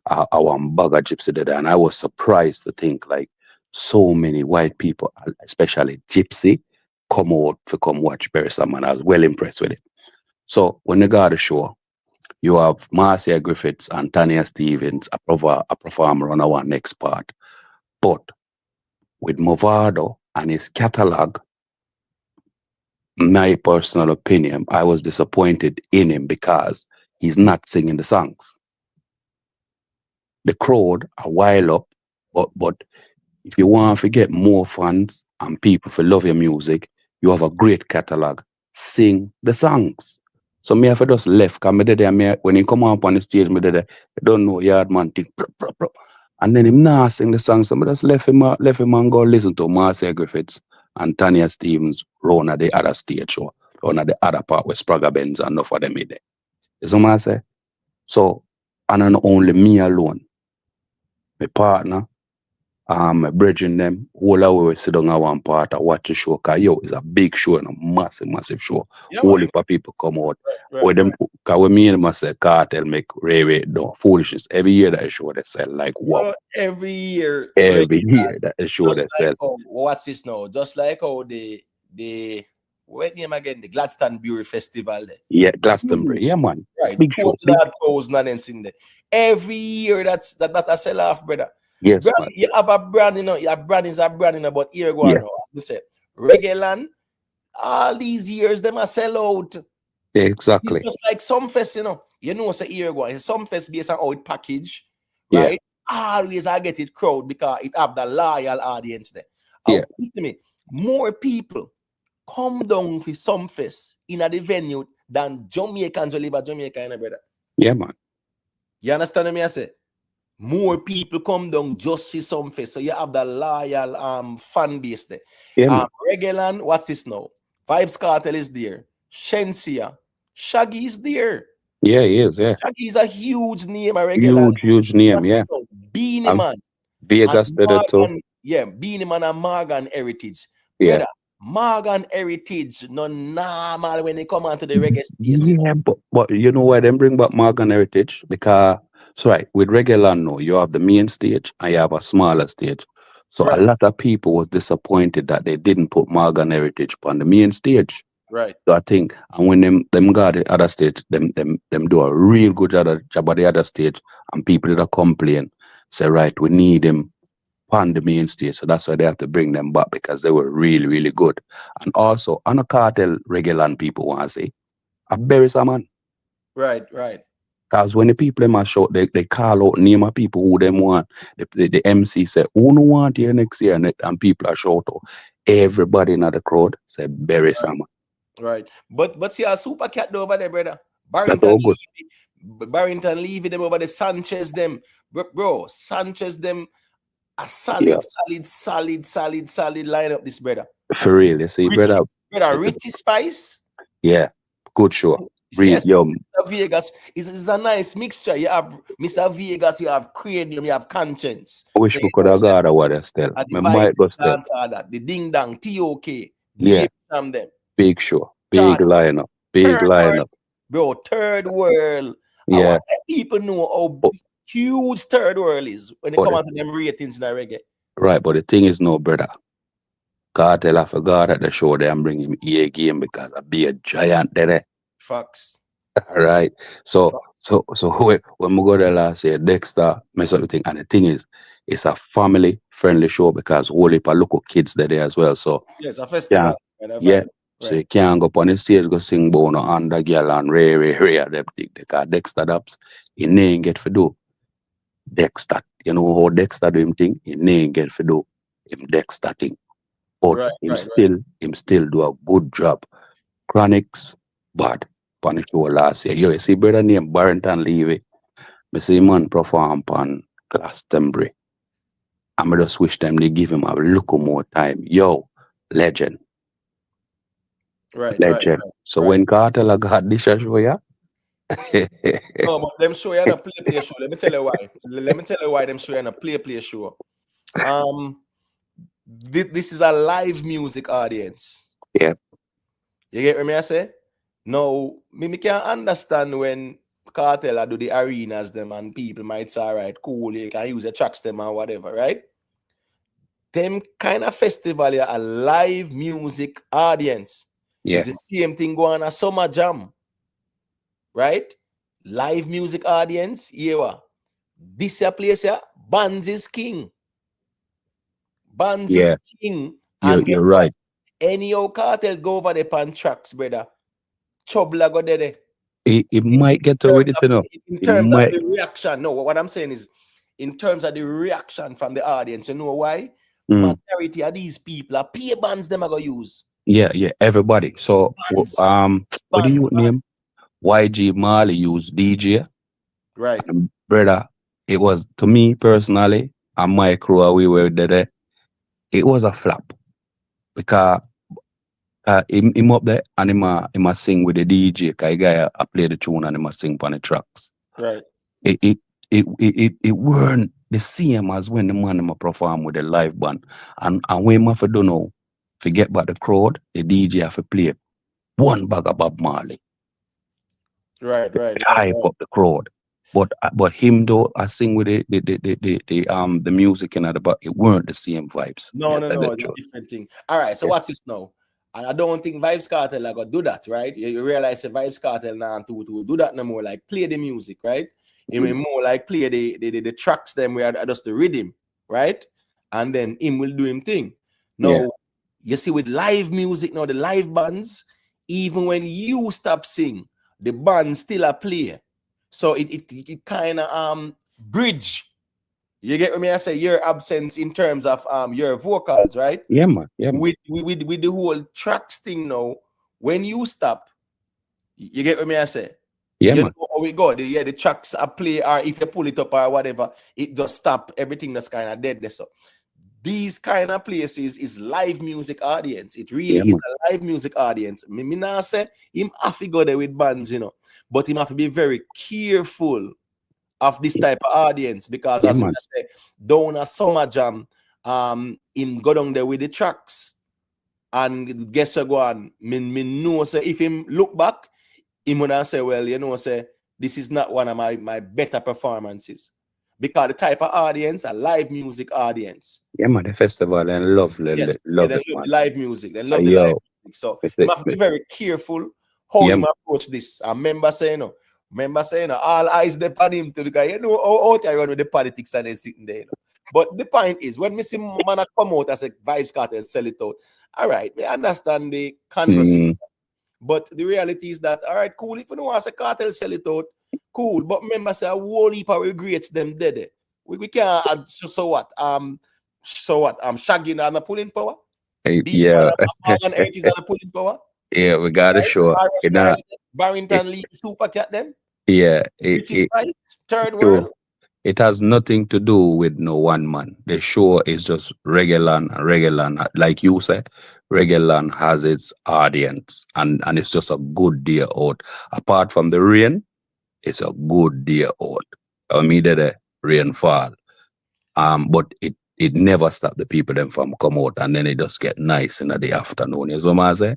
I want bag of Gypsy there, and I was surprised to think like so many white people, especially Gypsy, come out to come watch Barry Salmon. I was well impressed with it. So when they got the show, You have Marcia Griffiths and Tanya Stevens, a performer on our next part. But with Movado and his catalog, my personal opinion, I was disappointed in him because he's not singing the songs. The crowd are wild up, but if you want to get more fans and people to love your music, you have a great catalog. Sing the songs. So me have to just left, cause me there, when he come up on the stage, me there, I don't know yard man thing, and then him nah sing the song. So me just left him and go listen to Marcia Griffiths and Tanya Stevens run at the other stage show, run at the other part where Sprague Benz and enough of them in there. You know what I say? So, and not only me alone, my partner, my brethren them, all the way we sit down at one part and watch the show. Cause yo, it's a big show and a massive show. Yeah, All man. the people come out. Right, With them, cause when me and myself Kartel make Ray do foolishness. Every year that show they sell like wow. Every year, Every year that show just they like sell. what's this now? Just like how the what name again? The Gladstone Festival there. Yeah, Glastonbury. Huge. Yeah, man. Right, Big show. Big. 200,000 and in there. Every year that a sell off, brother. Yes, Brand, man. you have a brand, your brand is a brand, but here go Yeah. on now. As we say, Reggae Land, all these years them a sell out. Exactly. It's just like some fest, say here go on. Some fest based on how it package, Yeah. right? Always I get it crowd because it have the loyal audience there. Yeah. Listen to me, more people come down for some fest in the venue than Jamaicans who live at Jamaica, brother. Yeah, man. You understand what I say? More people come down just for some fest. So you have the loyal fan base there. Yeah, man. Reggae Land, what's this now? Vybz Kartel is there. Shensia. Shaggy is there. Yeah, he is, yeah. Shaggy is a huge name, Reggae Land. Huge name, What's yeah. this now? Beanie Man. Vegas And did it too. Morgan, yeah, Beanie Man and Morgan Heritage. Yeah. Brother, Morgan Heritage, no normal when they come onto the reggae space. Yeah, but you know why them bring back Morgan Heritage? Because so right, with Reggae Land now, you have the main stage and you have a smaller stage. So Right. a lot of people was disappointed that they didn't put Morgan Heritage on the main stage. Right. So I think, and when them got the other stage, them do a real good job at the other stage, and people that complain say, right, we need them on the main stage. So that's why they have to bring them back because they were really, really good. And also, on a Kartel Reggae Land people want to say, I bury some man. Right. Because when the people them a shout, they call out name of people who them want. The MC say, who no want here next year? And people are shout out. Everybody in the crowd say, bury some man. Right. But see a super cat over there, brother. That's all good. Barrington leaving them over the Sanchez them. Bro, Sanchez them a solid lineup, this brother. For real, you see, brother. Richie Spice. Yeah, good show. Real, Yes, yo, Mr. Vegas is a nice mixture. You have Mr. Vegas, you have Cranium, you have Conscience. I wish we could have got a water still. And the I might go still. dance, all that. The Ding Dong, TOK, Yeah. them. Big show, big Chart. lineup, big lineup. Bro, Third World. I Yeah. want people know how huge Third World is when they But come it- out to them ratings in the reggae. Right, but the thing is, no, brother. Kartel, I forgot at the show there and bring him a game because I be a giant there. Facts. Right. So when we go there last year, Dexter mess up the thing. And the thing is, it's a family friendly show because whole heap of local kids there as well. So Yes, a festival. yeah. So you can't go up on the stage, go sing Bono and the girl and Ray and them thing. Because Dexter Daps, he ain't get for do. Dexter, you know how Dexter do him thing? He ain't get for do him Dexter thing. But him still do a good job. Chronics, bad. On the show last year. Yo, you see brother named Barrington Levy. I see man perform on Glastonbury. I'm gonna just wish them they give him a little more time. Yo, legend. Legend. So when Kartel got this show, yeah. No, but them show you on a play show. Let me tell you why. Let me tell you why them show you on a play show. This is a live music audience. Yeah. You get what I say? Now, me can understand when Kartel do the arenas them and people might say, all right, cool, you can use the tracks them and whatever, right? Them kind of festival, a live music audience. Yeah. It's the same thing going on a summer jam, right? live music audience, yeah, this here place here, bands is king. Bands Yeah, is king. you're And guess what? right. Any old cartel go over the pan tracks, brother. Trouble go there. It might get away with it, you know. In It terms of might, the reaction, no, what I'm saying is, in terms of the reaction from the audience, you know why? Majority of these people are peer bands them are gonna use. yeah, everybody. So, Bands, what do you bands, name? YG Marley used DJ. right, Brother, it was, to me personally, and my crew, we were there, it was a flop. Because him up there and him a sing with the DJ, cause the guy I play the tune and him a sing on the tracks. right. It weren't the same as when the man him a perform with the live band. And when him have to do now, forget about the crowd, the DJ have to play one bag of Bob Marley. Right. Hype up the crowd. But him though, I sing with the music and the back, it weren't the same vibes. No, Yeah, it's a different thing. All right, so what's this now? And I don't think Vybz Kartel are gonna do that, right? You realize the Vybz Kartel now to do that no more, like play the music, right? It will more like play the tracks them where just the rhythm, right? And then him will do him thing. Now, you see with live music now, the live bands, even when you stop sing, the band still a play. So it kind of bridge. You get what me I say? Your absence in terms of your vocals, right? Yeah, man. With the whole tracks thing now, when you stop, you get what me I say? Yeah, you man. know how we go. The tracks are play, or if you pull it up or whatever, it just stop. Everything that's kind of dead there. So these kind of places is live music audience. It really is a live music audience. Me now say him have to go there with bands, you know, but him have to be very careful of this type of audience, because as I say, down a summer jam, him go down there with the tracks, and guess what go on, me know say if him look back, him gonna say, well, you know, say this is not one of my better performances, because the type of audience, a live music audience. Yeah, man, the festival and love Yes, it, they love man. the live music. They love the live music. So you have to be very careful how you approach this. I remember saying, all eyes depend on him to, because you know how they run with the politics and they sitting there. You know? But the point is, when me see man come out as a Vybz Kartel sell it out, all right, we understand the conversation. But the reality is that, all right, cool, if you don't want a cartel sell it out, cool. But remember, say a whole heap of regrets them dead. We can't add so what? Shaggy and a pulling power. Yeah. Morgan 80s and a pulling power. Yeah, we gotta show. Barrington Lee, Super Cat them. Yeah, Third world. It has nothing to do with no one man. The show is just regular. Like you said, regular has its audience, and it's just a good day out. Apart from the rain, it's a good day out. I mean, the rainfall. But it never stopped the people them from come out, and then it just get nice in the afternoon. You know what I say?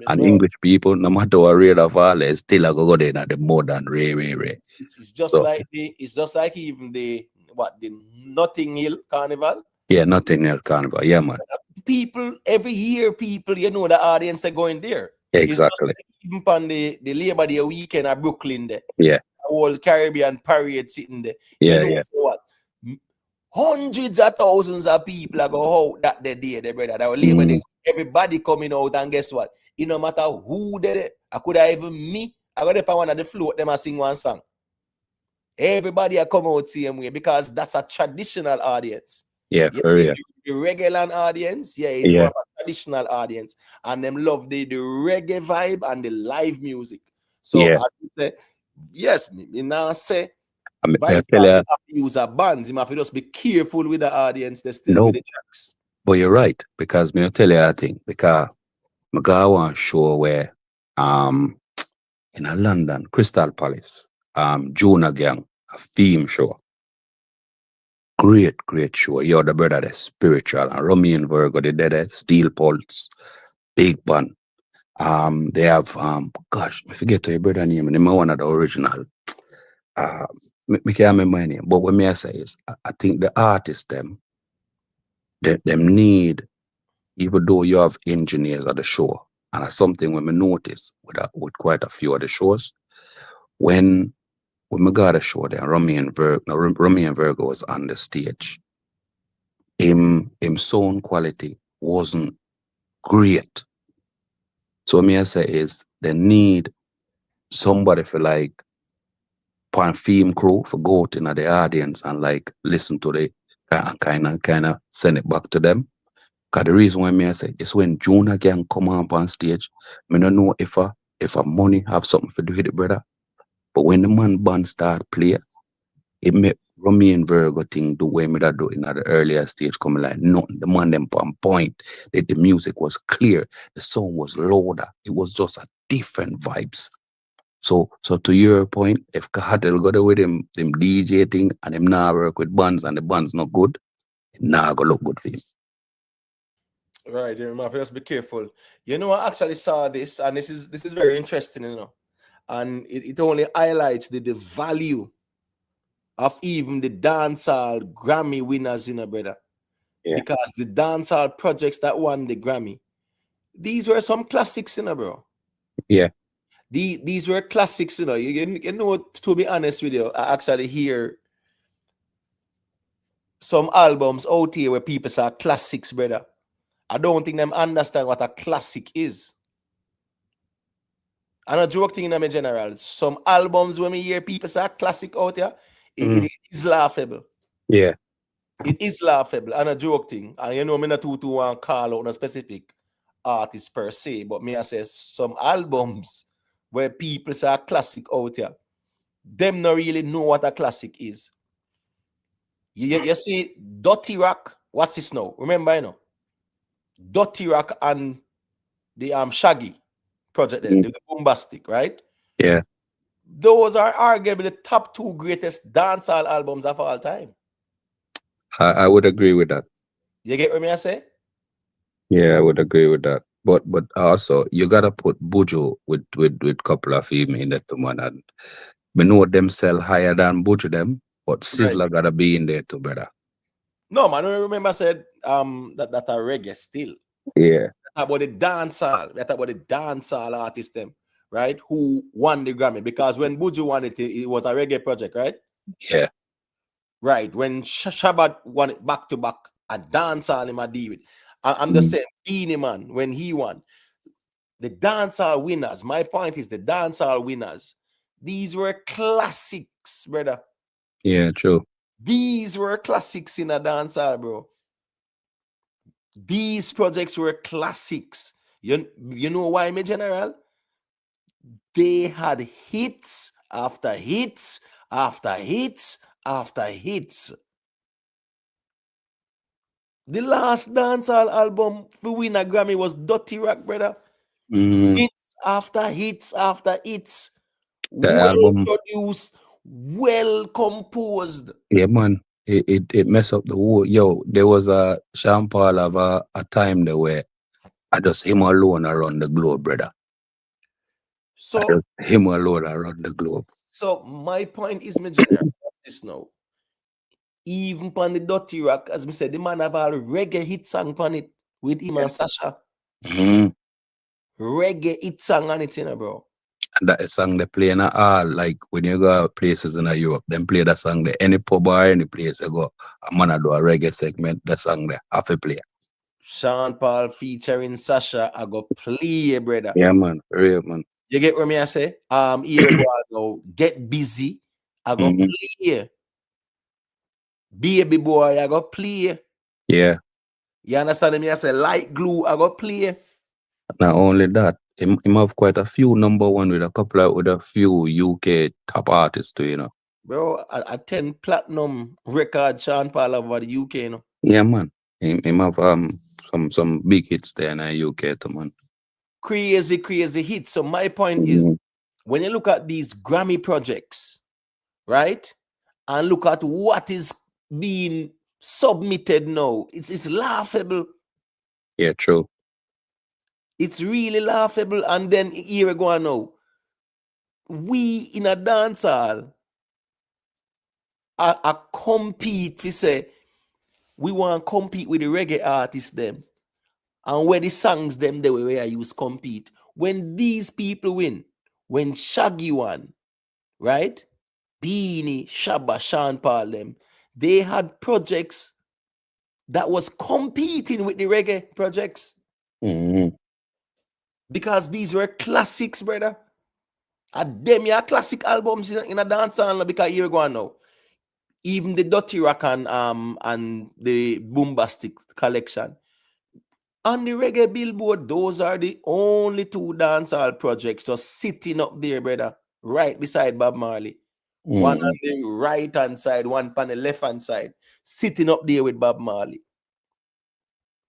And English people, no matter what rain or fall, they still a go there in the mud and rain. It's just like even the Notting Hill Carnival. Yeah, Notting Hill Carnival. Yeah, man. People every year, you know, the audience they're going there. Exactly. It's just even on the Labor Day weekend at Brooklyn there. Yeah. The whole Caribbean parade sitting there. Yeah, you know, so what? Hundreds of thousands of people are go out that day, brother. That Labor Day, everybody coming out, and guess what? It no matter who did it. I could have even me. I got up on one of the float, them I sing one song. Everybody are come out same way, because that's a traditional audience. Yeah, for real. The regular audience, is more of a traditional audience, and them love the reggae vibe and the live music. So as you say, yes, me now say Vybz Kartel have to use a bands. You have to just be careful with the audience. They still with the tracks. But you're right, because me will tell you a thing, because I got one show where in London, Crystal Palace, Jonah Gang, a theme show. Great show. You're the brother, the spiritual, and Romy and Virgo, the dead, Steel Pulse, big band. They have gosh, I forget your brother name, and one of the original. Me can't remember my name, but what me I say is, I think the artists them need, even though you have engineers at the show, and that's something when we notice with quite a few of the shows, when when we got a show there, Rummy and Virgo was on the stage. Him sound quality wasn't great. So me I say is they need somebody for like pan film crew for go out in the audience and like listen to the kind of send it back to them. Cause the reason why me I say is when June again come up on stage, me don't know if a money have something to do with it, brother. But when the man band start play, it make Rummy and Virgo thing the way me that do in the earlier stage coming like nothing. The man them on point. The music was clear, the song was louder. It was just a different vibes. So to your point, if Kartel go there with him DJ thing and him now work with bands and the band's not good, it nah go look good for him. Right, you have to just be careful. You know, I actually saw this, and this is very interesting, you know, and it only highlights the value of even the dancehall Grammy winners, you know, brother. Yeah. Because the dancehall projects that won the Grammy, these were some classics, you know, bro. Yeah. These were classics, you know. You know, to be honest with you, I actually hear some albums out here where people say classics, brother. I don't think them understand what a classic is. I'm not joking in my general. Some albums when we hear people say classic out here, it is laughable. Yeah. It is laughable. I'm not joking. And you know, me not too want call out a specific artist per se, but me I say some albums where people say classic out here, them not really know what a classic is. You see, Dirty Rock, what's this now? Remember, you know, Dirty Rock and the Shaggy project there, the Bombastic, right? Yeah. Those are arguably the top 2 greatest dancehall albums of all time. I would agree with that. You get what me I say? Yeah, I would agree with that. But also you gotta put Buju with couple of him in that man, and we know them sell higher than Buju them, but Sizzler gotta be in there too, brother. No, man, I remember I said that a reggae still. Yeah. That's about the dancehall. That's about the dancehall artist them, right? Who won the Grammy. Because when Buju won it, it was a reggae project, right? Yeah. Right. When Shabbat won it back to back, a dancehall him a deal with. I'm just saying, Beanie Man, when he won, the dancehall winners, my point is the dancehall winners, these were classics, brother. Yeah, true. These were classics in a dancehall, bro. These projects were classics. You know why, my general? They had hits after hits after hits after hits. The last dancehall album to win a Grammy was Dirty Rock, brother. Hits after hits after hits. The well album, produced, well composed. yeah, man. It mess up the whole. Yo, there was a Sean Paul of a time there where I just him alone around the globe, brother. So Him alone around the globe. So my point is, my general, this now. Even on the Dirty Rock, as me said, the man have a reggae hit song on it with him and Sasha. Reggae hit song on it, you know, bro. And that song they play in all, like when you go places in Europe, them play that song there. Any pub or any place you go, a man do a reggae segment, that song there, have to play. Sean Paul featuring Sasha, I go play, brother. Yeah, man, real man. You get what me I say? Here we go, Get Busy, I go play. Baby Boy, I go play. Yeah. You understand me? I say Light Glue, I go play. Not only that, him have quite a few number one with a few UK top artists too, you know. Bro, a 10 platinum record Sean Paul over the UK, you know. Yeah, man. Him have some big hits there in the UK too, man. Crazy hits. So my point is, when you look at these Grammy projects, right, and look at what is being submitted now, it's laughable. Yeah, true. It's really laughable. And then here we go now. We in a dancehall I compete. We say we want to compete with the reggae artists them, and where the songs them the way I use compete. When these people win, when Shaggy won, right? Beanie, Shabba, Sean Paul, them, they had projects that was competing with the reggae projects because these were classics, brother. And them are classic albums in a dancehall because here we go now. Even the Dirty Rock and the Boombastic collection. On the reggae billboard, those are the only two dancehall projects just sitting up there, brother, right beside Bob Marley. One on the right hand side, one on the left hand side, sitting up there with Bob Marley.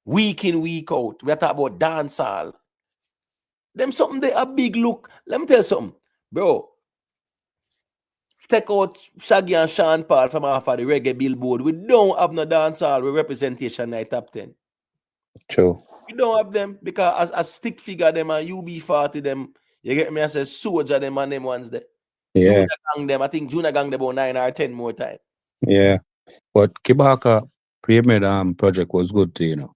Week in, week out. We are talking about dancehall. Them something they a big look. Let me tell you something, bro. Take out Shaggy and Sean Paul from off of the reggae billboard. We don't have no dancehall with representation in top 10. True. We don't have them because as stick figure them and UB40 them, you get me? I say soldier them and them ones there. Yeah. Junior Gang them. I think Junior Gang them about 9 or 10 more time. Yeah. But Kibaka Pyramid project was good too, you know.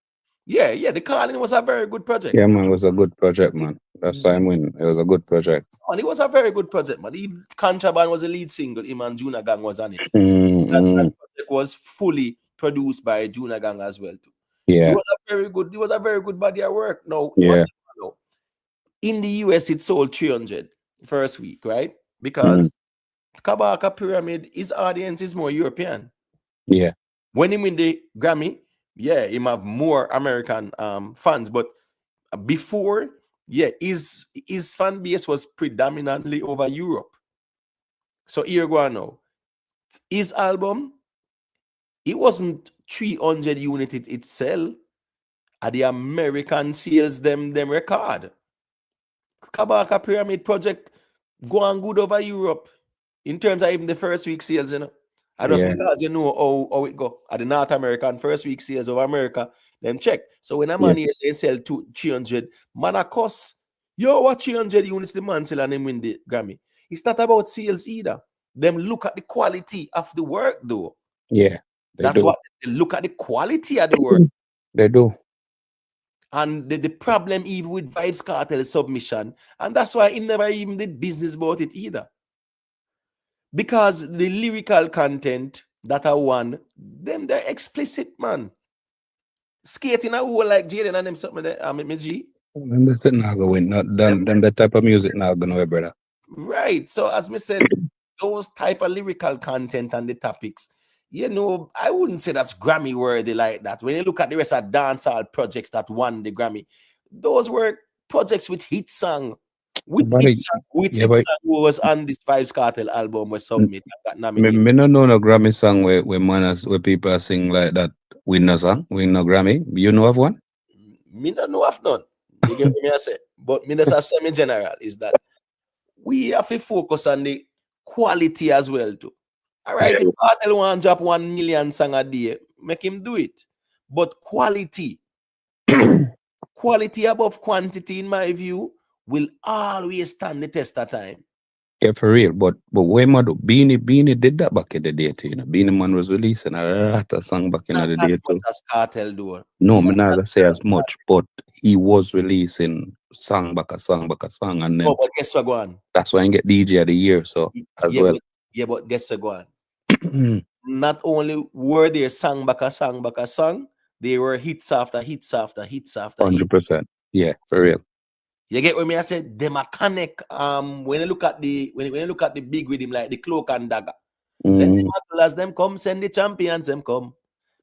Yeah, the Calling was a very good project. Yeah, man, it was a good project, man. That's time when it was a good project. And it was a very good project, man. The Contraband was the lead single, him and Junior Gang was on it. That project was fully produced by Junior Gang as well, too. Yeah. It was a very good body of work. Now, Yeah. in the US, it sold 300 first week, right? Because Kabaka Pyramid, his audience is more European. Yeah. When he win the Grammy, yeah, he have more American fans, but before, yeah, his fan base was predominantly over Europe. So here go on now. His album, it wasn't 300 units itself. At the American sales them record. Kabaka Pyramid project go on good over Europe in terms of even the first week sales, you know. And just because you know how it go at the North American first week sales of America, them check. So when a man here say sell 300, man of course, yo, what 300 units the man sell and them win the Grammy. It's not about sales either. Them look at the quality of the work though. Yeah. That's what they look at the quality of the work. They do. And the problem even with Vybz Kartel submission, and that's why he never even did business about it either. Because the lyrical content that I won, they're explicit, man. Skating a hole like Jaden and them something there, G. Them not gonna win. Not them that type of music not gonna win, brother. Right. So as me said, those type of lyrical content and the topics, you know, I wouldn't say that's Grammy worthy like that. When you look at the rest of dancehall projects that won the Grammy, those were projects with hit song. Hit song who was on this Vybz Kartel album was submit got nominated. Me no know no Grammy song where people are sing like that. Win no song, win no Grammy. You know of one? Me no know of none. You get me I say, but me just semi general is that we have to focus on the quality as well too. All right, if Kartel want to drop 1 million song a day, make him do it. But quality, quality above quantity, in my view, will always stand the test of time. Yeah, for real. But when Beanie did that back in the day too. You know, Beanie Man was releasing a lot of songs back in the day As too. much as Kartel do. No, I'm not gonna say as much, but he was releasing song back a song, and then. Oh, but guess what, go on? That's why I get DJ of the year, so as well. But guess what, go on? Not only were there song back a song, they were hits after hits after hits after 100%. Yeah, for real. You get what me I said? Them a connect. When you look at the big rhythm like the Cloak and Dagger, send the battlers them come, send the champions them come.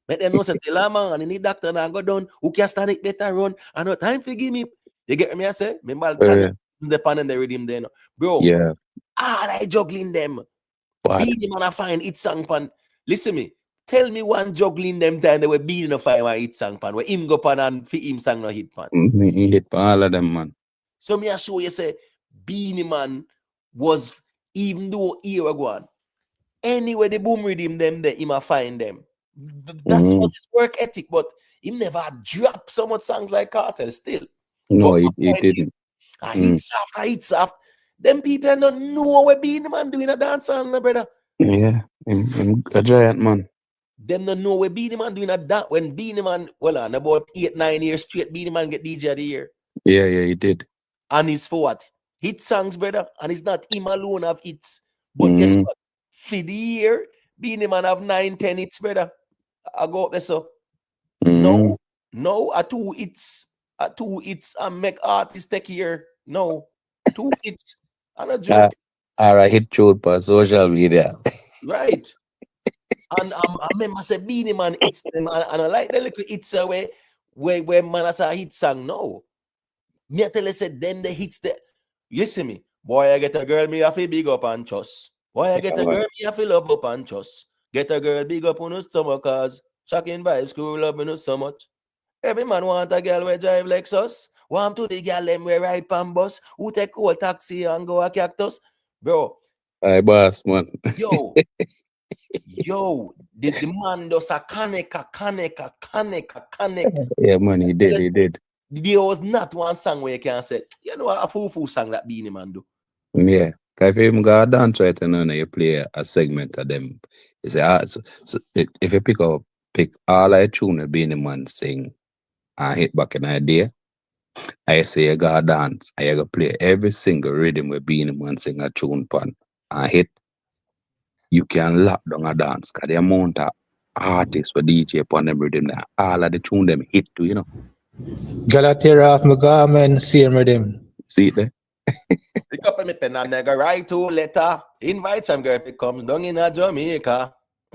Let them know say tell a man and any doctor now go down. Who can stand it better run? I no time for give me. You get what me I say? Remember the pan and the rhythm then, bro. Yeah. I juggling them. Beanie Man a find it song pan. Listen me. Tell me one juggling them time they were Beanie a find one hit song pan where him go pan and for him song no hit pan. He hit pan all of them, man. So me I show you say Beanie Man was, even though here go on, anyway the boom rhythm them there, him a find them. That's was his work ethic, but he never dropped so much songs like Kartel still. No, he didn't. Hits up. Them people don't know what Beanie Man doing a dance on, my brother. Yeah, him a giant man. Them don't know what Beanie Man doing a dance. When Beanie Man, well, on about 8-9 years straight, Beanie Man get DJ of the year. Yeah, he did. And he's for what? Hit songs, brother. And it's not him alone of hits. But guess what? for the year, Beanie Man have 9-10 hits, brother. I go up there, so. No, a 2 hits. A 2 hits and make artists take here. No, 2 hits. I'm a joke. Alright, hit truth for social media. Right. And I remember say Beanie Man hits them, and I like the little hits away where man has a hit song. No. Me I tell you, say them the hits that you see me. Boy, I get a girl, me have to big up and trust. Boy, I get a girl, me have to love up and trust. Get a girl, big up on her stomach, cause shocking vibes, cool love me no so much. Every man want a girl where drive Lexus. Want to the girl them where ride pan bus. Who take old taxi and go a cactus. Bro. Hi, boss, man. Yo. The man does a kaneka. Yeah, man, he did. There was not one song where you can say, you know, a foo song that Beanie Man do. Yeah. Cause if you go dance right and you play a segment of them, you say, so if you pick all I tune that Beanie Man sing and hit back an idea, I say you go dance and you go play every single rhythm where Beanie Man sing a tune pan and hit, you can lock down a dance. Cause the amount of artists for DJ upon them rhythm, all of the tune them hit too, you know. Gala tear off my garment, same rhythm. See it there? Pick up my pen and I go write 2 letter. Invite some girl if it comes down in a Jamaica.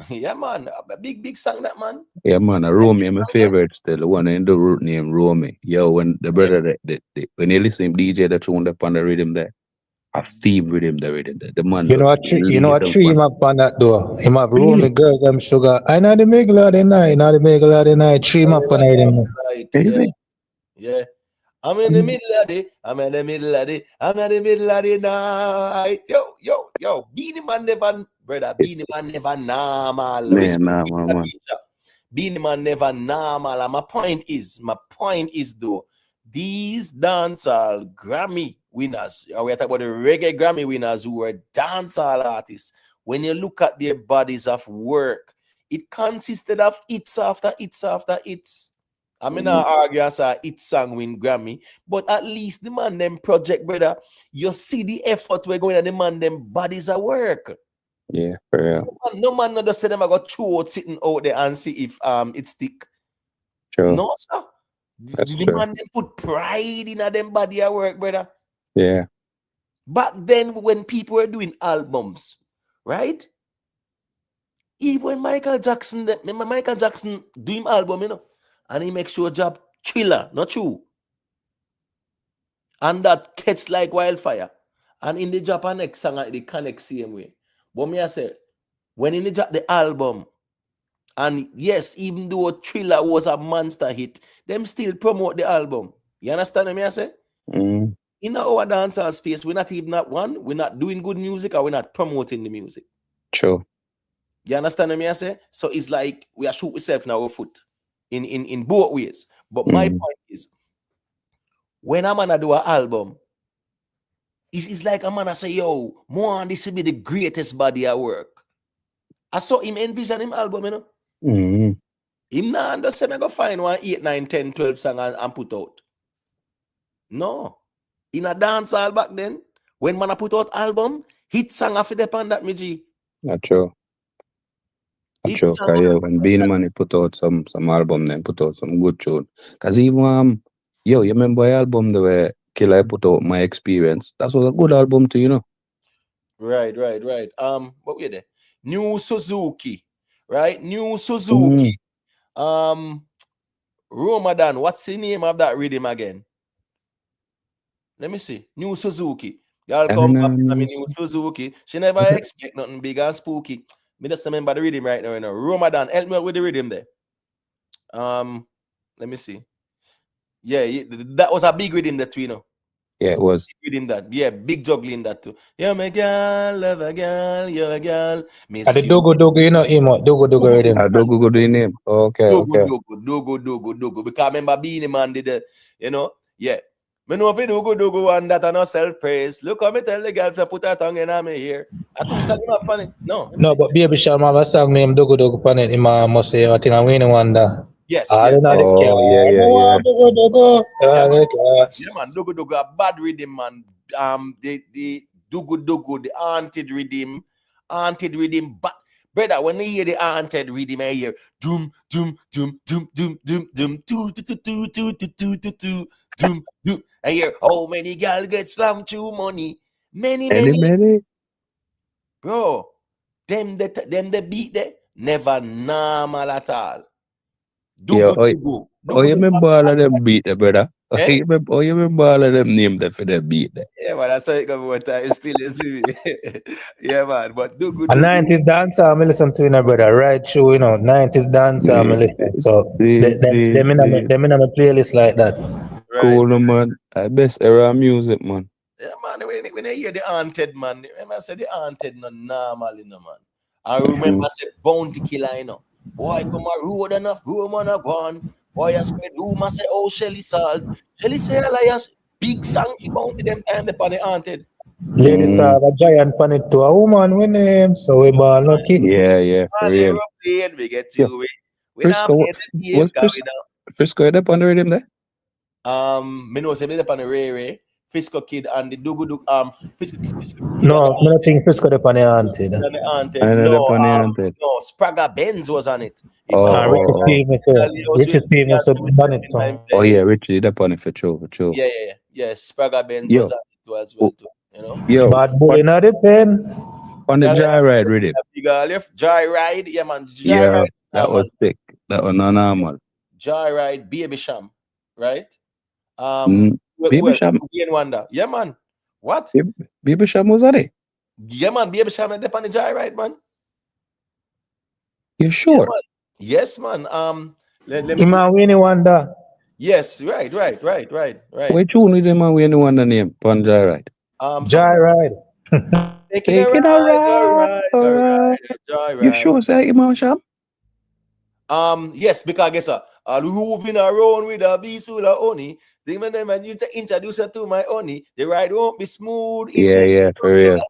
Yeah, man. A big song that, man. Yeah, man. Romy, my favorite still. The one in the root name Romy. Yo, when the brother, when you listen to DJ that tune up on the rhythm there, a theme rhythm, the man. You know what tree map on that door? Him have Romy, girl, them sugar. I know the middle of the night, tree map on it. Right, yeah. I'm in the middle of the night. Yo, Beanie Man never, brother, Beanie Man never normal. Man. Beanie Man never normal. And my point is though, these dancehall Grammy winners, we are talking about the reggae Grammy winners who were dancehall artists. When you look at their bodies of work, it consisted of hits after hits after hits. I mean, I argue as a hit song win Grammy, but at least the man them project, brother, you see the effort we're going on the man them bodies at work. Yeah, for real. No man not just say them I got throat sitting out there and see if it stick. True. No, sir. The man them put pride in them body at work, brother. Yeah. Back then when people were doing albums, right? Even when Michael Jackson do him album, you know, and he makes sure job Thriller, not true. And that catch like wildfire. And in the Japan next song, they connect same way. But me I say, when in the album, and yes, even though Thriller was a monster hit, them still promote the album. You understand me I say? In our dancehall space, we're not even at one, we're not doing good music or we're not promoting the music. True. You understand me I say? So it's like we are shooting ourselves in our foot in both ways. But my point is, when a man do an album, it's like a man say, yo, more this will be the greatest body at work. I saw him envision him album, you know. Him not just say, I go find 1, 8, 9, 10, 12 song and put out. No. In a dancehall back then, when man put out album, hit song after depend that me G. Not true. Not true. Cause yeah, when Beanie Man put out some album, then put out some good tune. Cause even you remember the album the way Killer put out My Experience? That was a good album too, you know. Right. What we there? New Suzuki, right? New Suzuki. Ramadan. What's the name of that rhythm again? Let me see. New Suzuki. Y'all come back to me, New Suzuki. She never expect nothing big and spooky. Me just remember the rhythm right now. Ramadan, help me out with the rhythm there. Let me see. Yeah, that was a big rhythm that we know. Yeah, it was. Big rhythm that. Yeah, big juggling that too. You're my girl, love a girl, you're a girl. At the Dogo, you know him, Dogo rhythm. Dogo the name. Okay. Dogo. Because I remember Beanie Man did it, you know. Yeah. Me know if you Dogo and that are not self-praise. Look how me tell the girl to put her tongue in my ear. I think something up on it. No, but Baby Sham have a song named Dogo on it. Him must say, I think I'm winning one that. Yes. Yeah. Yeah, man, Dogo, a bad rhythm, man. The Dogo, the haunted rhythm. haunted rhythm. But brother, when you hear the haunted rhythm, I hear doom, doom, doom, doom, doom, doom, doom, two, two, two, two, two, two, two, two, two, doom, doom. I hear how many gal get slammed through money? Many. Bro, them the beat there never normal at all. Yo, Dugu. you remember all of them beat there, brother? Eh? You remember all of them name there for the beat there? Yeah, man, that's how it come one time. Still, you see me. Yeah, man. But Dugu. A 90s dancer, I listen to, brother. Right through, 90s dancer, I listen. So, them in my playlist like that. Right. Cool, man. I best era music, man. Yeah, man. When I hear the haunted, man, remember I said the haunted no normal, man. I remember I said bounty killer, Boy, come a road enough, room on a gone. Boy, I spread rumor, say, oh, Shelly Salt. Shelly say Alliance, big song for bounty them time upon the haunted. Ladies have a giant fan it to a woman with name, so we born lucky. Yeah, for On real. aeroplane, we get Yeah. you. We not Frisco, play the game, was Frisco up on the rhythm there? Me know say me up on the Ray, Frisco Kid and the Dugu Frisco Kid No, I don't think Frisco the funny haunted. and the haunted. I know No, the haunted. no, Spragga Benz was on it. If Richie Stevens done it. Oh yeah, Richie the on it for sure. Yeah, Spragga Benz Yo. was on it too as well too. Yo, Bad boy in the pen. on the Joyride rhythm. Joyride, yeah man. Yeah, Joyride, that was sick. That was not normal. Joyride, Baby Sham, right? Baby Sham. Wonder. Yeah, man. What? Baby Sham was on it. Yeah, man. Baby Sham and on the Joyride, man. You sure? Yeah, yes, man. Let me. Winnie Wonder. Yes, right. Wait, tune with him and we anyone the name on Joyride. Joyride. Taking a ride. Joyride. You sure say him, Sham? Yes, because I guess I'll moving around with a beast full of honey. The man you to introduce her to my honey, the ride won't be smooth. Yeah, for real.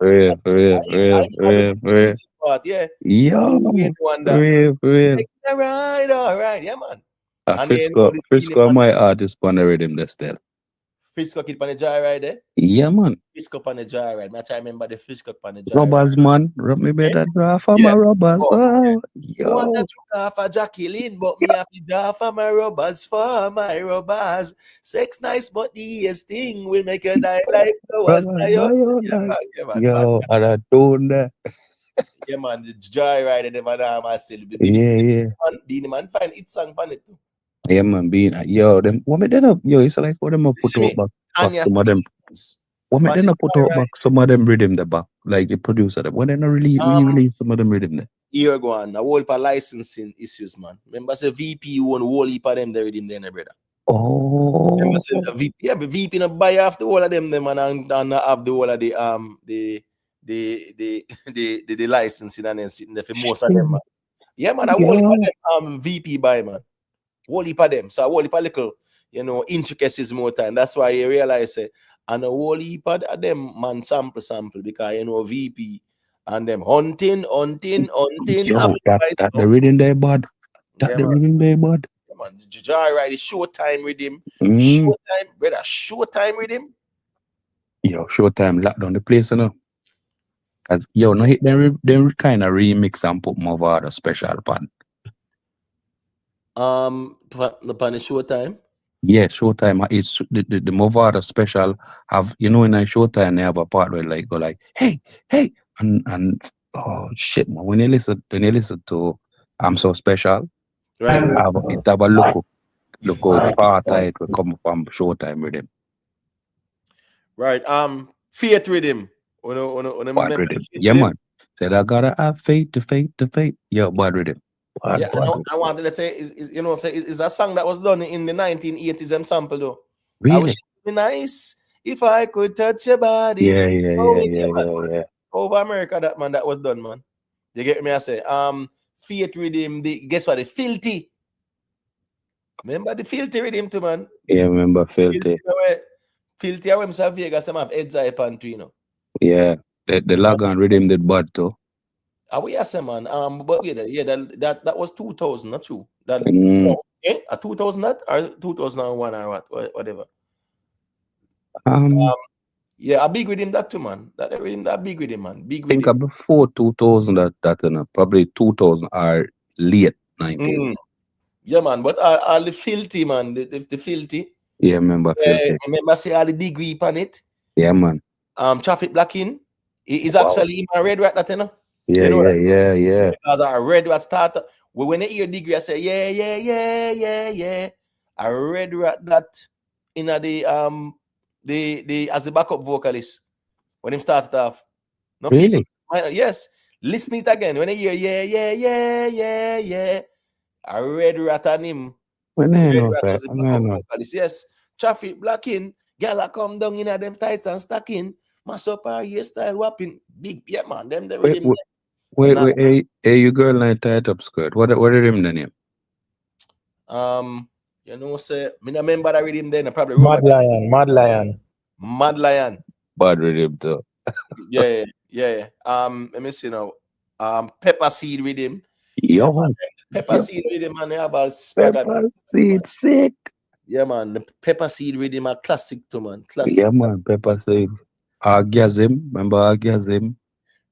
Yeah. Yo, for real. Taking a ride, all right, yeah, man. Frisco my artist on the rhythm there still. Frisco Kid on the Joyride, eh? Yeah, man. Frisco on the Joyride. I remember the Frisco on the Joyride. Rubbers, man. Rub me better draw for my rubbers. I Yo. want to draw for Jacqueline, but me have to draw for my rubbers, Sex nice, but the thing will make you die like flowers. Yo, and I don't know. Yeah, man, the Joyride, the madam, I still be. Yeah. The man find it song on it too. Yeah, man, them. What me then up? Yo, it's like what them up put out back some of them. What me then up put out back some of them rhythm the back, like the producer. When they not re-release some of them rhythm there. Here go on, a whole heap of licensing issues, man. Remember, say VP won a whole heap of them the rhythm there, brother. Oh. Remember, say VP not buy off the whole of them, and have the whole of the licensing and then sitting there for most of them, man. Yeah, man, a whole heap of them VP buy, man. Whole heap of them. So a whole heap of little, intricacies more time. That's why you realize and a whole heap of them man sample because VP and them hunting. Yo, that the rhythm there bad. The rhythm there bad. Yeah, man, the Joyride is Showtime rhythm. Showtime, brother, Showtime rhythm. Yo, Showtime lock down the place, Cause no hit them kind of remix and put more of a special pan. The pan is Showtime. Yeah, Showtime. It's the Movada special have in a Showtime they have a part where like go like hey and oh shit man when you listen to I'm So Special, right? It have a look part it will come from Showtime rhythm. Right. Faith rhythm. Bad rhythm. Yeah, man. Said I gotta have faith to faith. Yeah, bad rhythm. Yeah, I wanted to say is a song that was done in the 1980s and sample though. Really? I wish it would be nice if I could touch your body. Yeah. Over America, that was done, man. You get me? I say, Faith rhythm. Guess what? The Filthy. Remember the Filthy rhythm too, man. Yeah, remember Filthy. Filthy. I remember Vegas. Some have heads eye pan too, Yeah, the Lagan rhythm did bad too. We are saying, man. But that was 2000, not true. That 2000 or 2001 or whatever. Yeah, I big with him that too, man. That rhythm that big with him, man. Big with Think him. of before 2000 that probably 2000 or late 90s. Yeah, man. But all the filthy, man. The filthy. Yeah, remember filthy. Remember say all the degree on it. Yeah, man. Traffic blocking. Is Wow. actually in my red rat that you know. Yeah, You know that? yeah. Because I read what started. Well, when they hear degree, I say, yeah. I read that in the as the backup vocalist when him started off. No Really? people, yes. Listen it again. When they hear yeah. I read rat on him. When I Red know rat that, was the backup vocalist. Yes. Traffic blocking. Girl come down in them tights and stacking. Mass up our hairstyle whopping. Big yeah man. Them they with him. Wait, hey, you girl like tight up skirt. What are him the name? You know, say, me not remember that rhythm then. I probably Mad Lion. Mad Lion. Bad rhythm too. Yeah. Let me see now. Pepper Seed rhythm. Yo. Yeah, man. Pepper Seed rhythm, man. They have a Pepper Seed sick. Yeah, man. The Pepper Seed rhythm are classic too, man. Classic. Yeah, man. Pepper Seed. Orgasm. Remember Orgasm?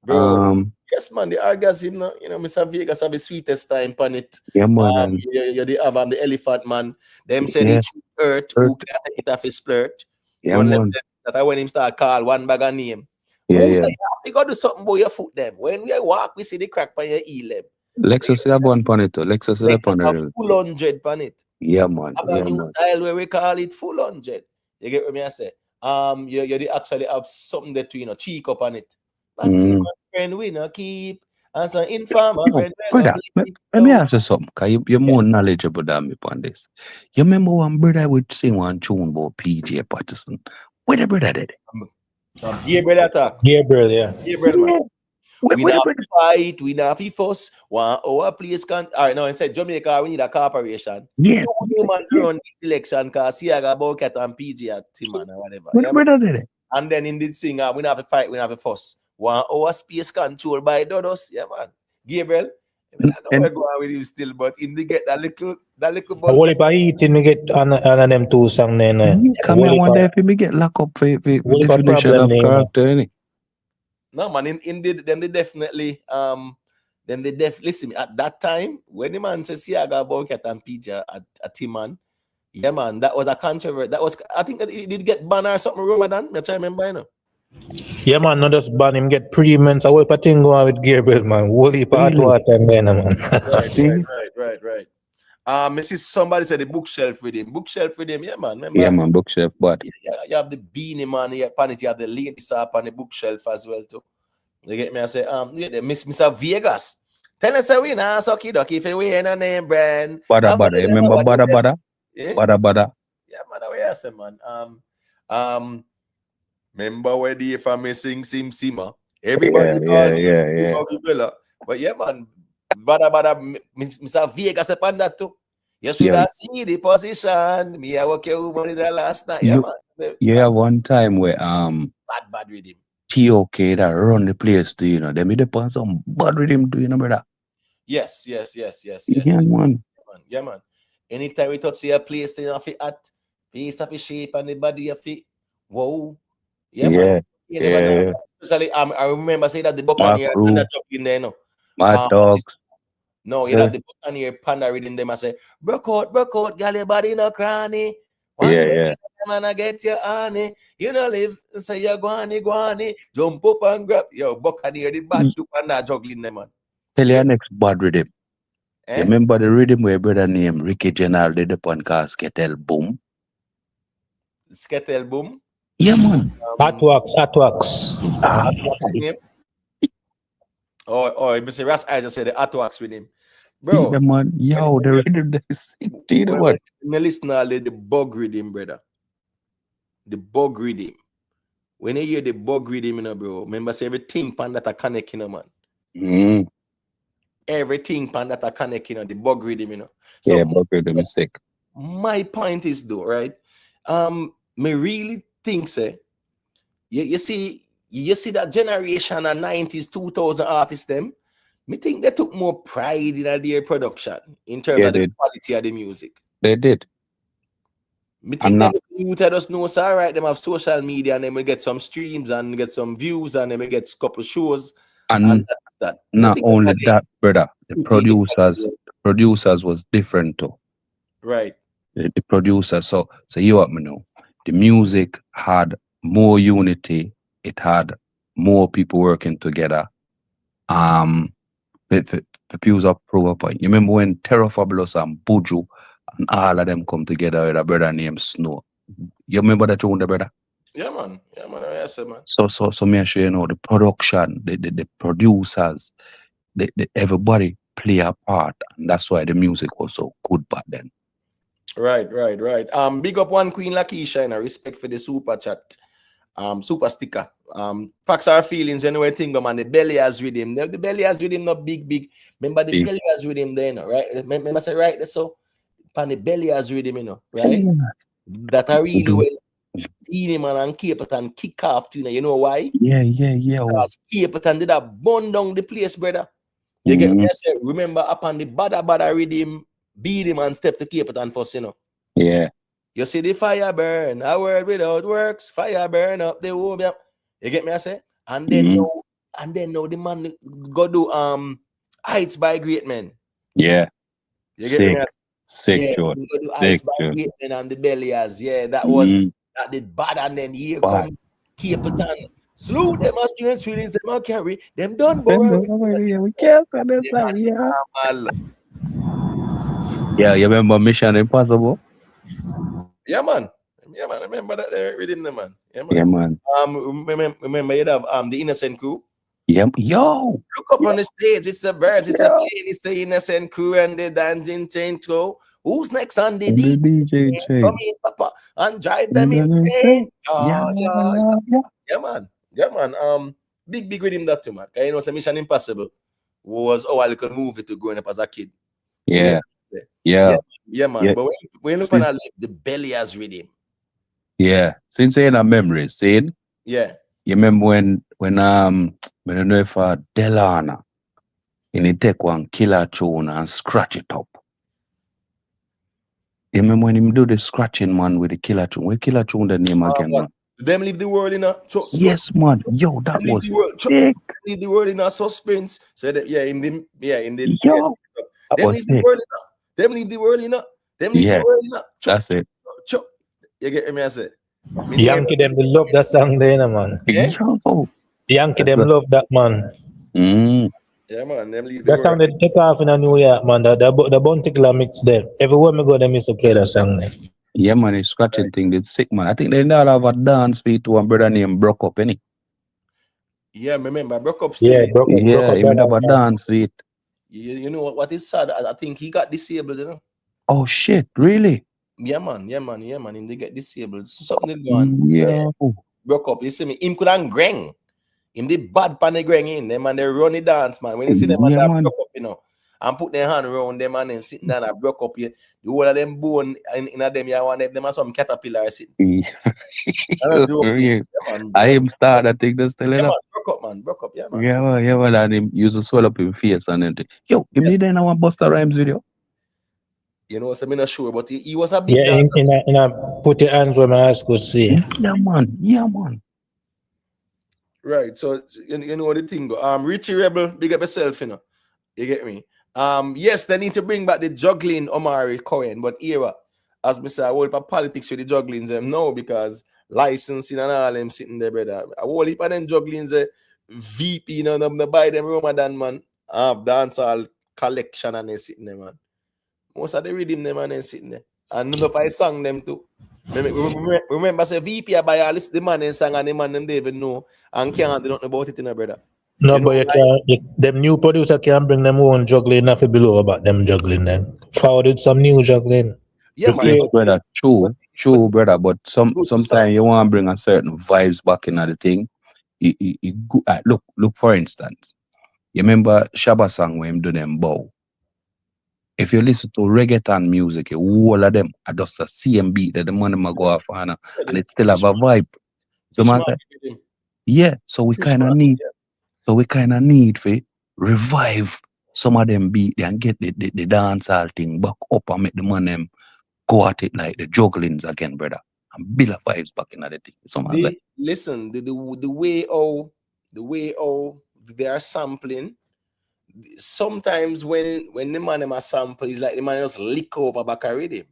Bro. Yes, man. The orgasm, you know, Mr. Vegas have the sweetest time on it. Yeah, man. You have the elephant, man. Them say Yeah. the earth who can take it off his splurt. Yeah, Don't let man. them, that when him start call one bag of name. Yeah. You got to do something about your foot them. When we walk, we see the crack on your heel them. Lexus have one on it too. Lexus have on have it. full 100 on it. Yeah, man. Have a new style where we call it full 100. You get what me I say? You actually have something that you know cheek up on it. That's it, my friend. We no keep as an informer friend. Brother, let me ask you something, because you're more knowledgeable than me on this. You remember one brother would sing one tune about PJ Patterson? Where the brother did it? Gabriel attack. Gabriel, yeah. Gabriel, man. We not fight, we not fuss. One our place can. All right, now I said Jamaica, we need a corporation. Yeah. 2 humans run this election because Siaga Bowcat and PG at Timan or whatever. Where the brother did it? And then in the thing, we not have a fight, we not have a fuss. One our space control by Dodos. Yeah, man. Gabriel. I know we're going with him still, but in the get that little bus. What if I eat me get on them two song then? Come here, one day if me get locked up for definition of character. No man, in the then they definitely listen at that time when the man says Siaga Bowcat and PJ at Timan. Yeah, man, that was a controversy. That was, I think that he did get banned or something, Ramadan. I remember, you know. Yeah, man, not just ban him, get pre-ments. I will put thing going with Gabriel, man. Holy part water, man. Right. Mrs. Somebody said the bookshelf with him. Bookshelf with him, yeah, man. Remember? Yeah, man, bookshelf, but you have the beanie, man. You have the ladies up on the bookshelf as well, too. You get me? I say, Mr. Vegas. Tell us we now sucky ducky if we ain't a name brand. Bada. Remember Bada? Yeah? Bada. Yeah, man, what you say, man? Remember where the family sing Sima? Everybody yeah. But yeah, man, Bada, Mr. Vegas upon that too. You should have seen the position. Me, I work your woman in the last night. Yeah, man. Yeah, one time where bad with him. TOK that run the place too, you know. They made upon some bad with him too, you know, brother. Yes. Yeah, man. Yeah, man. Anytime we touch your place, you know, face of shape and the body of it. Whoa. Yeah, man. Yeah. Especially, I remember saying that the Buccaneer and that job in there, no. My dogs. No, you know the Buccaneer panda reading them. I say, broke out, gal your body no cranny. One day, man, I get your honey. You know, live, say you're guani. Jump up and grab. Yo, Buccaneer, the bad to panda juggling them, man. Tell you next bad rhythm. You remember the rhythm where brother named Ricky General did the podcast Kartel Boom? Kartel Boom? Yeah, man. Atwax. Oh, Mr. Ras, I just said the Atwax with him. Bro. Yeah, man. Yo, the rhythm is sick. Do you know what? Listen to the bug rhythm, brother. The bug rhythm. When you hear the bug rhythm, you know, bro, remember say everything pan that are connecting, you know, man. Everything pan that are connecting, you know, the bug rhythm, you know. So yeah, bug rhythm is sick. My point is though, right? Me really think say you see that generation of 90s 2000 artists them, me think they took more pride in their production in terms of the quality of the music. They did. Me I'm think them not youth just know so alright, them have social media and then we get some streams and get some views and then we get a couple shows and and that. Me not think them only are that, brother. The the youth producers was different too. right. The producers. So you what me know. The music had more unity. It had more people working together. The pews up prove a point. You remember when Terror Fabulous and Buju and all of them come together with a brother named Snow? You remember that tune, the brother? Yeah, man. Yes, man. So me sure you know the production, the producers, everybody play a part, and that's why the music was so good back then. Right. Big up one Queen Lakeisha and respect for the super chat. Super sticker. Facts are feelings anyway, thing man. The belly has rhythm. The belly has rhythm, not big. Remember the Big. belly has rhythm then, right? Remember say right so pan the belly has rhythm, you know, right? That are really well Dini man and Capleton kick off to you know why? Yeah. Because Capleton did a burn down the place, brother. You get me? I say, remember upon the bada rhythm, beat him and step to Capleton first, you know. Yeah. You see the fire burn, a word without works, fire burn up the home. You get me? I say, and then now the man go do Heights by Great Men. Yeah. You get me? Sick, George. Go do Heights by Great Men and the Bellias. Yeah, that did bad, and then here comes Capleton. Slew them as students feelings them all carry them done boy. We can't understand, Yeah, you remember Mission Impossible? Yeah, man. I remember that rhythm, man. Yeah, man. Remember you have the Innocent Crew. Yeah, yo. Look up on the stage. It's the birds. It's a plane. It's the Innocent Crew and the dancing chain crew. Who's next on the DJ chain? Come in, Papa, and drive them insane. Yeah, man. Big rhythm that too, man. You know, so Mission Impossible was our little movie to growing up as a kid. Yeah, man. yeah. But when you look on the belly as rhythm. Yeah, since saying a memory, saying yeah. You remember when I don't know if Delana in the take one killer tune and scratch it up. You remember when him do the scratching man with the killer tune? What killer tune the name again, man? Them leave the world in a yes, man. Yo, that was sick. Leave the world in a suspense. So that, in the yo, them leave the world in a. Them leave the world in a. Them leave the world in a. That's it. You get me? I say. Yankee them they love that song there, man. Yeah. Yankee them love that, man. Yeah, man. Them leave the that song they take off in New York, man. The Bounty Killer mix there. Everywhere me go, them used to play that song there. Yeah, man, it's scratching thing. It's sick, man. I think they now have a dance feat to one brother named Broke Up, innit? Yeah, remember Broke Up. Yeah, Broke Up. Yeah, he have a dance feat. You know what is sad? I think he got disabled, you know. Oh shit, really? Yeah, man. Him they get disabled. Something they go on. Yeah. Broke up. You see me? Him couldn't greng. Him did bad pan the greng in. Them and they run the dance, man. When you see them and that broke up, you know, and put their hand around them and them sitting down and broke up here. The whole of them bone in them, you want them are some caterpillar sitting. I am start, I think that's still enough. Broke up, yeah, man. Yeah, man. And him used to swell up in face and then yo, him need in our Busta Rhymes video. You know, so I'm not sure, but he was a big in a put your hands where my eyes could see. Yeah, man. Right, so you know the thing go. Richie Rebel, big up yourself, you know. You get me? Yes, they need to bring back the juggling Omari Cohen, but era, as me say, I whole heap of politics with the jugglings them now because licensing and all them sitting there, brother. I whole heap of them jugglings VP, you know, them buy them Ramadan, man. Dancehall collection and they sitting there, man. Most of the rhythm them and then sitting there. And none of I sang them too. Remember, say VP I buy all this the man and sang and the man them they even know and can't do nothing about it, brother. No, you but them new producer can bring them own juggling Nuffy below about them juggling then. Forwarded some new juggling. Yeah, man. Brother, true, brother. But sometimes you want to bring a certain vibes back in the thing. Look, for instance, you remember Shabba song when him do them bow. If you listen to reggaeton music, all of them are just the same beat that the money might go off on, and it still have a vibe. Yeah, so we kind of need to revive some of them beat and get the dancehall thing back up and make the man them go at it like the jugglings again, brother. And build a vibes back in the thing. Someone say. Listen, the way they are sampling. Sometimes when the man them a sample, it's like the man just lick over back a rhythm,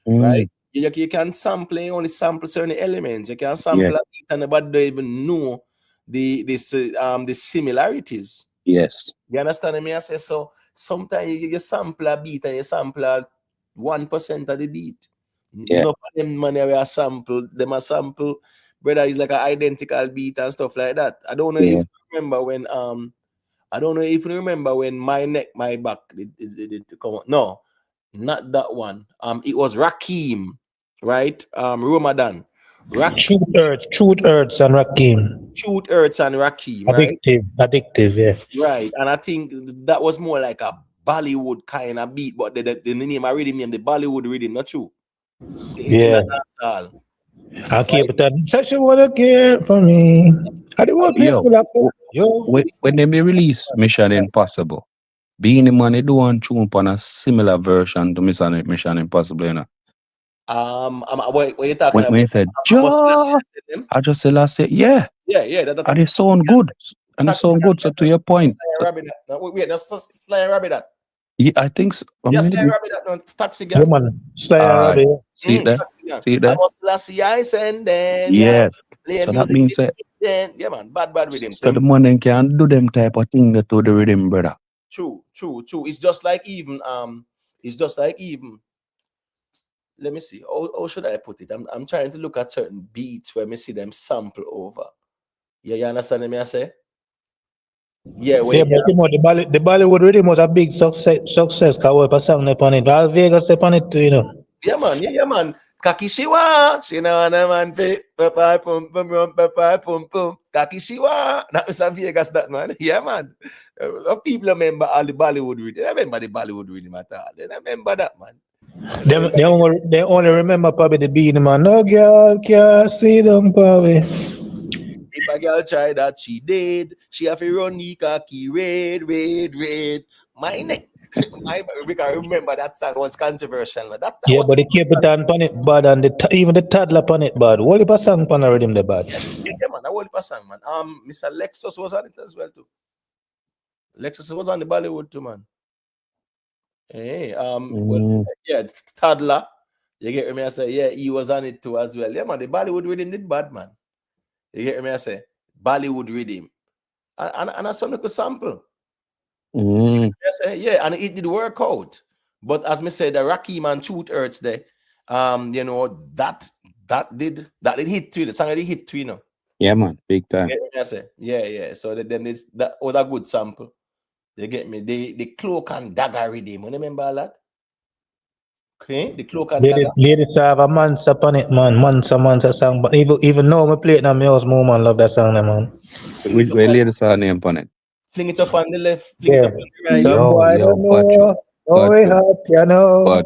right? You can sample, you only sample certain elements. You can sample a beat and nobody don't even know the similarities. Yes. You understand me? I say so. Sometimes you sample a beat and you sample 1% of the beat. Yeah. Enough of them money we are sample, them a sample, brother, is like an identical beat and stuff like that. I don't know if you remember when My Neck, My Back did come on. No, not that one. It was Rakim, right? Ramadan. Truth Earths and Rakim. Truth Earths and Rakim, right? Addictive, yeah. Right. And I think that was more like a Bollywood kind of beat, but the name I read him the Bollywood rhythm, not true. Yeah. Dancehall. I keep it on. Such a wanna care for me. I do want place When they may release Mission Impossible, Beanie Man do one tune on a similar version to Mission Impossible, you know. What you talking about? When you said I just say last Yeah. And it sound good. And it sound good. So to your point. Wait, that's Sly and Rabbit that. Yeah, I think so. Yes, Sly and Rabbit that Taxi Gang. Yeah, man. Sly and Rabbit. See it there? See it there? That was Lassie Ice and then Yes. play So music. that means that Yeah, man, bad rhythm. so the money can do them type of thing that to the rhythm, brother. True. It's just like even let me see. How should I put it? I'm trying to look at certain beats where me see them sample over. Yeah, you understand me? I say. Yeah, but the Bollywood rhythm was a big success. Cause we song upon it. All Vegas upon it too, you know. Yeah, man. Kakishiwa, she know man pay papa pum pum. Kakishiwa, that was a Vegas that man. Yeah, man. People remember all the Bollywood rhythm. I remember the Bollywood rhythm at all. They remember that, man. They only remember probably the Beanie Man. No girl can see them probably. If a girl try that, she did. She have to run the khaki red. My neck. We can remember that song was controversial. That yeah, but they keep it on it bad, and even the toddler on it bad. What if a song on the rhythm the bad? Yeah, man, a whole song, man. Mr. Lexus was on it as well too. Lexus was on the Bollywood too, man. Hey, yeah, toddler. You get me? I say, yeah, he was on it too as well. Yeah, man, the Bollywood rhythm did bad, man. You get me? I say, Bollywood rhythm, and that's something to sample. Yes, yeah, and it did work out. But as me said, the Rakim and Truth Earths there, you know, that did hit three. The song did hit three, you know. Yeah, man, big time. I say, yeah. So then that was a good sample. You get me? The Cloak and Dagger rhythm. You remember all that? Okay, the Cloak and Dagger. Ladies have a months upon it, man. Months song. But even now, I play it in my house, more man love that song, man. Which ladies are name upon it? Fling it up on the left, fling it up on the right. Some boy don't know. Oh, we hot, you know.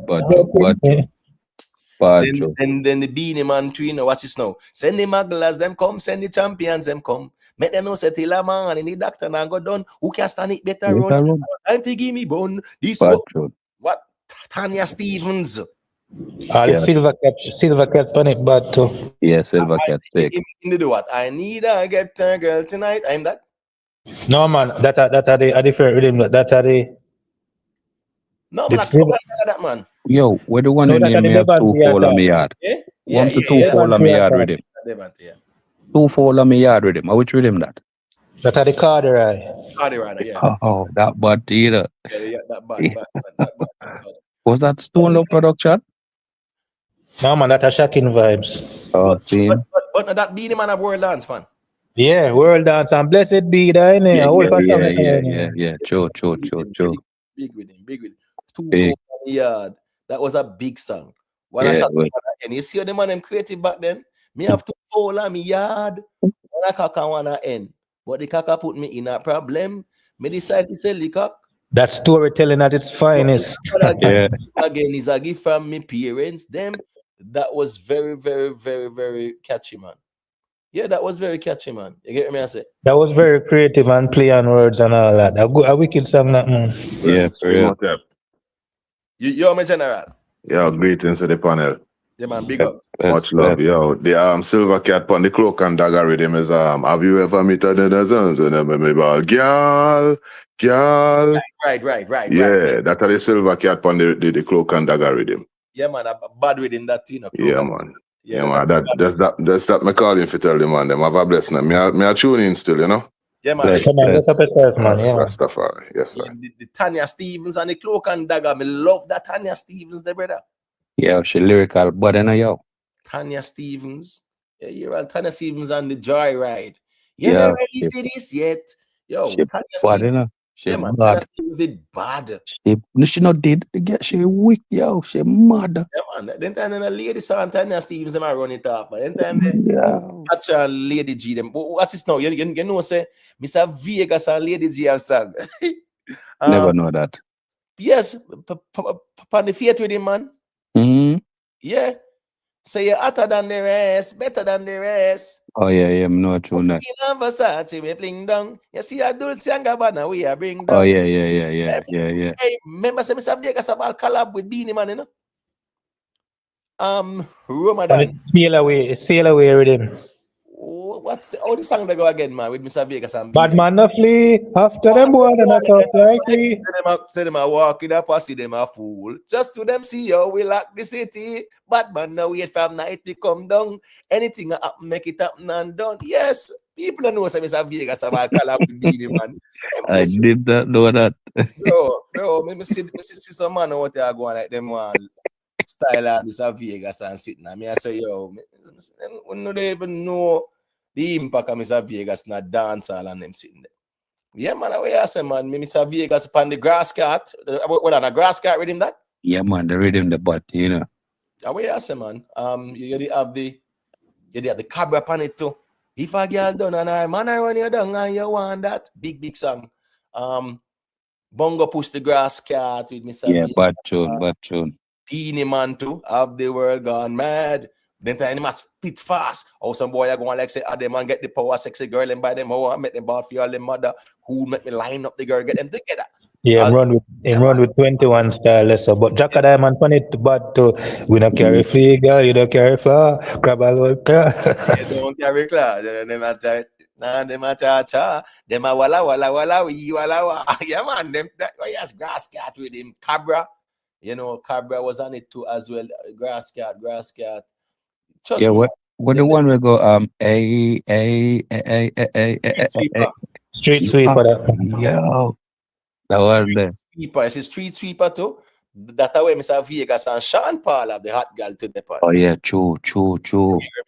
Then the Beanie Man too, you know, watch this now. Send the Maglas, them come, send the champions, them come. Make them know say till a man and the doctor now go done. Who can stand it better run? Time to give me bone. This what Tanya Stevens. Silver cat on it bad too. Yeah, Silver Cat. In the what? I need a get a girl tonight. I'm that. No man, that are the different rhythm. That are the. No, man, that man. Yo, where the one in name me have 2 fall on me yard? 1 to 2 fall on me yard with him. 2 fall on me yard with him. Which rhythm that? That are the Carter, yeah. Oh, that bad either. Yeah, that bad. Was that Stone Love production? No man, that a shocking vibes. Oh, but that Beanie Man of World Dance, fan. Yeah, World Dance and Blessed Be that in there. Yeah. True. Big with him. 2 4 yard. That was a big song. And you see the man them creative back then. Me have 2 4 on me yard. When I kaka wanna end. But the kaka put me in a problem. Me decide to sell the cock. That storytelling at its finest. Again, is a gift from me parents. Them that was very, very, very, very catchy, man. Yeah, that was very catchy, man. You get me? I say that was very creative and play on words and all that. A wicked song, that man. Yeah, You are my general. Yo, greetings to the panel. Yeah, man, big up. Much love, yo. The silver cat on the cloak and dagger rhythm is have you ever met a dance girl? Right. Yeah, that are the silver cat on the cloak and dagger rhythm. Yeah, man, a bad with him that, you know. Yeah, man. Yeah, man. that's That's that me calling for tell the man them have a blessing. Me I tune in still, you know. Yeah, man. Come on, let's up yourself, man. Yeah, man. Rastafari. Yes, sir. Yeah, the Tanya Stevens and the cloak and dagger. Me love that Tanya Stevens, the brother. Yeah, she lyrical, but I know yo. Tanya Stevens. Yeah, you're all Tanya Stevens on the Joyride. You Yeah, never ready for this yet. Yo, she Tanya bad, Stevens. you know. She Yeah, man. bad. Tanya Stevens did bad. She not did. She weak, yo. She mad. Yeah, man. Then time then a lady saw Tanya Stevens them a run it up. Then time then catch a Lady G them. But watch this now. You know say Mr. Vegas and Lady G have song. Never know that. Yes, on the theater with him, man. Mm-hmm. Yeah. Say you're hotter than the rest, better than the rest. Oh yeah, I'm not true that. Skin and Versace, we fling down. You see a Dulce and Gabbana, we are bring down. Oh yeah. Hey, remember say Mr. Vegas about collab with Beanie Man, you know? Ramadan. Sail away with him. What's all the song they go again, man, with Mr. Vegas and Bad man, Nuffy, after them boy, and not up like we. Say them a walk in a posse, them a fool. Just to them see how we lock the city. Bad man, now wait from night to come down. Anything happen, make it happen and done. Yes, people don't know say Mr. Vegas about collab with Beanie Man. I did not know that. bro, me see some man out there going like them one style out Mr. Vegas and sitting. I mean, I say, yo, we don't even know the impact of Mr. Vegas not dancehall and them sitting there. Yeah, man, what I say, man, Mr. Vegas upon the grass cart. What on a grass cart with him that? Yeah, man, the rhythm, the butt, you know. What I say, man, you have the cabra upon it too. If a girl done and her man run you down and you want that big song. Bongo push the grass cart with Mr. Yeah, Vegas. bad tune. Beanie Man too, have the world gone mad. Then time them must spit fast. Or some boy are going like say, them man get the power, sexy girl and buy them how I make them ball for all them mother who make me line up the girl, get them together. Yeah, run with 21 style, so but Jack Diamond on it bad too. We don't carry free girl, you don't carry far, grab a little car. They don't carry class. Them a try. Nah, them a cha. Them a walla, we walla. Yeah, man, them that yes, grass cat with him, Cabra. You know, Cabra was on it too as well. Grass cat. Trust Yeah, me. what the one we go Street sweeper. Yo, that was there. Sweeper, it's a street sweeper too. That's why Mr. Vegas and Sean Paul have the hot girl to the part. Oh yeah, true.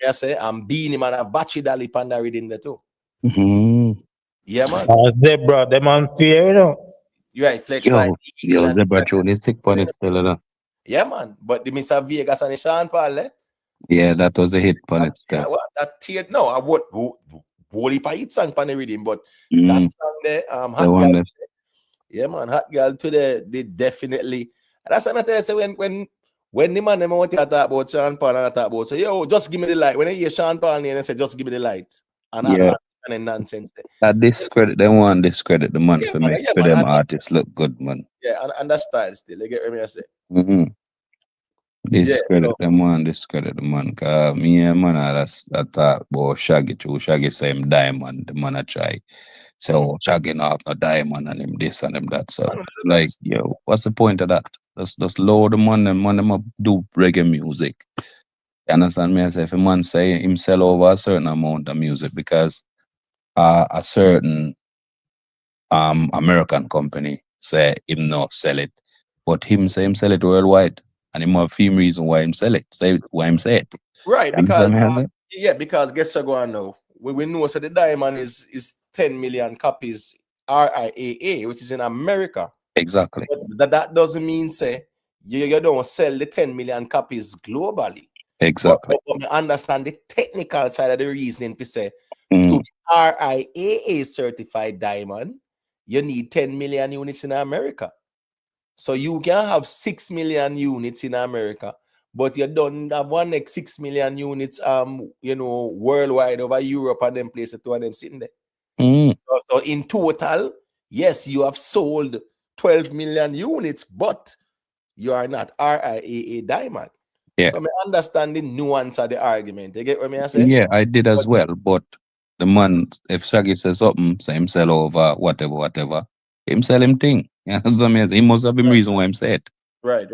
I say I'm Beanie Man and Bachi Dali Panda reading the too. Mm-hmm. Yeah, man. Zebra, them on fear, you know. You're right, Flex. Yo, Zebra true, they stick on it still, you know. Yeah, man. But the Mr. Vegas and the Sean Paul, eh? Yeah, that was a hit on it. That tear, no, I would Wally Pite song pan the rhythm, but that song there, hot girl. Yeah, man, hot girl today, they definitely. That's what I tell you. So when the man them want to talk about Sean Paul and talk about, so yo, just give me the light. When I hear Sean Paul and they say, just give me the light, and all that nonsense there. I discredit the man for me. For them artists look good, man. Yeah, and that style still. You get what I say? Mm-hmm. Discredit the man. Cause me and man, I talk about Shaggy too. Shaggy say him diamond. The man I try. So Shaggy not have no diamond and him this and him that. So like, yo, what's the point of that? Just load the man them up do reggae music. You understand me? I say if a man say him sell over a certain amount of music because a certain American company say him not sell it, but him say him sell it worldwide. And him have a reason why him sell it. Say why him say it. Right, because because guess what going now. We know so the diamond is 10 million copies RIAA, which is in America. Exactly. But that doesn't mean say you don't sell the 10 million copies globally. Exactly. But understand the technical side of the reasoning to say to be RIAA certified diamond, you need 10 million units in America. So you can have 6 million units in America, but you don't have 6 million units, worldwide over Europe and them places to them sitting there. So in total, yes, you have sold 12 million units, but you are not RIAA Diamond. Yeah. So I understand the nuance of the argument. You get what I say? Yeah, I did as But- well. But the man, if Shaggy says something, say him sell over, whatever, him sell him thing. You know what I mean? He must have him reason why him say it. Right.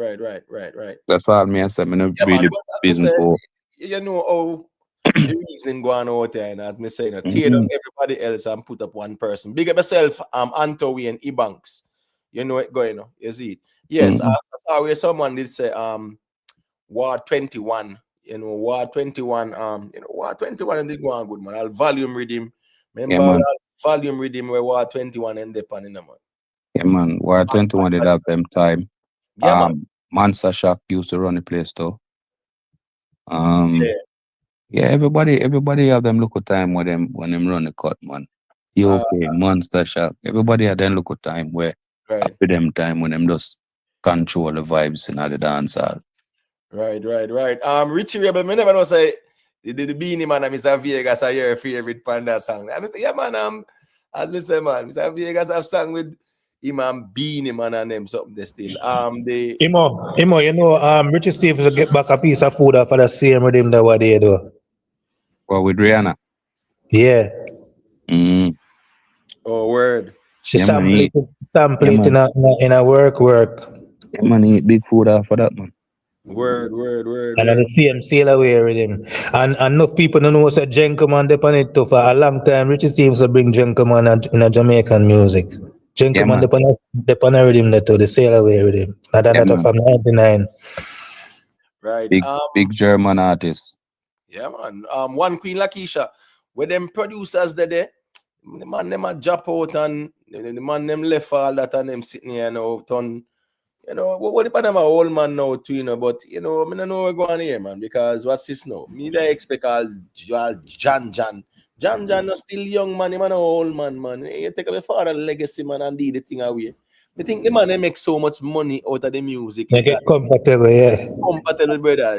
That's all me I say. Me no Yeah, really man, but as me reason say, for. you know how the reasoning going out there, and as me say, tear down everybody else and put up one person. Big up myself, Antowi and Ebanks. You know it going on. You see it? Yes, I saw where someone did say Ward 21. You know, Ward 21, Ward 21 did go on good, man. I'll volume read him. Remember man. that volume read him where Ward 21 ended up on in the man. Yeah, man. War 21 did have them time. Yeah, man. Mansa Shock used to run the place though. Yeah. Yeah, everybody have them local time when them run the cut, man. Okay, Monster Shock. Everybody have them local time where Right. happy them time when them just control the vibes in the dance hall. Right. Richie Rebel, me never know say the Beanie Man and Mr. Vegas are your favorite Panda song. I say, yeah, man, as me say, man, Mr. Vegas have sung with him and Beanie Man and them something they still. Imo, you know, Richie Stevens will get back a piece of food for the same rhythm that what they do. Well, with Rihanna. Yeah. Oh, word. She Yeah, man, sample it in a work. Yeah, man, eat big food for that, man. Word. And then the same sailor way with him. And enough people don't know that Jenkoman depend it too. For a long time, Richie Stevens will bring Jenkoman in a Jamaican music. Jenkoman depend with him that too, the sailor way with him. That from 99. Right. Big German artist. Yeah, man. One Queen Lakeisha, where them producers there, the man them a drop out and the man them left all that and them sitting here now, what about them a old man now too, but I don't know what's going on here, man, because what's this now? Me they expect all John. John is still young man, him an old man. You take away father legacy, man, and do the thing away. I think the man they make so much money out of the music. They get comfortable, yeah. Compatible, brother.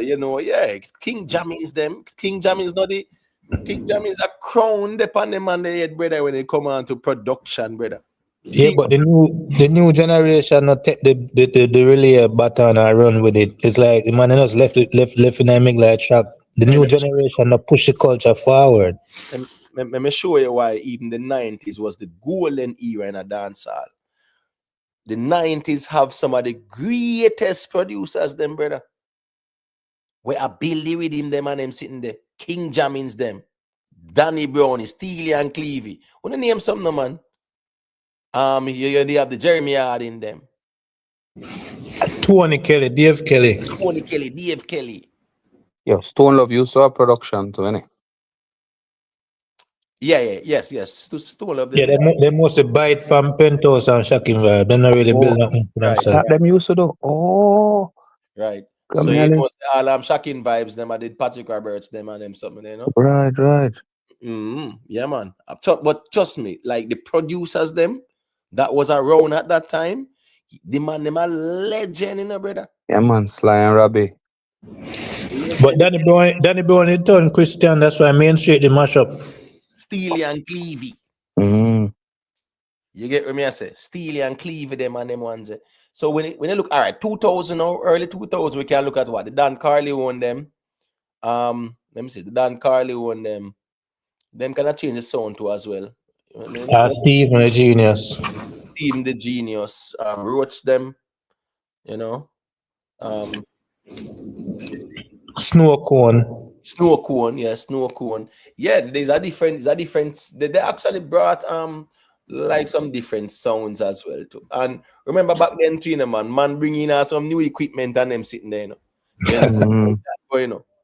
King Jammy's them. King Jammy's a crown upon them and the head, brother, when they come on to production, brother. Yeah, but the new generation not take the relay baton and run with it. It's like the man just left in a make like track. The new generation not push the culture forward. Let me show you why even the 90s was the golden era in a dancehall. The 90s have some of the greatest producers, them, brother. Where I Billy Rhythm them and them sitting there. King Jammins them. Danny Brownie, Steely and Clevie. Want to name something, man? They have the Jeremy Hard in them. Tony Kelly, Dave Kelly. Dave Kelly. Yo, Stone Love, you saw production too, innit? Yes. Stone Love. Yeah, they mostly buy it from Penthouse and Shocking Vibe. They not really build nothing for themselves. Them used to do. Oh. Right. Come So here, you must all Shocking Vibes them. I did Patrick Roberts them and them something, Right. Yeah, man. But trust me, like the producers them that was around at that time, the man them a legend, brother. Yeah, man, Sly and Robbie. But Danny Brown he turned Christian, that's why Main Street the mash up. Steely and Clevie. You get what me I say? Steely and Clevie them and them ones. So when you look, all right, 2000 or early 2000, we can look at what the Dan Carly won them. Let me see, the Dan Carly won them. Them kind of change the sound too as well. Stephen the Genius. Stephen the Genius. Roach them. Snow Cone. Yeah, there's a difference. They actually brought like some different sounds as well too. And remember back then, man bringing out some new equipment and them sitting there, you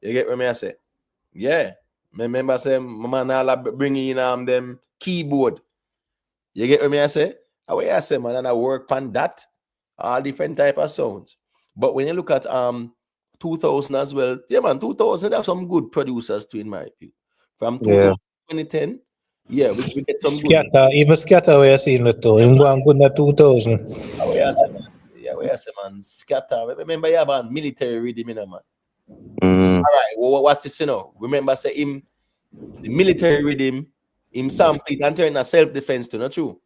get what I say? Yeah. Remember say man all bringing in them keyboard. You get what I say? How I say, man, and I work on that, all different type of sounds. But when you look at 2000 as well, yeah, man, 2000 have some good producers too, in my view. From 2000 to 2010, yeah, we get some Scatter, good. even Scatter we are seeing it too. Him going good in the 2000. How I say, man? Yeah, we say, man, Scatter. Remember, you have a military rhythm, man. All right, well, what's this, Remember, say him, the military rhythm, him sample it and turn a self-defense to, not true?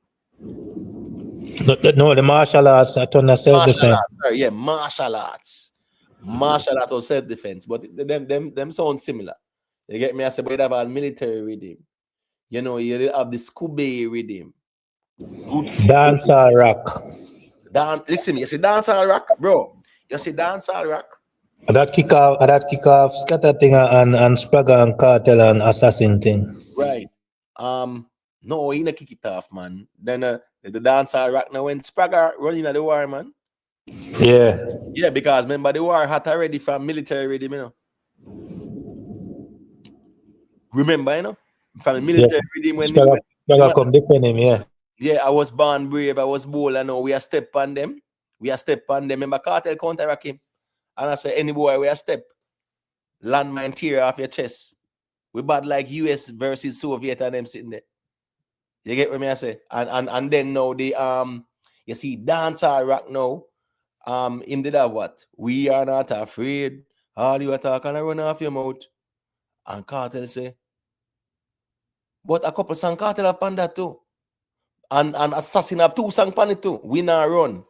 No, the martial arts, I turn Martial self-defense. arts, sorry, yeah, martial arts. Martial arts or self-defense, but them sound similar. You get me? I say, but you have a military rhythm. You know, you have the Scooby rhythm. Good. Dancehall rock. Listen, you see dancehall rock, bro. You see dancehall rock. That kick off scatter thing and Spragga and Kartel and Assassin thing. Right. No, he not kick it off, man. Then the dancehall rock now when Spragga running at the war, man. Yeah. Yeah, because remember the war hot already from military rhythm, you know. Remember, you know, from the military rhythm when Spragga come defend him, yeah. yeah, I was born brave, I was bold, I know we are step on them. We are step on them. Remember Kartel counteract him. And I say, any boy, we are step. Landmine tear off your chest. We bad like US versus Soviet and them sitting there. You get what me I say? And then now the you see dancehall rock now. Him did have what? We are not afraid. All you attack and I run off your mouth. And Kartel say. But a couple song Kartel have pan that too. And Assassin have 2 songs pan it too. We not run.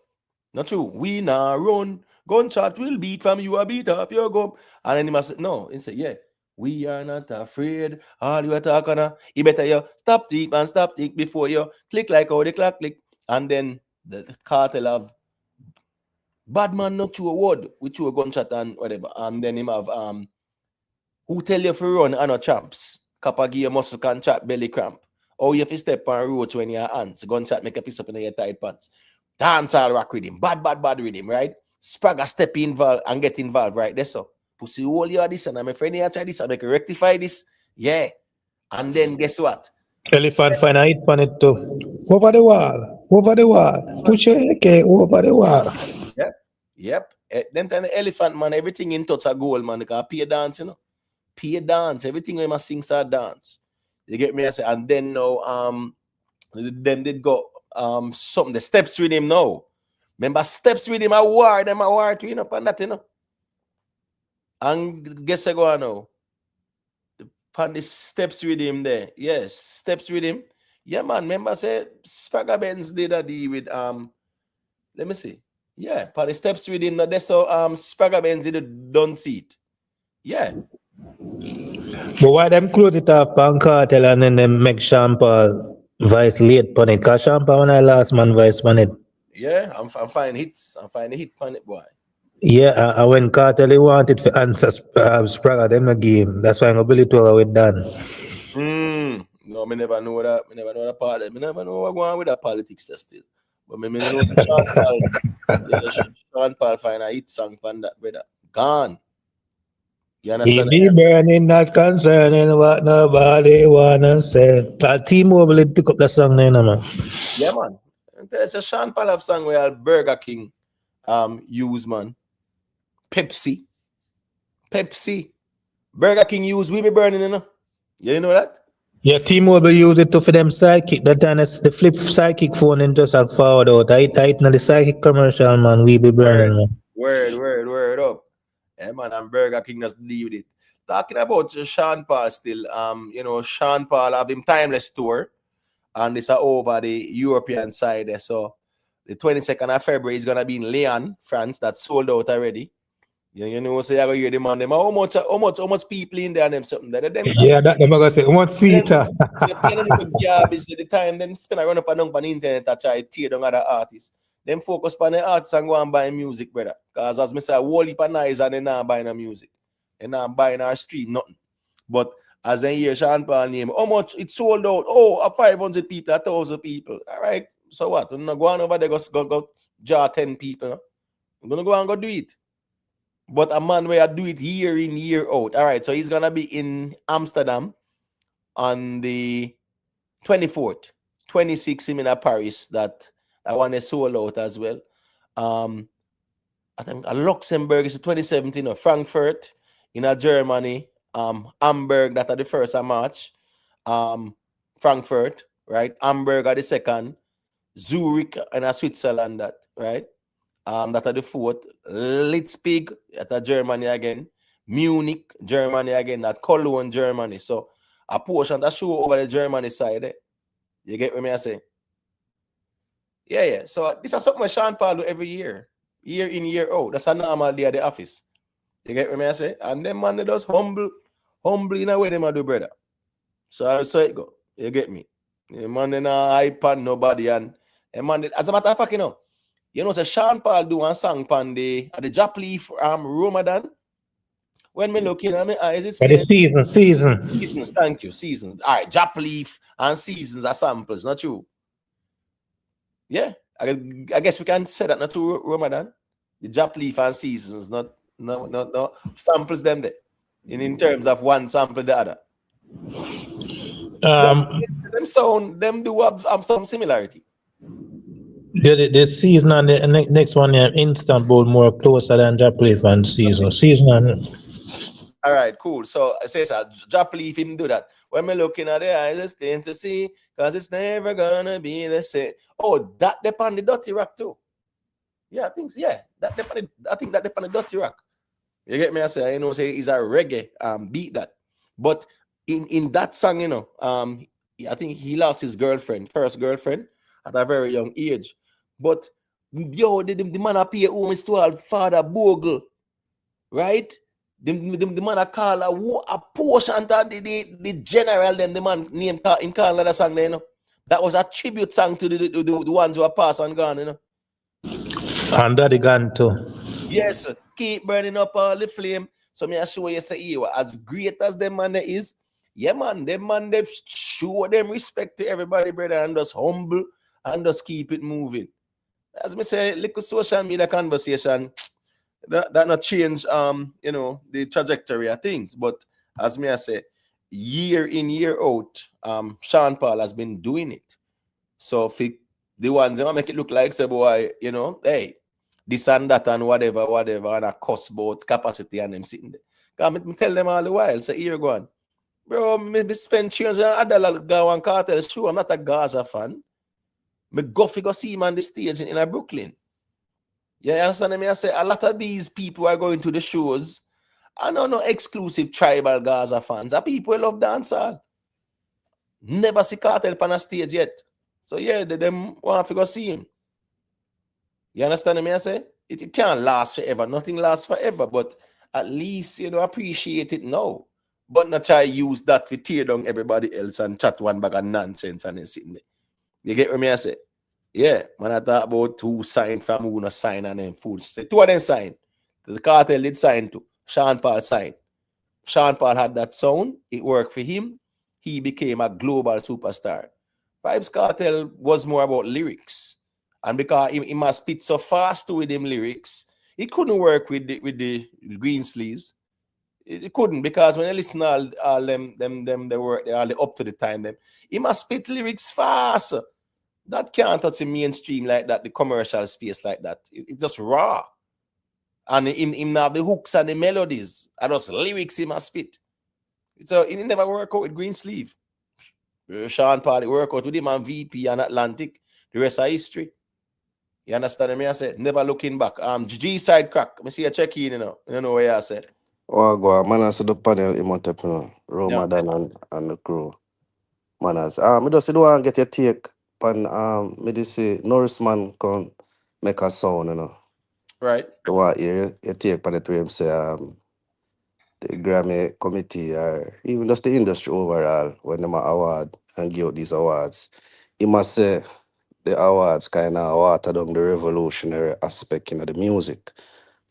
Not true. We not run. Gunshot will beat from you a beat off your gum. And then he must say, no, he say, yeah. We are not afraid. All you attack on you better you stop tick and stop tick before you click like how the clock click. And then the Kartel have bad man not to a word with you a gunshot and whatever. And then him have who tell you for run and no champs. Kappa give you muscle can chat belly cramp. Or you have to step on roach when your hands. Gunshot make a piece up in your tight pants. Dancehall rock with him. Bad with him, right? Spragga step involved and get involved, right? That's so. Pussy all you are this and I'm a friend here try this and make rectify this. Yeah. And then guess what? Elephant find a hit on it too. Over the wall. Put your AK over the wall. Yep. Them time the elephant man, everything in touch a goal, man. Because pay dance, you know. Pay dance. Everything we must sing start dance. You get me? I say, and then now then did go something the steps with him now. Remember steps with him a war, them a war to upon that, you know. And guess I go on now. Upon the steps with him there. Yes, steps with him. Yeah, man. Remember say Spragga Benz did a deal with let me see. Yeah, upon the steps with him. That's so Spragga Benz did a done seat. Yeah. But why them close it off on Kartel and then them make Sean Paul vice late on it? Because Sean Paul when I last man vice on it. Yeah, I'm finding hits. I'm finding hit on it, boy. Yeah, and when Kartel he wanted to answer Spragga, them a game. That's why I'm going to believe to with Dan. No, me never know that. Me never know that part. Me never know what going on with that politics there still. But me know Sean Paul. Yeah, Sean Paul find a hit song on that, brother. Gone. You He understand? be burning, not concerning what nobody wanna say. T-Mobile it pick up the song then, man. Yeah, man. There's a Sean Paul have song where Burger King use, man. Pepsi. Burger King use, we be burning, you know. You know that? Yeah, T-Mobile use it to for them sidekick. That time the flip sidekick phone and just like forward out. I know the sidekick commercial, man. We be burning, man. Word up. Yeah, man, and Burger King just deal with it. Talking about Sean Paul still, you know, Sean Paul have him timeless tour, and it's over the European side there. So the 22nd of February is gonna be in Lyon, France. That's sold out already. You know, so I go hear them on them. How much people in there and them something that them. Yeah, that them gonna say one seater. Garbage at the time, then spend a run up and down on the internet to try to tear down other artists. Them focus on the artists and go and buy music, brother. Because as I say, whole heap of nice and they not buying the music. They not buying our stream, nothing. But as I hear Sean Paul name, how much it sold out? Oh, 500 people, 1,000 people. All right. So what? I'm not going over there, go jar 10 people. No? I'm going to go and go do it. But a man where I do it year in, year out. All right. So he's going to be in Amsterdam on the 24th. 26th him in Paris that I want to sold out as well. I think Luxembourg is the 2017 or Frankfurt in Germany. Hamburg that are the 1st of March. Frankfurt, right? Hamburg are the 2nd. Zurich and Switzerland that, right? That are the 4th. Leipzig at Germany again. Munich, Germany again. That Cologne, Germany. So a portion that show over the Germany side. You get what I say? Yeah. So this is something Sean Paul do every year in, year out. That's a normal day at the office. You get what I say? And them man, they just humble in a way they do, brother. So I say it go. You get me? The man, they not hype on nobody. And man, as a matter of fact, you know, so Sean Paul do one song pan at the Japleaf Ramadan. When me looking at my eyes, it's For the season. Seasons, thank you. Seasons. All right, Japleaf and Seasons are samples, not true. Yeah, I guess we can say that not true, Ramadan. The Japleaf and Seasons, not samples them there. In terms of one sample the other. Them sound, them do have some similarity. The season and the next one, Istanbul more closer than Japleaf and season. Season and all right, cool. So I say that Japleaf him do that. When me looking at the eyes, it's plain to see, cause it's never gonna be the same. Oh, that depend the Dirty Rock too. Yeah, I think so. Yeah, I think that depend the Dirty Rock. You get me? I say, say it's a reggae beat that. But in that song, I think he lost his first girlfriend at a very young age. But yo, the man appear homage to our father Bogle, right? The man a call a portion of the general, then the man named in calling that song there, That was a tribute song to the ones who are passed and gone, And Daddy gone too. Yes, keep burning up all the flame. So me I show you say as great as them man is, yeah man, they show them respect to everybody, brother, and just humble and just keep it moving. As me say, little social media conversation, that not change the trajectory of things. But as me I say, year in, year out, Sean Paul has been doing it. So for the ones that make it look like say boy, hey, this and that and whatever, and a cost about capacity and them sitting there. Because I tell them all the while, say, here go on. Bro, me spend $300 go on Kartel show. I'm not a Gaza fan. Me go see him on the stage in Brooklyn. Yeah, you understand me? I say a lot of these people are going to the shows. I know no exclusive tribal Gaza fans. Are people who love dancehall. Never see Kartel on a stage yet. So yeah, them want to go see him. You understand me? I say it can't last forever. Nothing lasts forever, but at least appreciate it now. But not try use that to tear down everybody else and chat one bag of nonsense and then sitting there. You get what me I say? Yeah, man, I talk about two signed from who not sign and then fools. Say two of them signed. The Kartel did sign too. Sean Paul signed. Sean Paul had that sound. It worked for him. He became a global superstar. Vybz Kartel was more about lyrics. And because he must spit so fast with them lyrics, he couldn't work with the green sleeves. It couldn't, because when you listen all them they work, they're all up to the time them. He must spit lyrics fast. That can't touch the mainstream like that, the commercial space like that. It's just raw. And him have the hooks and the melodies. And those lyrics he must spit. So he never work out with green sleeve. Sean Paul work out with him and VP and Atlantic. The rest of history. You understand me? I said, never looking back. G side crack. I see a check in, You know what I said. Oh, go on. Man, I see the panel in entrepreneur, Ramadan and the crew. Manners. I just don't want to get your take on me just say Norrisman can make a sound, Right. Do want your take on it where him say the Grammy committee or even just the industry overall when them award and give out these awards. He must say the awards kind of water down the revolutionary aspect in the music.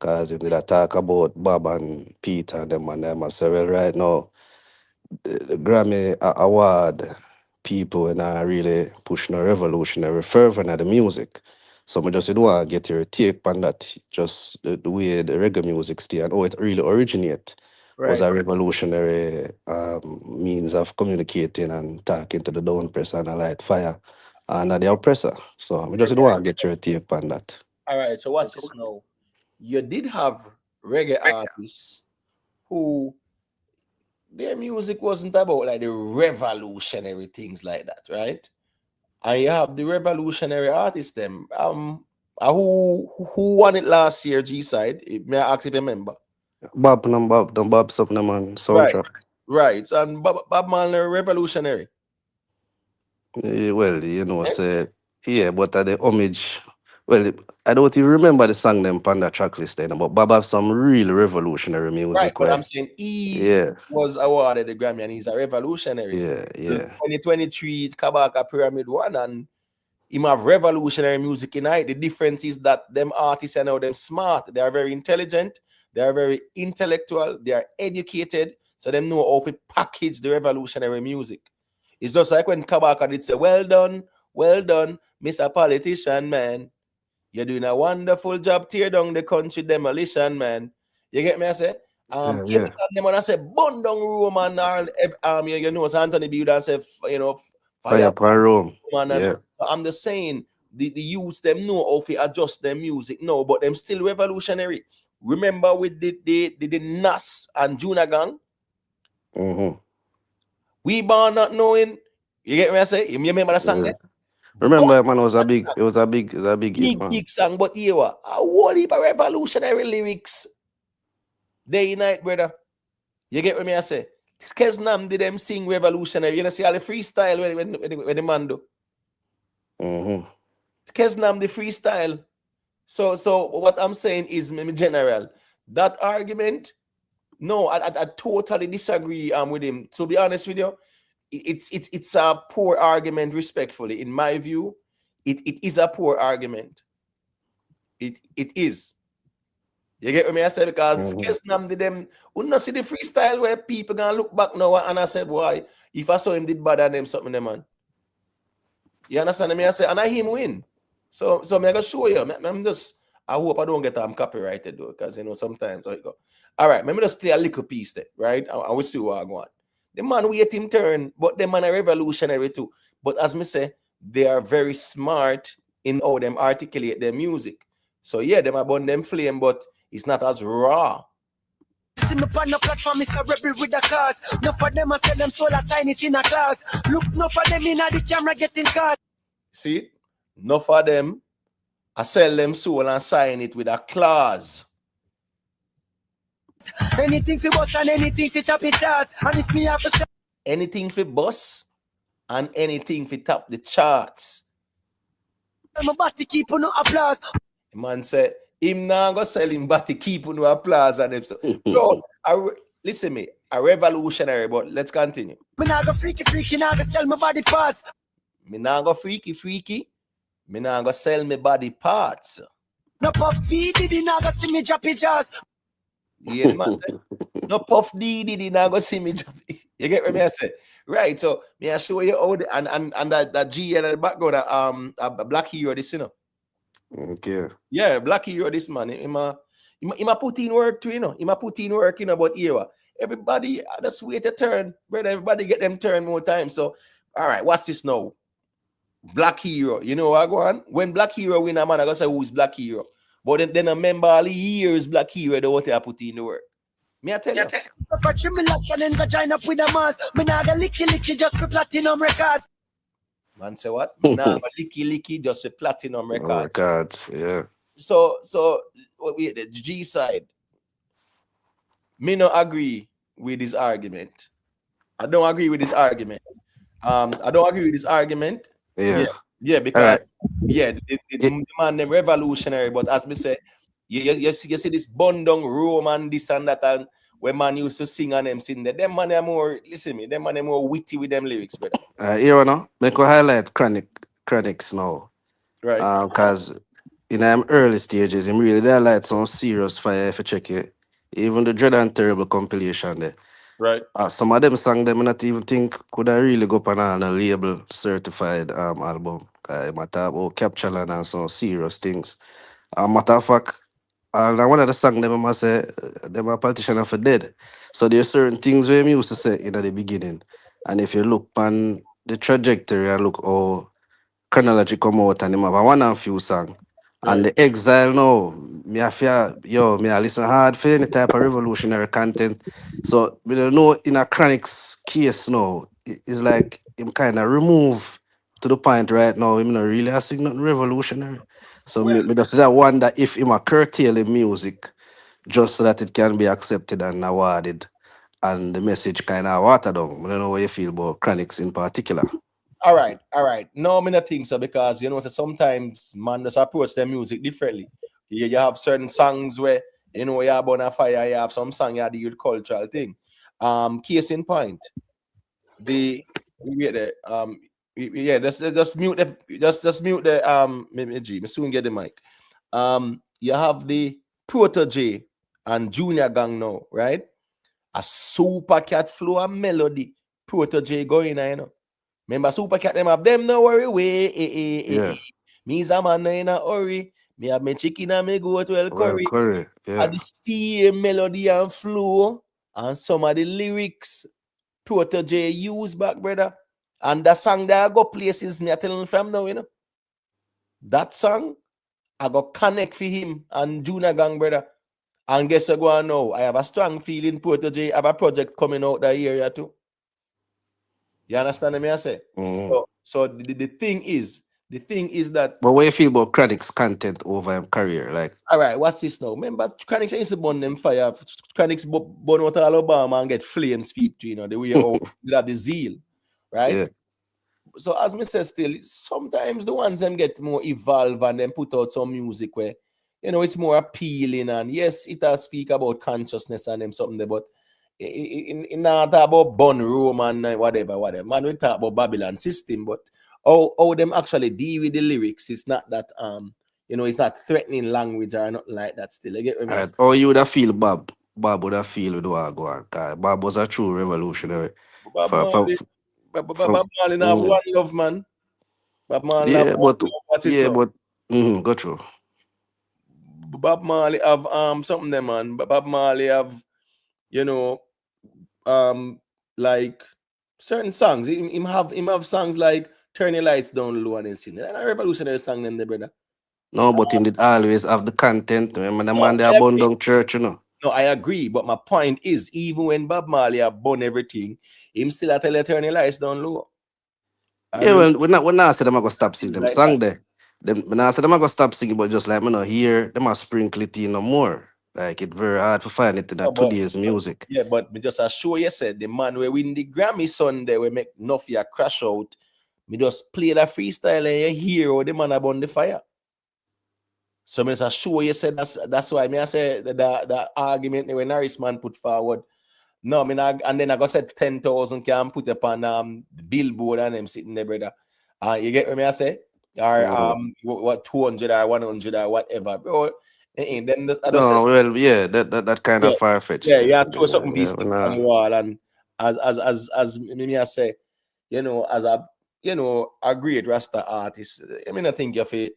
Because if they talk about Bob and Peter and them I say, well, right now, the Grammy award people and I really pushing a revolutionary fervor in the music. So I just want to get your take on that. Just the way the reggae music stay and how it really originate was a revolutionary means of communicating and talking to the down press and a light fire and the oppressor. So I just want to get your take on that. All right, so watch this now. You did have reggae artists who their music wasn't about like the revolutionary things like that, right? And you have the revolutionary artists them. Who won it last year, G side? May I ask if you remember? Bob something man soundtrack. Right. And Bob Marley revolutionary. Well, say Yeah, but the homage. Well, I don't even remember the song them on the track list then, but Bob have some real revolutionary Right, music but where, I'm saying he yeah, was awarded the Grammy and he's a revolutionary. yeah, The yeah. 2023 Kabaka Pyramid won and him have revolutionary music in it. The difference is that them artists are now them smart. They are very intelligent. They are very intellectual. They are educated. So them know how to package the revolutionary music. It's just like when Kabaka did say, well done, Mr. Politician, man. You're doing a wonderful job, tear down the country demolition, man. You get me? I say, Yeah, came yeah. it on them and I say, burn down Rome and all, you know, so Anthony B. would say, you know, Fire fire per room. man. And Yeah. so I'm just saying, the youths them know how to adjust their music, no, but them still revolutionary. Remember with the Nas and Juna Gang, Mm-hmm. we born not knowing. You get me? I say, you remember the song Yeah. there? Remember, man, it was a big hit, man. Big song, but here, a whole heap of revolutionary lyrics. Day night, brother. You get what me I say? Kesnam did them sing revolutionary. You know, see all the freestyle when the man do. Mm-hmm. Kesnam the freestyle. So what I'm saying is, in general, that argument, no, I totally disagree with him. To be honest with you, it's a poor argument, respectfully. In my view, it is a poor argument. It is. You get what me I say? Because Kesnam did them, we not see the freestyle where people gonna look back now and I said, why? If I saw him did bad and them something, them man. You understand me? I say, and I him win. So me I go show you. I'm just, I hope I don't get copyrighted though, because you know sometimes how it go. All right, let me just play a little piece there, right? And we see what I go on. The man wait him turn, but the man are revolutionary too. But as me say, they are very smart in how them articulate their music. So yeah, them about them flame, but it's not as raw. See me on the platform, it's a rebel with the cars. No for them, I sell them soul, I sign it in a class. Look, no for them in the camera getting caught. See, no for them, I sell them soul and sign it with a clause. Anything for boss and anything for top the charts. And if me have to sell anything for boss and anything for top the charts. my body keep on no applause. Man said, him now go sell him body keep on no applause and them. So, listen me, a revolutionary, but let's continue. Me nah go freaky, nah go sell my body parts. Me nah go freaky. Me nah go sell me body parts. No puff diddy, nah go see me droppy jaws. Yeah, man. No puff diddy, nah go see me droppy. You get what me I say? Right, so me I show you how the, and that G in the background, a black hero this, you know. Okay. Yeah, black hero this man. Him a put in work too, you know. Him a put in work, you know, but here, everybody just wait a turn. Brother, everybody get them turn more time. So, all right, what's this now? Black hero. You know what I go on? When black hero win a man, I go say who is black hero. But then I remember all the years black hero, the what I put in the work. Me I tell you. For trim lots and then go join up with the mass. Me nah go licky just for platinum records. Man say what? Me nah go licky just for platinum records. Records, yeah. So wait, the G side. Me no agree with this argument. I don't agree with this argument. Yeah, because the man them revolutionary, but as me say, you see this bundong Roman, this and that, and when man used to sing and them sing there, them man are more, listen me, them man are more witty with them lyrics, brother. Here now, make a highlight chronics now. Right. Because in them early stages, him really they highlight some serious fire if you check it. Even the Dread and Terrible compilation there. Right. Some of them songs them I not even think could I really go up on a label certified album. Matter about capture land and some serious things. Matter of fact, one of the songs them I must say them a politician for dead. So there's certain things we used to say in the beginning. And if you look on the trajectory and look how chronology come out and them have a one and few song. And the exile now, me I listen hard for any type of revolutionary content. So we don't know in a Chronic's case now, it's like him kind of remove to the point right now, him not really asking nothing revolutionary. So me just wonder if him a curtail the music just so that it can be accepted and awarded and the message kind of watered down. I don't know what you feel about Chronic's in particular. All right. No, I not think so because you know sometimes man just approach their music differently. You have certain songs where you know you have on a fire, you have some song you have the youth cultural thing. Case in point, the we get the yeah, just mute the just mute the maybe G. Me soon get the mic. You have the Protege and Junior Gang now, right? A super cat flow and melody. Protege going on, you know. Remember super cat them have them no worry way. Yeah. Me's a man in a hurry. Me have me chicken and me go to El Well, curry. Curry. Yeah. And the same melody and flow and some of the lyrics Protege use back, brother. And that song that I go places me I telling from now, you know. That song I got connect for him and Junior Gang, brother. And guess what go on now? I have a strong feeling Protege have a project coming out that area too. You understand what I say? So the thing is that But what you feel about Chronic's content over him career? Like, all right, what's this now? Remember, Chronics used to burn them fire. Chronics burn out Alabama and get flames feet, you know, the way out without the zeal, right? yeah. So as me say still, sometimes the ones them get more evolve and then put out some music where you know it's more appealing and yes, it does speak about consciousness and them something there, but in not talk about Bun Rome and whatever. Man, we talk about Babylon system, but how them actually deal with the lyrics, it's not that you know, it's not threatening language or nothing like that still. You get what I mean? Alright. How you would have feel Bob? Bob would have feel with what go on. 'Cause Bob was a true revolutionary. Bob For, Marley, for, Bob for, Marley have one love, man. Bob Marley have yeah, one but love. What is now? go through. Bob Marley have something there, man. Bob Marley have, you know, like certain songs. Him have songs like Turn Your Lights Down Low and then sing. And a revolutionary song them there, brother. No, but him did always have the content. Remember the No, man they I burn agree. down church, you know. No, I agree. But my point is, even when Bob Marley have done everything, him still a tell you turn your lights down low. Yeah, well, we're not say them I go stop singing them Like song that. there. Them when I say them I go stop singing, but just like me not hear them I sprinkle it in no more. Like it very hard to find it in No, that today's music. yeah, but me just assure you said the man where win the Grammy Sunday we make Nuffy a crash out. Me just play that freestyle and you hear how the man about the fire. So me just assure you said that's why me I say the argument when Harris man put forward. No, I mean, and then I got said 10,000 can put upon the billboard and them sitting there, brother. You get what me I say? Or what 200 or 100 or whatever, bro. And then I just No, say, well, yeah, that kind of far fetched. yeah, throw something piece on nah. the wall, and as me I say, you know, as a a great Rasta artist, I mean, I think you have to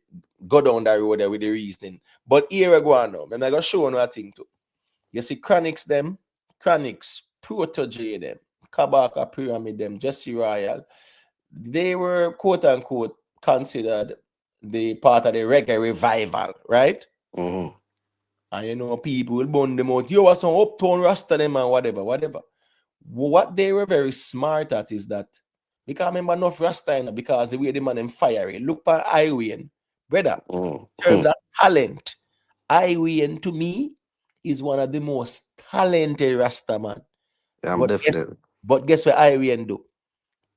go down that road there with the reasoning. But here I go on now, and I got show you a thing too. You see, Chronics, Protege them, Kabaka Pyramid them, Jesse Royal, they were quote unquote considered the part of the reggae revival, right? Mm-hmm. And you know, people will burn them out. You was some uptown Rasta them and whatever. What they were very smart at is that because I remember enough Rasta, you know, because the way the man them fiery. Look for Iwan, brother. In terms of talent, Iwan to me is one of the most talented Rasta man. Yeah, but guess what Iwan do?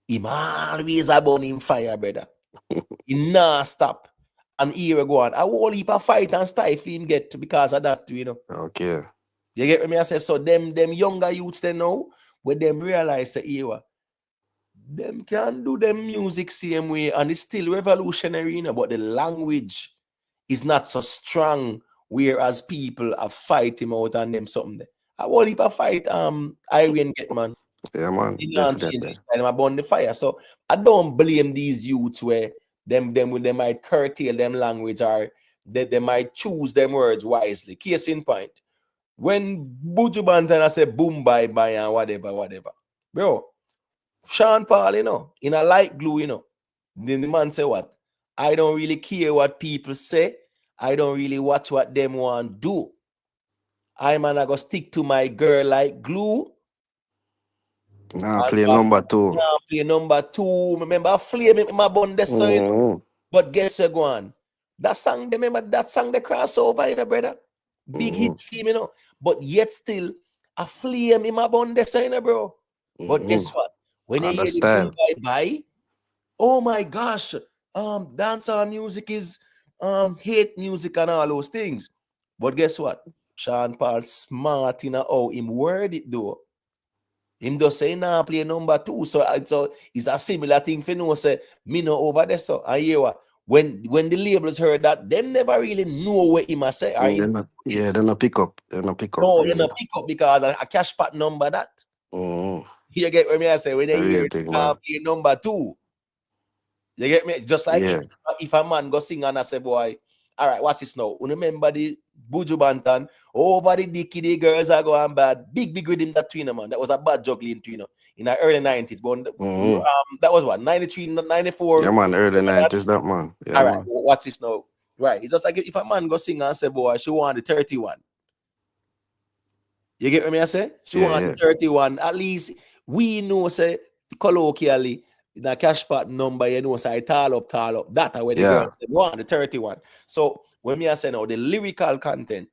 Him always about him fire, brother. He not stop. And here we go on. I whole heap of fight and stifle him get because of that, you know. Okay. You get what me I say? So them younger youths they know when them realize the era, them can do them music same way and it's still revolutionary, you know, but the language is not so strong, whereas people are fighting out and them something there. I whole heap of fight Iwan get man. Yeah, man. Definitely. I'm about the fire. So I don't blame these youths where they might curtail them language or they might choose them words wisely. Case in point. When Buju Banton say boom bye bye and whatever. Bro, Sean Paul, you know, in a light glue, you know. Then the man say what? I don't really care what people say. I don't really watch what them want to do. I go stick to my girl like glue. Nah, play number 2. Nah, play number 2. Remember, I flame in my bun this side. But guess what, go on? That song, remember that song, the crossover, you know, brother? Big hit film, you know. But yet still, I flame in my bun this side, you know, bro. But guess what? When you hear the boom bye bye, oh my gosh, dancehall music is hate music and all those things. But guess what? Sean Paul smart in how him word it though. Him just say nah play number 2. So it's a similar thing for no say me no over there. So I hear what when the labels heard that, them never really know what him a say. Or They're not pick up. They're not pick up. no, they Really. not pick up because a cash pot number that. Mm. You get what me I say when they hear Thing, man. play number 2. You get me? Just like Yeah. if a man go sing and I say, boy, all right, watch this now. Remember the Buju Bantan, over the dicky, the girls are going bad. Big rhythm that tweener, man. That was a bad juggling tweener in the early 90s. But that was what, 93, 94? Yeah, man, early 90s, that man. Yeah, all right, man. watch this now. Right. It's just like if a man go sing and say, boy, she want the 31. You get what me I say? She want the 31. At least we know, say, colloquially, the cash pot number, you know, say tall up. That are where the girls say, want the 31. So when me I say now, the lyrical content,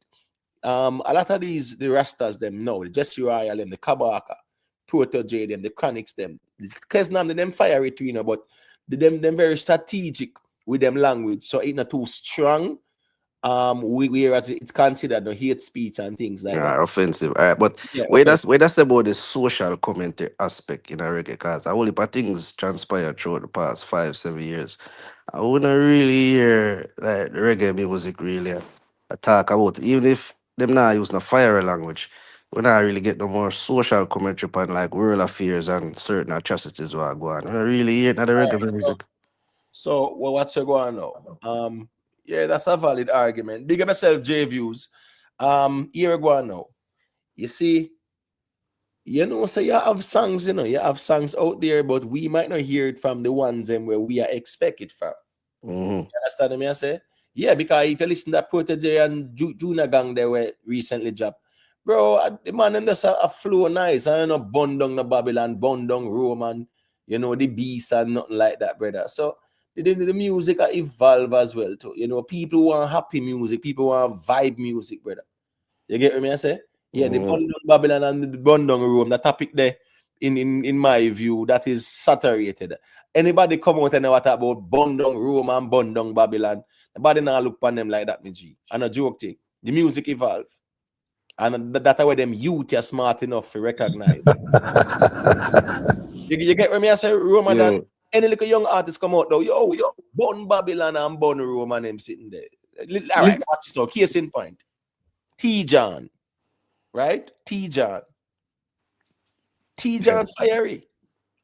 a lot of these, the Rastas, them know, the Jesse Royal, them, the Kabaka, Proto J, them, the Chronics, them, because none of them fire it, you know, but them very strategic with them language. So it's not too strong. Whereas it's considered no hate speech and things like that. Offensive. All right, but Yeah, wait, that's about the social commentary aspect in a reggae, because I only but things transpired throughout the past 5-7 years. I wouldn't really hear like reggae music really talk about it. Even if them now use no fire language. We not really get no more social commentary on like world affairs and certain atrocities what go on. I don't really hear that reggae music. So what's your going now? Yeah, that's a valid argument. Big up yourself, J Views. Here we go now. You see, you know, so you have songs, you have songs out there, but we might not hear it from the ones where we are expected from. You understand me? I say, yeah, because if you listen to Protege and Juna Gang, they were recently dropped. Bro, the man them just a flow nice. I know bun down the Babylon, bun down Roman, the beast and nothing like that, brother. So the music evolve as well too. People want happy music, people want vibe music, brother. You get what I say? Yeah, the bun down Babylon and the bun down Rome, the topic there, in my view, that is saturated. Anybody come out and know what about bun down Rome and bun down Babylon? Nobody now look upon them like that, me G. And a joke thing. The music evolve. And that's why them youth are smart enough to recognize. you get what I say? Roman and any little young artist come out though, yo, bun Babylon and bun Rome and them sitting there. All right, watch this now. Case in point. T-John, right? T-John fiery.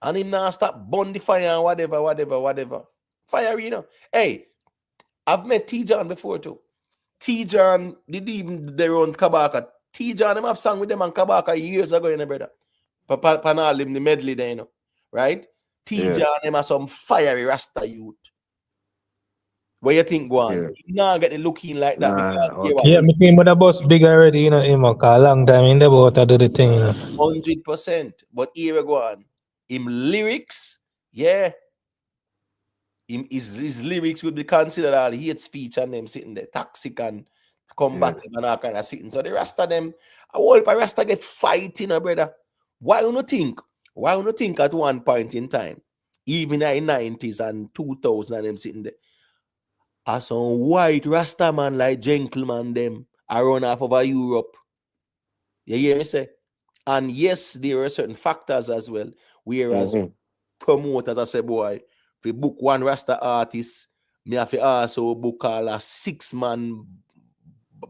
And him now stop burn the fire and whatever. Fiery, Hey, I've met T-John before too. T-John did even their own Kabaka. T-John, them have sung with them and Kabaka years ago, brother. Panal him the medley there, right? T-John, them have some fiery Rasta youth. What you think, Guan? You not get the looking like that because yeah, me think the bus big already, him a long time in the boat to do the thing, 100%. But here we go on. Him lyrics, yeah. His lyrics would be considered all hate speech and them sitting there, toxic and combative and all kind of sitting. So the rest of them, I hope the rest of get fighting, brother. Why you not think at one point in time, even in the 90s and 2000 and them sitting there, as some white Rasta man like gentleman them are run off over Europe. You hear me say? And yes, there are certain factors as well. Whereas promoters, I say, boy, if you book one Rasta artist, me have to also book all a 6-man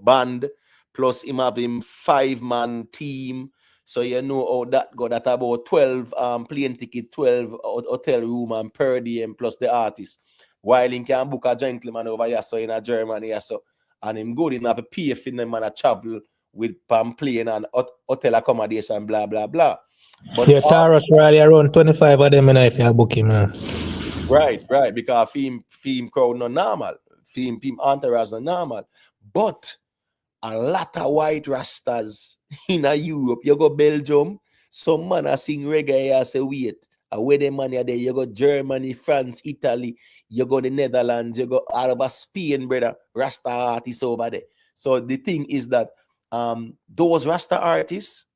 band, plus him have him 5-man team. So you know how that go. That about 12 plane ticket, 12 hotel room and per diem plus the artist. While he can book a gentleman over here, so in Germany, so and him good enough to pay for them and travel with plane and hotel accommodation, blah blah blah. But yeah, Taros rally around 25 of them if you book him, man. Right, because film crowd not normal, film entourage not normal. But a lot of white rastas in Europe, you go Belgium, some man a sing reggae, I say wait. Where the money are there, you go Germany, France, Italy, you go the Netherlands, you go all over Spain, brother. Rasta artists over there. So the thing is that those Rasta artists,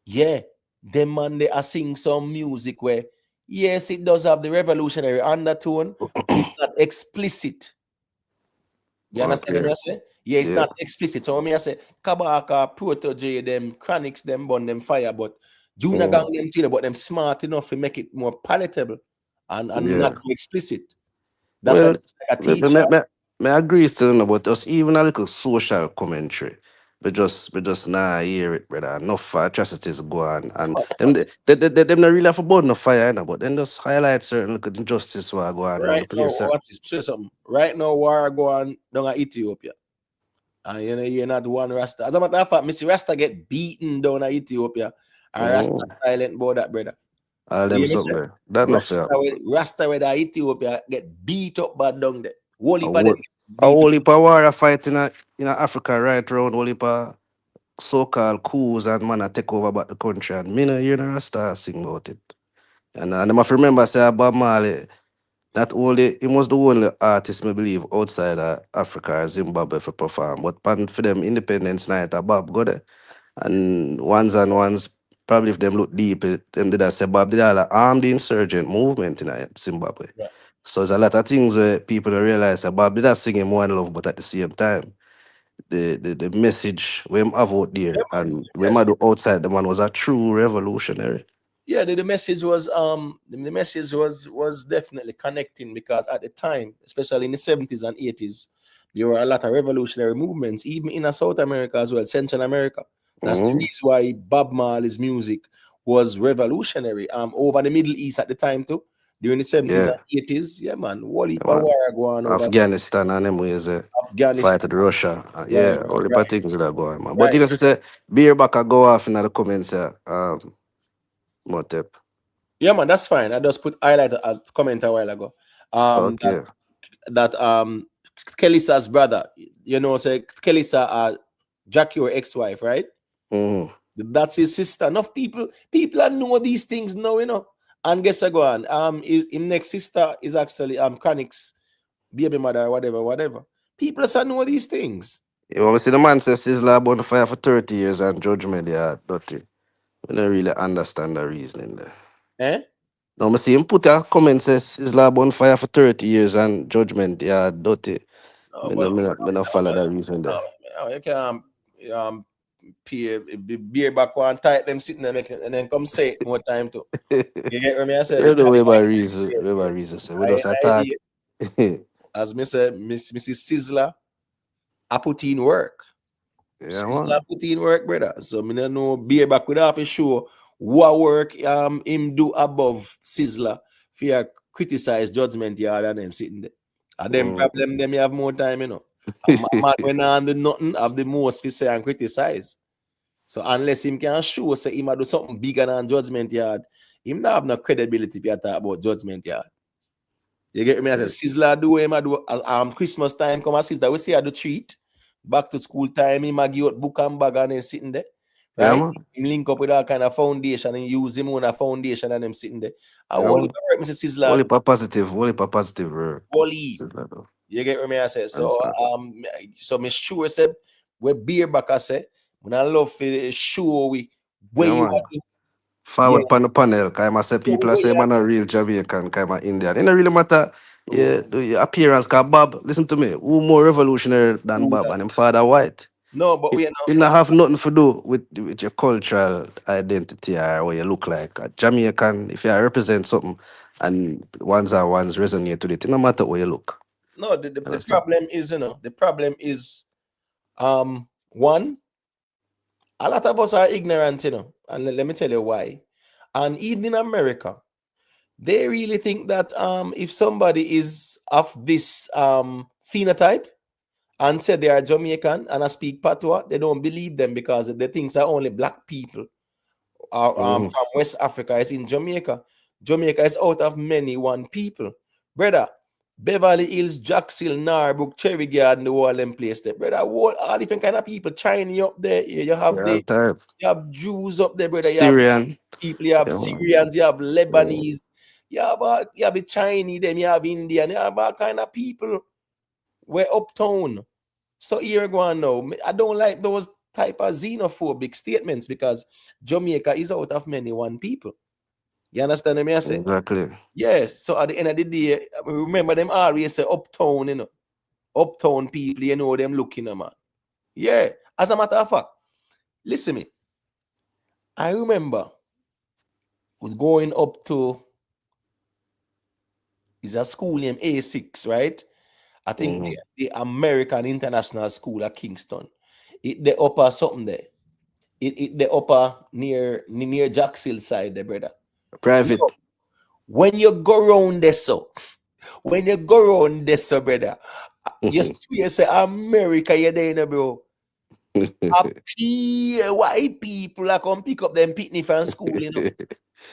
yeah, them man they are sing some music where Yes, it does have the revolutionary undertone, but it's not explicit. You understand what I say? Yeah, it's not explicit. So when I say Kabaka, Proto J, them Chronics, them burn them fire, but Junior Gang them too, but them smart enough to make it more palatable and not too explicit. That's why Well, it's like a me, teacher. me, me, me agree still, no, but just even a little social commentary. We just nah hear it, brother. Enough atrocities go on, and them not really have a burn no fire, you know, but then just highlight certain little injustice what go on around the Right now, place. what's this? Say something. Right now, war go on down at Ethiopia. And you know, you're not one Rasta. As a matter of fact, Missy Rasta get beaten down at Ethiopia. And Rasta silent about that, brother. All them You hear me something say? there. That not fair. Rasta with Ethiopia get beat up bad down there. Whole A heap of them whole beat up. heap of war fight in Africa right round, whole heap of so-called coups and man a take over about the country, and me no hear no Rasta sing about it. And I must remember say Bob Marley, not only he was the only artist, me believe, outside of Africa or Zimbabwe for perform, but for them Independence Night, Bob go there. And ones, probably if them look deep, them did I say Bob did all armed insurgent movement in Zimbabwe. Yeah. So there's a lot of things where people don't realize that Bob did not sing him one love, but at the same time, the message we have out there and we Yes. do outside the man was a true revolutionary. Yeah, the message was the message was definitely connecting, because at the time, especially in the 70s and 80s, there were a lot of revolutionary movements, even in South America as well, Central America. That's the reason why Bob Marley's music was revolutionary. Over the Middle East at the time too, during the 70s Yeah. and 80s. Yeah, man. Wally Yeah, Power man. go on over Afghanistan and them ways fight Afghanistan. with Russia. Right, Yeah, all the right, things that go on, man. But right. you know, say beer back I go off in the comments Motep. Yeah, man, that's fine. I just put highlight a comment a while ago. Okay. That Kelisa's brother, you know, say Kelisa Jackie or ex-wife, right? That's his sister. Enough people know these things now, you know. And guess I go on. His next sister is actually Chronic's baby mother, whatever. People just know these things. You want to see the man says Sizzla been on fire for 30 years and judgment, yeah, dirty. We don't really understand the reasoning there. Eh? Now, I see him put a comment says Sizzla been on fire for 30 years and judgment, yeah, dirty. No, Me not follow that reason there. you can't beer back one tight them sitting there and then come say it more time too. You get what I said? You know where my reason say. We just attack. As me say, Mrs. Sizzla, I put in work. Yeah, Sizzla man. put in work, brother. So me don't know beer back with half a show what work him do above Sizzla for criticize Judgment Yard and them sitting there. And them problem them you have more time, you know. Man when I do nothing have the most to say and criticize. So unless him can show say him do something bigger than Judgment Yard, him not have no credibility to talk about Judgment Yard. You get me? I say Sizzla do him do Christmas time come as Sizzla we see I do treat. Back to school time, him a give out book and bag and then sitting there. Right? Yeah, man. Him link up with all kind of foundation and use him on a foundation and them sitting there. I Yeah, only man. work, Mr. Sizzla. Only for positive work. Wally. You get what I say? So so me sure say we beer back I say when I love to show we where you are. Forward pan the panel, cause I say people say man a real Jamaican, cause I'm Indian. It don't really matter. Yeah, your appearance, cause Bob, listen to me, who more revolutionary than Bob and him father white? No, but we are It not have nothing to do with your cultural identity or what you look like. A Jamaican, if you represent something and ones resonate with it, it no matter what you look. No, the problem is, you know, the problem is one, a lot of us are ignorant, you know, and let me tell you why. And even in America, they really think that if somebody is of this phenotype and say they are Jamaican and I speak patois, they don't believe them because they think are only black people are from West Africa. It's in Jamaica. Jamaica is out of many one people. Brother, Beverly Hills, Jacksonville, Narbrook, Cherry Garden, the whole them place there. Brother, all different kind of people. Chinese up there. You have you have Jews up there, brother. Syrian. You have people, you have Syrians, you have Lebanese, you have the Chinese, then you have Indian, you have all kind of people. We're uptown. So here go on now. I don't like those type of xenophobic statements because Jamaica is out of many one people. You understand what I say? Exactly. Yes. So at the end of the day, remember them always say uptown, you know. Uptown people, you know them looking at man. Yeah. As a matter of fact, listen me. I remember was going up to is a school named A6, right? I think the American International School at Kingston. It the upper something there. It the upper near Jacksonville side there, brother. Private. Yo, when you go around there, so brother, you swear say America, you're there, bro. White people are come pick up them picnic from school, you know.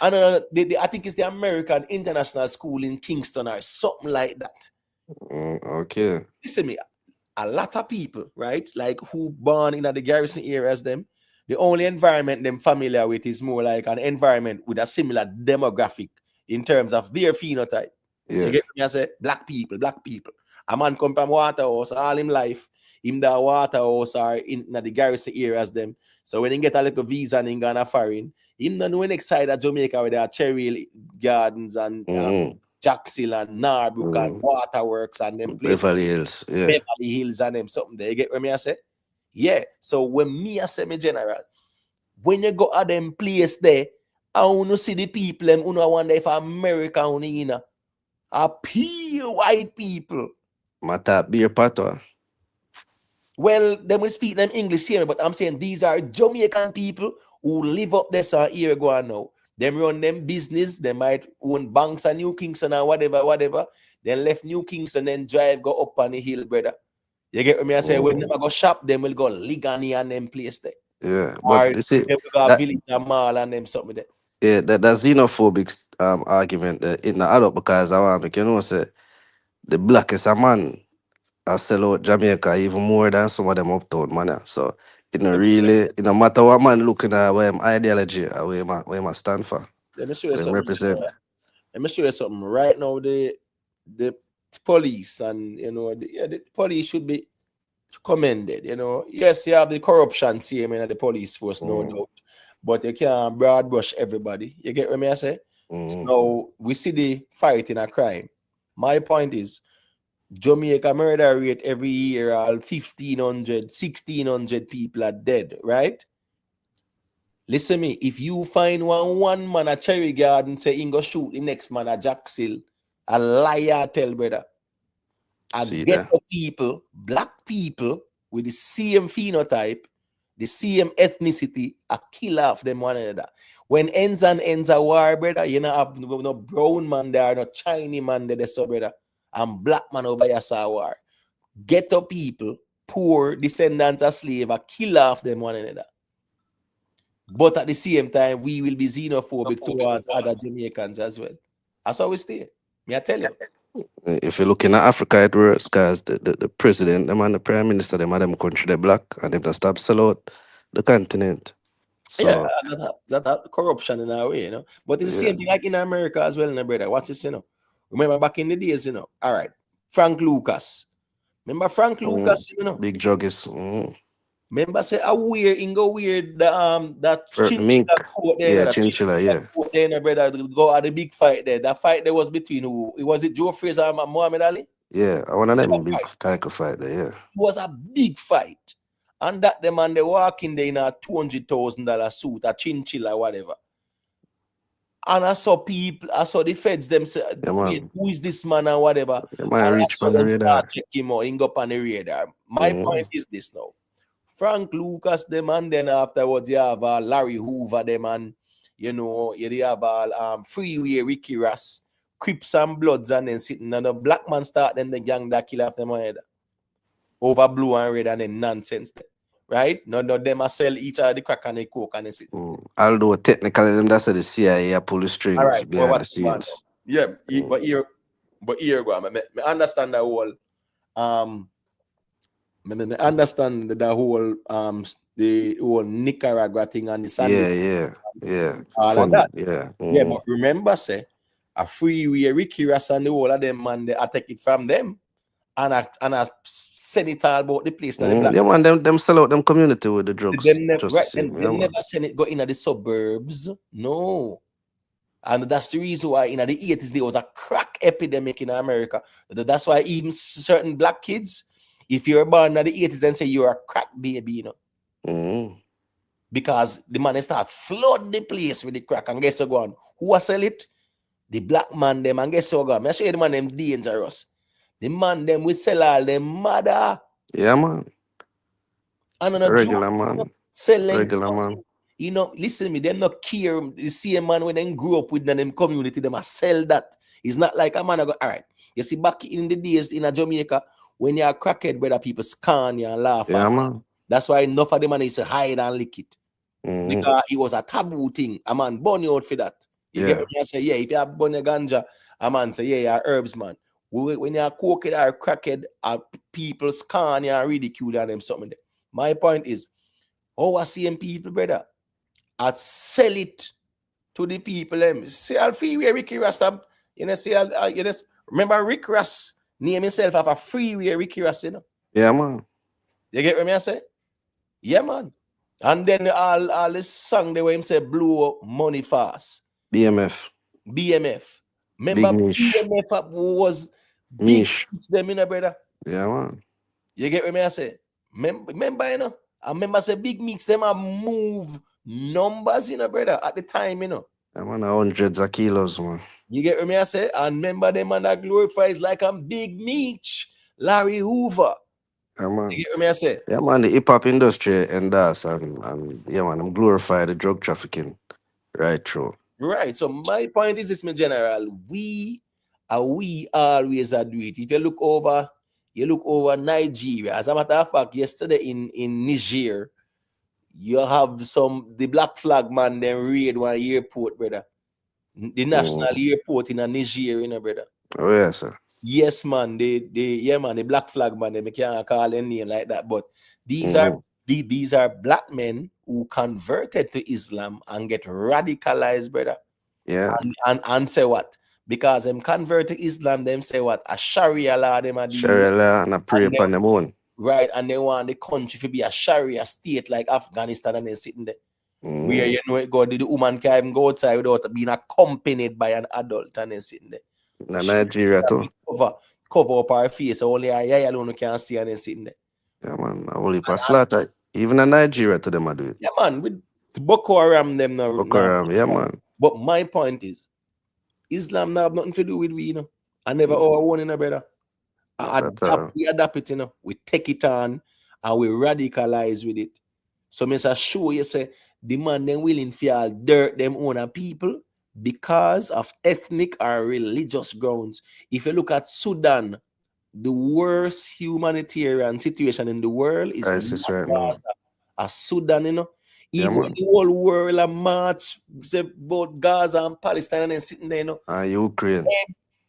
And I think it's the American International School in Kingston or something like that. Okay. Listen me, a lot of people, right, like who born in the garrison areas, them, the only environment them familiar with is more like an environment with a similar demographic in terms of their phenotype. Yeah. You get me? I say black people. A man come from Waterhouse all him life, him the Waterhouse or in the garrison areas, them. So when he get a little visa and he gonna foreign, him not know next side of Jamaica where there are Cherry Gardens and Jacksonville and Narbrook and Waterworks and them places. Beverly Hills, yeah. Beverly Hills and them something there. You get what me I say? Yeah. So when me I say me general, when you go at them place there, I want to see the people them who wonder if America only you know are pure white people. Mata beer patwa. Well, they will speak them English here, but I'm saying these are Jamaican people who live up there so here go on now. Them run them business, they might own banks and New Kingston or whatever. Then left New Kingston and drive go up on the hill, brother. You get what me I say? When they go shop, them will go Ligani and them place there. Yeah, Or but you see they will go that, Village and Mall and them something there. yeah, that xenophobic argument it not add up because I want make you know say the blackest a man I sell out Jamaica even more than some of them uptown man. So it not really it no matter what man looking at where ideology or where I stand for. Let me show you Where something. represent. Let me show you something. Right now, the police and the police should be commended. You know, yes, you have the corruption same in the police force, no doubt, but you can't broad brush everybody. You get what I say? So we see the fight in a crime. My point is, Jamaica murder rate every year, all 1,500, 1,600 people are dead, right? Listen me, if you find one man at Cherry Garden say he go shoot the next man at Jacksonville, a liar tell, brother. I get the people, black people with the same phenotype, the same ethnicity, a kill off them one another. When ends a war, brother, you know have no brown man there, no Chinese man there, so brother, and black man over here saw war. Ghetto people, poor descendants of slave, a kill off them one another. But at the same time, we will be xenophobic towards other Jamaicans as well. That's how we stay. Me I tell you. If you're looking at Africa, it works because the president, them and the prime minister, them and them country, they black, and them just stop sell out the continent. So, yeah, that corruption in our way, you know. But it's the same thing like in America as well, brother. Watch this, you know. Remember back in the days, you know. All right, Frank Lucas. Remember Frank Lucas, you know. Big druggies. Remember say a weird, that mink. There, Chinchilla, yeah. There, brother, go at the big fight there. That fight there was between who? Was it Joe Frazier and Muhammad Ali? Yeah, I want to them big tiger fight there, yeah. It was a big fight. And that the man they walk in there in a $200,000 suit, a chinchilla, whatever. And I saw the feds them say, who is this man and whatever. Yeah, man, reach on the radar. Check him out, him go on the radar. My point is this now. Frank Lucas, them, and then afterwards you have Larry Hoover, them, and you have Freeway Ricky Ross, Crips and Bloods, and then sitting and the black man start then the gang that kill off them head over blue and red and then nonsense there. Right? None of them sell each other the crack and the coke and they sit. Although technically them that's the CIA pull the strings behind the scenes. Yeah, but here go. I understand the whole I understand the whole Nicaragua thing and the Sandwich. Yeah. All Fun, of that. Yeah. Yeah, but remember, say a Freeway Ricky Ross and the whole of them man, they take it from them and I send it all about the place. Yeah, man, them sell out them community with the drugs. They never send it go in the suburbs. No. And that's the reason why in the 80s there was a crack epidemic in America. That's why even certain black kids, if you're born in the 80s, then say you're a crack baby, you know. Mm-hmm. Because the man start flood the place with the crack. And guess what go on? Who will sell it? The black man them. And guess what go on? I show you the man them dangerous. The man them will sell all them mother. Yeah, man. And on a Regular joke, man. selling Regular cousin. man. You know, listen to me, them not care. The same man when they grew up with them community, them a sell that. It's not like a man go, all right. You see, back in the days in a Jamaica, when you're a crackhead, brother, people scan you and laugh Yeah, at you. man. That's why enough of them man used to hide and lick it. Mm-hmm. Because it was a taboo thing. A man burn you out for that. You get what I say? Yeah, if you have burn your ganja, a man say, yeah, you're herbs, man. When you're cokehead or crackhead, people scan you and ridicule and them something there. My point is, our same people, brother, I'd sell it to the people. Say, I'll freeway Ricky Ross. You know, say, you know, remember Rick Ross name himself of a freeway Ricky Ross, you know? Yeah, man. You get what I say? Yeah, man. And then all this song, the way him say, blow up money fast. BMF. Remember, Big niche. BMF was big Niche. them, you know, brother? Yeah, man. You get what I say? Remember, you know? I remember say big mix them a move numbers, you know, brother, at the time, you know. Yeah, man, hundreds of kilos, man. You get what I say? And remember them man that glorifies like I'm Big Meech, Larry Hoover. Yeah, man. You get what I say? Yeah, man, the hip hop industry and that's and yeah, man, I'm glorify the drug trafficking right through. Right. So my point is this, my general. We always do it. If you look over Nigeria. As a matter of fact, yesterday in Niger, you have the black flag man then raid one airport, brother. The national airport in Niger, you know, brother. Oh yeah, sir. Yes, man. The black flag man, they can't call any name like that. But these are black men who converted to Islam and get radicalized, brother. Yeah. And say what? Because them convert to Islam, them say what? A Sharia law, them a Sharia law and a pray upon them own. Right, and they want the country to be a Sharia state like Afghanistan, and they're sitting there. Where you know it go, the woman can't even go outside without being accompanied by an adult, and then sitting there. In Nigeria too. Cover up her face, so only her eye alone can see, and then sitting there. Yeah, man. I only pass slaughter. Even in Nigeria to them I do it. Yeah, man. With Boko Haram, them now. Boko Haram, yeah, man. But my point is, Islam now have nothing to do with we, you know. I never own in a brother. We adapt it, you know. We take it on and we radicalize with it. So Mr. Show you say the man them willing to dirt them own people because of ethnic or religious grounds. If you look at Sudan, the worst humanitarian situation in the world is right now. Sudan, you know. Even Yeah, the whole world a march say about Gaza and Palestine and sitting there, you know. Ukraine.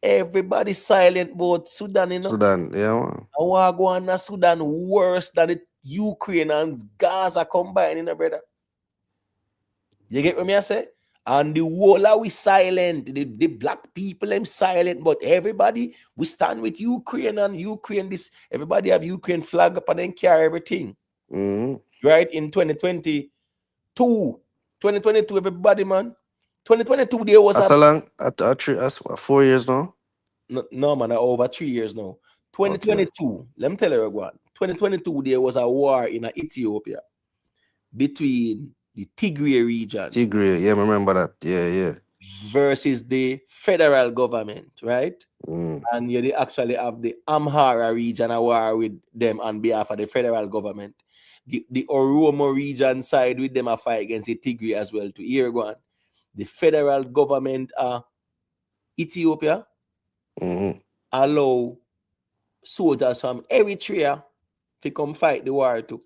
Everybody silent about Sudan, you know. Sudan, yeah, man. And what go on in Sudan worse than the Ukraine and Gaza combined, you know, brother. You get what I say? And the whole are we silent. The black people them silent, but everybody we stand with Ukraine and Ukraine. Everybody have Ukraine flag up and then carry everything. Right in 2022, everybody, man. 2022 there was that's a long. That's 4 years now. No, man, over 3 years now. 2022, let me tell you one. 2022 there was a war in Ethiopia between the Tigray region. Tigray, yeah, I remember that. Yeah. Versus the federal government, right? And they actually have the Amhara region a war with them on behalf of the federal government. The Oromo region side with them a fight against the Tigray as well. To hear one, the federal government, Ethiopia, allow soldiers from Eritrea to come fight the war too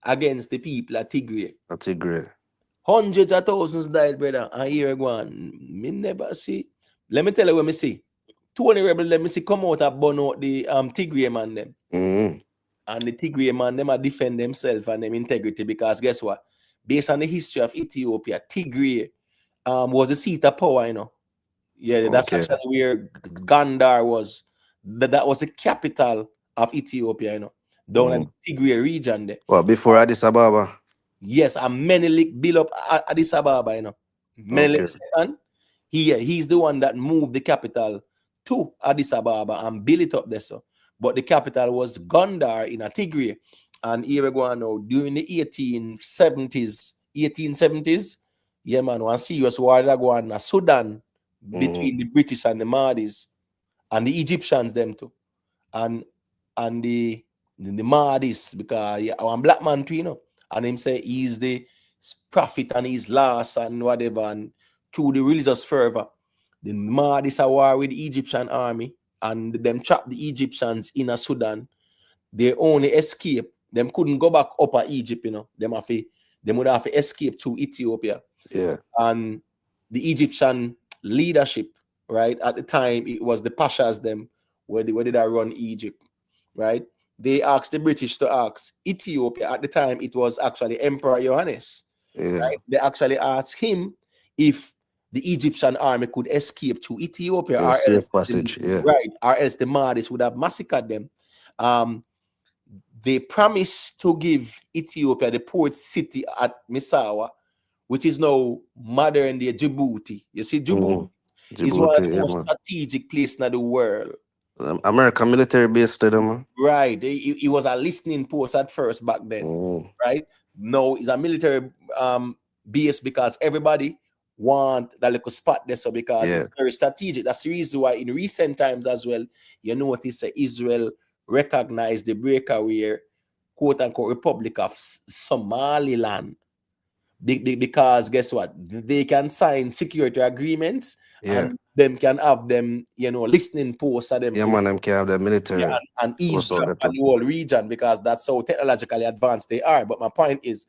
against the people at Tigray. Hundreds of thousands died, brother. And here go on. Me never see. Let me tell you what me see. 20 rebels, let me see come out and burn out the Tigray man them. And the Tigray man them are defend themselves and them integrity because guess what? Based on the history of Ethiopia, Tigray was the seat of power, you know. Yeah, that's actually where Gondar was. That was the capital of Ethiopia, you know. Down in the Tigray region there. Well, before Addis Ababa. Yes, and Menelik built up Addis Ababa, you know. Menelik second, He's the one that moved the capital to Addis Ababa and built it up there. So, but the capital was Gondar in a Tigray. And here we go on now, during the 1870s, yeah, man, one serious war that go on in Sudan between the British and the Mahdi's and the Egyptians, them too. And the Mahdi's, because one black man too, you know, and him say he's the prophet and he's last and whatever, and through the religious fervor, the Mahdi's a war with the Egyptian army, and them trap the Egyptians in a Sudan. They only escape. Them couldn't go back up at Egypt, you know. Them would have to escape to Ethiopia. Yeah. And the Egyptian leadership, right, at the time, it was the Pashas, them, where did I run Egypt, right? They asked the British to ask Ethiopia. At the time, it was actually Emperor Johannes. Yeah. Right? They actually asked him if the Egyptian army could escape to Ethiopia, Yeah, or safe else passage, yeah. right, or else the Mahdi's would have massacred them. They promised to give Ethiopia the port city at Misawa, which is now modern day Djibouti. You see, Djibouti is one of Djibouti, the yeah, most man. strategic places in the world. American military base to them, man. Right. It was a listening post at first back then. Right. Now it's a military base because everybody want that little spot there. So because it's very strategic. That's the reason why in recent times as well, you notice that Israel recognized the breakaway, quote unquote, Republic of Somaliland. Because guess what? They can sign security agreements and them can have them, you know, listening posts at them. Yeah, man, them can have the military. And eavesdrop on the whole region because that's how technologically advanced they are. But my point is,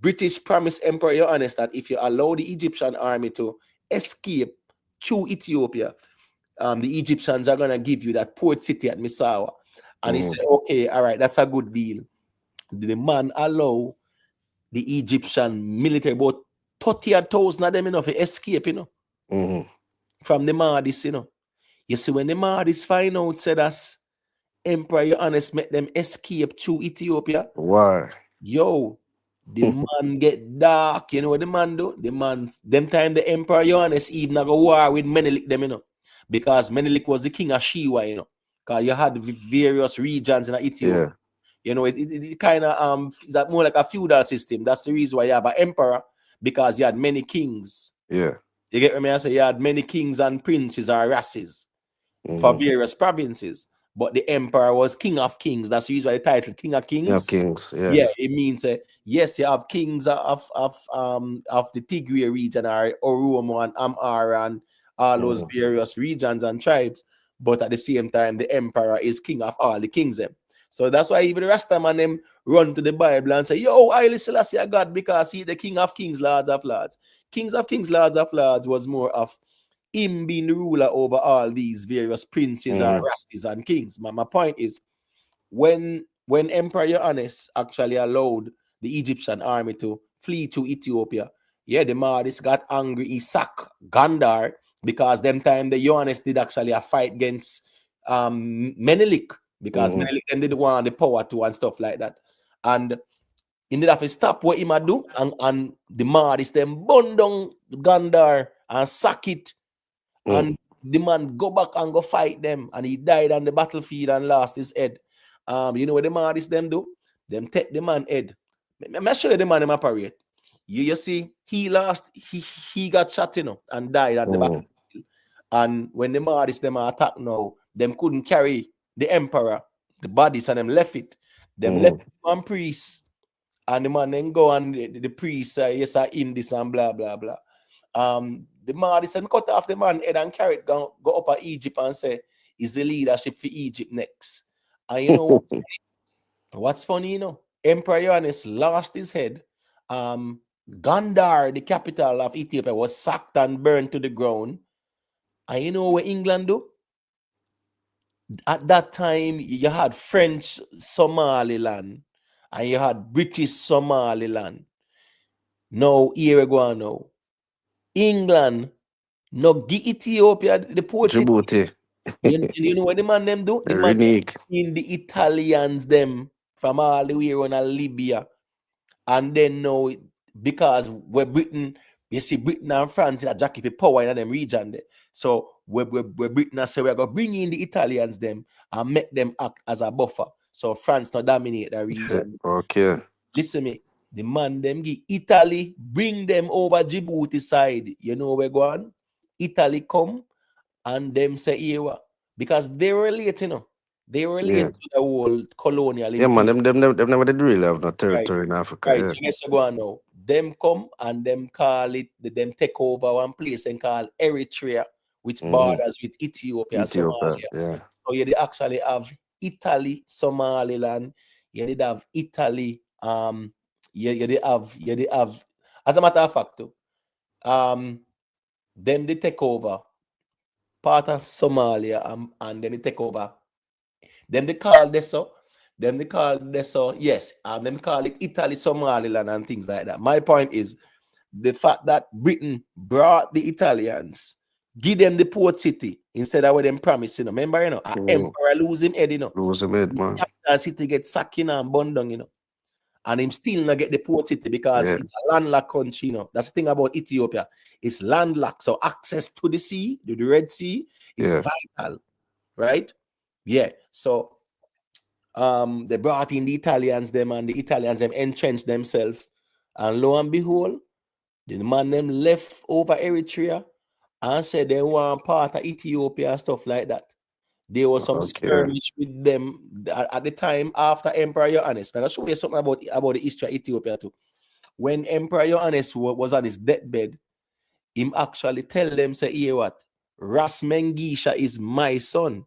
British promised Emperor Johannes that if you allow the Egyptian army to escape through Ethiopia, the Egyptians are gonna give you that port city at Misawa. And he said, okay, all right, that's a good deal. The man allow the Egyptian military about 30,000 of them, you know, to escape, you know, from the Mahdi's, you know. You see, when the Mahdi's find out, said us, Emperor Johannes make them escape through Ethiopia. Why? Yo, the man get dark. You know what the man do? The man, them time the Emperor Johannes even have a war with Menelik them, you know. Because Menelik was the king of Shiwa, you know. Because you had various regions in Ethiopia. Yeah. You know, it kind of is that more like a feudal system. That's the reason why you have an emperor, because you had many kings. Yeah. You get me? I say you had many kings and princes or races for various provinces. But the emperor was king of kings. That's the reason why the title King of Kings. King of Kings, yeah. Yeah, it means yes, you have kings of the Tigray region or Oromo and Amhara and all those various regions and tribes. But at the same time, the emperor is king of all the kings them. So that's why even the Rastaman them run to the Bible and say, yo, Haile Selassie are God because he the King of Kings, Lords of Lords. Kings of Kings, Lords of Lords was more of him being the ruler over all these various princes and rastas and kings. My point is, when Emperor Johannes actually allowed the Egyptian army to flee to Ethiopia, yeah, the Mahdi's got angry. He sacked Gondar because them time the Johannes did actually a fight against Menelik. Because Menelik them didn't want the power to and stuff like that. And he did have to stop what he might do, and the Mahdi's them burn down Gondar and sack it. And the man go back and go fight them, and he died on the battlefield and lost his head. You know what the Mahdi's them do? Them take the man head. I'm show you the man in my parade. You see, he got shot, you know, and died on the battlefield. And when the Mahdi's them attack now, them couldn't carry the emperor, the bodies, and them left it. Them left one priest, and the man then go and the priest yes, I in this and blah blah blah. The Mahdi said, cut off the man head and carry it, go up at Egypt and say, is the leadership for Egypt next. And you know what's funny, you know, Emperor Johannes lost his head. Gondar, the capital of Ethiopia, was sacked and burned to the ground. And you know what England do? At that time, you had French Somaliland and you had British Somaliland. Now, here we go now. England, no give Ethiopia the port. Djibouti. You know what the man them do? The man in the Italians them from all the way around Libya. And then now, because we're Britain You see, Britain and France in a jockey for power in them region there. So we Britain say we're gonna bring in the Italians them and make them act as a buffer. So France not dominate the region. Okay. Listen me, the man them give Italy, bring them over Djibouti side. You know where go on? Italy come and them say here because they were late, you know. They were late Yeah. to the whole colonial Yeah, man, imperial. them never did really have no Right, territory in Africa. right. Yeah. So guess what go on now? Them come and them call it, them take over one place and call Eritrea, which borders with Ethiopia and Ethiopia. Somalia. Yeah. So you did actually have Italy, Somaliland. You did have Italy. You did have. As a matter of fact, too, them they take over part of Somalia and then they take over. Then they call this so. Then they call this so. Yes, them call it Italy, Somaliland, and things like that. My point is the fact that Britain brought the Italians, give them the port city instead of what them promised, you know. Remember, you know, an emperor lose him head, you know. Lose him head, man. Capital city get sacked, you know, and burned down, you know. And him still not get the port city because it's a landlocked country, you know. That's the thing about Ethiopia. It's landlocked. So access to the sea, to the Red Sea, is vital. Right? Yeah. So they brought in the Italians, them, and the Italians them entrenched themselves. And lo and behold, the man them left over Eritrea and said they want part of Ethiopia and stuff like that. There was some skirmish with them at the time after Emperor Yohannes. And I'll show you something about the history of Ethiopia too. When Emperor Yohannes was on his deathbed, him actually tell them, say, here what? Ras Mengisha is my son.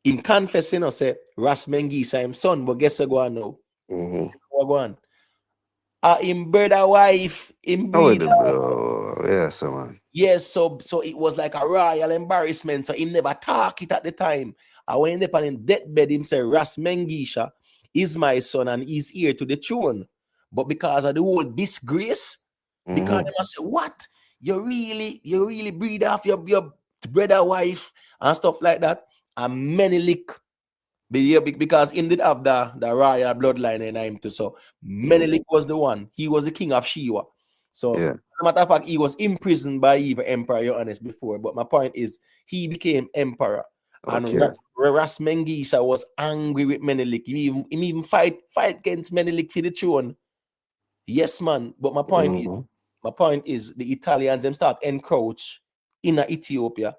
In confessing, you know, say, Ras Mengisha him son, but guess what go on now? What go on? Him brother wife, him breeder. Yes, man. Yes, so it was like a royal embarrassment. So he never talk it at the time. And when he on him deathbed, him say, Ras Mengisha is my son and he's heir to the throne. But because of the whole disgrace, because they must say, what? You really breed off your brother wife and stuff like that. And Menelik, because he did have the royal bloodline in him too. So Menelik was the one. He was the king of Shiwa. So as a matter of fact, he was imprisoned by even Emperor Yohannes before. But my point is, he became emperor. And Ras Mengisha was angry with Menelik. He even fight against Menelik for the throne. Yes, man. But my point is, the Italians them start encroach in Ethiopia,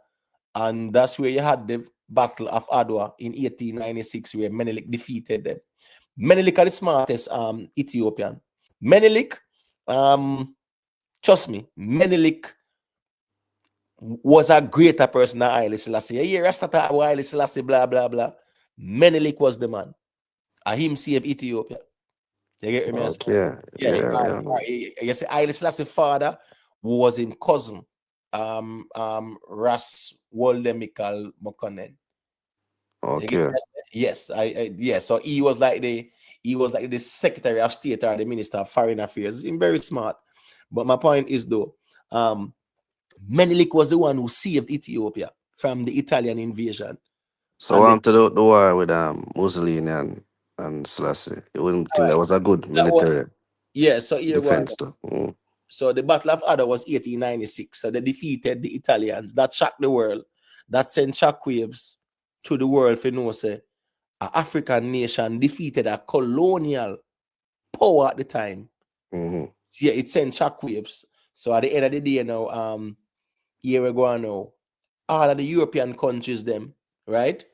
and that's where you had the Battle of Adwa in 1896, where Menelik defeated them. Menelik are the smartest Ethiopian. Menelik, trust me, Menelik was a greater person than Haile Selassie. You hear us talk about Haile Selassie, blah, blah, blah. Menelik was the man. And him saved Ethiopia. You get me? You see, Haile Selassie's father was his cousin, Ras Woldemikal Mokonnen. Yes, yes. So he was like the Secretary of State or the Minister of Foreign Affairs. He's very smart. But my point is though, Menelik was the one who saved Ethiopia from the Italian invasion. So after the war with Mussolini and Selassie, you wouldn't think that was a good military so here defense So the Battle of Adwa was 1896. So they defeated the Italians. That shocked the world. That sent shockwaves to the world for know say an African nation defeated a colonial power at the time. So yeah, it sent shockwaves. So at the end of the day now, here we go now. All of the European countries, them, right?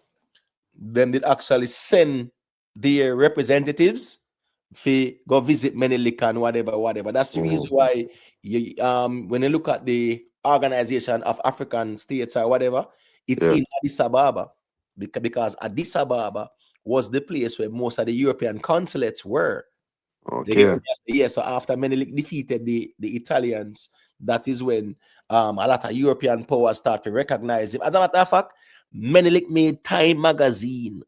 Them did actually send their representatives to go visit Menelik and whatever. That's the reason why you when you look at the Organization of African States or whatever, it's in Addis Ababa. Because Addis Ababa was the place where most of the European consulates were. So after Menelik defeated the Italians, that is when a lot of European powers start to recognize him. As a matter of fact, Menelik made Time magazine.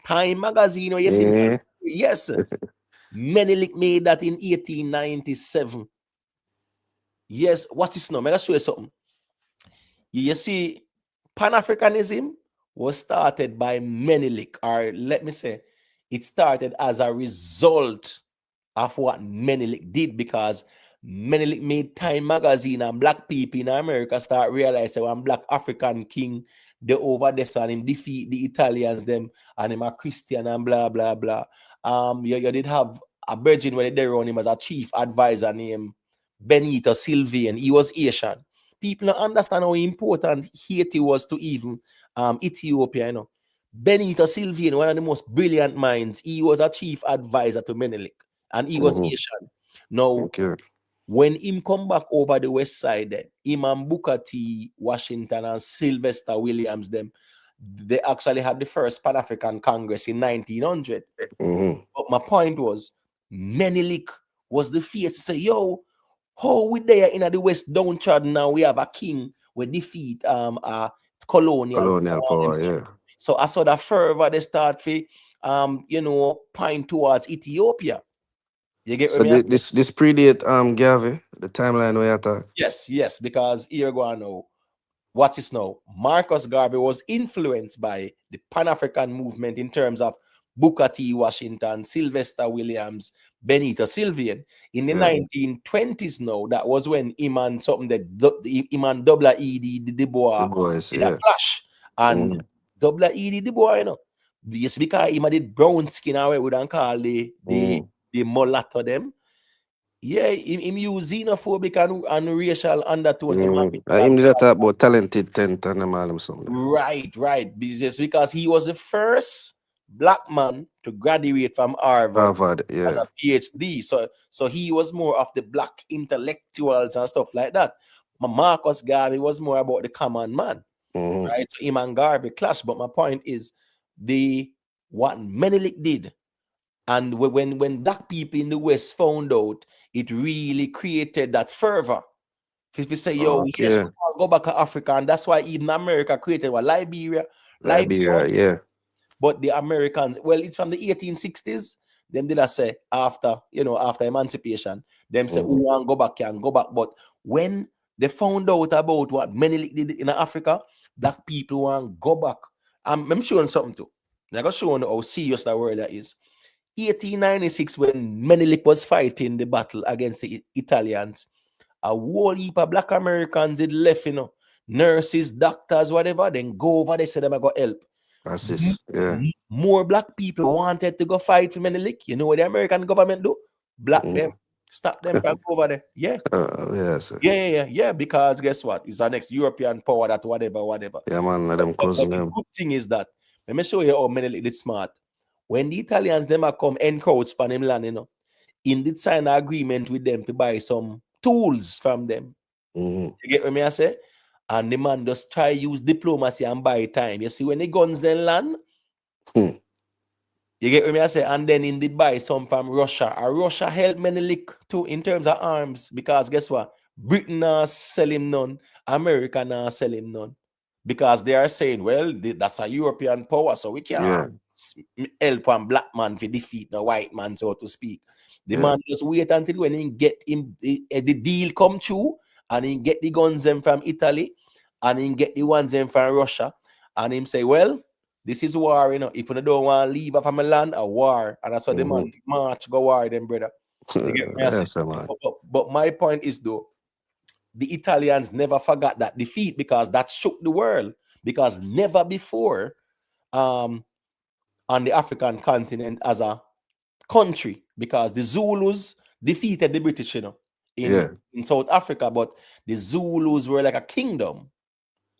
Time magazine, oh, yes, yes. Menelik made that in 1897. Yes, what is now? I'll show you something. You see, Pan-Africanism was started by Menelik, or let me say, it started as a result of what Menelik did, because Menelik made Time magazine and black people in America start realizing one black African king they over this and him defeat the Italians them and him a Christian and blah blah blah. You did have a virgin when they run him as a chief advisor named Benito Sylvian. He was Asian. People don't understand how important Haiti was to even Ethiopia, you know. Benito Sylvian, one of the most brilliant minds, he was a chief advisor to Menelik, and he was Asian. Now, Okay. when him come back over the west side, him and Booker T. Washington and Sylvester Williams, them, they actually had the first Pan-African Congress in 1900. But my point was, Menelik was the face to say, yo, how we there in the West downtrodden now we have a king we defeat a colonial power, yeah. So I saw that fervor they start to point towards Ethiopia. You get So what I mean? this predate Gavi, the timeline where you talk. Yes, because here go on now. Watch this now. Marcus Garvey was influenced by the Pan-African movement in terms of Booker T. Washington, Sylvester Williams, Benito Sylvian. In the 1920s now, that was when Iman something that Iman Double E.D. Du Bois did a clash. And Double E.D. Du Bois, you know, yes, because Iman did brown skin away, we don't call the mulatto them. Yeah, him use xenophobic and racial undertone. Him did that talk about talented tent and them all them something. Right. Because he was the first black man to graduate from Harvard as a PhD. So he was more of the black intellectuals and stuff like that. Marcus Garvey was more about the common man. Right? So him and Garvey clash. But my point is what Menelik did. And when black people in the West found out, it really created that fervor. If we say, yo, yes, we go back to Africa, and that's why even America created Liberia, yeah. But the Americans, well, it's from the 1860s. Them did I say after emancipation, them say, who want go back can go back. But when they found out about what Menelik did in Africa, black people want go back. I'm showing something too. I'm gonna show you how serious that word that is. 1896, when Menelik was fighting the battle against the Italians, a whole heap of black Americans did left, you know, nurses, doctors, whatever, then go over there, say them I go help. More black people wanted to go fight for Menelik. You know what the American government do? Black them, stop them from over there. Yeah. Yeah. Because guess what? It's our next European power that whatever. Yeah, man, let them closing them. The good thing is that, let me show you how Menelik did smart. When the Italians them come encroach on him land, you know, he did sign an agreement with them to buy some tools from them. You get what I say? And the man just try use diplomacy and buy time. You see, when the guns then land, you get what I say? And then he did buy some from Russia. And Russia helped Menelik too in terms of arms, because guess what? Britain not sell him none, America not sell him none. Because they are saying, well, that's a European power, so we can't help one black man to defeat the white man, so to speak. The man just wait until when he get him the deal come true, and he get the guns them from Italy, and he get the ones them from Russia, and him say, well, this is war, you know. If you don't want to leave from a land, a war, and that's how the man march go war, then brother. You get me? But my point is though, the Italians never forgot that defeat, because that shook the world. Because never before on the African continent as a country, because the Zulus defeated the British, you know, in South Africa, but the Zulus were like a kingdom.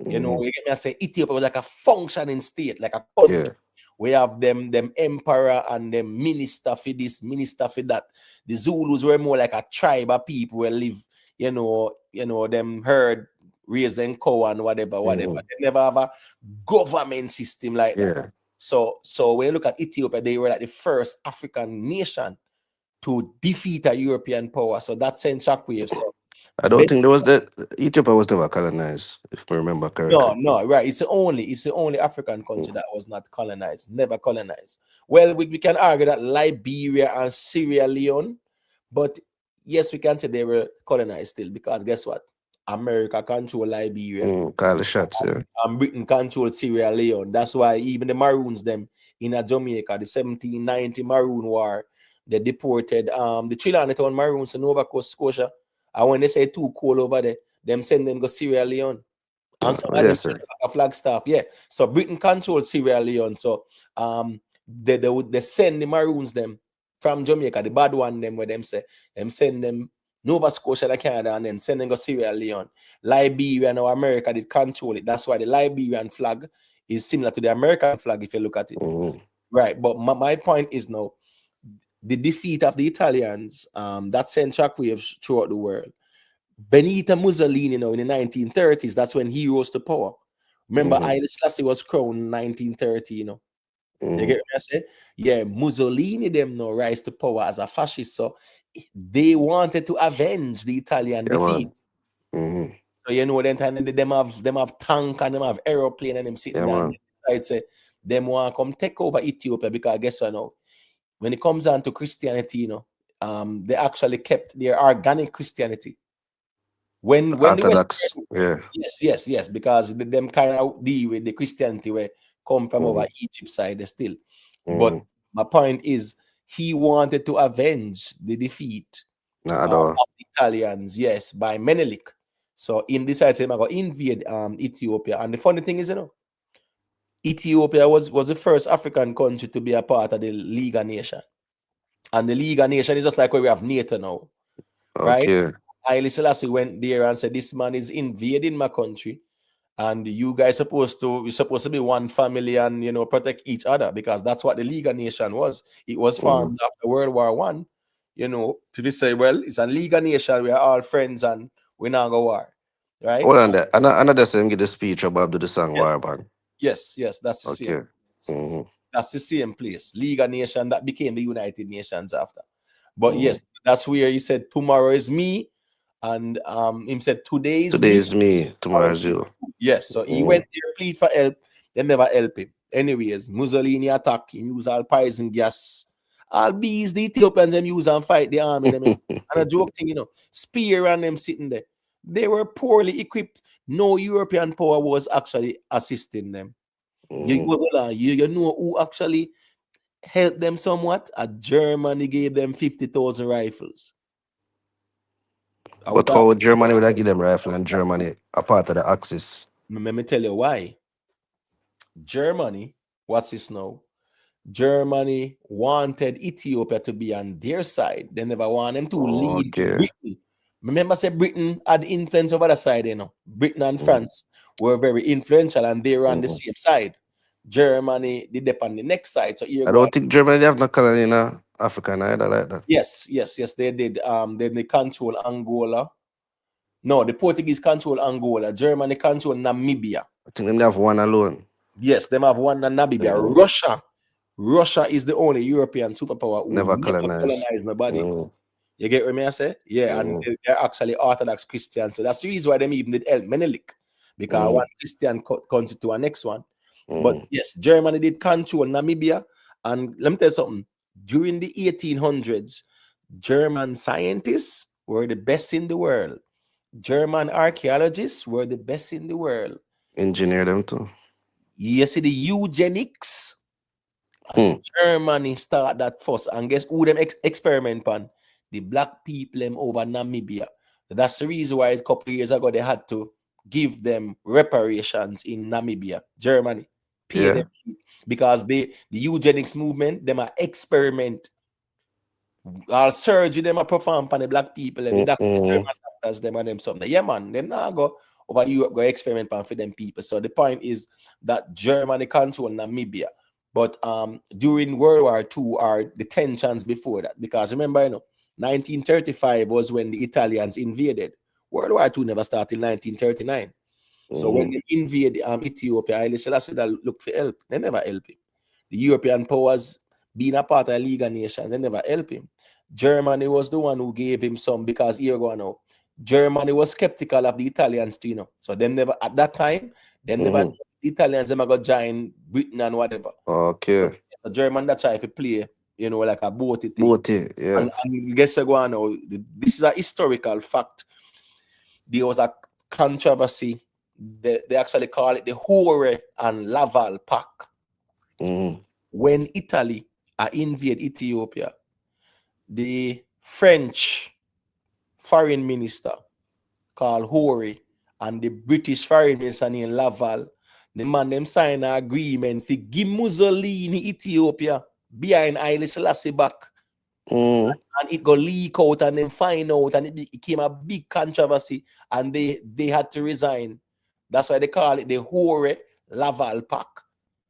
You know, you get me? I say Ethiopia was like a functioning state, like a country. We have them emperor and them minister for this, minister for that. The Zulus were more like a tribe of people who live, you know, them herd, raise them cow and whatever. They never have a government system like that. So when you look at Ethiopia, they were like the first African nation to defeat a European power. So that sent shockwaves. So I don't think there was that. Ethiopia was never colonized, if I remember correctly. No, right. It's the only African country that was not colonized, never colonized. Well, we can argue that Liberia and Sierra Leone, but yes, we can say they were colonized still, because guess what? America control Liberia. Call the shots, and Britain control Sierra Leone. That's why even the Maroons, them in Jamaica, the 1790 Maroon War, they deported the Trinidad Maroons to Nova Scotia. And when they say too cold over there, them send them go Sierra Leone. And some of them Yes, sir. a Flagstaff. Yeah. So Britain controls Sierra Leone. So they send the Maroons them from Jamaica, the bad one them where them send them Nova Scotia and Canada and then send them go Sierra Leone. Liberia and America did control it. That's why the Liberian flag is similar to the American flag if you look at it. Right. But my point is now the defeat of the Italians that sent shockwaves throughout the world. Benito Mussolini, in the 1930s, that's when he rose to power. Remember, Haile Selassie was crowned in 1930, You get what I say? Yeah, Mussolini them now rise to power as a fascist. So they wanted to avenge the Italian defeat. So then time them have tank and them have aeroplane and them sitting down. I'd say them want to come take over Ethiopia because I guess when it comes down to Christianity, they actually kept their organic Christianity. When the Orthodox, yes, because them kind of deal with the Christianity where come from over Egypt side still. But my point is he wanted to avenge the defeat of the Italians, yes, by Menelik. So in this I said, I'm going to invade Ethiopia. And the funny thing is, Ethiopia was the first African country to be a part of the League of Nations. And the League of Nations is just like where we have NATO now. Right? Haile Selassie went there and said, this man is invading my country. And you guys supposed to be one family and protect each other, because that's what the League of Nations was. It was formed after World War I. People say, well, it's a League of Nations, we are all friends and we not go war. Right? Hold on there. Another same give the speech about the song War Band. Yes, that's the same. That's the same place. League of Nations that became the United Nations after. But yes, that's where he said tomorrow is me. And him said today is me, tomorrow is you. Yes, so he went there, plead for help, they never help him. Anyways, Mussolini attack him, use all poison gas. All bees, the Ethiopians them use and fight the army. And a joke thing, spear and them sitting there. They were poorly equipped. No European power was actually assisting them. You know who actually helped them somewhat? Germany gave them 50,000 rifles. But how Germany would I give them rifle and Germany a part of the Axis? Let me tell you why. Germany, what's this now? Germany wanted Ethiopia to be on their side. They never want them to lead Britain. Remember, say Britain had influence over the side, Britain and France were very influential and they were on the same side. Germany did on the next side. So I don't think Germany have no colony in Africa either like that. Yes, they did. Then they control Angola. No, the Portuguese control Angola. Germany control Namibia. I think they have one alone. Yes, they have one in Namibia. Russia is the only European superpower who never colonized nobody. You get what I say? Yeah, and they're actually Orthodox Christians. So that's the reason why they even did help Menelik, because one Christian country to our next one. But yes, Germany did control Namibia. And let me tell you something. During the 1800s, German scientists were the best in the world. German archaeologists were the best in the world. Engineer them too. You see the eugenics. Germany start that first. And guess who them experiment on? The black people them over Namibia. That's the reason why a couple of years ago they had to give them reparations in Namibia, Germany. Pay them, because the eugenics movement, them are experiment. All surgery them are perform on the black people and the doctors them and them something. Yeah, man, them now go over Europe go experiment for them people. So the point is that Germany control Namibia. But during World War II are the tensions before that, because remember, 1935 was when the Italians invaded. World War II never started in 1939. So when they invade Ethiopia, Haile Selassie look for help. They never help him. The European powers, being a part of the League of Nations, they never help him. Germany was the one who gave him some, because here go now. Germany was skeptical of the Italians too, So them never, at that time, them never, the Italians never got join Britain and whatever. So German that try to play, like a boaty thing. And guess what now? This is a historical fact. There was a controversy. They actually call it the Hore and Laval Pact. When Italy invaded Ethiopia, the French foreign minister called Hori and the British foreign minister named Laval. The man them sign an agreement to give Mussolini Ethiopia behind Haile Selassie back. Mm. And it got leak out and then find out and it became a big controversy and they had to resign. That's why they call it the Hore Laval Pact.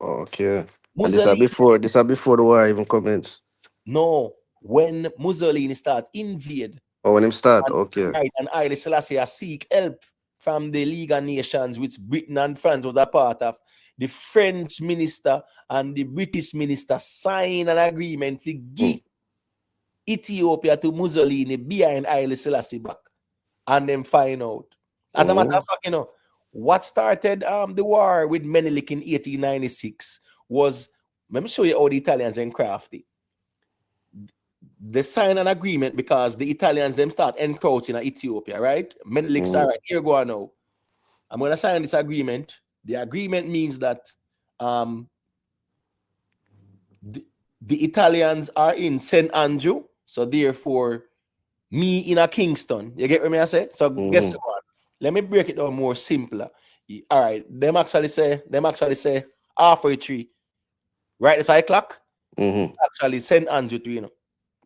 Okay. And Mussolini, this are before the war even commenced. no, when Mussolini start invade, Oh, when him start, okay. right, and Haile Selassie seek help from the League of Nations, which Britain and France was a part of. The French minister and the British minister signed an agreement to give Ethiopia to Mussolini behind Haile Selassie back, and then find out. As a matter of fact, what started the war with Menelik in 1896 was, let me show you how the Italians and crafty. They sign an agreement because the Italians them start encroaching in Ethiopia, right? Menelik said, right, here go on now. I'm going to sign this agreement. The agreement means that the Italians are in St. Andrew, so therefore me in a Kingston. You get what I say? So guess what? Let me break it down more simpler. All right, them actually say halfway tree. Right, it's 5 o'clock. Actually, St. Andrew to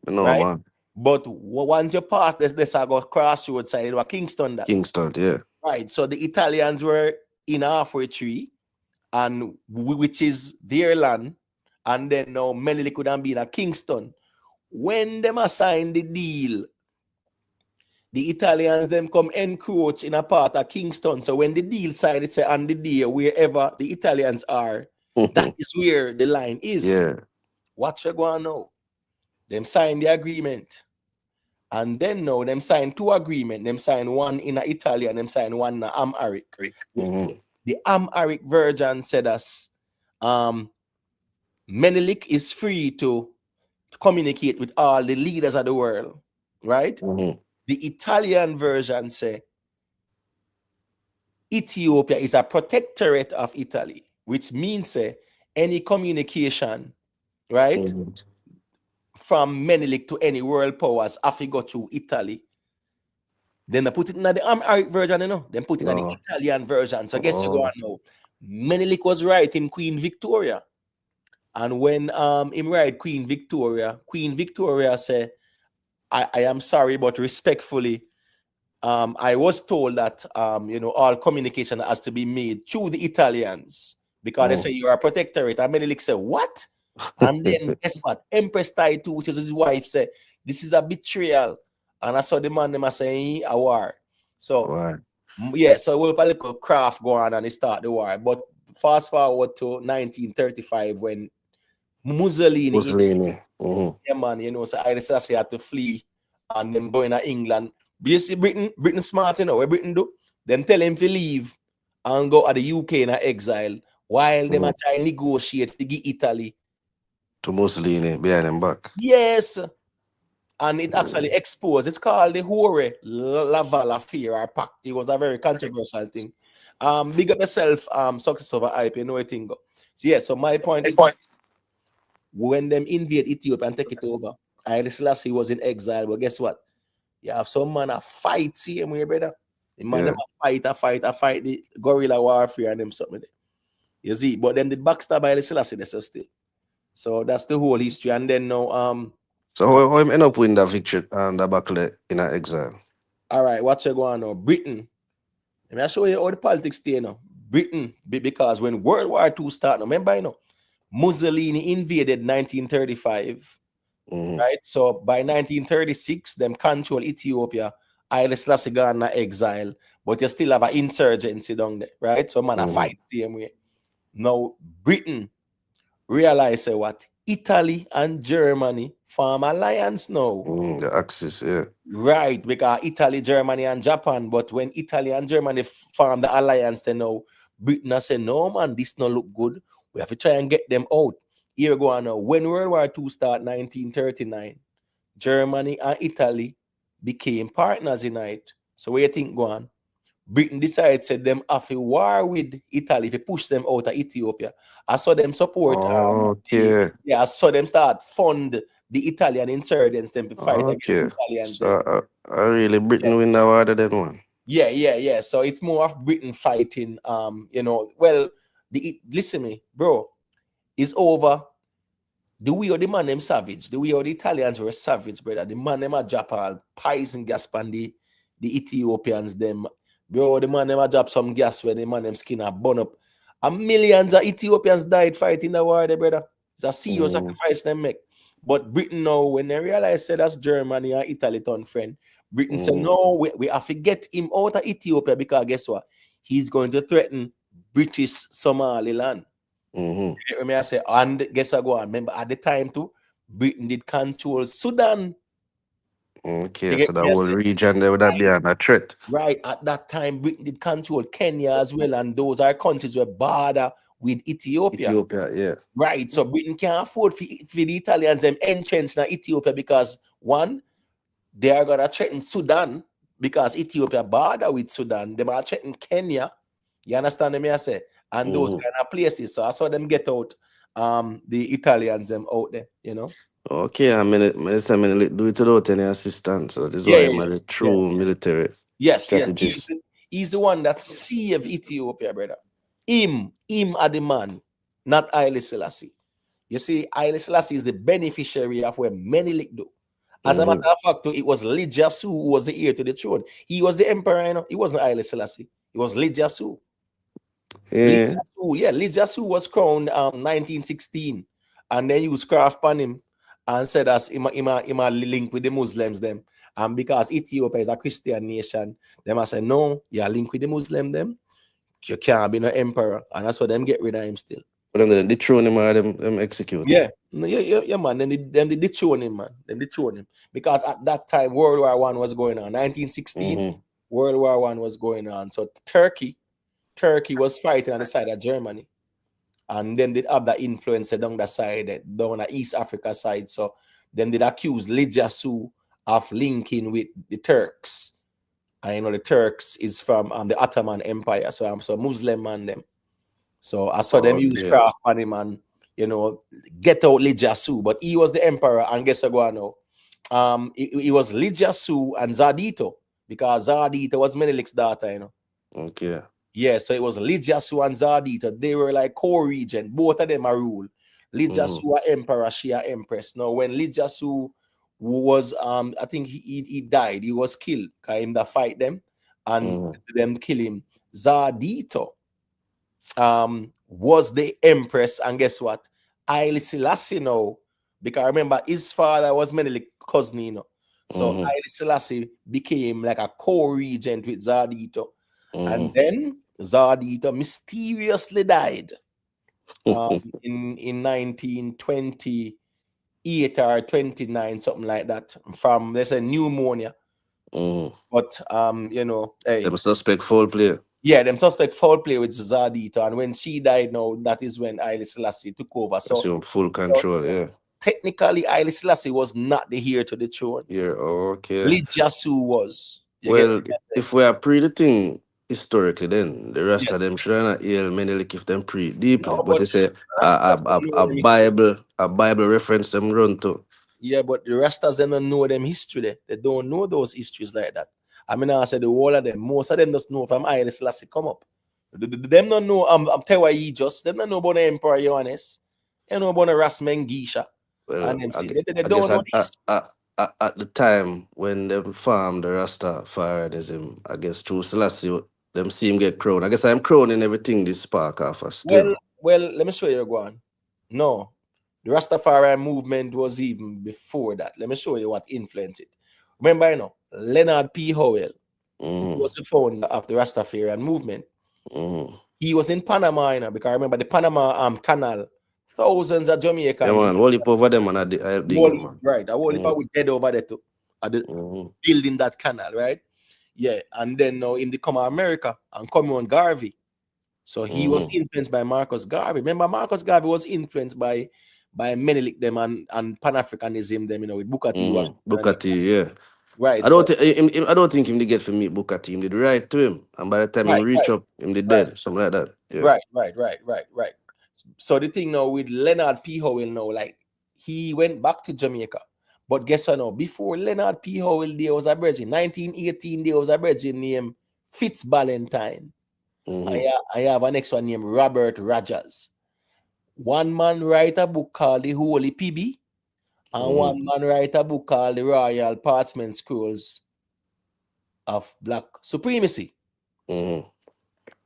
No, right? man. But once you pass this I got crossroad side, it was Kingston. Kingston, yeah. Right. So the Italians were in halfway tree, and which is their land, and then now Menelik could have been a Kingston. When them assigned the deal, the Italians them come encroach in a part of Kingston. So when the deal signed, it say on the day wherever the Italians are, that is where the line is. Yeah. What you going now? Them sign the agreement. And then now them sign 2 agreements. Them sign one in Italian, them sign one in Amharic. The Amharic version said us Menelik is free to communicate with all the leaders of the world, right? The Italian version say Ethiopia is a protectorate of Italy, which means any communication, right, from Menelik to any world powers have to go through Italy. Then they put it in the Amharic version, then put it in the Italian version. So guess you go on now. Menelik was writing Queen Victoria. And when him write Queen Victoria say, I am sorry, but respectfully, I was told that all communication has to be made through the Italians because they say you're a protectorate. And Menelik say, what? And then guess what? Empress Taitu, which is his wife, said, this is a betrayal. And I saw the man them saying a war. So yeah, so we'll probably little craft go on and they start the war. But fast forward to 1935 when Mussolini. Yeah, man, so Haile Selassie had to flee and then going to England. You see Britain smart, what Britain do? Them tell him to leave and go to the UK in exile while them are trying to negotiate to get Italy to Mussolini behind him back. Yes. And it actually exposed. It's called the Hore Laval affair or pact. It was a very controversial thing. Big up yourself, success over hype, you know what I think. So yeah, so my point is when them invade Ethiopia and take it over, Haile Selassie was in exile, but guess what? You have some man a fight, see him here, brother. The man them a fight the guerrilla warfare and them something. You see, but then the backstab Haile Selassie, that's still. So that's the whole history. And then now so how him end up winning that victory and the battle in exile? All right, what you going on now? Britain. Let me show you how the politics stay now. Britain, because when World War II started, remember, Mussolini invaded 1935. Right? So by 1936, them control Ethiopia. Haile Selassie gone in exile, but you still have an insurgency down there, right? So man, a fight same way. Now, Britain realize what? Italy and Germany form alliance now. The Axis, yeah. Right, because Italy, Germany, and Japan. But when Italy and Germany form the alliance, they know Britain say, no, man, this not look good. We have to try and get them out. Here we go on now. When World War II started 1939, Germany and Italy became partners in it. So what you think go on? Britain decided said them have a war with Italy to push them out of Ethiopia. I saw them support. Okay. I saw them start fund the Italian insurgents them to fight against Okay. the Italians. So I really Britain win the war than one. Yeah. So it's more of Britain fighting. Well, listen me, bro. It's over. The way of the man them savage, the way of the Italians were savage, brother. The man them a drop all poison gas on the Ethiopians them. Bro, the man them a drop some gas where the man them skin a burn up. And millions of Ethiopians died fighting the war there, brother. It's a serious sacrifice them make. But Britain now, when they realize that that's Germany and Italy turn friend, Britain said, no, we have to get him out of Ethiopia because guess what? He's going to threaten British Somaliland. You get me? I say, and guess what? Go on. Remember, at the time too, Britain did control Sudan. Okay, so the whole region there would have been a threat. Right. At that time, Britain did control Kenya as well, and those are countries where border with Ethiopia. Ethiopia, yeah. Right. So Britain can't afford for the Italians them entrance in Ethiopia because one, they are gonna threaten Sudan because Ethiopia border with Sudan. They are threatening Kenya. You understand me? I say, and those kind of places. So I saw them get out. The Italians them out there. Okay, I mean, do it without any assistance. So this is why I'm a true military strategist. Yes. He's the one that saved Ethiopia, brother. Him are the man, not Haile Selassie. You see, Haile Selassie is the beneficiary of where Menelik do. As a matter of fact, it was Lijasu who was the heir to the throne. He was the emperor, He wasn't Haile Selassie. It was Lijasu. Lijasu was crowned 1916, and then you scarf upon him and said as him link with the Muslims them. And because Ethiopia is a Christian nation, them I say no, you are linked with the Muslim them. You can't be no emperor, and that's why them get rid of him still. But then they throw him or them execute. Yeah, man. Then they dethrone him, man. Them dethrone him because at that time World War I was going on. 1916, World War I was going on. So Turkey was fighting on the side of Germany, and then they have that influence down the side, down the East Africa side. So then they accuse Lijasu of linking with the Turks. And the Turks is from the Ottoman Empire, so I'm Muslim man them. So I saw them use craft on him and get out Lijasu, but he was the emperor. And guess what now? It was Lijasu and Zardito because Zardito was Menelik's daughter. Okay. Yeah, so it was Lijasu and Zardito. They were like co-regent. Both of them are rule. Lijasu are emperor, she are empress. Now when Lijasu was I think he died, he was killed in the fight them and them kill him. Zardito was the empress, and guess what? Haile Selassie now, because remember his father was Menelik cousin, so Haile Selassie became like a co-regent with Zardito, and then Zardito mysteriously died in 1928 or 29, something like that, from there's a pneumonia. But hey, them suspect foul play. Yeah, them suspects foul play with Zardito, and when she died, now that is when Haile Selassie took over. So full control, yeah. Technically, Haile Selassie was not the heir to the throne. Yeah, okay. Lijasu was. Well, if we are pre the thing historically, then the rest of them should not hail Menelik if them pre deeply. No, but they say a Bible reference them run to. Yeah, but the rest of them don't know them history. They don't know those histories like that. I mean, I said the whole of them. Most of them just know from Haile Selassie come up. Them don't know. I'm telling you, just them don't know about the Emperor Johannes. They know about the Ras Mengisha. Well, And them I don't know guess at the time when them farmed the Rastafarianism, I guess through Selassie, them see him get crowned. I guess I'm crowning everything this spark off of still. Well, let me show you, Guan. No, the Rastafari movement was even before that. Let me show you what influenced it. Remember, Leonard P. Howell was the founder of the Rastafarian movement. He was in Panama, because remember the Panama Canal, thousands of Jamaicans. Yeah, man, whole heap over them, man. Right, a whole heap we dead over there too, building that canal, right? Yeah, and then now in the come America and come on Garvey. So he was influenced by Marcus Garvey. Remember, Marcus Garvey was influenced by Menelik them and Pan-Africanism them, with Booker T. Booker T, yeah. Right. I don't think him did get for meet Booker T. Him did right to him, and by the time he reach up, him did dead, something like that. Yeah. Right. So the thing now with Leonard P. Howell now, like he went back to Jamaica. But guess what now? Before Leonard P. Howell, there was a bridge. In 1918, there was a bridge named Fitz Ballantyne. I have a next one named Robert Rogers. One man write a book called The Holy PB, and one man write a book called The Royal Parchment Scrolls of Black Supremacy.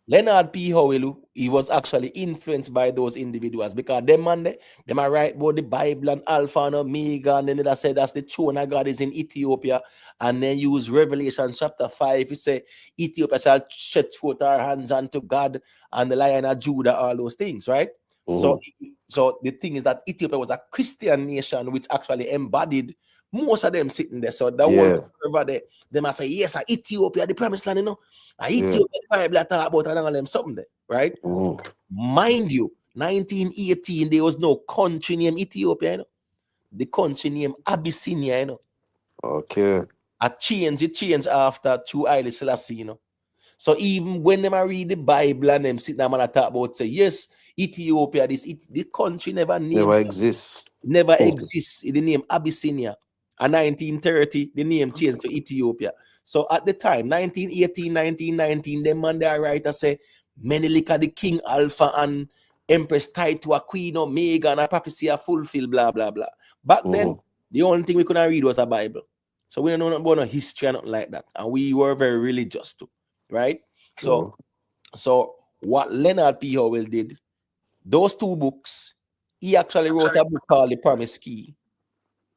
Leonard P. Howell, he was actually influenced by those individuals because them are right about the Bible and Alpha and Omega, and then they said that's the throne of God is in Ethiopia, and then use Revelation chapter 5. He say Ethiopia shall stretch forth our hands unto God, and the Lion of Judah, all those things, right? So the thing is that Ethiopia was a Christian nation which actually embodied most of them sitting there. So the whole over there, they must say, yes, Ethiopia, the promised land, you know. Ethiopia, the Bible talk about and all them something there, right? Mind you, 1918, there was no country named Ethiopia, you know. The country named Abyssinia, you know. Okay. It changed after through Haile Selassie, you know. So even when they read the Bible and them sit down and talk about say, yes, Ethiopia, the country never exists. Never exists. The name Abyssinia. In 1930, the name changed to Ethiopia. So at the time, 1918, 1919, the man there writer say, Menelik the king Alpha and Empress tied to a queen Omega and a prophecy are fulfilled, blah, blah, blah. Back then, the only thing we couldn't read was a Bible. So we don't know about no history and nothing like that. And we were very religious too, right? So what Leonard P. Howell did, those two books, he actually wrote a book called The Promised Key.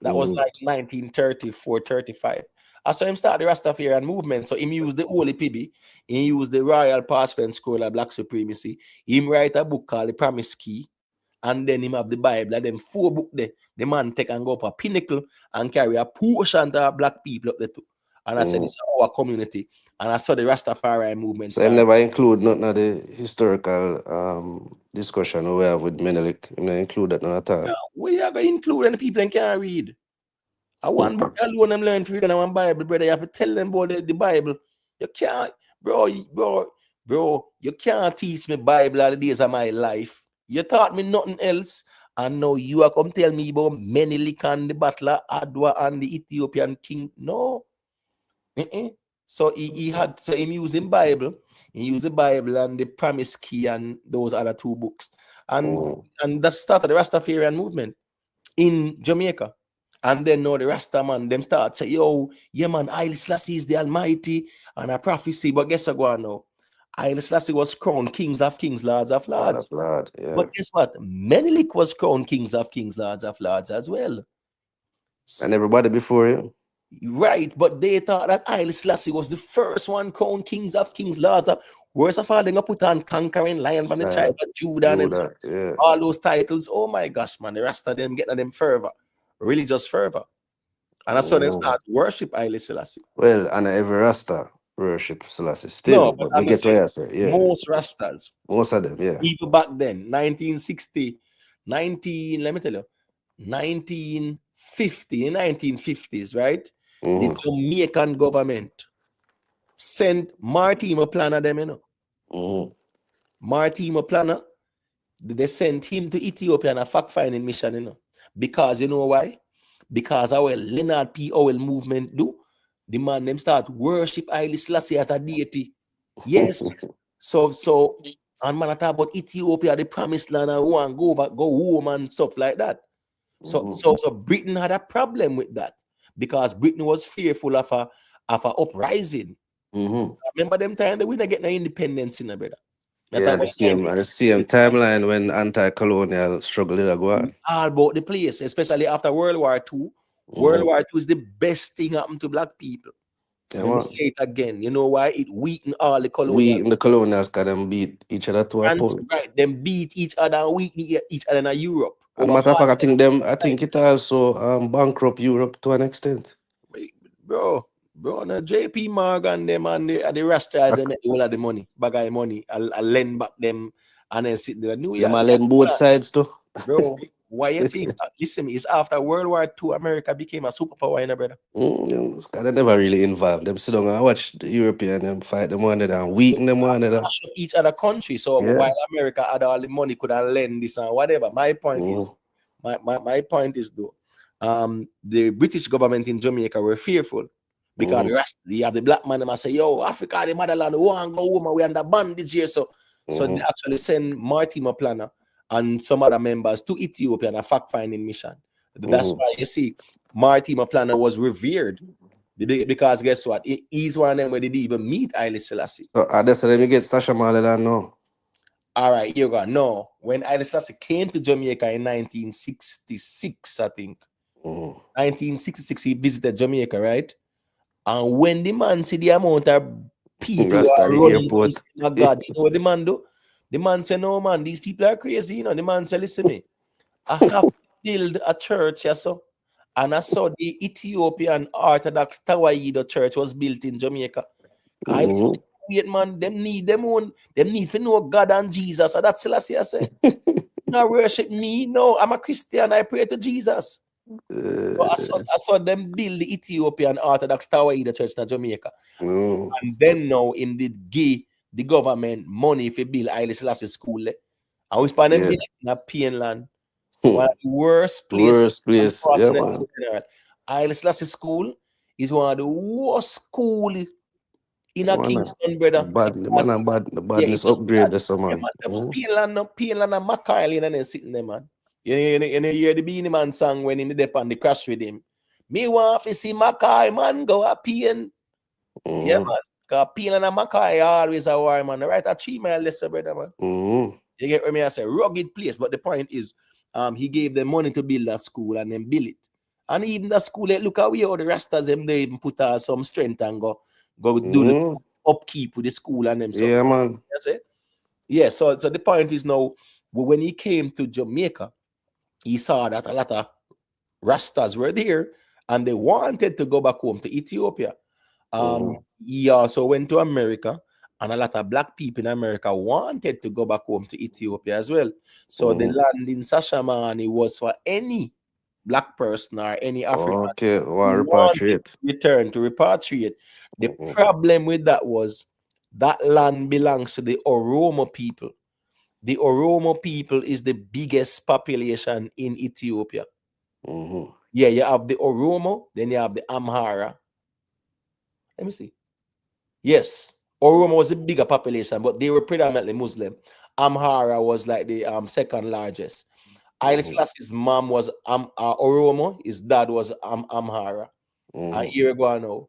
That was like 1934, 35. I saw him start the Rastafarian movement. So he used the Holy PB, he used the Royal Parchment Scroll of Black Supremacy. He write a book called The Promised Key, and then him have the Bible. And them 4 books there, the man take and go up a pinnacle and carry a portion to black people up there too. And I said, this is our community. And I saw the Rastafarian movement. So I never include none of the historical discussion we have with Menelik. I never include that none at all. Yeah, we are going to include any people that can't read. I want book alone them learn to read and I want Bible, brother. You have to tell them about the Bible. You can't, bro, you can't teach me Bible all the days of my life. You taught me nothing else. And now you are come tell me about Menelik and the Battler, Adwa and the Ethiopian king. No. So he used the Bible. He used the Bible and the Promised Key and those other 2 books. And that started the Rastafarian movement in Jamaica. And then now the Rasta man, them start say, yo, yeah man, Haile Selassie is the Almighty and a prophecy. But guess what now? Haile Selassie was crowned Kings of Kings, Lords of Lords. But guess what? Menelik was crowned Kings of Kings, Lords of Lords as well. And everybody before you. Right, but they thought that Haile Selassie was the first one crowned Kings of Kings, Lords of. Worst of all, they put on Conquering Lion from the tribe of Judah and all those titles. Oh my gosh, man, the rest of them getting them fervor, religious fervor. And that's how they start to worship Haile Selassie. Well, and every Rasta worship Selassie still. No, but we get what you say. Yeah. Most Rastas. Most of them, yeah. Even back then, 1960, let me tell you, 1950, 1950s, right? The Jamaican government sent Martin Planner them, you know. Martin Planner, they sent him to Ethiopia on a fact-finding mission, you know. Because you know why? Because our Leonard P. Howell movement do, the man them start worship Haile Selassie as a deity. Yes. so and man talk about Ethiopia, the promised land, and want go home and stuff like that. So Britain had a problem with that. Because Britain was fearful of a uprising. Remember them time that we not get no independence in the brother. The same timeline when anti-colonial struggle go on. All about the place, especially after World War II. World War II is the best thing happened to black people. Let me say it again. You know why? It weakened all the colonials. Weakened the colonials because them beat each other to a point. Right, them beat each other and weaken each other in Europe. As a matter of fact, I think it also bankrupt Europe to an extent. Bro, no JP Morgan them and the Rastas they make all of the money, bagay money. I'll lend back them and then sit there. New York. Them lend both sides too. Bro, why you think? Listen, it's after World War II, America became a superpower, you know, brother. They never really involved. Them sit down and watch the European them fight them one another and weaken them one another. Each other country. So while America had all the money, could have lend this and whatever. My point my point is though, the British government in Jamaica were fearful because the rest, you have the black man them say, yo, Africa, the motherland, we want to go home, we under bondage here. So they actually send Mortimer Planner and some other members to Ethiopia on a fact-finding mission. That's why you see Mortimer Planner was revered. Because guess what? He's one of them where they didn't even meet Haile Selassie. So that's let me get Sasha Malilan now. All right, here you go. No, when Haile Selassie came to Jamaica in 1966, I think. 1966, he visited Jamaica, right? And when the man see the amount of people who are running, my God, you know what the man do? The man say, no, man, these people are crazy. You know, the man say, listen me, I have to build a church, yeah, so. And I saw the Ethiopian Orthodox Tawahedo Church was built in Jamaica. I see, man, them need to know God and Jesus. So that's Selassie I say. No worship me. No, I'm a Christian. I pray to Jesus. So I saw them build the Ethiopian Orthodox Tawahedo Church in Jamaica. And then now in the government money for build Haile Selassie school. And we spend them building in a pain land. One of the worst places. Yeah, man. Haile Selassie school is one of the worst school in a Kingston, brother. The badness upgrade this man. Pain land and Mac Island and then sitting there, man. You hear the Beanie Man song when in the dep and they crash with him. Me want to see Mackay, man, go a pain. Yeah, man. Because pain and Mackay always a war, man. Right at 3 miles lesser, brother, man. You get what I say? Rugged place. But the point is, he gave them money to build that school and then build it. And even the school, look how we all the Rastas them they even put some strength and go do the upkeep with the school and them. So, yeah, man. Yeah, so the point is now, when he came to Jamaica, he saw that a lot of Rastas were there and they wanted to go back home to Ethiopia. He also went to America, and a lot of black people in America wanted to go back home to Ethiopia as well. So the land in Sashamani was for any black person or any African who wanted to repatriate. The problem with that was that land belongs to the Oromo people. The Oromo people is the biggest population in Ethiopia. Yeah, you have the Oromo, then you have the Amhara. Let me see. Yes, Oromo was a bigger population, but they were predominantly Muslim. Amhara was like the second largest. Haile Selassie's mom was Oromo, his dad was Amhara. And here we go now.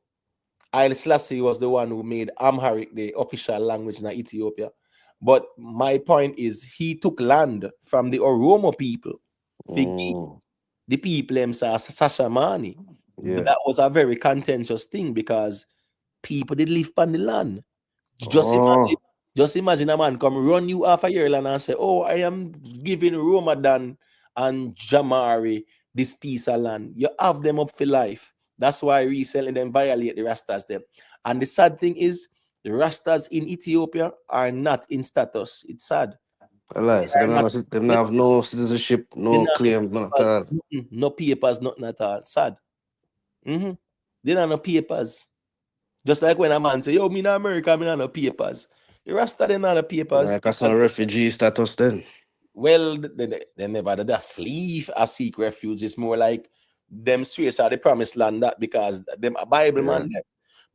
Haile Selassie was the one who made Amharic the official language in Ethiopia. But my point is, he took land from the Oromo people. The people themselves, Sashamani. That was a very contentious thing because people did live on the land. Just imagine a man come run you off of your land and say, oh, I am giving Ramadan and Jamari this piece of land. You have them up for life. That's why recently them violate the Rastas them. And the sad thing is, the Rastas in Ethiopia are not in status. It's sad. So they have no citizenship, no claim, no papers, nothing at all. Sad. They don't have no papers. Just like when a man say, yo, me in America, me not no papers. The Rasta, they not no papers. Like some refugee status then. Well, they never did that flee or seek refuge. It's more like them swears are the promised land that because them a Bible man.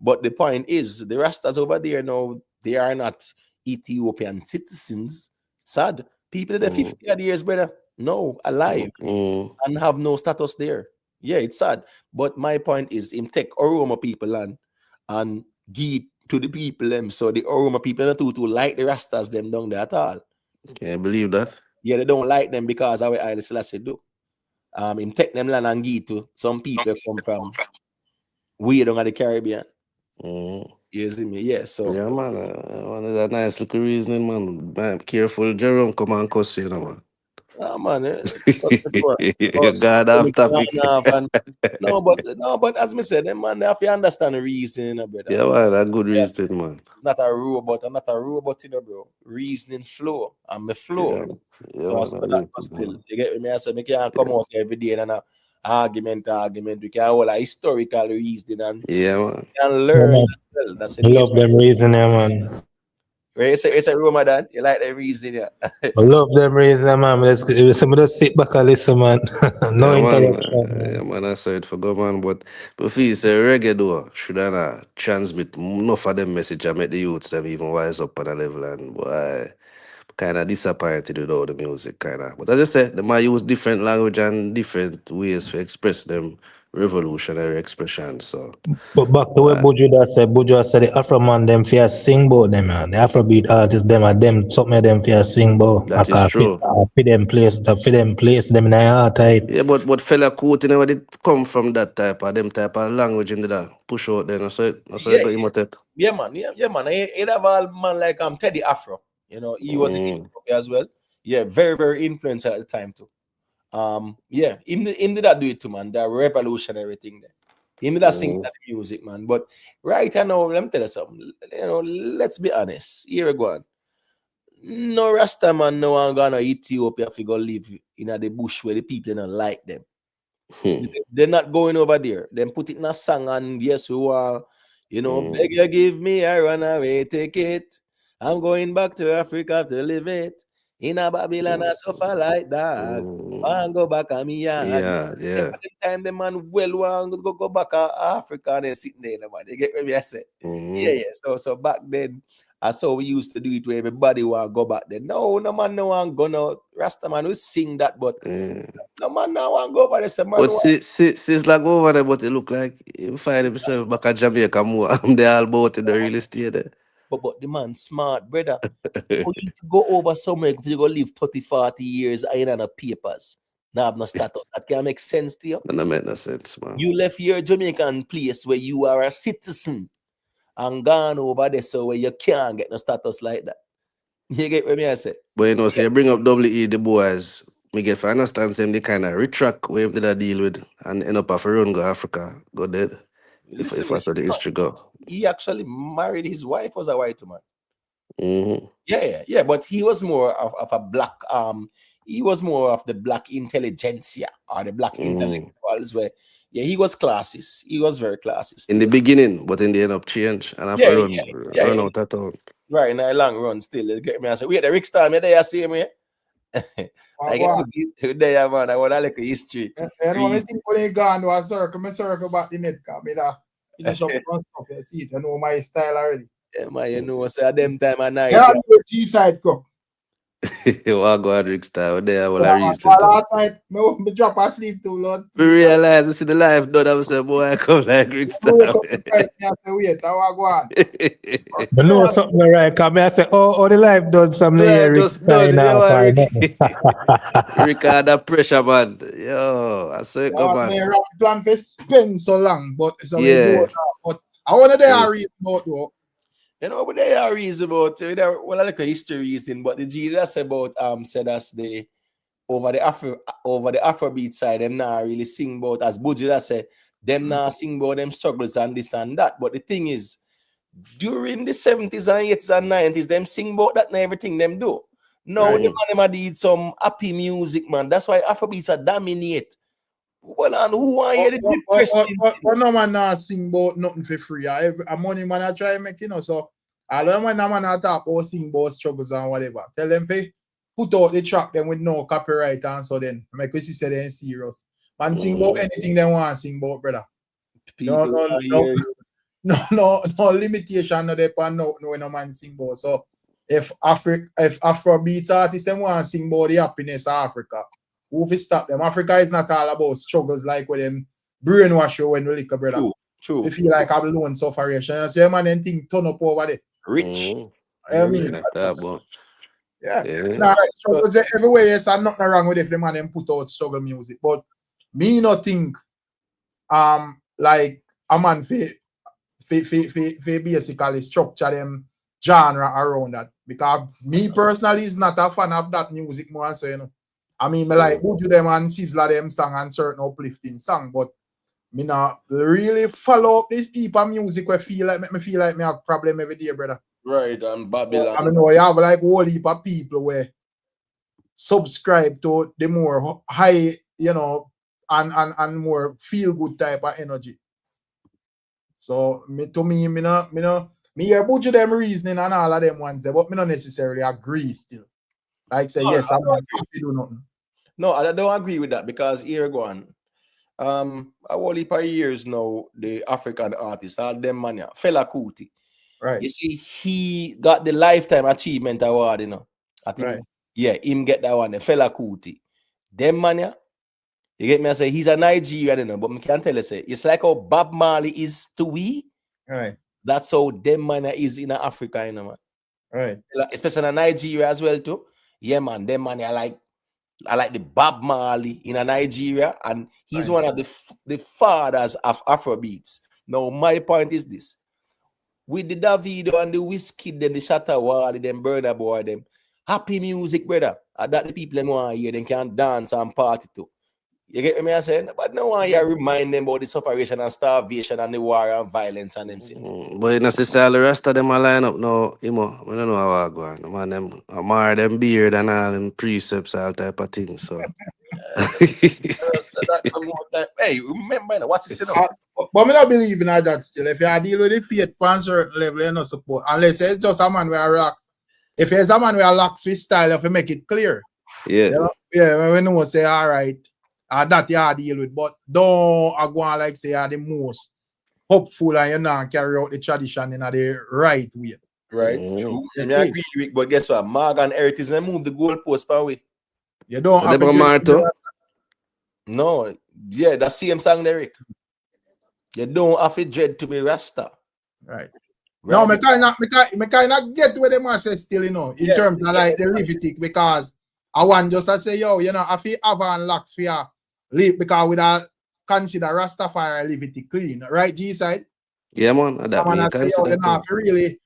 But the point is, the Rastas over there now, they are not Ethiopian citizens. Sad. People that are 50 odd years, brother, no, alive and have no status there. Yeah, it's sad. But my point is, him take Oromo people land and give to the people them. So the Oromo people not too like the Rastas them down there at all. Can't believe that. Yeah, they don't like them because of what Haile Selassie do. Him take them land and give to some people come from way down at the Caribbean. You see me? Yeah, so yeah, man. One of that nice little reasoning, man. Careful, Jerome, come and cuss you, man. Man, God off topic. No, but as me said, them man, they have to understand the reason, brother. Yeah, man, a good reason, man. Not a robot, I'm not a robot, bro. Reasoning flow, I'm a flow. So I saw that still. You get me? I said, me can't come out every day and argument. We can hold a historical reasoning and man. we can learn as well. That's love them reasoning, man. Right? It's a Ramadan. You like the reason, yeah. I love them reason, man. Some just sit back and listen, man. No Yeah, man. interruption, Yeah, man. man, I said for go, man. But if you say reggae though, should I not transmit enough of them message and make the youths them even wise up on a level and boy, kind of disappointed with all the music, kind of. But as I said, they might use different language and different ways to express them revolutionary expressions. So, But back to what boy, Buju said the Afro man them fear sing about them, man. The Afrobeat artists them are them something of them fear sing about. I that is can true. fit them place them in the heart tight. Yeah, but fella Kuti never did come from that type of them type of language in the push out then. So it Yeah, got him at it. yeah, man. Yeah, man. It have all man like Teddy Afro. You know, he was in Mm, Europe as well. Yeah, very, very influential at the time too. Yeah, him did that do it too, man. That revolutionary thing there. Him did that sing mm, that music, man. But right now, let me tell you something. You know, let's be honest. Here we go. No Rasta man no one gonna Ethiopia if you go live in the bush where the people don't like them. They're not going over there. Then put it in a song and yes, who are, you know, beg you give me a runaway ticket. I'm going back to Africa to live it. In a Babylon, I suffer like that. I go back a me yard. yeah, Yeah, yeah. by the time the man well want go back to Africa and then sitting there, man. You get what I say? Yeah, yeah. So back then, that's how we used to do it where everybody want to go back there. No man no one go no Rasta man we sing that, but no man no one go over there. Say man But since like over there, but it look like he find himself back at Jamaica more. They all about it, they really stay there. but the man smart, brother. Oh, you go over somewhere, if you go live 30, 40 years, I ain't on the papers. Now have no status. That can make sense to you. That make no sense, man. You left your Jamaican place where you are a citizen and gone over there so where you can't get no status like that. You get what I say? But you know, so you bring up WE, the boys, me get for understand them, they kind of retract where they did deal with and end up off a run go Africa, go dead. Listen, If that's what the history go. he actually married his wife was a white woman. Mm-hmm. Yeah, but he was more of a black he was more of the black intelligentsia or the black intellectuals where he was classist. He was very classist. In the beginning, but in the end up change and after run out of town. Right, in a long run still. You get me? I say, wait, the Rick Star, me there see me. I get to there, man. I want to look at history. And when I think when you gone to a circle back the net, me that finish up front stuff, you see it, I know my style already. Yeah, man, you know, so them time of night. Yeah, the G-side come. What go on Rick Star there? Well, Yeah, I reached last night, me drop asleep too, Lord. we realize we see the life done. I say, boy, I come like Rick Me Star. wake up to fight, me I say, wait, I want go on. But know something right, come I say, oh, the life done something here, Rick Just done, Stein now, Rick. Rick under pressure, man. Yo, I say, go Yeah, me man. rap plan for spend so long, but so we Yeah. go now. But I want to there reason about though. You know, but there are reasons about well, I like a history reason, but the G that's about said as the over the Afrobeat side, them not really sing about as Buju that say them not sing about them struggles and this and that. But the thing is, during the 70s and 80s and 90s, them sing about that and everything them do. No, the man did some happy music, man. That's why Afrobeats are dominate. Well, and who are you the depressing? But no man not sing about nothing for free. A money man I try make, you know, so all the man I talk about sing about struggles and whatever. Tell them to put out the track them with no copyright and so then make we see they ain't serious. Man sing about anything they want to sing about, brother. No limitation no depend no when no man sing about. So if Afrobeat artists them want to sing about the happiness of Africa, who fi stop them? Africa is not all about struggles like with them brainwash you when we lick a brother. True. They feel like I'm alone sufferation. So man then think turn up over there. Rich. I mean, Like that, but Nah, struggles everywhere, yes, and nothing wrong with if the man them put out struggle music. But me not think like a man fi basically structure them genre around that. Because me personally is not a fan of that music more so, you know. I mean, me like Buju them and Sizzla them song and certain uplifting song, but me not really follow up this heap of music where make me feel like me have problem every day, brother. Right, and Babylon. So, I know you have like a whole heap of people where subscribe to the more high, you know, and more feel good type of energy. So me no Me hear Buju them reasoning and all of them ones, but me not necessarily agree still. Like say, No, yes, I I'm don't not agree. happy do nothing. No, I don't agree with that because here go on. A whole heap of years now, the African artist, all them man, yeah, Fela Kuti. Right. You see, he got the Lifetime Achievement Award, you know. I think, Right. yeah, him get that one, the Fela Kuti. Them man, yeah, you get me? I say he's a Nigerian, you know, but I can tell you, say it's like how Bob Marley is to we. Right. That's how them man is in Africa, you know, man. Right. Especially in Nigeria as well, too. Yeah, man, them man, I like the Bob Marley in Nigeria, and he's Right. one of the fathers of Afrobeats. Now, my point is this: with the Davido and the Whiskey, then the Shatta Wally, them Burna Boy, them happy music, brother. That the people them want to hear, they can dance and party too. You get me? I saying, but no one here remind them about the separation and starvation and the war and violence and them things. But you know, sister, all the rest of them are line up now. I don't know how I go on. Man, them admire them beard and all them precepts, all type of things. So. So that come out that, hey, remember now, what is it? But me not believe in that still. If you deal with the faith on certain level, you not support. Unless it's just a man where rock. If it's a man where locks with style, if you make it clear. Yeah. You know? Yeah, when no say all right, that you deal with. But don't go on like say you're the most hopeful and you not carry out the tradition in the right way. Right, true. I agree with, but guess what? Morgan Heritage they move the goalpost per way. You don't So have they to no, yeah, that same song, Derek. You don't have to dread to be Rasta. Right. No, me kind of get where them say still, you know, in terms of like the Levitic, because I want just to say, yo, you know, I feel Avan locks for your live because we don't consider Rastafari Levitic clean, right, G side? Yeah, man. That I me say, yo, you know, if you really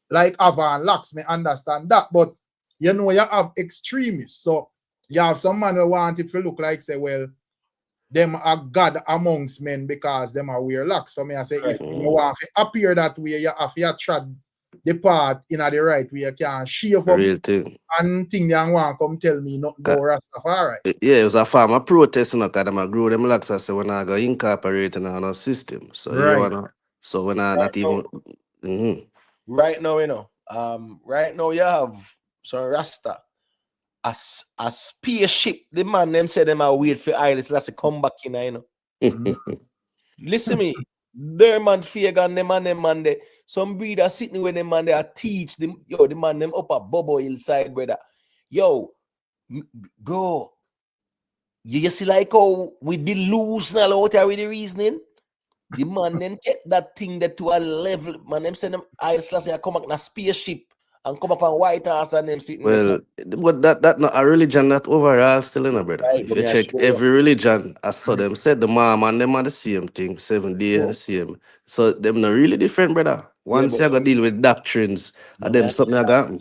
like Avan locks, me understand that, but you know, you have extremists, so you have some man who want it to look like, say, well, them are God amongst men because them are wear locks. So me I say, if you want to appear that way, you have to trod the path in the right way. You can shave up real thing. and think they want to come tell me nothing about Rastafari. Yeah, it was a farmer protest, you know, because them grow them locks. I say when I go incorporate in our system. So you wanna, so when I not even. Right now, you know, right now you have some Rasta. A spaceship, the man them say them are wait for Iris last to come back in, you know. Listen me, their man Fagan, them and them man there. Some breeder sitting with them man there teach them, yo, the man them up a Bobo hillside, brother. Yo, bro, you see like how we did lose now out here with the reasoning. The man then take that thing there to a level, man. Them say them Iris last come back in a spaceship. And come up on White House and them sitting well, but that not a religion that overall still in a brother. Right, If you check every religion, as so them said the mom and them are the same thing, 7 days the same. So them not really different, brother. Once you gotta deal with doctrines, and them something like that.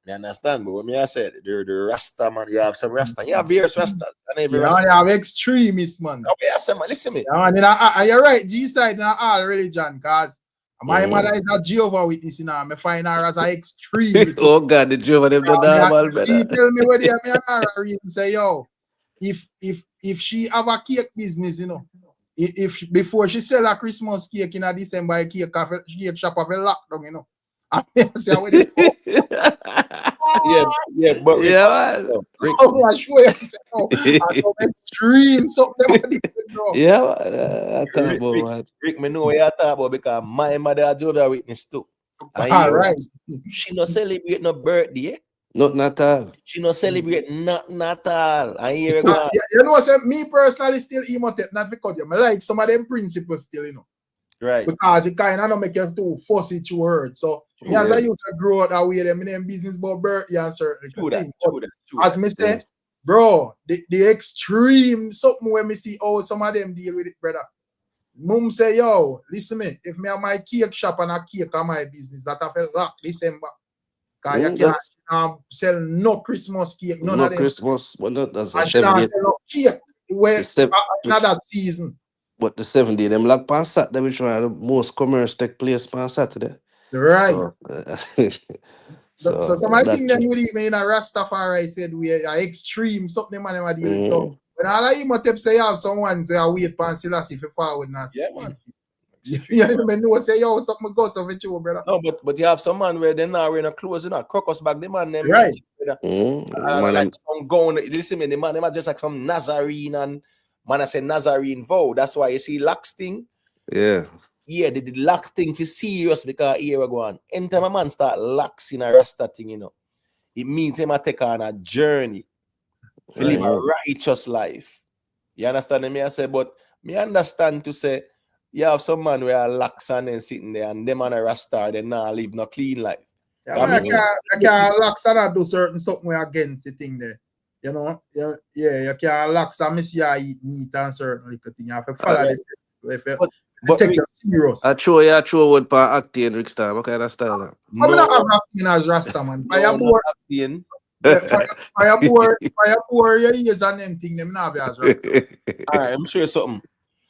You understand, but when I said the Rasta man, you have some Rasta, you have various Rastas, and every Yeah, Rasta. you have extremists, man. Okay, I said, man, listen me. Yeah, man, you're right, G side in all religion, because my mother is a Jehovah Witness, you know. I find her as an extremist. Oh God, the Jehovah them the normal, brother. She tell me what they are reason say, yo, if she have a cake business, you know, if before she sell a Christmas cake in a December, cake shop have a lockdown, you know. I say, yeah, but yeah, man. I swear, I extreme something. Yeah, I thought about that. Rick, me know what you talk about because my mother a Jehovah Witness too. All right. She no celebrate no birthday. Not at all. She no celebrate nothing at all. And here you know, say, me personally still emote, not because you like some of them principles still, you know. Right. Because it kind of don't make you too fussy to word. So me as I used to grow up that way, them business about birthday and certain things. As me say, bro, the extreme something when me see how some of them deal with it, brother. Mum say, yo, listen me, if me have my cake shop and a cake on my business, that I felt lock December. Because you can't sell no Christmas cake, none of them. Christmas, well, that's a and you can't sell no cake where not that season. But the 7 day, them lock on Saturday, which one of the most commerce take place on Saturday. Right. So, so somebody think them would even in a Rastafari said we are extreme, something man ever deal with. So when all of you must say you have someone to wait for Selassie for forward now. Yeah, man. You know, say yo, something goes off with you, brother. No, but you have some man where they're not wearing a clothes, you know, crocus back, the man them. Right. Man, Like some gown, listen me, the man them are just like some Nazarene and man I say Nazarene vow. That's why you see lax thing. yeah. Yeah, the lax thing for serious because here we go on. Anytime a man start laxing a rasta thing, you know, it means him a take on a journey to live a righteous life. You understand me? I say, but me understand to say you have some man where are lax and then sitting there and them man a rasta, they not live no clean life. Yeah, man, I can't relax and do certain something way against the thing there. You know, you can't relax and miss you eat meat and certain little thing. You have to follow the but take it serious. I throw word for acting next time. What kind of style that? I'm not acting as Rasta, man. Fire poor, your ears and them thing, them not be as Rasta. Alright, I'm sure something.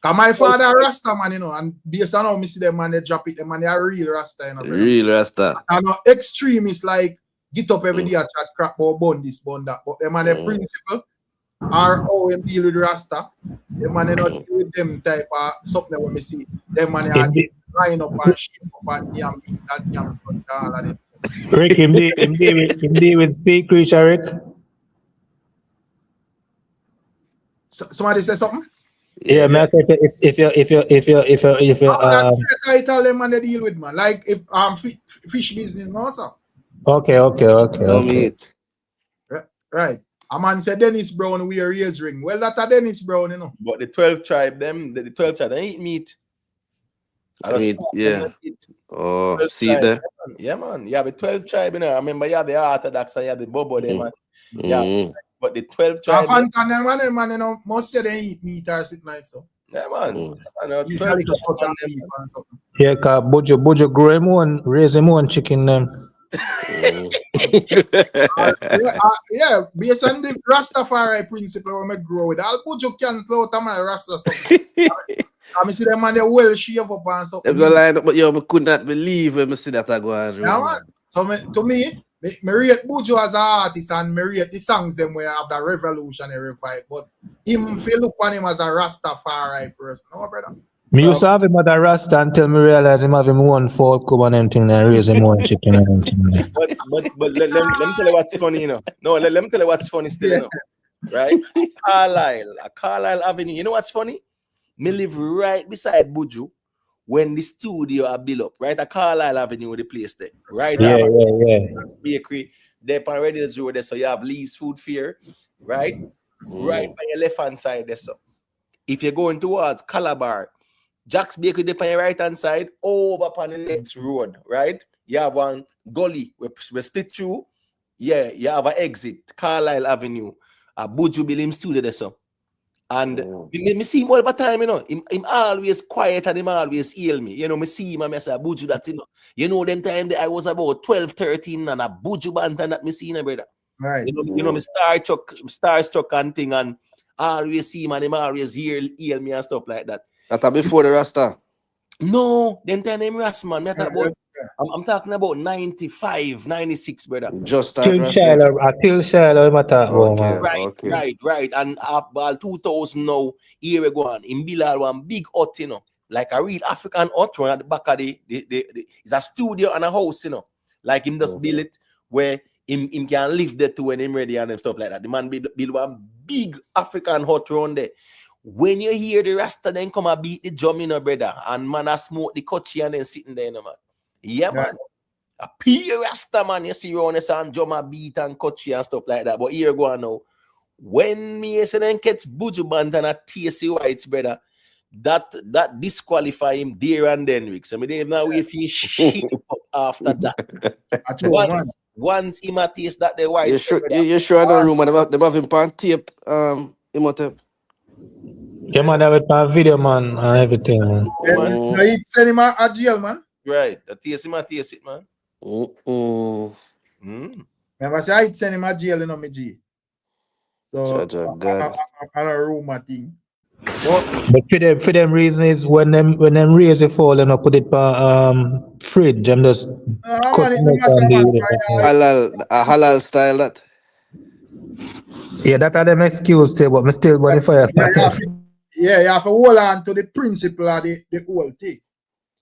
Cause my father Rasta, man, you know, and based on how me see them, man, they drop it, them, man, they are real Rasta, you know. Real Rasta. And extremists like get up every day and chat crap about bun this, bun that. But them and the principle are how we deal with Rasta. Them man, they not deal with them type of something when we see. Them man, they are line up and shit up and yam meat and yam front all of them. Rick, him deal with fake creature, Rick. Somebody say something? Yeah, man. If you that's the title them man they deal with, man. Like if fish business, no sir. Okay. Right. A man said Dennis Brown wear ears ring. Well, that's a Dennis Brown, you know. But the 12 tribe, the 12 tribe, they eat meat. Yeah. Oh, see there. Yeah, man. Yeah, the 12 tribe, you know. I remember you have the Orthodox and you have the Bobo, them, man. Yeah. But the 12 tribe. Man, you know, most say they eat meat or something like so. Yeah, man. Yeah, cause Bojo grow him own, raise him own chicken them. Yeah, based on the Rastafari principle when I grow with, I'll put you can throw out my Rasta something. I see them man they well shave up and something. They go line up, but yo, I could not believe when I see that I go on. Yeah, man. So to me rate Buju as an artist and me rate the songs them where have that revolutionary vibe. But him feel look on him as a Rastafari person, no brother. Me used to have him at a Rasta until me realize him have him one folk come and everything and raise him one chicken and everything. But let me tell you what's funny, you know. No, let me tell you what's funny still, you know. Right? Carlisle Avenue. You know what's funny? Me live right beside Buju when the studio are built up. Right at Carlisle Avenue, the place there. Right? Yeah. Bakery. There on Reddit's Road there, so you have Lee's Food Fair, right? Right by your left hand side there, so. If you're going towards Calabar, Jack's Bakery there on your right hand side, over upon the next road, right? You have one gully we split through. Yeah, you have an exit, Carlisle Avenue, a Buju Bilim studio there, so. And me see him all the time, you know. Him always quiet and him always heal me. You know, me see him and I say, Buju that, you know. You know, them time that I was about 12, 13 and a Buju band and that me see him, brother. Right. You know, me starstruck and thing and always see him and him always heal me and stuff like that. That's before the Rasta? No, them time him Rasta, man. I'm talking about 95, 96, brother. Just Till Shiloh, man. Right. And about 2000 now, here we go on. In Bilal, one big hut, you know, like a real African hut at the back of the it's a studio and a house, you know. Like him just build it where him can live there too when him ready and stuff like that. The man build one big African hut around there. When you hear the Rasta then come and beat the drum, you know, brother, and man I smoke the kochi and then sitting there, you know, man. Yeah, man. A pure Rasta, man, you see around the and drum a beat and kochi and stuff like that. But here go on now. When me say then catch Buju Band and a TC Whites, brother, that disqualify him there and then, Rick. So me they now wait for shit up after that. Once him a taste that the Whites. You sure in the room and they have him on tape, Yeah, man, have it on video, man, and everything, man. Now he send him a jail, man. Right. The taste it, man. Remember, say I send him a jail, you know, me G. So, I a rumor thing. But for them reason is when them raise the fall and put it on fridge, I'm just cut halal style that. Yeah, that are them excuse too, but me still body fire. Yeah, you have to hold on to the principle of the whole thing.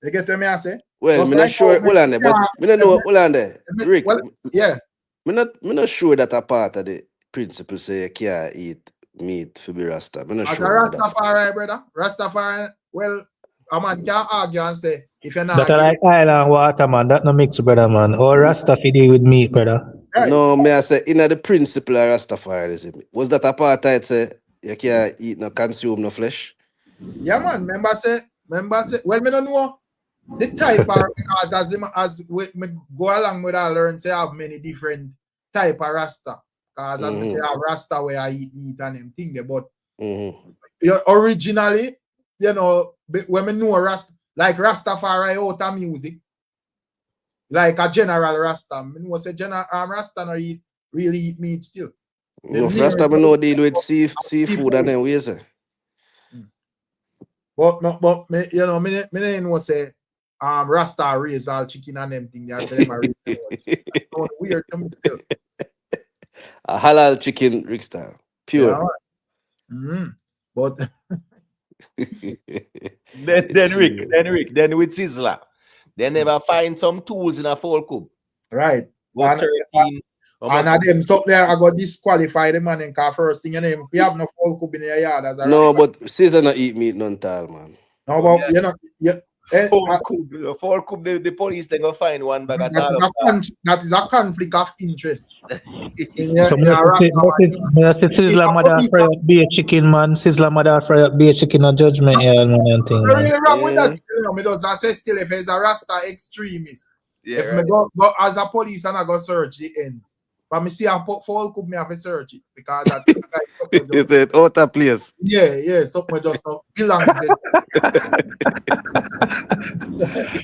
You get what me I say? Well, Just me not like sure. how Hold on there, but me don't know. Hold on there, Rick. well, yeah. Me not sure that a part of the principle say you can't eat meat for be Rasta. Me not As a sure about that. Rastafari, brother. Rastafari, well, a man can argue and say, if you're not That I like island water, man. That no mix, brother, man. Or Rasta fi deal with meat, brother. Right. No, me I say, in the principle of Rastafari, was that a part of it say you can't eat no consume no flesh? Yeah, man. Remember say, well, me don't know the type of, because as me go along with I learn to have many different type of Rasta. Because as I say, I have Rasta where I eat meat and them thing there, but originally, you know, when me know Rasta, like Rastafari out of music, like a general Rasta, me know say general Rasta no really eat meat still. No, Rasta me know deal with seafood and then we say. But me, you know, me know say Rasta raise all chicken and them thing. They say them are weird to me still. A halal chicken, Rick style. Pure. Yeah. But then with Sizzler, they never find some tools in a folk cup. Right. What 13? And them so there I got disqualify the man in car first thing, you know, if you have no folk cup in your yard as a No, but Caesar not eat meat none tal, man. No, but you know, folk cup, the police they go find one bag of that is a conflict of interest. So Sizzler mother fry up be a chicken, man. Sizzler mother fry up be a chicken a judgment, yeah, man, and thing, man. Really wrong with that, you know, me does I say still if it's a Rasta extremist. Yeah, if me go as a police and I go search the ends. But me see a folk cup me have to search it because that Is it out of place? Yeah, something just belongs there.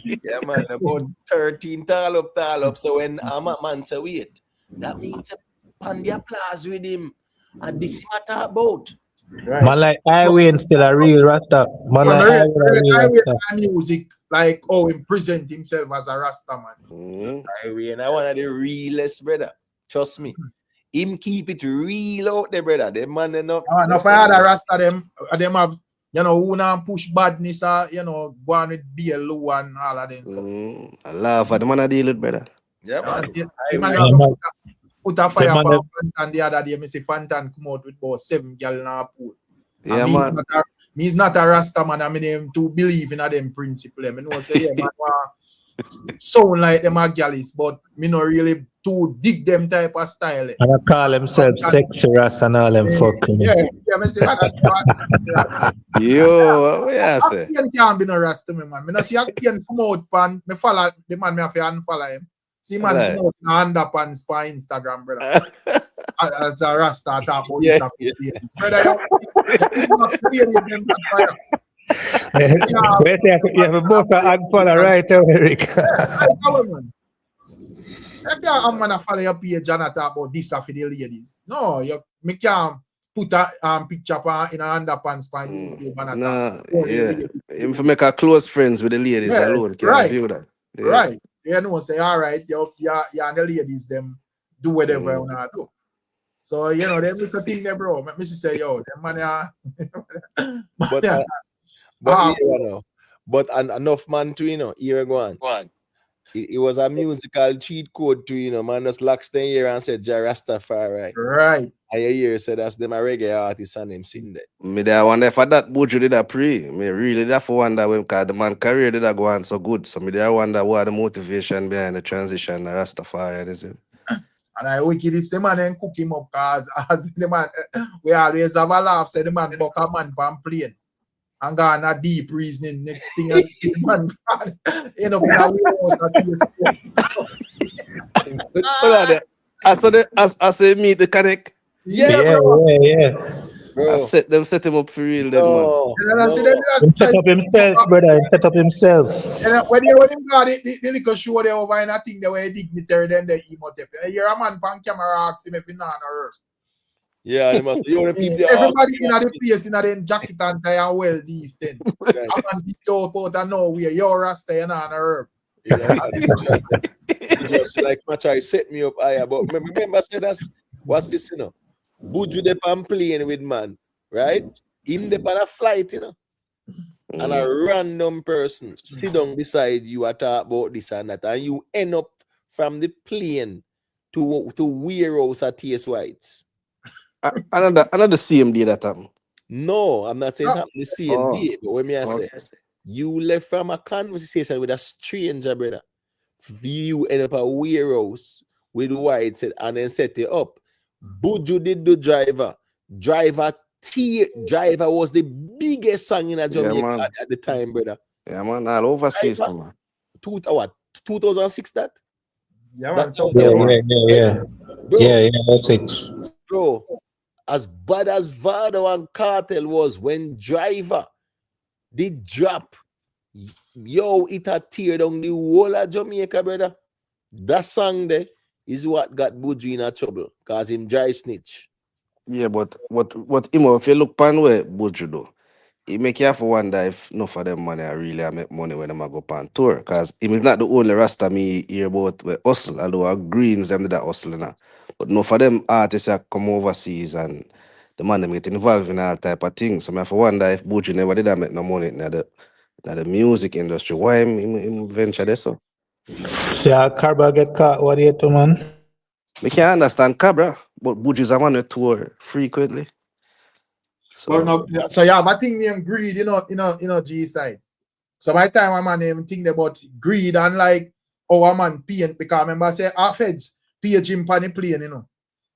Yeah, man, about 13 tall up. So when I'm a man say wait, that means pan the applause with him. And this is what I talk about. Right. Man, like Highway still a real Rasta. Man, like Highway music, like he present himself as a Rasta man. Highway, and I one of the realest, brother. Trust me. Him keep it real out there, brother. Them man, they not. No, for other Rasta, them have, you know, who now push badness, you know, go on with BLU and all of them. So. I laugh at the man I deal with, brother. Yeah, man. Put a fire on Fantan the other day. Me see Fantan come out with about 7 girls in a pool. Yeah, man. Me's not a Rasta man. I mean, them to believe in them principle. I know say, yeah, man, sound like them a girls, but me not really to dig them type of style. And I call themselves sexy Rasta and all them fucking. Yeah, me say, man, that's Yo, what you say? Akian can't be no Rasta, me, man. Me not see Akian come out fan. Me follow the man, me have to unfollow him. See, man, Right. come out in underpants for Instagram, brother. As a Rasta talk about Yeah, this. Brother, you Wait, you have a book and follow right away, Eric. I'm gonna follow your page and talk about this for the ladies. No, me can't put a picture in a underpants for YouTube and Nah, yeah. If you make a close friends with the ladies alone, can right. view that. Yeah. Right. You know, say, all right, you and the ladies, them do whatever you wanna do. So, you know, them little thing there, bro. Let me say, yo, them man, but enough man to, you know, here go on. It was a musical cheat code to, you know, man just locks 10 years and said Ja Rastafari. Right. And you hear said that's them a reggae artist and them sing that. Me there wonder if that Buju did a pre. Me really did for wonder when cause the man career did a go on so good. So me there wonder what the motivation behind the transition to Rastafari is it. And I wicked it's the man and cook him up cause as the man we always have a laugh, say the man buck a man pan plane. And go on a deep reasoning. Next thing I see the man end up in a warehouse. I say meet the connect. Yeah. I set him up for real then, man. Set up himself, brother. Set up himself. And when him got the little show there over and I think they were dignitary then they emote. You're a man on camera ask him if he's not on earth. Yeah, they must. Everybody in the place in the jacket and tie and well these things. I'm on the top out of nowhere. You're Rasta and on earth. Just like my try set me up higher. But remember, say that's what's this, you know? Buju de pan plane with man, right? Him de pan a flight, you know. and a random person sit down beside you and talk about this and that, and you end up from the plane to warehouse at T.S. White's. Another same day that happened. No, I'm not saying it happened the same day, but when I say okay. you left from a conversation with a stranger, brother, you end up a warehouse with White said and then set it up. Buju did the driver. Driver was the biggest song in Jamaica at the time, brother. Yeah, man, all overseas, man. 2006 that? Yeah, man. Yeah, that's it. Bro, as bad as Vado and Kartel was when Driver did drop, yo, it had tear down the whole of Jamaica, brother. That song there is what got Buju in a trouble, cause him dry snitch. Yeah, but what if you look pan where Buju do, it make you have to wonder if enough of them money are really make money when them a go pan tour. Cause he is not the only Rasta me hear about where hustle, although Greens them that hustle now. But enough of them artists that come overseas and the man them get involved in all type of things. So I have to wonder if Buju never did that make no money in the music industry. Why him venture this so? See how Cabra get caught, what do you do, man? Me can't understand Cabra, but Buju's a man who tour frequently. Well, no, so yeah, my thing named greed, G side. So by the time I'm on him think about greed and like a man paint, because I remember say our feds page him on the plane,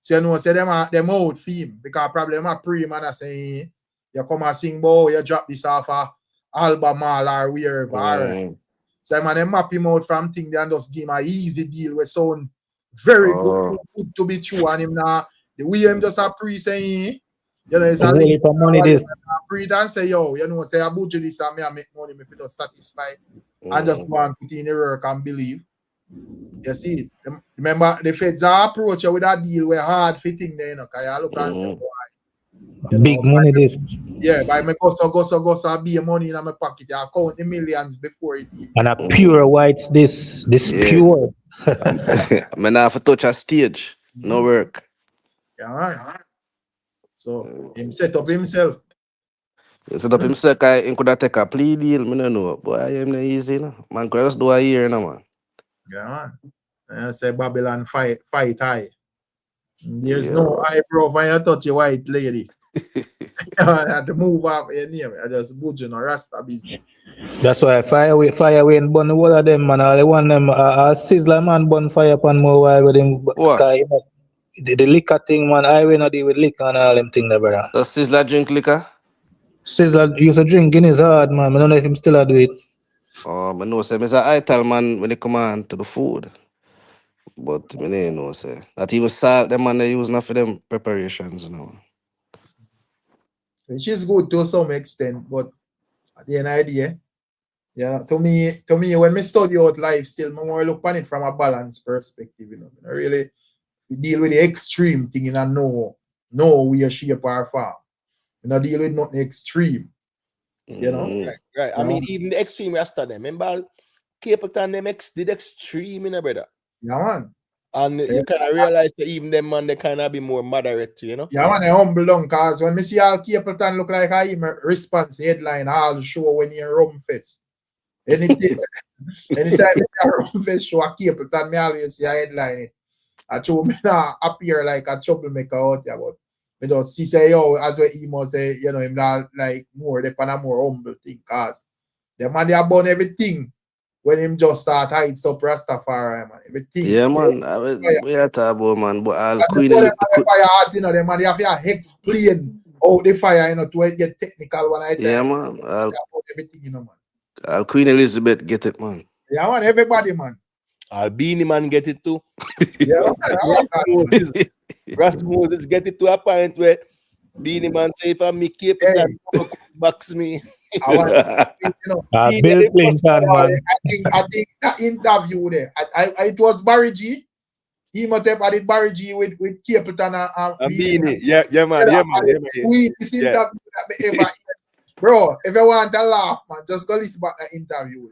So say them out theme because probably them a pre man say you come and sing boy, you drop this off a album or wherever. Right? So man them map him out from thing and just give him a easy deal with sound very good to be true and him now the way him just a pre saying it's a link money this. Breathe and say, yo, say I Buju this and me I make money, me feel satisfied and just go and put in the work and believe. You see, remember the feds are approach you with a deal where hard fitting there, cause you look and say, boy, Big money this. Yeah, by me go be money in my pocket, I count the millions before it even. And a pure whites this pure. I mean, I have to touch a stage, no work. Yeah, right. So him set up himself. He set up himself, he could have take a plea deal, I don't know. Boy, I am not easy, no. Man, could just do a year, no, man. Yeah, man. I say Babylon fight high. There's no eyebrow when you touch a white lady. You have to move up your name. I just Buju no Rasta business. That's why fire away and burn the whole of them, man. All the one them Sizzler man burn fire upon more while with him. The liquor thing, man, I will not deal with liquor and all them thing there, brother. So Sizzler drink liquor? Sizzler used to drink in his hard, man. I don't know if him still do it. Oh, I know, say, I tell man when they come on to the food. But I don't know, say. That even salt, them man, they use not for them preparations, you know. She's good to some extent, but at the end of the day, yeah, to me, when me study out life still, I more look on it from a balanced perspective, I really deal with the extreme thing in a no way, shape, or form. You know, deal with nothing extreme. You know? Right. I mean, even the extreme Rasta them. Remember, Capleton them did extreme, brother. Yeah, man. And you kind of realize that even them man, they kind of be more moderate, Yeah, man, they humble down, because when me see all Capleton look like I him response headline all show when you're Rum Fest. Anytime you see a Rum Fest show a Capleton, me always see a headline. I show me now appear like a troublemaker out there, but me just see say, yo, as well emo say, him not like more, they pan a more humble thing, cause the man they have done everything when him just start heights up Rastafari, man. Everything. Yeah, man. We are talking about, man, but I'll queen fire out, the man, they have to explain how the fire, to get technical one. Yeah, man. Everything, man. I'll Queen Elizabeth get it, man. Yeah, man, everybody, man. Albini man get it too. Yeah, Ras Moses get it to a point where Beanie man say if I me keep it box me. Bill Clinton, man. I think that interview there, it was Barry G. He must have added Barry G with Capleton and Beanie. Yeah, man. Sweetest interview that me ever. Bro, if you want to laugh, man, just go listen back that interview.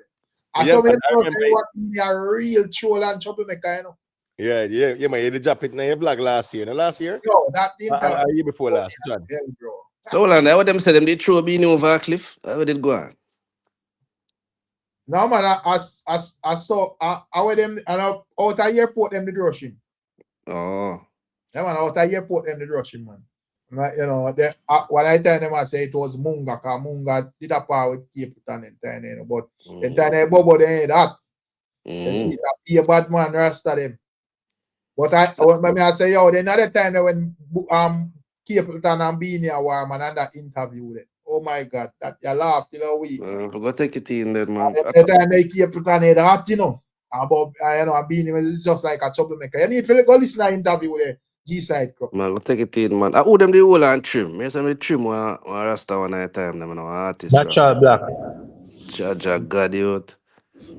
I saw me a real troll and troublemaker, Yeah, man. You did drop it in your vlog last year. Last year? No, that interview. A year before last. Yeah, bro. So, Land, how them say them they throw Beanie over a cliff? How did it go on? No man, I saw I with them and out of airport them did rush him. Oh. Yeah man, out of airport them did rush him, man. Like, you know, what I tell them I say it was Munga, cause Munga did a power with Cape Town and time, you know, but the time they bubble they ain't that. You see that be a bad man rasta them. But I say yo, then another time when Cape Town and Beanie war man and that interview them. Oh my god, that you laugh till a week. Go take it in there, man. The time they Cape Town head hot, you know. About you know, Beanie is just like a troublemaker. You need to go listen to interview with the G-side crop. Man, go take it in, man. I owe them the whole and trim. Yes, I'm trim one rasta one at a time, them, you know, artist Natural rasta. black. Jaja God youth.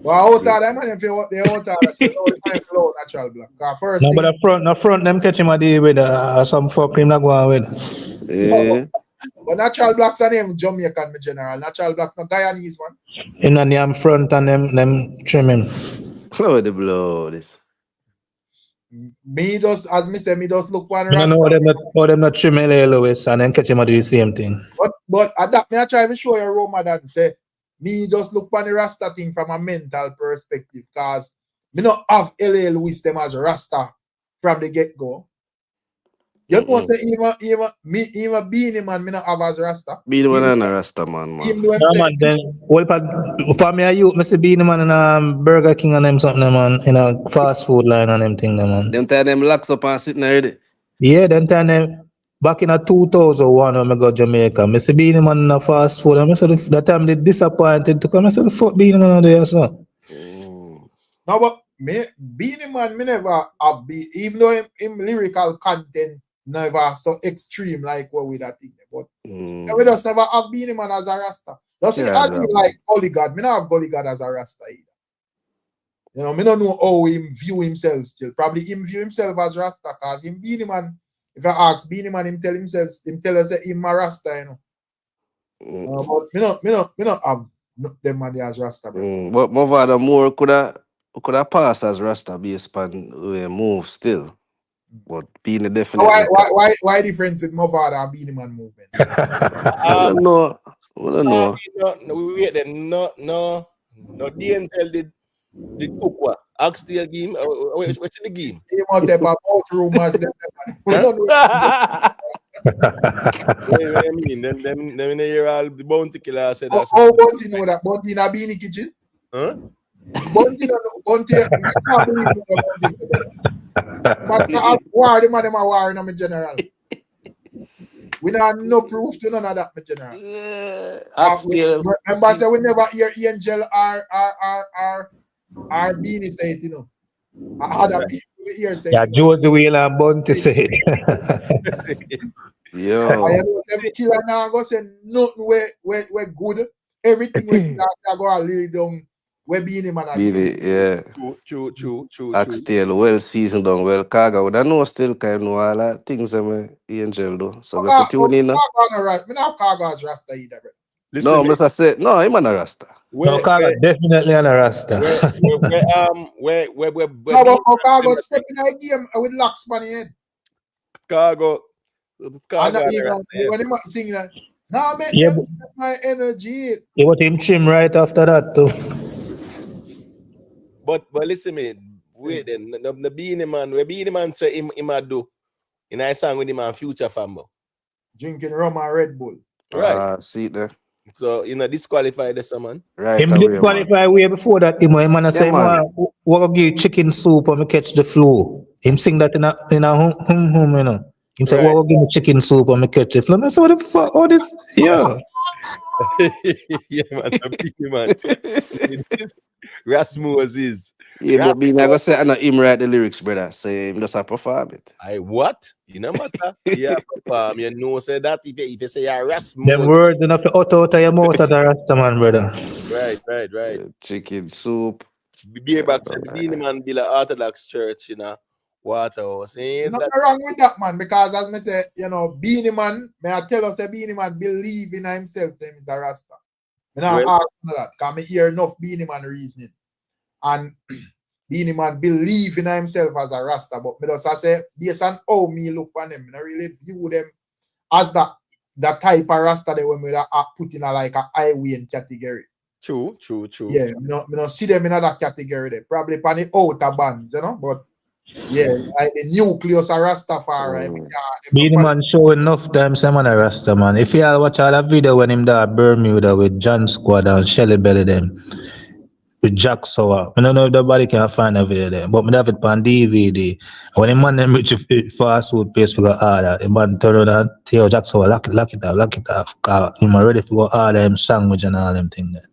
Well, out of them, man, if you they out of say no, the time flow natural black. First No, thing, but the front them catch him a day with some fuck him not going with. Yeah. but natural blacks are them Jamaican, my general. Natural blacks not Guyanese, man. In the name front and them trim him. Flow the blow this. Me just, as me say, me just look one You rasta. know them not trim LA Lewis and then catch him a do the same thing. But adapt me, I try to show you Roma that say, me just look on the rasta thing from a mental perspective, cause me not have LA Lewis them as rasta from the get-go. You know say even Beanie Man, me not have as rasta. Beanie Man and a rasta man. No man, then for me, you must be the man in Burger King and them something, man, in a fast food line and them thing, man. Them time them locks up and sitting already. Yeah, then time them back in a 2001 when I go Jamaica, I see Beanie Man in a fast food, and I said that time they disappointed to come. I said the fuck Beanie Man there, so. No, but me Beanie Man, me never have be, even though him lyrical content never so extreme like what we that thing, but we just never have Beanie Man as a rasta. Just Yeah, I feel like Gully God, me not have Gully God as a rasta either. You know, me don't know how him view himself still. Probably him view himself as rasta, cause him Beanie Man. If I ask Beanie Man, him tell us that him a rasta, you know. But me not have them man as rasta, bro. But Movada more could have passed as rasta based on move still. But Beanie definitely. Why difference with Movada and Beanie Man movement? I don't know. No, wait then. No, DNTL did cook what? Oxtail game? What's the game? He want them about rumors. What I mean? Them in hear all the bounty killer said that. Oh, Bounty know that. Bounty in a Beanie kitchen? Huh? Bounty, I can't believe Bounty. War, the man them a war in my general. We don't have no proof to none of that, my general. Remember, say we never hear Angel or Beanie say it, you know. I had a people here say yeah, Josie Wheeler and Bunty say it. Yo. I know every killer now go say nothing we good. Everything we killer go a lay down we Beanie Man again. Yeah. True. Oxtail well seasoned down, well cargo. Would I know still kind of all that things Angel do. So we have to tune in. Me not cargo as rasta either, bro. Listen, no, Mr. Say no, I'm not a rasta. No, Cargo definitely on a rasta. No, Cargo step in the game with locks on the head. Cargo. When him sing that, now make them get my energy. He was him trim right after that too. But listen me, wait then. The Beanie Man, where Beanie Man say him a do in a song with him and Future Fambo. Drinking rum and Red Bull. Right. See there. So disqualify this man. Right. Him disqualify way before that. Him man say what give chicken soup and me catch the flu. Him sing that in a hum, you know. Him say what give me chicken soup and me catch the flu. I say what the fuck all this? Yeah. Yeah, man, Rasmus. Yeah, but being I go say I know him write the lyrics, brother. Say him just a perform it. I what? You know matter. Yeah, perform. You know say that if you say yeah, Rasmus. Them words enough to out of your mouth of the Rasta man, brother. Right. Chicken soup. Be back to the Beanie Man be like Orthodox Church, you know. Waterhouse. Nothing wrong with that, man, because as me say, you know, Beanie Man, may I tell us that Beanie Man believe in himself, them is a Rasta. I don't ask that, because I hear enough Beanie Man reasoning. And Beanie Man believe in himself as a Rasta, but me just say, based on how me look on them, I really view them as that type of Rasta that when we put in like a highway category. True. Yeah, me not see them in that category there. Probably pan the outer bands, you know. But yeah, like the nucleus of Rastafari. Beenie Man show enough time, say man a Rasta man. If you all watch all the video when him there at Bermuda with John Squad and Shelly Belly them, with Jack Sour. I don't know if nobody can find a video there, but me have it on DVD. When the man them reach fast food place for go order, the man turn around and tell Jack Sour, lock it off, cause him ready for go order him sandwich and all them things there.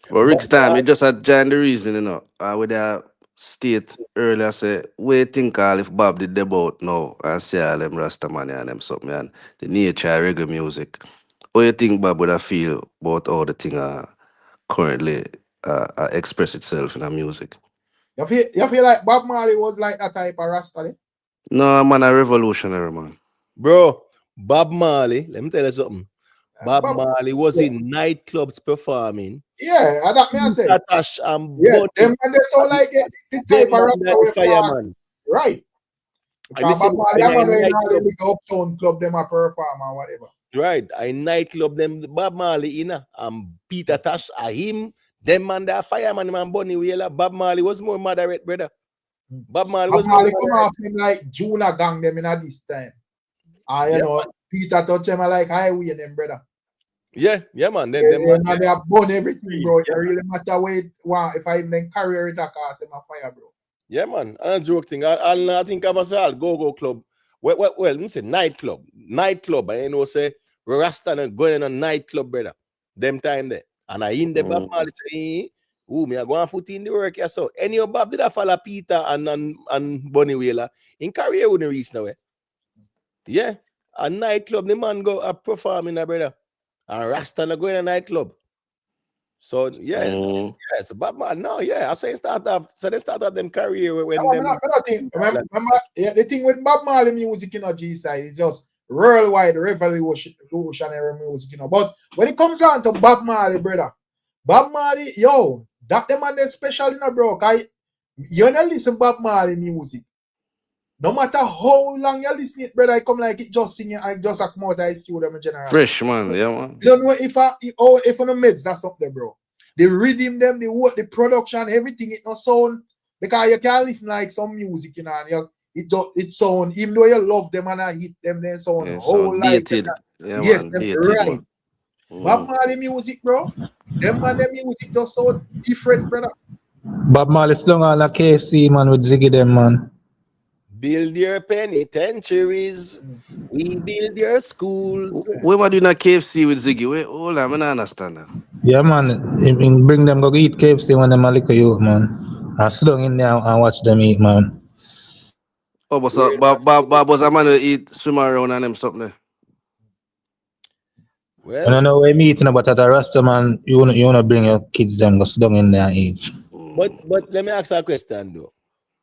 But Rick's time, it just had join the reason, you know. With that state earlier, say, we think all if Bob did about now and say all them Rastaman and them something and the nature of reggae music. What you think Bob would have feel about all the thing currently express itself in the music? You feel like Bob Marley was like that type of Rasta? Eh? No, man, a revolutionary man. Bro, Bob Marley, let me tell you something. Bob Marley was in nightclubs performing. Yeah, and that me I say. Tash and Yeah, Buddy. them and they sound like the type of Rasta we fireman. Right. Because Bob Marley, I'm in all the big uptown club, them a perform or whatever. Right, I nightclub them Bob Marley in Peter Tash, him, them man that fireman man Bunny Wheeler. Bob Marley was more moderate, brother. Bob Marley was more come off him like Juna gang them in at this time. You know, man. Peter touch them like highway them, brother. Yeah, man. They have burn everything, bro. It really matter where if I even carry it across them a fire, bro. Yeah, man. I joke thing. I think I must say go club. Well, let say nightclub. And you know, say Rasta going in a nightclub, brother. Them time there. And I in the Bob Marley say, me I go and put in the work here. So any of Bob did I follow Peter and Bunny Wheeler in career wouldn't reach nowhere. Yeah. A nightclub, the man go performing, brother. And Rasta go in a nightclub. So yeah, so Bob Marley, no, I say they start off them career when remember, the thing with Bob Marley music, you know, G-side is just worldwide revolutionary music, you know. But when it comes down to Bob Marley, brother, Bob Marley, that the man is special, you know, bro. You don't listen to Bob Marley music. No matter how long you listen it, brother, I come like it just sing it and just come out of studio in general. Fresh, man, yeah, man. You don't know if on the meds, that's up there, bro. The rhythm, them, the production, everything, it not sound, because you can't listen like some music, you know, and it sound, even though you love them and I hit them, they sound whole dated. Like yes, them dated, right. Bob Marley music, bro, them and their music just sound different, brother. Bob Marley slung on a KFC, man, with Ziggy them, man. Build your penitentiaries. We build your schools. Where were you in a KFC with Ziggy? Wait, hold on, I don't understand that. Yeah, man. Bring them go eat KFC when them a liquor youth, man. And sit down in there and watch them eat, man. Oh, but so Bob was a man who eat swim around and them something there. Well, I don't know where meeting, but as a Rasta man, you wanna bring your kids them go sit down in there and eat. But let me ask you a question though,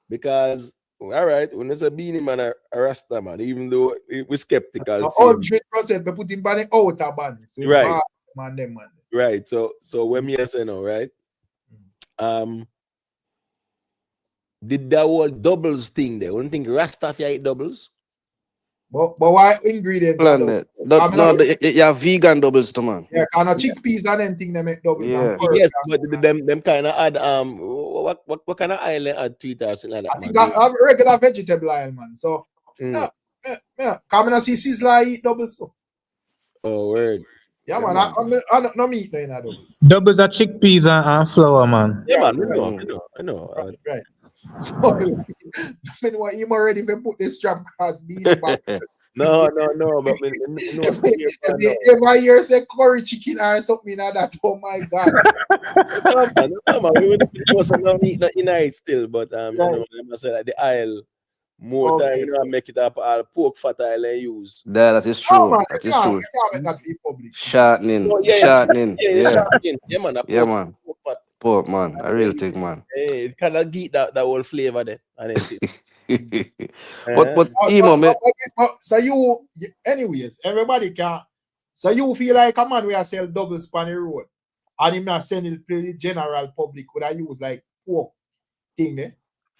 because all right, when it's a Beanie Man, a Rasta man, even though we're skeptical. 100%, but put him by the outer band. So right. Man. Right. So when me say no, right? Did that whole doubles thing there? Wouldn't think Rasta eat doubles? But why ingredients? You have vegan doubles too, man. Yeah, kind of chickpeas and anything they make doubles. Yeah. Yes, but them kind of add what kind of oil they add to it or something like that, man? I have regular vegetable oil, man. So yeah. Come and see Sizzla eat doubles. So. Oh, word. Yeah, man. I don't know meat in doubles. Doubles are chickpeas and flour, man. Yeah, man. I know. Right. So when him already been put this strap cross beat back. No, but if I hear say curry chicken or something like that, oh my god. No, man, we would some meat in it still, but you know, I say like the aisle more time, you know, make it up all pork fat oil and use. That is true. Man, that is true. Shortening. Shortening. Yeah, man. Yeah, man. Pork, man. I really think, man. Hey, it kind of get that whole flavor there. And that's it. But Emo, man. So you, anyways, everybody can. So you feel like a man where sell double span the road, and him not send it to the general public. Would I use like pork thing there?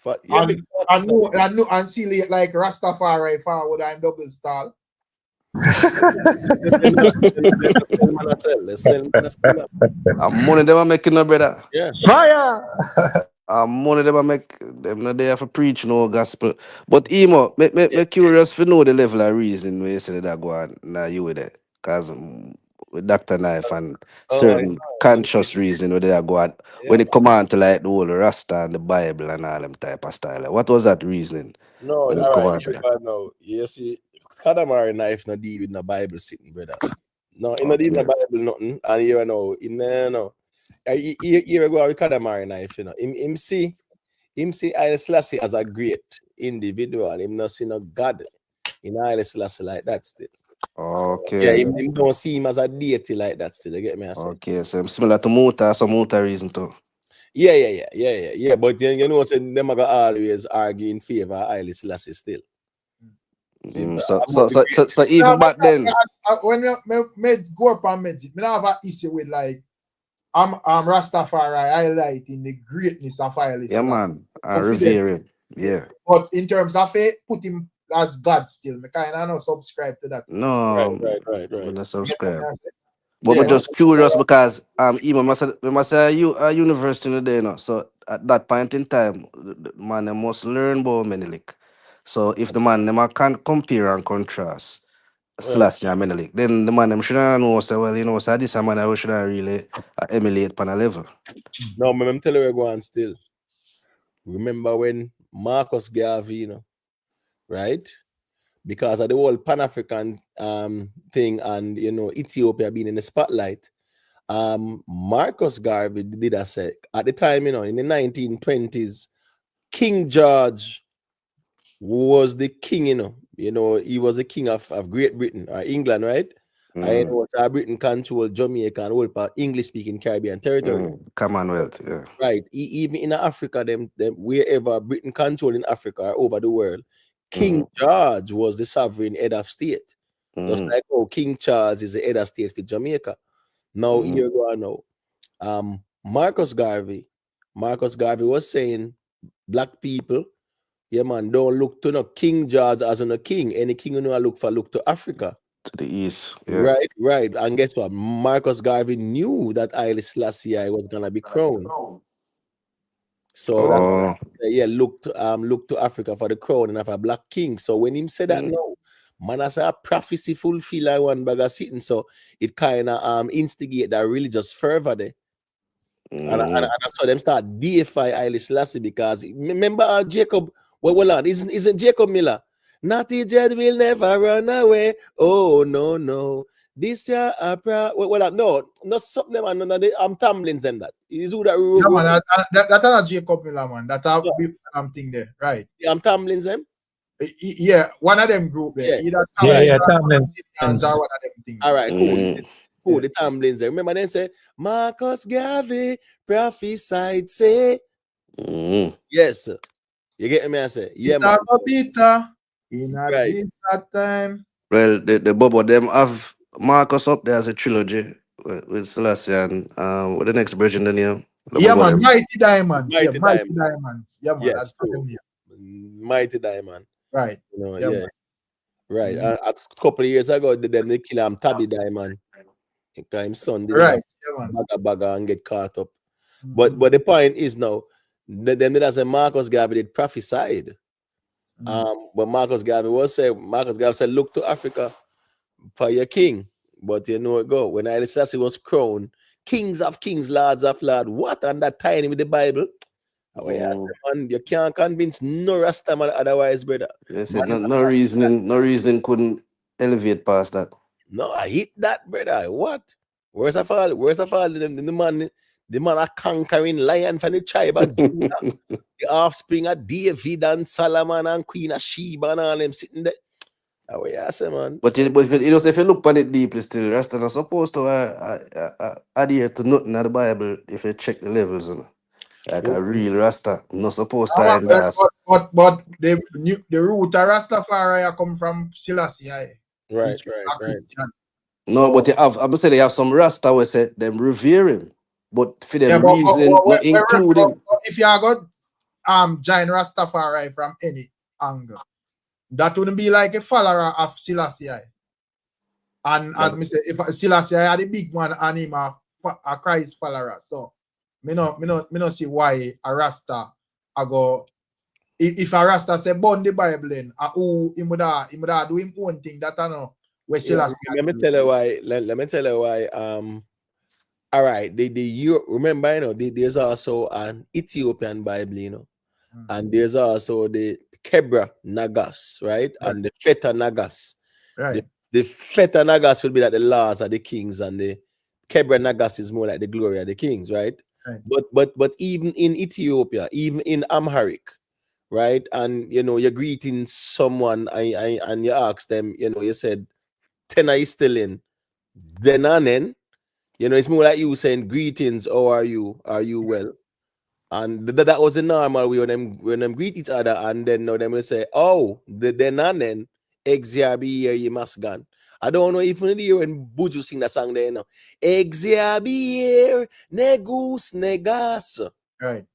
And see it like Rastafari forward and double style. Money them a making no brother. Yeah. Fire! Money them a make them not there for preach no gospel. But Emo, me curious to know the level of reason where you say that go on now you with it. Cause with Dr. Knife and certain conscious reason where they go on when it come on to like the whole Rasta and the Bible and all them type of style. What was that reasoning? No, When it all come right. on to Here that? we go now. You see, Kadamari knife not deal with the Bible sitting, brother. No, in not deal with the Bible nothing. And you know, in there, no. Here we go with Kadamari knife, you know. Him see Haile Selassie as a great individual. Him not see no God in Haile Selassie like that still. Yeah, Okay. him don't see him as a deity like that still. You get me? I say. Okay, so I'm similar to Muta, so Muta reason too. Yeah. But then you know, say them are gonna always argue in favor of Haile Selassie still. So even back then, When me go up and meditate, me not have an issue with like I'm Rastafari highlighting the greatness of Haile yeah, Selassie. man, I revere him. Yeah. But in terms of it, put him as God still. Me kind of not subscribe to that. No, Right. I'm not subscribe. Yes, But Yeah, I'm just curious because even must say you a university today, no. So at that point in time, the man they must learn about Menelik. So if the man them can compare and contrast Selassie and Menelik, then the man them should know say, well, you know, so this a man I should really emulate upon a level. No, I'm telling you, go on still. Remember when Marcus Garvey, you know, right? Because of the whole Pan-African thing and you know Ethiopia being in the spotlight. Marcus Garvey did a say at the time, you know, in the 1920s, King George was the king, you know, he was the king of Great Britain or England, right? And it was Britain controlled Jamaica and all part English-speaking Caribbean territory. Commonwealth, yeah. Right. Even in Africa, them wherever Britain controlled in Africa or over the world, King George was the sovereign head of state. Just like King Charles is the head of state for Jamaica. Now here we go now. Marcus Garvey was saying black people, yeah man, don't look to no King George as a king. Any king you know look to Africa. To the east. Yeah. Right. And guess what? Marcus Garvey knew that Haile Selassie was gonna be crowned. So that, look to Africa for the crown and have a black king. So when him said that no, man, as a prophecy fulfill I one bag of sitting. So it kind of instigate that religious fervor there. And that's how them start deify Haile Selassie because remember Jacob, well, isn't Jacob Miller? Natty Jed will never run away. Oh no. This year, no, not something, man. I'm Tamlins them that. Is who that? Yeah, man, that are Jacob Miller, man. That are big thing there, right? Yeah, I'm Tamlins them. Yeah, one of them group there. Either Tamlins. or one of them things. All right, cool. The Tamlins there. Remember then say Marcus Garvey prophesied say. Yes, sir. You get me? I say, yeah, man. Bitter in this time. Well, the Bobo them have Marcus up there as a trilogy with Selassie and what the next version then yeah. Yeah, man, Mighty Diamonds. Mighty Diamonds. Yeah, man, yes, that's for them here. Mighty Diamond. Right. You know, yeah. Right. A couple of years ago, they kill him Tabby Diamond. Because his son did bagger and get caught up. But the point is now, them that say Marcus Garvey did prophesied. But Marcus Garvey said, look to Africa for your king. But you know it go. When Haile Selassie was crowned, kings of kings, lords of lords, what on that tiny with the Bible? Man, you can't convince no Rasta man otherwise, brother. Yes, no reason couldn't elevate past that. No, I hit that, brother. What? Where's the fall? The man a conquering lion from the tribe of Judah, the offspring of David and Solomon and Queen of Sheba and all them sitting there. Oh, yeah, man. But if you look on it deeply still, Rasta not supposed to adhere to nothing in the Bible if you check the levels, you know. Like a real Rasta, not supposed to endorse. But the root of Rastafari come from Selassie. Right. No, but I'm saying they have some Rasta who say them revere him. But for them reason, not including. If you got giant Rastafari from any angle, that wouldn't be like a follower of Selassie. And as me say, if Selassie I the big man and him a Christ follower. So me no see why a Rasta I go if a Rasta say burn the Bible in who him would do him own thing that I know where Selassie. Let me tell you why. Let me tell you why. All right, remember, you know, there's also an Ethiopian Bible, you know, and there's also the Kebra Nagas, right? And the Feta Nagas. Right. The Feta Nagas will be like the laws of the kings, and the Kebra Nagas is more like the glory of the kings, right? Right. But even in Ethiopia, even in Amharic, right? And you know, you're greeting someone and you ask them, you know, you said, Tena is still in. Then and then, you know, it's more like you saying greetings, how are you? Are you well? And that was the normal way when them greet each other, and then them will say, oh, then and then, Exia you must gone. I don't know if you hear when Buju sing that song there, you know. Exia negus negas. Right.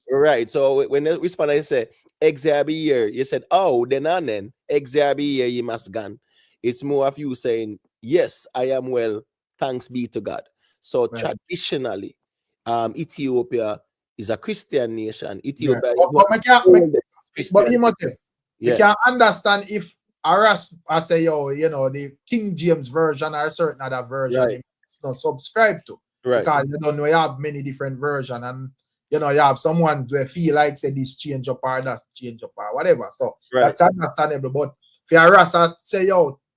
Right. So when the respondent say Exia you said, oh, then and then, Exia you must gone. It's more of you saying, yes, I am well, thanks be to God. So traditionally, Ethiopia is a Christian nation. Ethiopia is one of the oldest Christian. You can understand if I say, you know, the King James version or a certain other version it's not subscribed to. Right. Because you don't know you have many different versions, and you know you have someone who feel like say this change up or that change up or whatever. So that's understandable. But if you Rasta say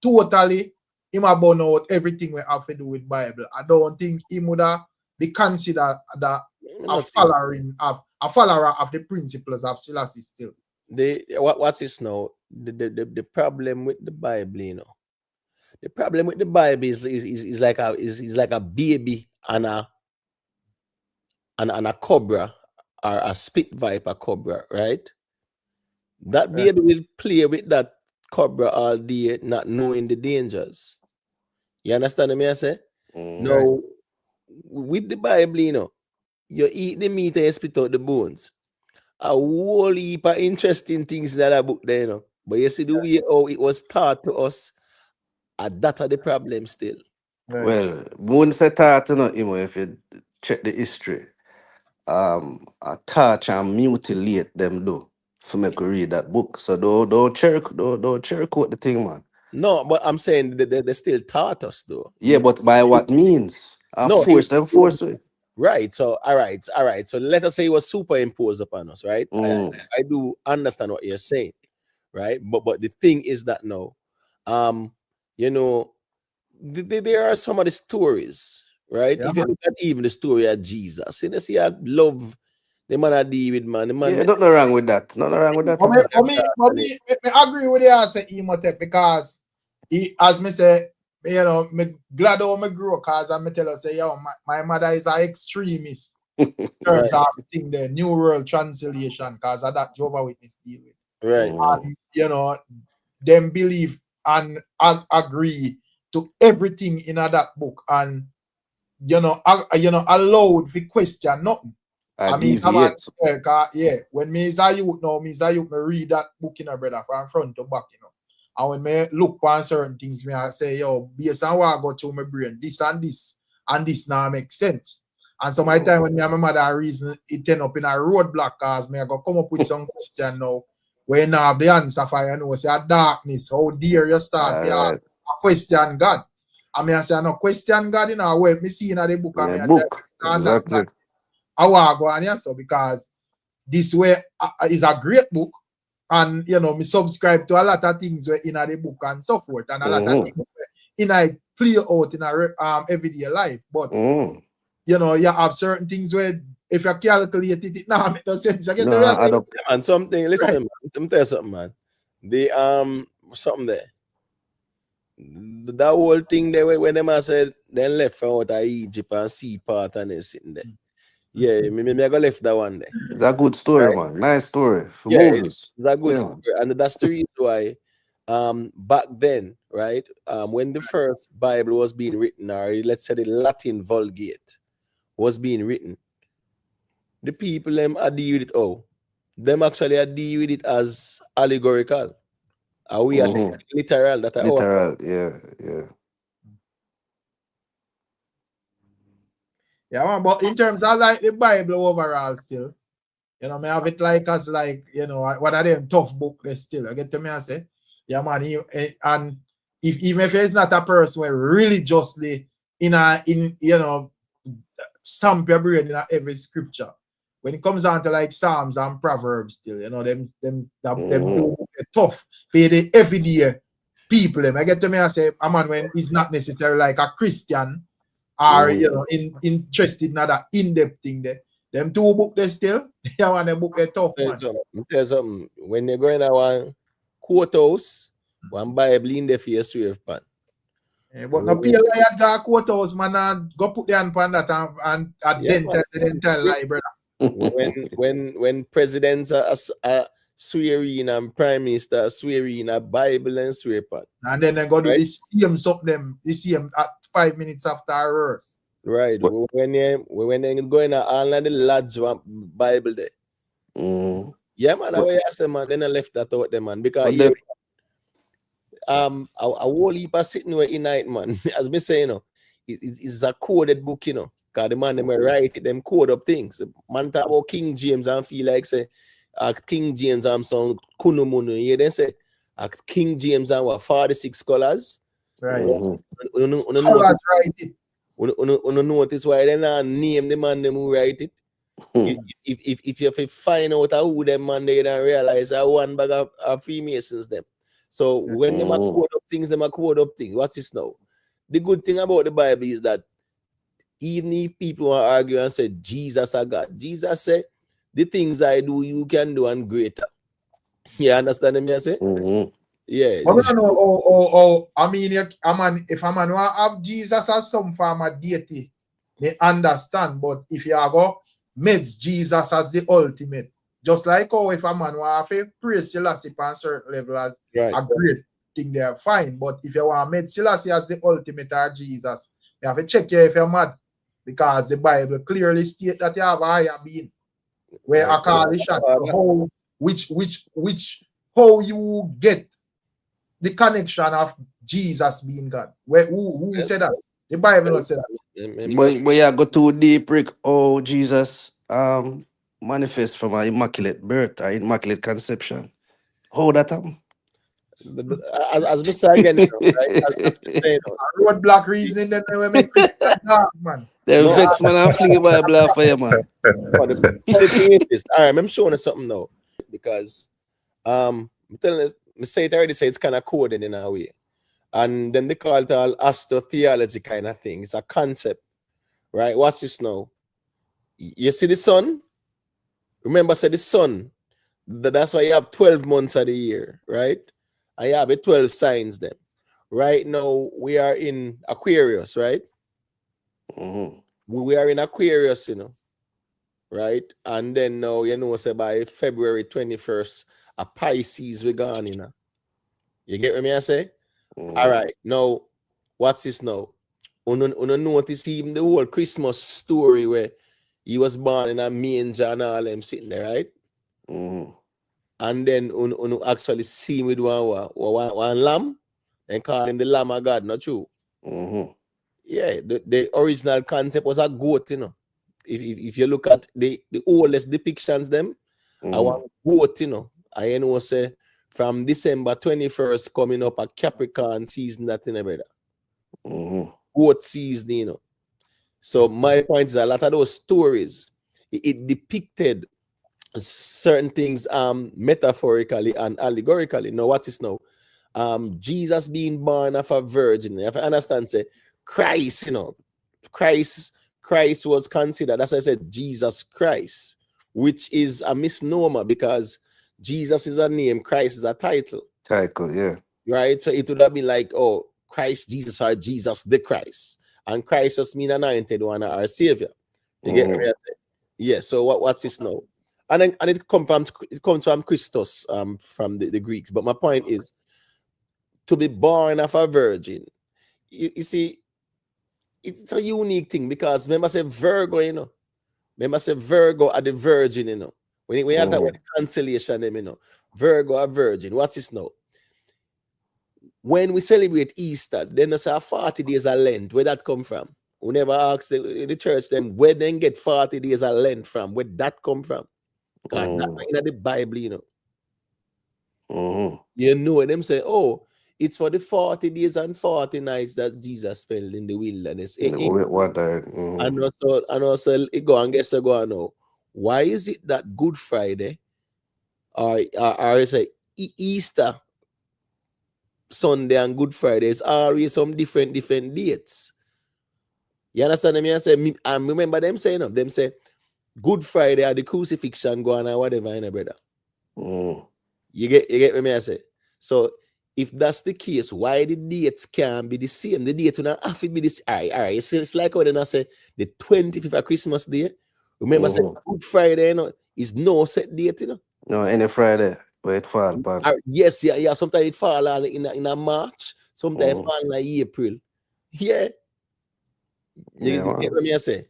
totally him about out everything we have to do with Bible, I don't think he would be considered that a follower of the principles of Selassie still. What's this now? The problem with the Bible, you know. The problem with the Bible is like a baby and a cobra or a spit viper cobra, right? That baby will play with that cobra all day, not knowing the dangers. You understand me? I say? Now, with the Bible, you know, you eat the meat and you spit out the bones. A whole heap of interesting things in that book there, you know. But you see the way how it was taught to us, that are the problem still. Well, Moon said that, you know, if you check the history, a touch and mutilate them do for me to read that book. So don't quote the thing, man. No, but I'm saying they still taught us though. Yeah, but by what means? Force way. Right. So all right. So let us say it was superimposed upon us, right? I do understand what you're saying, right? But the thing is that now, you know, there are some of the stories, right? Yeah, if you look at even the story of Jesus, you know, see, I love the man I deal with, man. The man, Yeah, nothing wrong with that. Nothing wrong with that. For me, I agree with you, I say Imhotep, because he, as me say, you know, me glad how me grow, cause I me tell us say, my mother is an extremist in terms of the New World Translation, cause of that Jehovah Witness deal with. Right. And you know, them believe and agree to everything in that book, and you know, allowed to question nothing. I mean, when me is a youth now, me read that book, you know, brother, from front to back, you know. And when me look on certain things, me I say, based on what I got through my brain, this and this now make sense. And so my time when me and my mother reason, it end up in a roadblock, cause me I go come up with some question now, where you have the answer for you know, say a darkness, how dare you start a question God. I mean, I say, I no question God, you know, where me see in the book, and me understand how I go on here, so because this way is a great book, and you know, me subscribe to a lot of things where in the book and so forth, and a lot of things where in I play out in a everyday life. But you know, you have certain things where if you calculate it now make no sense. I get and something. Listen, man, let me tell you something, man. The something there. That whole thing there when them said then left out of Egypt and sea part and they sitting there. Yeah, me I got left that one there. It's a good story, man. Nice story for It's movies. a good story, and that's the reason why back then, right, when the first Bible was being written, or let's say the Latin Vulgate was being written, the people them are deal with it. Them actually are deal with it as allegorical. Are we are literal? That literal, yeah. Yeah, man, but in terms of like the Bible overall still, you know, me have it like as like, you know, what are them tough book they still. I get to me I say, yeah, man, and if even if it's not a person where religiously in you know, stamp your brain in every scripture. When it comes down to like Psalms and Proverbs still, you know, them do tough for the everyday people. Them. I get to me I say, a man when he's not necessarily like a Christian or you know interested in that in-depth thing there. Them two book they still, yeah, one them book they tough, man. Tell something. When you're going to one courthouse, one Bible in the face swear pan. Yeah, but no pay like that courthouse, man, and go put the hand on that and dental lie, brother. when presidents are swearing and prime minister are swearing a Bible and swear pan. And then they go do the same something, the same at 5 minutes after hours. Right. When they going to all of the lads want Bible there. Yeah, man, that's what I said, man. Then I left that out there, man. Because here, a whole heap of sitting where in night, man. As me say, you know, it's a coded book, you know. Because the man them write it, them code up things. Man talk about King James and feel like say King James sound kunumunu. Yeah, they say King James and what 46 colors. Right. Notice why they not name the man them who write it. If you find out who them man they don't realize one bag of Freemasons them. So when them code up things, them code up things. What's this now? The good thing about the Bible is that even if people want to argue and say Jesus are God, Jesus said the things I do you can do and greater. You understand me? I say? Yeah. But I know, I mean, if a man want to have Jesus as some form of deity, they understand. But if you go meds Jesus as the ultimate, just like if a man want to praise Selassie on certain level as a great thing, they're fine. But if you want med Selassie as the ultimate or Jesus, you have to check if you're mad, because the Bible clearly states that you have a higher being. Where I call the shot, so how you get the connection of Jesus being God. Who said that? The Bible said that. But yeah, go too deep, Rick. Oh, Jesus manifest from an immaculate birth, an immaculate conception. How that happen? As we say again, you know, right? Roadblock reasoning, then we make Christian dark, man. They vex man and fling a Bible for you, man. The thing is this. All right, I'm showing you something now. Because I'm telling you, I say it already say it's kind of coded in a way. And then they call it all astrotheology kind of thing. It's a concept. Right? Watch this now. You see the sun? Remember, I said the sun. That's why you have 12 months of the year, right? And you have the 12 signs then. Right now, we are in Aquarius, right? We are in Aquarius, you know. Right? And then now, you know, say by February 21st, a Pisces we gone, you know. You get what I say? All right. Now, what's this now? Uno notice even the whole Christmas story where he was born in a manger and all them sitting there, right? And then uno actually see him with one lamb and call him the Lamb of God, not true? Yeah, the original concept was a goat, you know. If you look at the oldest depictions, them, I want goat, you know. I know say from December 21st coming up a Capricorn season that in brother. Goat season, you know. So my point is a lot of those stories, it depicted certain things metaphorically and allegorically. Now what is now? Jesus being born of a virgin. If I understand, say Christ, you know, Christ was considered, that's why I said Jesus Christ, which is a misnomer because Jesus is a name, Christ is a title. Title, yeah. Right? So it would have been like, oh, Christ Jesus or Jesus the Christ. And Christ just mean anointed one, our savior. You get me? Yeah, so what's this now? And it comes from Christos, from the Greeks. But my point is to be born of a virgin. You see, it's a unique thing because remember I said Virgo, you know. Remember I said Virgo are the virgin, you know. When you have that with the cancellation, them, you know. Virgo are virgin. What's this now? When we celebrate Easter, then there's 40 days of Lent. Where that come from? we never ask the church them where they get 40 days of Lent from, where that come from. God, that in the Bible, you know. You know, them say, oh, it's for the 40 days and 40 nights that Jesus spent in the wilderness. And also it go and guess go on now. Why is it that Good Friday or say Easter Sunday and Good Friday is always some different dates? You understand me? I say, I remember them saying them say Good Friday or the crucifixion go on or whatever, you know, brother. You get me I say? So if that's the case, why the dates can't be the same? The date will not have to be this. All right. So it's like when I say the 25th of Christmas Day. Remember, say Good Friday, you know, is no set date, you know. No, any Friday where it fall, pan. Yes, yeah. Sometimes it fall in a March, sometimes it fall in a April. Yeah. You get what I say?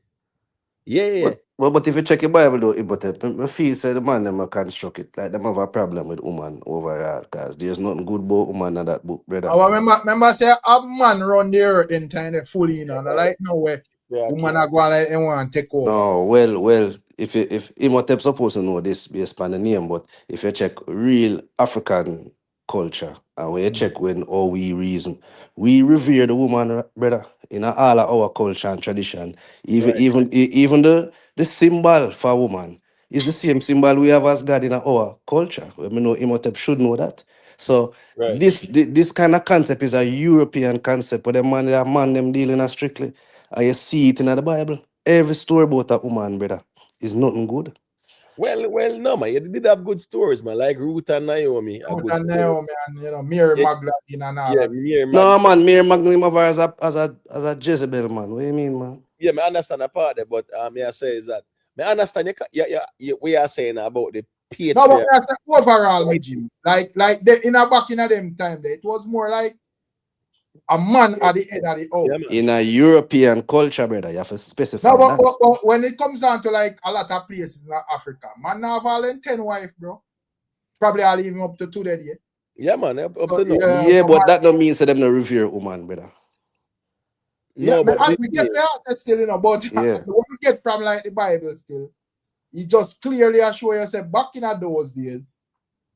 Yeah. But if you check your Bible though, but I feel say the man them construct it like them have a problem with woman overall, because there's nothing good about woman in that book, brother. I remember say a man run the earth in time fully in and like now where woman are going like they want to take over. No, well, if Imhotep supposed to know this based on the name, but if you check real African culture and when you check when how we reason, we revere the woman, brother, in all of our culture and tradition. Even the symbol for woman is the same symbol we have as God in our culture. I know Imhotep should know that. So this kind of concept is a European concept, but the man them dealing as strictly. And you see it in the Bible. Every story about a woman, brother, is nothing good. Well, no, man. You did have good stories, man, like Ruth and Naomi. Ruth and Naomi and you know Mary Magdalene and all that. No, man, Mary Magdalene of ours as a Jezebel, man. What do you mean, man? Yeah, I understand that part there, but may I say is that I understand we are saying about the patriarch. No, but I say overall, Jim, like in a back in a them time, it was more like a man at the head of the house. In a European culture, brother, you have to specify No, that. but when it comes down to like a lot of places in Africa, man now have all them 10 wives, bro. Probably I'll even up to 2 days. Yeah, man. Up to now. Yeah, but that don't mean them no revere woman, brother. No, but we get the answer still, you know, but what we get from like the Bible still, it just clearly assure yourself back in those days.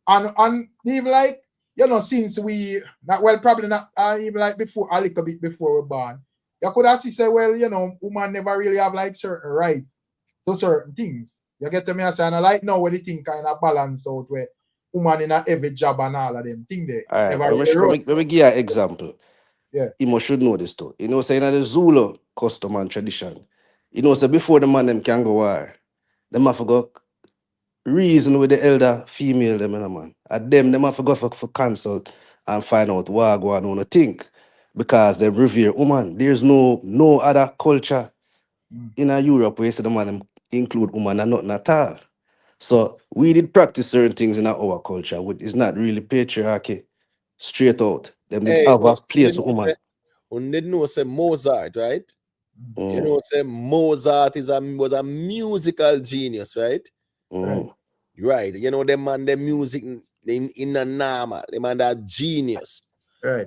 And even like, you know, since we probably not even like before a little bit before we're born, you could have say, well, you know, woman never really have like certain rights to certain things. You get to me saying, I like now where the thing kind of balanced out where woman in a every job and all of them thing there. All right, let me give you an example. Yeah. You should know this too. You know, saying that the Zulu custom and tradition, you know, so before the man them can go war, them have to go reason with the elder female them, you know, man. At them have to go for consult and find out what go on to think. Because they revere woman. There's no other culture in Europe where you see the man them include woman and nothing at all. So we did practice certain things in our culture. It's not really patriarchy straight out. Them did have a place for woman. When they know say Mozart, right? You know, say Mozart was a musical genius, right? Right. You know, them man, them music in the normal, them man that genius. Right.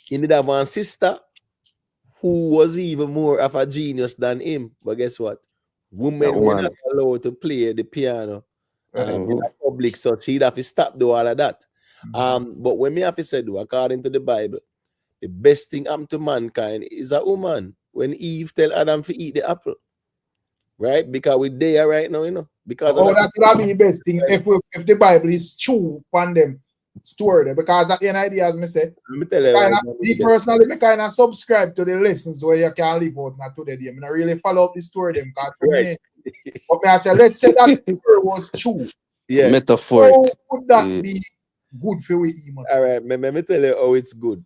He did have one sister who was even more of a genius than him. But guess what? Women were not allowed to play the piano in the public, so she'd have to stop do all of that. But when me have to say, according to the Bible, the best thing happened to mankind is a woman. When Eve tell Adam to eat the apple, right? Because we're there right now, you know. Because that would be the best thing if the Bible is true on them story there. Because at the end idea, as me say, let me tell you, me personally, me kind of subscribe to the lessons where you can live out not today. I mean, I really follow up the story them. Right. But me I say, let's say that story was true. Yeah. Metaphoric. How would that be good for we? All right, let me tell you how it's good.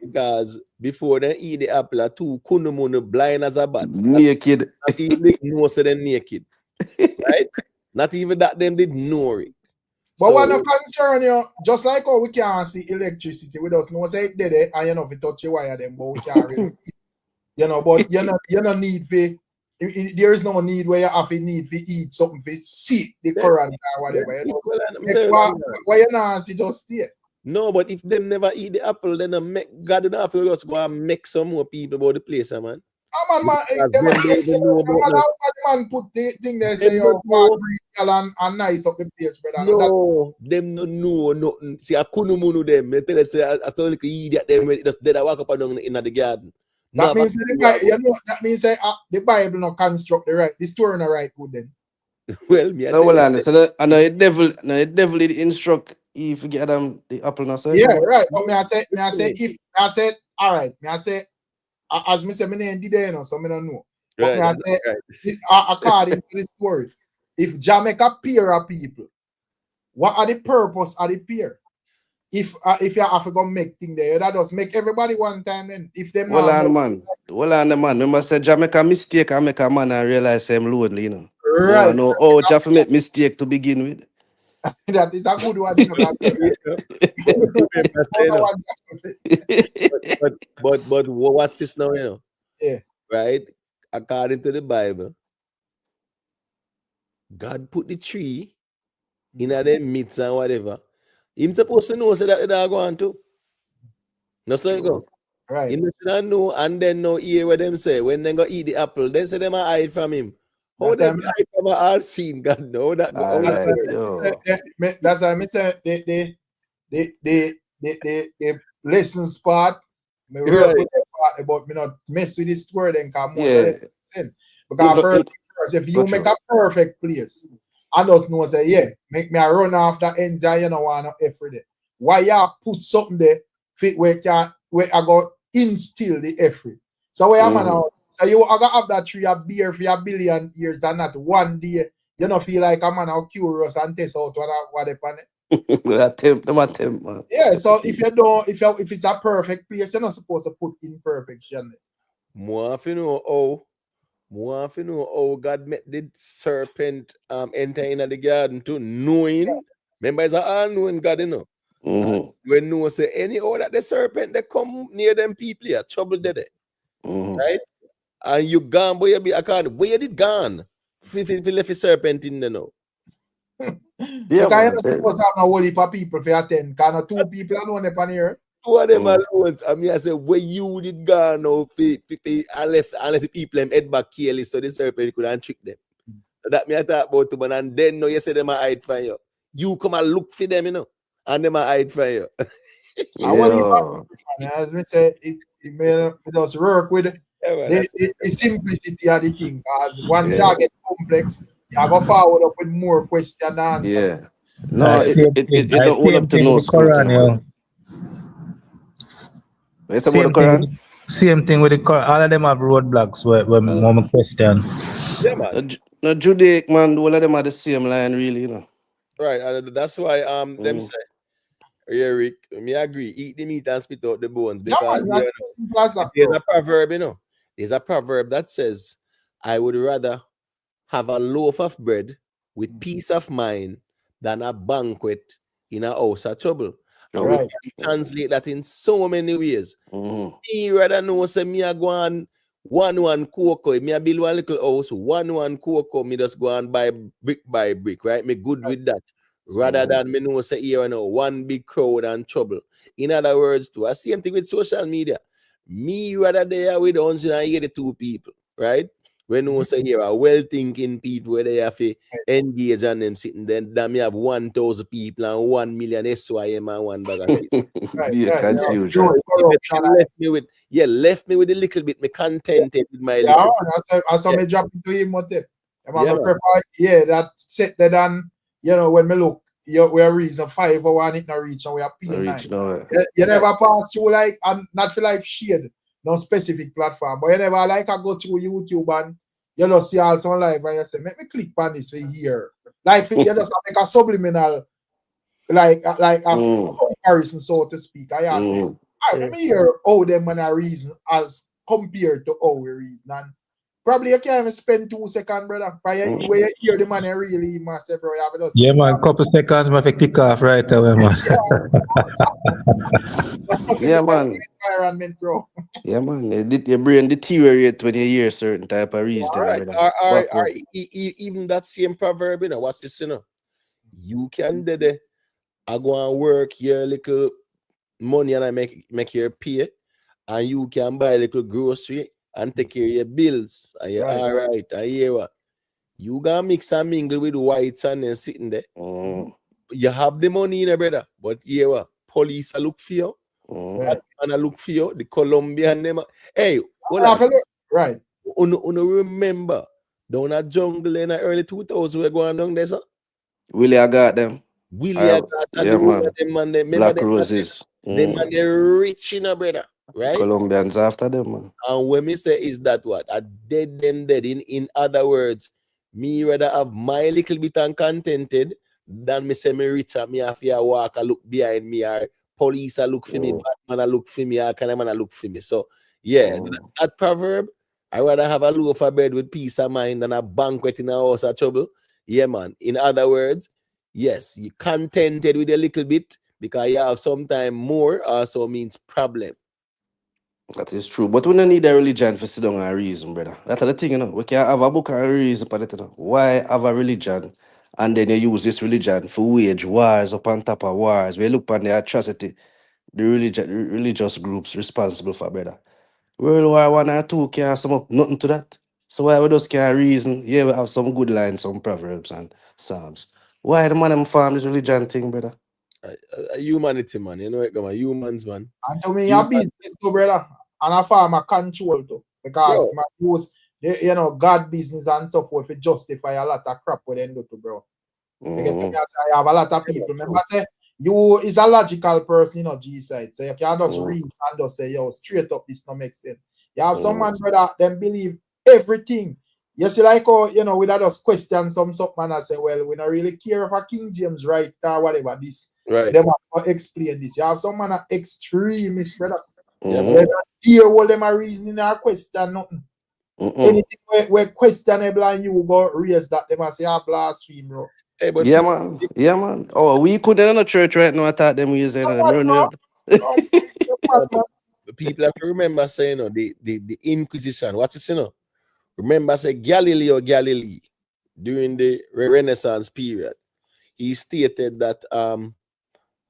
Because before they eat the apple, two kunumunu blind as a bat. Naked. Not even they know so they're naked. Right? Not even that them did know it. But what no concern you, just like how we can see electricity, we just know say it did it, and you know if you touch your wire them, but we can't really see it. You know, but you know need to there is no need where you have to need to eat something to see the current or whatever. You know? Why you not see just stay? No, but if them never eat the apple, then God don't have to just go and make some more people about the place, man. Man, Because them them don't even know about no. man put the thing there say, Them yo, don't God know. breathe and nice up the place, brother. And that, No, them no know nothing. See, I couldn't munu them. I tell you, say, I saw like idiot them when it just dead. I walk up and down in the garden. that means the Bible, you know, that means the Bible not construct the story not right good then. Well, me I No, tell well, you. so the devil did instruct Eve to get them the apple not so. Yeah, right. But me I say if I said all right, me I say as me say me name did there, you know, so me don't know. But me I Right, say right. according to this word, if Jamaica peer of people, what are the purpose of the peer? If you have to go make thing there, that does make everybody one time then. If them Well, not on make man. Well, on the man. Remember, say Jamaica mistake and make a man and realize I'm lonely, you know. right, No, oh, Jaffa make mistake to begin with. that is a good one. You know, But remember, say, you know, but what's this now, you know? Yeah. Right? According to the Bible, God put the tree in them midst and whatever. Him supposed to know so that they are going to. No, so you go. Right. Him should know and then no hear what them say. When they go eat the apple, then say them a hide from him. How That's them hide from all seen God? No, that go All how that right, work? yo. that's why I say the lessons part. Me work Right. with that part about me not mess with this word and come most Yeah. of them sin. Because first, if you Gotcha. make a perfect place, I just know say, yeah, make me a run after ends and you know want no every day. Why you put something there fit where I go instill the every. So where am I now? So you are gonna have that tree of beer for a billion years and not one day you don't feel like a man are curious and test out what they pan it. Them attempt, man. Yeah, so if you don't, if it's a perfect place, you're not supposed to put imperfection. More if you know how God met the serpent enter in the garden to knowing. Remember, it's an all-knowing God, you know. When Noah say any that the serpent they come near them people here, trouble there. Right? And you gone, boy, you be account. Where you did gone? If left a serpent in there now. Yeah, because you're not supposed to have no whole heap of people for attend. Because no two people alone upon here. Two of them alone. I mean, I say, where you did gone now, I left the people them head back careless so the serpent couldn't trick them. So that me I talk about too, and then no, you say them a hide from you. You come and look for them, you know, and them a hide from you. I want to as we say, it does work with the simplicity of the thing. Because once you get complex, you go forward up with more questions and answers. Yeah. No, it don't hold up to no scrutiny. Same thing with the Quran. All of them have roadblocks where mama question. Yeah, man. No Judaic man, all of them are the same line, really, you know. Right, and that's why them say, Eric, me agree, eat the meat and spit out the bones because there's a proverb, you know. There's a proverb that says, I would rather have a loaf of bread with peace of mind than a banquet in a house of trouble. And we can translate that in so many ways. Me rather know say me a go on one cocoa, me a build one little house, one cocoa, me just go and buy brick by brick, right? Me good with that. Rather than me know say here now one big crowd and trouble. In other words, too, I same thing with social media. Me rather there with 182 people, right? When we say here are well-thinking people where they have to engage on them sitting then me have 1,000 people and 1 million SYM and one bag of shit. Confusion. Left me with a little bit me contented with my yeah, little I saw me drop into him what that set that done, you know, when me look, we're reason 5 or 1 it not reach and we are P9. You never pass through like and not feel like shade. No specific platform, but you never like I go through YouTube and you just see all some live and you say, make me click on this for here. Like you just make a subliminal, like a comparison, so to speak. I say, let me hear how them man are reason as compared to how we reason. And probably you can't even spend 2 seconds, brother. Where you hear the man really must say, bro, you have to yeah, man, couple seconds, I kick off right away, man. Yeah, man. Environment, bro. Yeah, man. Your brain deteriorate when you hear certain type of reasoning. Or even that same proverb, you know, what's this, you know? You can I go and work your little money and I make your pay, and you can buy a little grocery and take care of your bills. And you're Right. all right. And hear what? You gonna mix and mingle with whites and then sitting there. You have the money in brother, but hear what? Police a look for you. Right. And I look for you. The Colombian them. Hey, hold on. Right. Uno remember down a jungle in the early 2000s we're going down there, sir. Willie, I got them. Willie I got and Yeah, the whole man. of them man. Remember Black them Roses. man, they rich in a brother, right? Colombians after them, man. And when me say is that what? I dead them dead. In other words, me rather have my little bit uncontented than me say me rich and me have to walk and look behind me or police a look for me, Batman a look for me, or kind of man a look for me. So yeah, that proverb, I rather have a loaf of bread with peace of mind than a banquet in a house of trouble. Yeah, man. In other words, yes, you contented with a little bit because you have sometimes more also means problem. That is true. But we don't need a religion for sit down and reason, brother. That's the thing, you know. We can have a book and a reason for it, you know. Why have a religion and then you use this religion for wage wars upon top of wars? We look upon the atrocity the religious groups responsible for, brother. World War One and Two can't sum up nothing to that. So why we just can't reason? Yeah, we have some good lines, some proverbs and psalms. Why the man them farm this religion thing, brother? Humanity, man. You know it, come on, humans, man. And to me, a business too, brother. And a farmer control too. Because man use you know God business and so forth to justify a lot of crap what they do to, bro. You get me? I have a lot of people. Remember, say you is a logical person, you know, G-side. So you can't just read and just say, yo, straight up, this no make sense. You have some man, brother, them believe everything. You see, like, oh, you know, we just question some man and say, well, we don't really care if a King James right or whatever this. Right. Them have to explain this. You have some man extremist, brother. Yeah, They don't hear what them are reasoning or question nothing. Anything where questionable and you go raise that, them and say, ah, blaspheme, bro. Hey, but Yeah, man. Yeah, man. Oh, we couldn't in the church right now. I thought them we say people have to remember saying, you know, the Inquisition. What is, you know? Remember, say Galileo Galilei during the Renaissance period, he stated that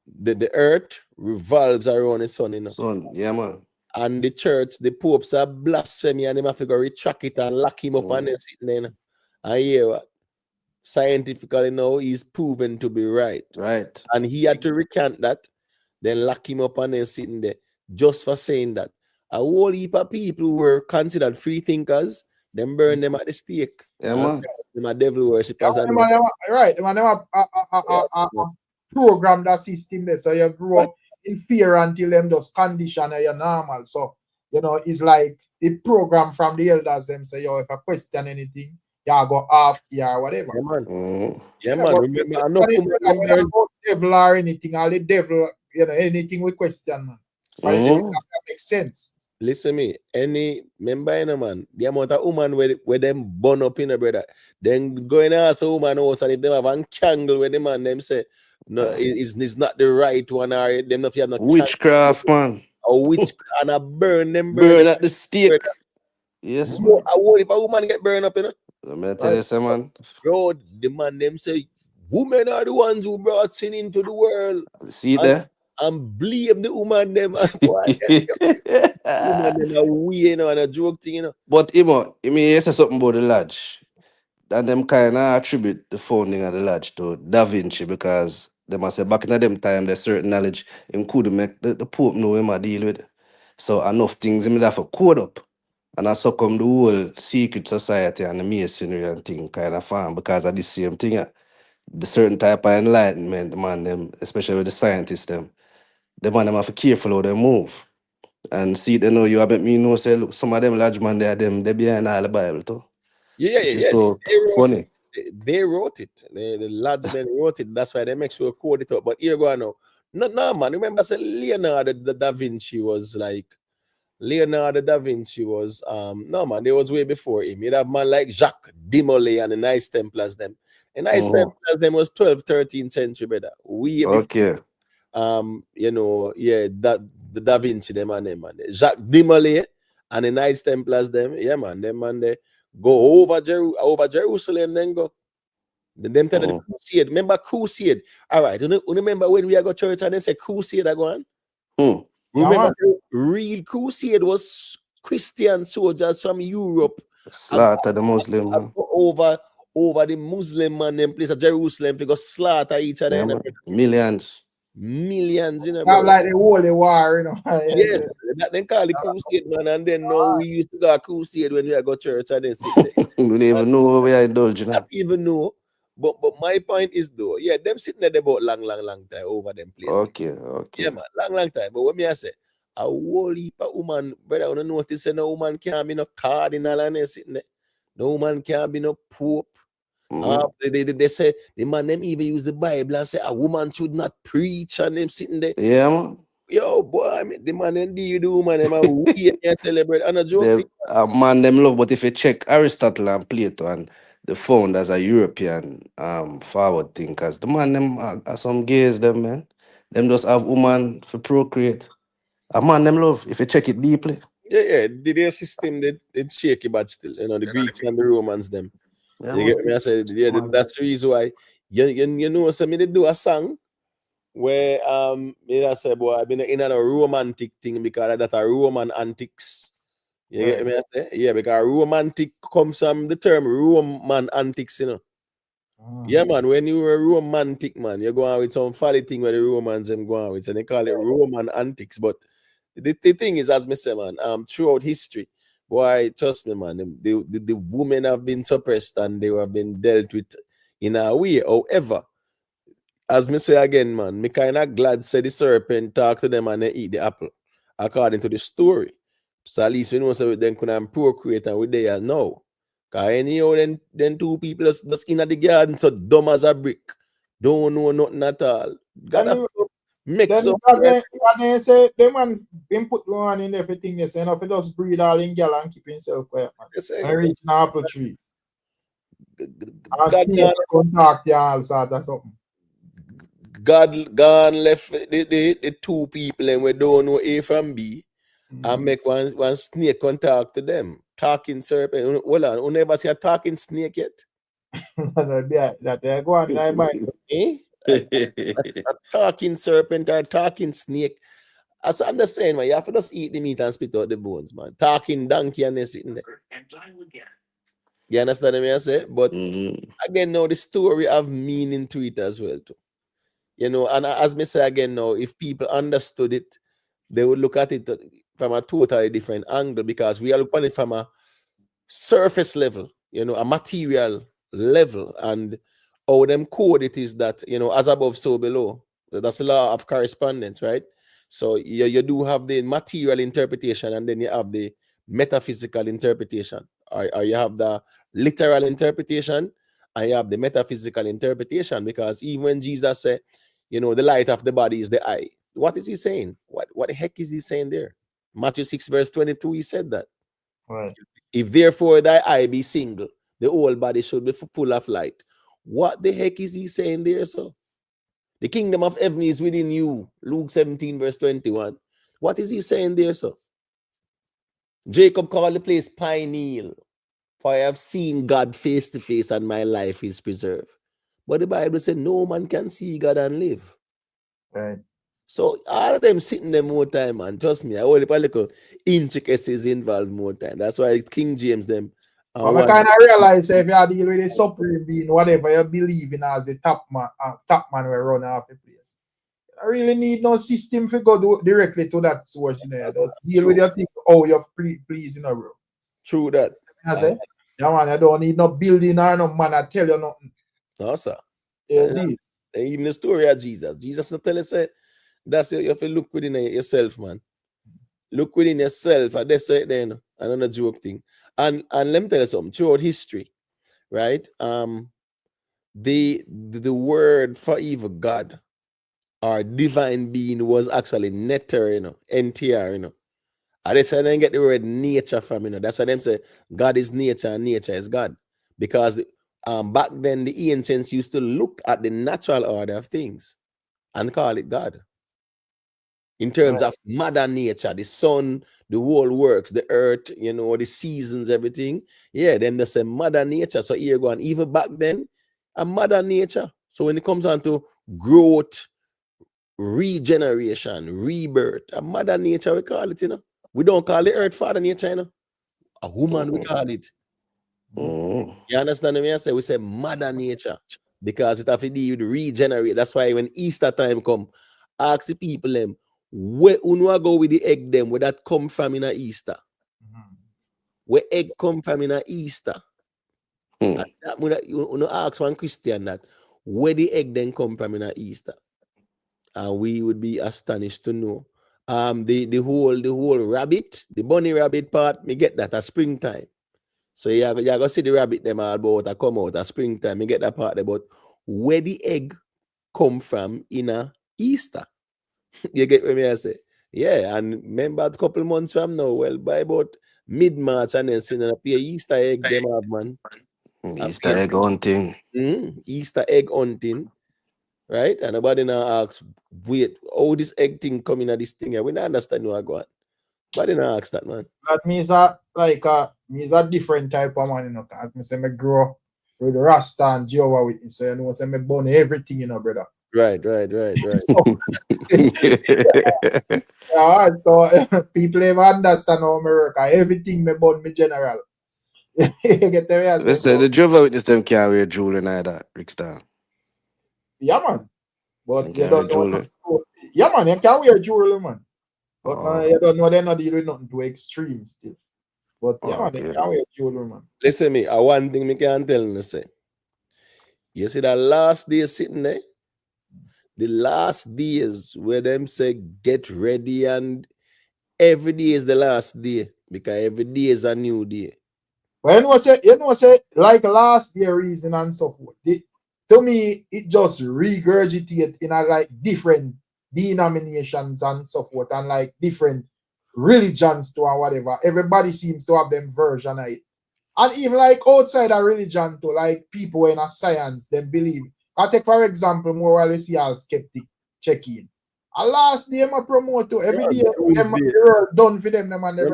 the earth revolves around the sun, you know. Sun, yeah, man. And the church, the popes are blasphemy, and they have to go retract it and lock him up and then sitting there. You know? And hear what? Scientifically now he's proven to be right. Right. And he had to recant that, then lock him up and then sitting there just for saying that. A whole heap of people who were considered free thinkers, then burn them at the stake. Yeah, man. Them are devil worshippers. Yeah, right. They have a program that system there. So you grow up in fear until them just condition you're normal. So, you know, it's like the program from the elders them say, yo, if I question anything, yeah, go off here or whatever. Yeah, man. Yeah, man. Remember, I know about devil or anything, all the devil, you know, anything we question, man. That makes sense. Listen me, any member in a man, the amount of woman where them burn up in a brother, then going to ask a woman house and if them have a candle where the man them say, no, it's not the right one or them not have no witchcraft, man. Or witchcraft and I burn at the stake. Yes, man. I worry if a woman get burned up, you know. I'm gonna tell you some, man. Bro, the man them say women are the ones who brought sin into the world. See there? And blame the woman them. Woman them are weird, you know, and a joke thing, you know. But Imo, you say something about the lodge. And them kind of attribute the founding of the lodge to Da Vinci because they must say back in them time there's certain knowledge him could make the Pope know him a deal with. So enough things him have to code up. And I so come the whole secret society and the masonry and thing kind of farm because of the same thing. Yeah. The certain type of enlightenment, man, them, especially with the scientists, them man them have to careful how they move. And see, they know you have me know say look, some of them large man they behind all the Bible too. Yeah. So funny. They wrote it. The lads then wrote it. That's why they make sure code it up. But here go on now. No, man. Remember, say Leonardo da Vinci was no man, they was way before him. You'd have man like Jacques de Molay and the Knights Templars them. The Knights Templars them was 12th, 13th century, brother. Okay. You know, yeah, the Da Vinci, them and them, man. Jacques de Molay and the Knights Templars, them, yeah, man, them man, they go over Jerusalem, then go. Them tell the crusade. Remember crusade? All right, you remember when we go to church and they say crusade are going? Remember, real crusade was Christian soldiers from Europe Slaughter the Muslim, man. over the Muslim man them place at Jerusalem because slaughter each other. Yeah, You know, man. Millions. millions, you know, Have bro. like the holy war, you know. Yes, that then call it crusade, man. And then now we used to go a crusade when we go to church and then sit there. We don't even know what we are indulging in. Not even know. But my point is though, yeah, them sitting there about long time over them place. Okay. Yeah, man, long time. But what me I say, a whole heap of woman, brother, I don't notice that no woman can't be no cardinal and they sitting there. No woman can't be no pope. They say the man them even use the Bible and say a woman should not preach and them sitting there. Yeah, man. Yo, boy, I mean, the man and the woman them are weird and celebrate and a joke. A man them love, but if you check Aristotle and Plato and the founders are European forward thinkers, the man them are some gays them, man. Them just have woman for procreate. A man them love, if you check it deeply. Yeah, their system they shaky but still, you know, the Greeks and the Romans them. Yeah, you get me? I said, yeah, that's the reason why you know, so me they do a song where I say, boy, I've been in a romantic thing because that's a Roman antics. You get me? I say, yeah, because romantic comes from the term Roman antics, you know. Yeah, man, when you were romantic, man, you're going with some folly thing where the Romans them go on with, and they call it Roman antics. But the thing is, as me say, man, throughout history, boy, trust me, man, the women have been suppressed and they have been dealt with in a way. However, as me say again, man, me kind of glad say the serpent talk to them and they eat the apple, according to the story. So at least we know so then couldn't procreate and we there now. Cause anyhow, then two people just in the garden so dumb as a brick. Don't know nothing at all. Gotta mix up. Then they say them man been put one in everything they say, if he just breed all in girl and keep himself quiet, man. And reach an apple tree. And snake contact you all sort of something. God left the two people and we don't know A from B and make one snake contact to them. Talking serpent. Hold on, you never see a talking snake yet? that they go on my mind. A talking serpent or talking snake. As I'm just saying, man, you have to just eat the meat and spit out the bones, man. Talking donkey and they're sitting there. You understand what I say? But again, now the story have meaning to it as well, too. You know, and as me say again now, if people understood it, they would look at it from a totally different angle because we are looking at it from a surface level, you know, a material level, and how them code it is that, you know, as above, so below. That's a law of correspondence, right? So you do have the material interpretation and then you have the metaphysical interpretation, or you have the literal interpretation and you have the metaphysical interpretation, because even when Jesus said, you know, the light of the body is the eye, what is he saying? What the heck is he saying there? Matthew 6 verse 22, he said that. Right. If therefore thy eye be single, the whole body should be full of light. What the heck is he saying there, so? The kingdom of heaven is within you. Luke 17 verse 21. What is he saying there, so? Jacob called the place Pineal, for I have seen God face to face and my life is preserved. But the Bible said no man can see God and live. Right. So all of them sitting there more time, man. Trust me, I only put little intricacies involved more time. That's why King James them. I kind of realize if you deal with the supreme being, whatever you believe in as the top man will run off the place. I really need no system to go directly to that source in there. Just deal with your thing, how you're pleasing, bro. True that. I say, yeah, man, I don't need no building or no man. I tell you nothing. No, sir. Yeah, see. Even the story of Jesus. Jesus tell us, that's you have to look within yourself, man. Look within yourself, and that's right there, and another joke thing. And let me tell you something. Throughout history, right? The word for evil God or divine being was actually netter, you know, NTR, you know. And that's why they get the word nature from, you know. That's why them say God is nature and nature is God. Because back then the ancients used to look at the natural order of things and call it God. In terms of mother nature, the sun, the whole works, the earth, you know, the seasons, everything. Yeah, then they say mother nature. So here go on. Even back then, a mother nature. So when it comes on to growth, regeneration, rebirth, a mother nature, we call it, you know. We don't call the earth Father Nature, you know. A woman we call it. Mm. You understand what I say? We say Mother Nature because it have to do with regenerate. That's why when Easter time come, ask the people them where uno go with the egg them where that come from in a Easter. Where egg come from in a Easter. And that when you ask one Christian that where the egg then come from in a Easter. And we would be astonished to know. The whole rabbit, the bunny rabbit part, me get that at springtime. So you go see the rabbit them all about come out at springtime. Me get that part about where the egg come from in a Easter. You get what I say? Yeah, and remember a couple months from now, well, by about mid-March and then seeing a Easter egg them have, man. Easter egg hunting. Easter egg hunting. Right? And nobody now asks, wait, how this egg thing coming at this thing here? We don't understand what go on. Nobody now asks that, man. That means that means a different type of man, you know. Cause me say me grow with the Rasta and Jehovah with me. So you know, say me born everything, you know, brother. Right. Yeah, so people even understand how me work. Everything me born me general. You get the way I Let's say, say the Jehovah Witness them can't wear jewelry neither, Rickstar. yeah, man. But They you can't wear don't know. jewelry. Yeah, man, you can wear jewelry, man. But man, you don't know they're not dealing with nothing too extreme still. But yeah, man, they can wear jewelry, man. Listen me, one thing me can tell you say. You see that last day sitting there? The last days where them say get ready and every day is the last day because every day is a new day. But you know say like last year reason and so forth. To me, it just regurgitate in a like different denominations and so forth and like different religions to or whatever. Everybody seems to have them version of it. And even like outside of religion to like people in a science, them believe. I take for example more while you see all skeptic check in. And last day I promote to every day them done for them and they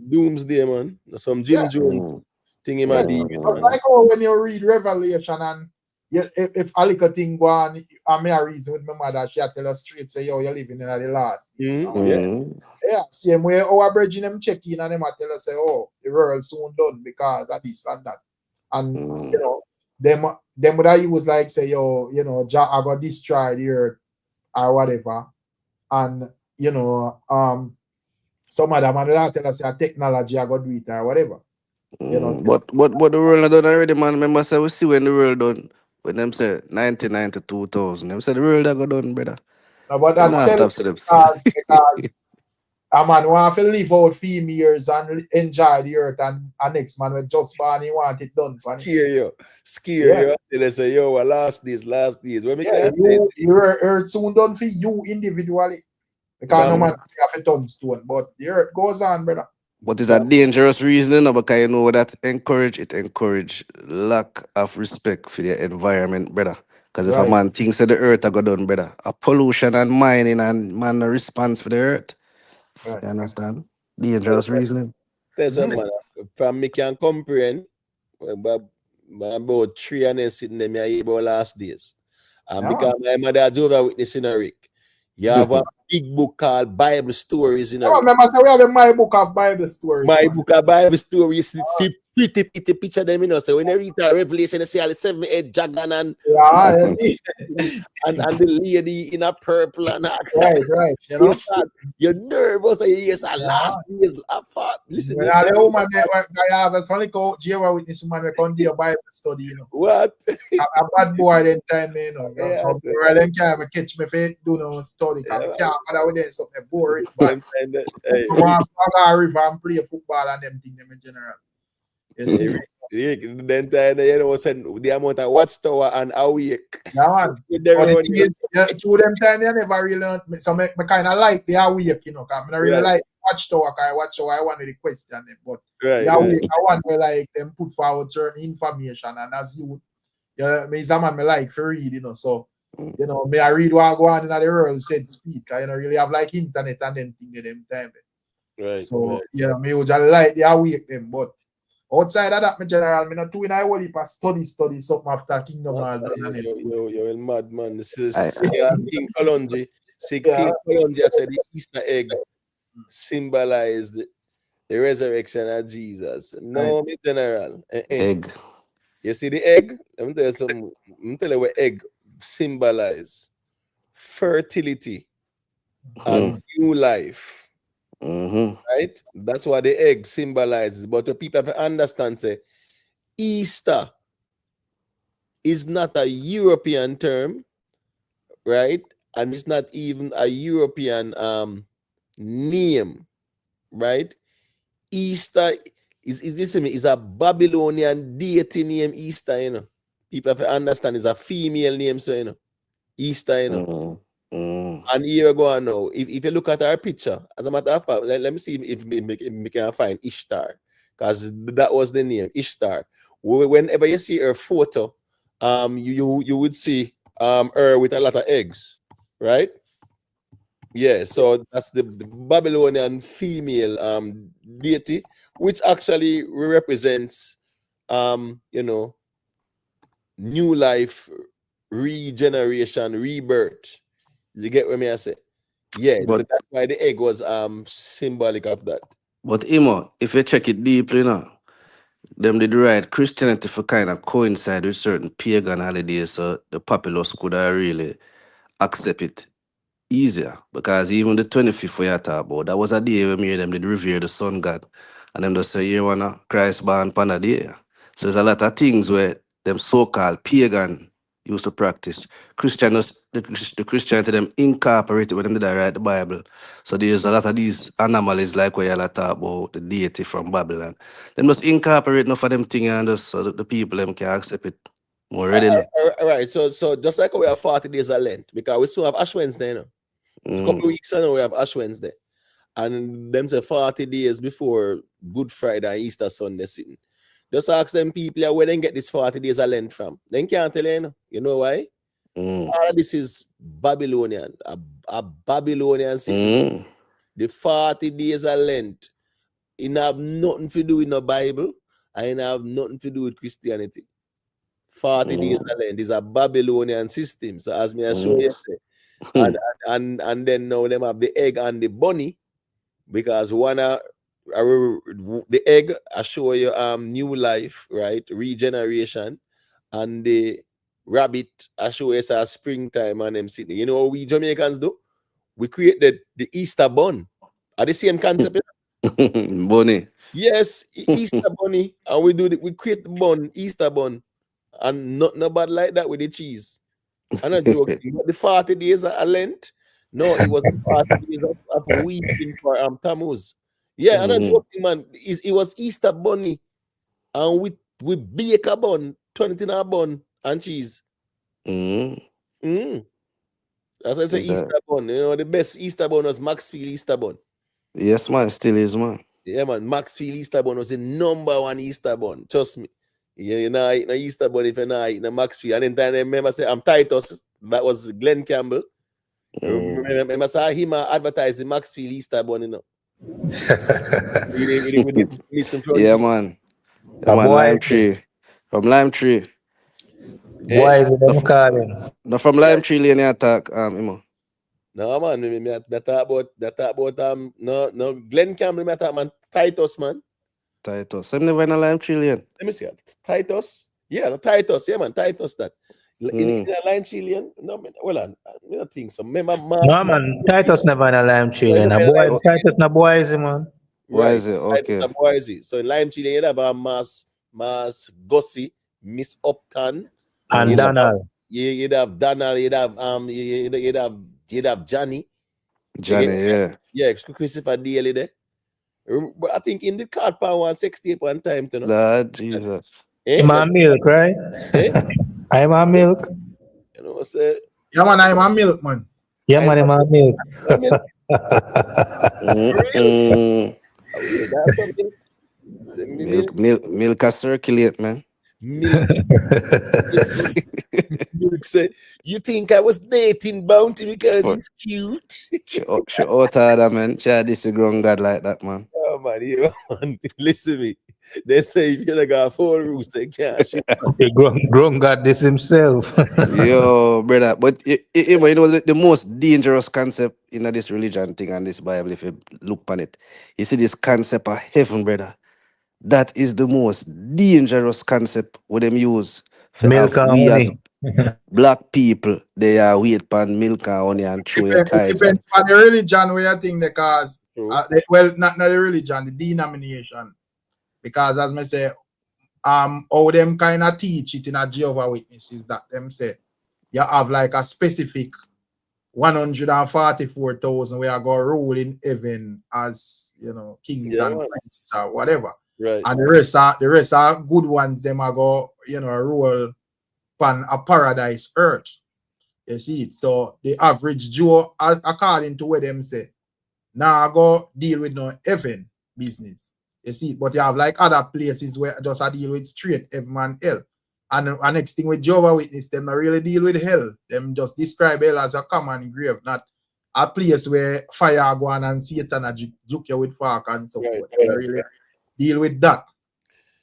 Doomsday, man. Some Jim Jones thing in my deep. Just like how when you read Revelation and if a little thing go on, I may reason with my mother, she tell us straight, say, yo, you're living in the last. Yeah, same way our brethren them check in and them tell us, say, oh, the world soon done because of this and that. And, you know, them would I use like, say, yo, you know, Jah I got destroy the earth or whatever. And, you know, some of them would tell us, technology I got do it or whatever. You know, But the world not done already, man. Remember, say we see when the world done. When them say 99 to 2000, them say the world that got done, brother. No, but Them that's not stop because a man want to live out few years and enjoy the earth, and a next man with just born, he want it done. Scare you. They say, yo, last days. When Yeah, your earth soon done for you individually. Because no man have a ton stone, but the earth goes on, brother. But it's a dangerous reasoning, no, because you know that encourage lack of respect for the environment, brother. Because if a man thinks that the earth are go done, brother, a pollution and mining and man no response for the earth. You understand? Dangerous reasoning. There's a man from me can comprehend about 3 and then sitting there me about last days. And because my mother Jehovah Witness in a Rick. You have a big book called Bible Stories in a Rick. Remember, so we have my book of Bible stories. My book of Bible Stories, see pretty picture them, you know. So when you read a Revelation, you see all the 7-head dragon and and the lady in a purple and right. You know, you're nervous and you say last days. Listen, when I the woman I have a solid coach, Jehovah Witness man, we can do a Bible study, you know. What? A bad boy then time, you know. So then can't catch me for do no study. Can't with them something boring. But I river and play football and them things in general. Then you know said the amount of watchtower and awake. Yeah, man. But the thing is, through them time you never really learn. So me kind of like the awake, you know, because I really like watchtower. Because watchtower I want to question them, but the awake I want to like them put forward certain information, and as you me is a man me like to read, you know. So you know, me I read what go on in the world said speak. I you know really have like internet and them thing at them time. Right. So you know, me would just like the awake them, but outside of that, my general, me not doing I will if I study something after Kingdom Hall. You're a mad man. This is King Kalonji. See, King Kalonji said the Easter egg symbolized The resurrection of Jesus. No, me general. Egg. You see the egg? Let me tell you what egg symbolize. Fertility and new life. Right? That's what the egg symbolizes. But the people have to understand, say, Easter is not a European term, right? And it's not even a European name, right? Easter is a Babylonian deity name, Easter, you know. People have to understand it's a female name, so you know. Easter, you know. And here we go on now. If you look at our picture, as a matter of fact, let me see if we can find Ishtar, because that was the name, Ishtar. Whenever you see her photo, you would see her with a lot of eggs, right? Yeah, so that's the Babylonian female deity, which actually represents you know, new life, regeneration, rebirth. You get what I say? Yeah, But that's why the egg was symbolic of that. But Imo, if you check it deeply now, them did right Christianity for kind of coincide with certain pagan holidays, so the populace could have really accept it easier. Because even the 25th we are talking about, that was a day when me and them did revere the sun god. And them just say, you wanna Christ born pan a day. So there's a lot of things where them so-called pagan used to practice. The Christianity them incorporated when them did write the Bible. So there's a lot of these anomalies like where y'all talk about the deity from Babylon. Them just incorporate enough of them things and just so that the people them can accept it more readily. All right, so just like we have 40 days of Lent, because we still have Ash Wednesday, you know. It's a couple of weeks ago we have Ash Wednesday. And them say 40 days before Good Friday and Easter Sunday sitting. Just ask them people where they get this 40 days of Lent from. They can't tell you, you know why? All of this is Babylonian, a Babylonian secret. The 40 days of Lent, it have nothing to do with the Bible, and it have nothing to do with Christianity. 40 days of Lent is a Babylonian system. So as me I show you, and then now them have the egg and the bunny, because the egg I show you new life, right? Regeneration, and the rabbit I show you a springtime and them sitting. You know what we Jamaicans do? We create the Easter bun. Are the same concept? Bunny. Yes, Easter bunny, and we create the bun, Easter bun, and not bad like that with the cheese. I'm not joking. But the 40 days of Lent, no, it was the 40 days of weeping for Tammuz. Yeah, I'm not joking, man. It was Easter bunny, and we bake a bun, turn it in a bun and cheese. That's why I say Easter bun. You know, the best Easter bun was Maxfield Easter bun. Yes, man, still is, man. Yeah, man. Maxfield Easter bun was the #1 Easter bun. Trust me. You know, eat no Easter bun if you're not eating a Maxfield. And then time I remember say I'm Titus. That was Glenn Campbell. Remember saw him advertising Maxfield Easter bun, you know. Yeah, man. Yeah, man, Lime Tree. From Lime Tree. Why is it them calling? No, from Lime Tree Lane attack, Imo. No, man, me talk about no Glenn Campbell, me talk man, Titus, man. Titus. I'm never in a Lime Tree Lane. Let me see it. Titus. Yeah, the Titus. Yeah, man, Titus that. In a Lime Tree Lane? No, well, I don't think so. Remember, No, man, Titus never in a Lime Tree Lane. Titus na boys, man. Why is it? Okay. So in Lime Tree Lane, you have Mass Gussie, Miss Upton, and Donald. You'd have Donald, you'd have Johnny. Yeah. Yeah, Christopher Daly there. But I think in the card pound 160 one time, you know. Lord Jesus. I'm on milk, right? I'm on milk. You know what I'm saying? Yeah, man, I'm on milk, man. Yeah, man, I'm on milk. Milk a circulate, man. Milk say, you think I was dating Bounty because he's cute? She out of that, man. She had this grown God like that, man. Oh man, yeah, man. Listen to me. They say if you like got 4 roots, they can't shoot. The grown God this himself. Yo, brother. But you know the most dangerous concept in this religion thing and this Bible, if you look on it, you see this concept of heaven, brother. That is the most dangerous concept what them use for Milk and we as honey. black people. They are wait pan milk and honey and throw your It ties. depends on the religion where you think the cause. True. Well, not the religion, the denomination. Because as I say, how them kind of teach it in a Jehovah Witnesses that them say you have like a specific 144,000 where I go rule in heaven as kings Yeah, and man. princes or whatever. Right. And the rest are good ones, them are go, rule on a paradise earth. You see it. So the average Joe, according to what them say, now go deal with no heaven business. You see it. But you have like other places where just I deal with straight heaven and hell. And next thing with Jehovah Witness, them not really deal with hell. Them just describe hell as a common grave, not a place where fire go on and Satan a juke you with fork and so forth. They really deal with that.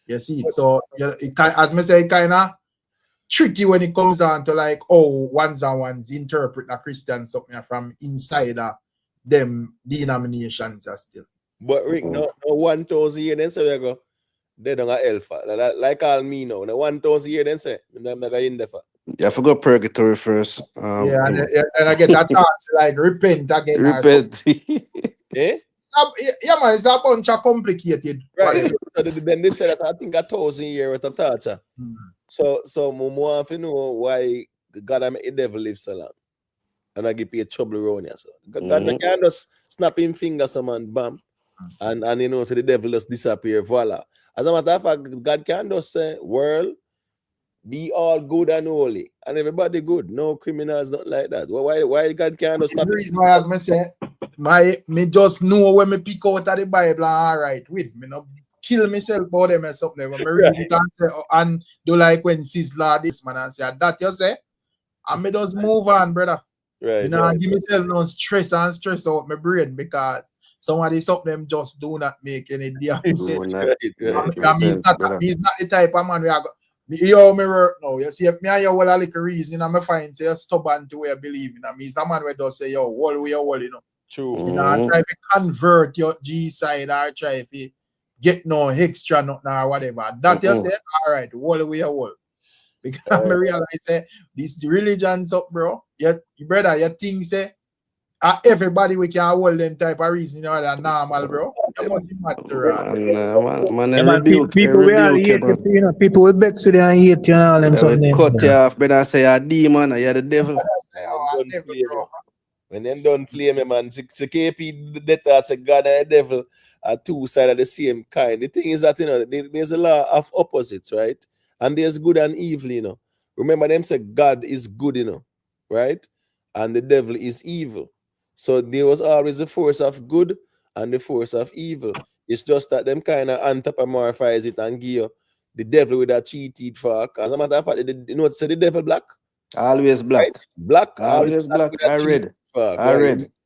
You see it. So as I say, it kind of tricky when it comes down to like ones and ones interpret a Christian something from inside of them denominations are still. But Rick, no 1,000 years, then say we go. They don't got alpha. Like all me now. The 1,000 years, then say them not in there. Yeah, I forgot purgatory first. And I get that chance to like repent again. Repent. Eh? Yeah, man, it's a bunch of complicated. Right. So then they said that I think 1,000 years with a torture. So more if you know why God make the devil live so long. And I give you trouble around here. So God can't just snap him fingers some man bam. And so the devil just disappear. Voila. As a matter of fact, God can just say, world, be all good and holy. And everybody good. No criminals, not like that. Why God can't just stop? The reason why, as I say, me just know when me pick out of the Bible, all right, with me no kill myself about them or something. When me read it and say, and do like when Sizzler this man and say, that you say, and me just move on, brother. Right. Give myself no stress out my brain because somebody something just do not make any damn sense. He's not the type of man where I go. Yo, me work now. You see, if me and you all a little reason, I find say stubborn to where I believe in. I mean, some man where does say, yo, all way, you know. True. You know, try to convert your G side or try to get no extra nothing or whatever. That you say, all right, all the way. Because I realize this religion's up, bro. Brother, you think say everybody we can hold them type of reason that normal, bro. You must be mad, man, people will hate people will beg to them and hate you and all them something. Cut you off, brother, say you're a demon or you're the devil. When them done flame, man, KP, the say God and the devil are two sides of the same kind. The thing is that, there's a lot of opposites, right? And there's good and evil, Remember, them say God is good, right? And the devil is evil. So there was always the force of good and the force of evil. It's just that them kind of anthropomorphize it and give you the devil with a cheated fuck. As a matter of fact, say the devil black? Always black. Right? Black. Always black. I read.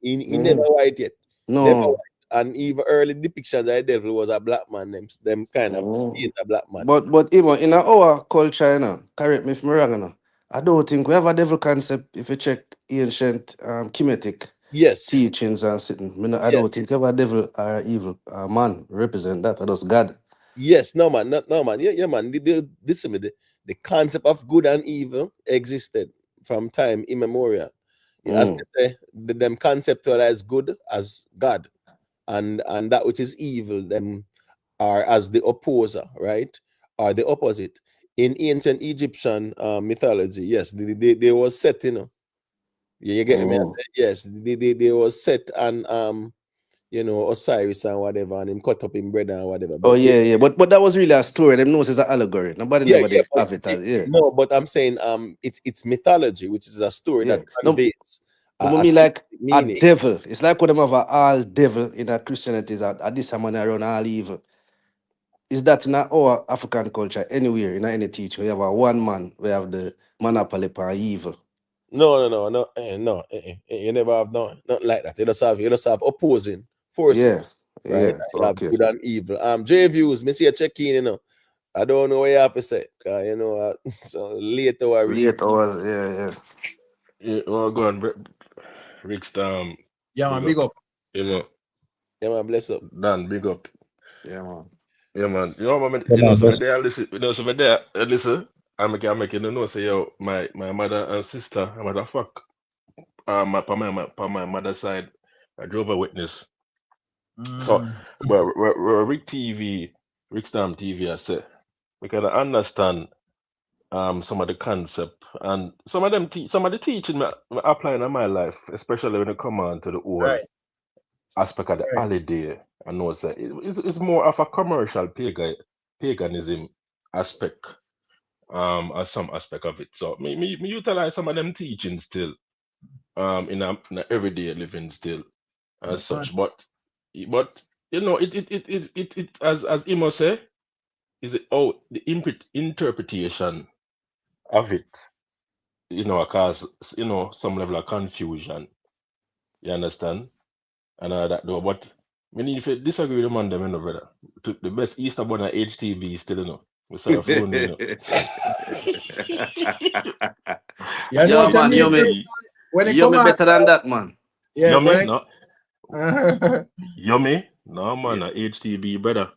He never white yet. No. Never white. And even early depictions of the devil was a black man. Them kind of paint a black man. But even in our culture, correct me if I'm wrong, I don't think we have a devil concept if you check ancient Kemetic teachings and sitting. I don't think we have a devil or evil man represent that. That's God. Yes, no man. Yeah, man. Listen, the concept of good and evil existed from time immemorial. As they say, them conceptualize good as God. And that which is evil, them are as the opposer, right? Or the opposite. In ancient Egyptian mythology, yes, they was set, You get me? Yes, they was set and Osiris and whatever, and him cut up in bread and whatever. But but that was really a story. Them knows it's an allegory. Nobody never have it as No, but I'm saying it's mythology, which is a story that conveys. Like meaning. A devil. It's like what them have all devil in a Christianity is a this man around all evil. Is that in our African culture anywhere in any teaching? We have a one man, we have the monopoly upon evil. No. You never have nothing like that. You just have opposing forces. Yeah, I'll have okay. good and evil. J Views, me see a check in, you know. I don't know what you have to say. You know, so later I read. Late hours, yeah. Yeah, well, go on, Rick Yeah, man, big up. You know, Yeah, man, bless up. Dan, big up. Yeah, man. Yeah, man. You know, man, Yeah, you know, man, so me bless. there, listen, you know, so me there, listen, I'm making you know, say, yo, my mother and sister, a matter of fact, my mother's side, I drove a witness. So, but Rick TV, Rick Stam TV, I say, we can understand some of the concept and some of them some of the teaching me applying in my life, especially when it come on to the whole Right. aspect of the Right. holiday. I know it's more of a commercial paganism aspect, as some aspect of it. So me utilize some of them teachings still, in a everyday living still as such. But you know it as Imo say is it the interpretation of it, you know, cause you know some level of confusion. You understand? And that though, but I mean, if you disagree with the man, them, you know, brother, the best Easter born at HTB still, you know, we say a phone, you know. Yeah, no, Yeah, it's a man, me when it come me out. better than that, man. Yeah, Yummy, when no. Yummy, no man, a HTB better.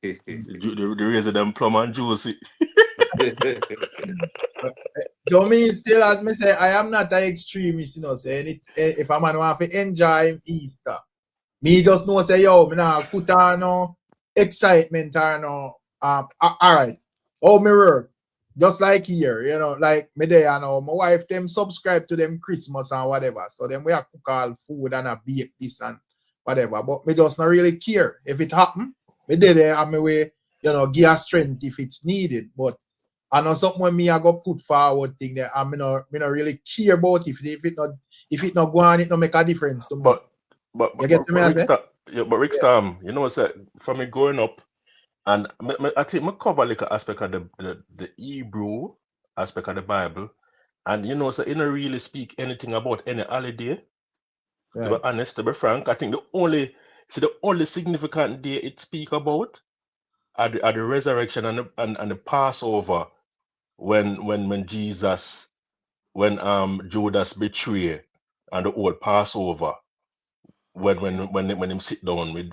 The raise of them plum and juicy. To me, still, as me say, I am not an extremist, you know. Say, if a man want to enjoy Easter, me just know say, yo, me nah put on no excitement or no. All right, oh, me work just like here, you know, like me there, you know, my wife them subscribe to them Christmas and whatever, so then we have cook all food and a bake this and whatever. But me just not really care if it happen. Me there and me way, you know, give a strength if it's needed, but. I know something when me I go put forward thing there, and me not really care about if it not go on, it not make a difference to me. But You get to me, I say? Rick Stam, you know, say for me growing up, and I think me cover like an aspect of the Hebrew aspect of the Bible, and you know, so you don't really speak anything about any holiday. To be Right. honest, to be frank, I think the only significant day it speak about are the resurrection and the Passover when Jesus when Judas betray and the whole Passover when him sit down with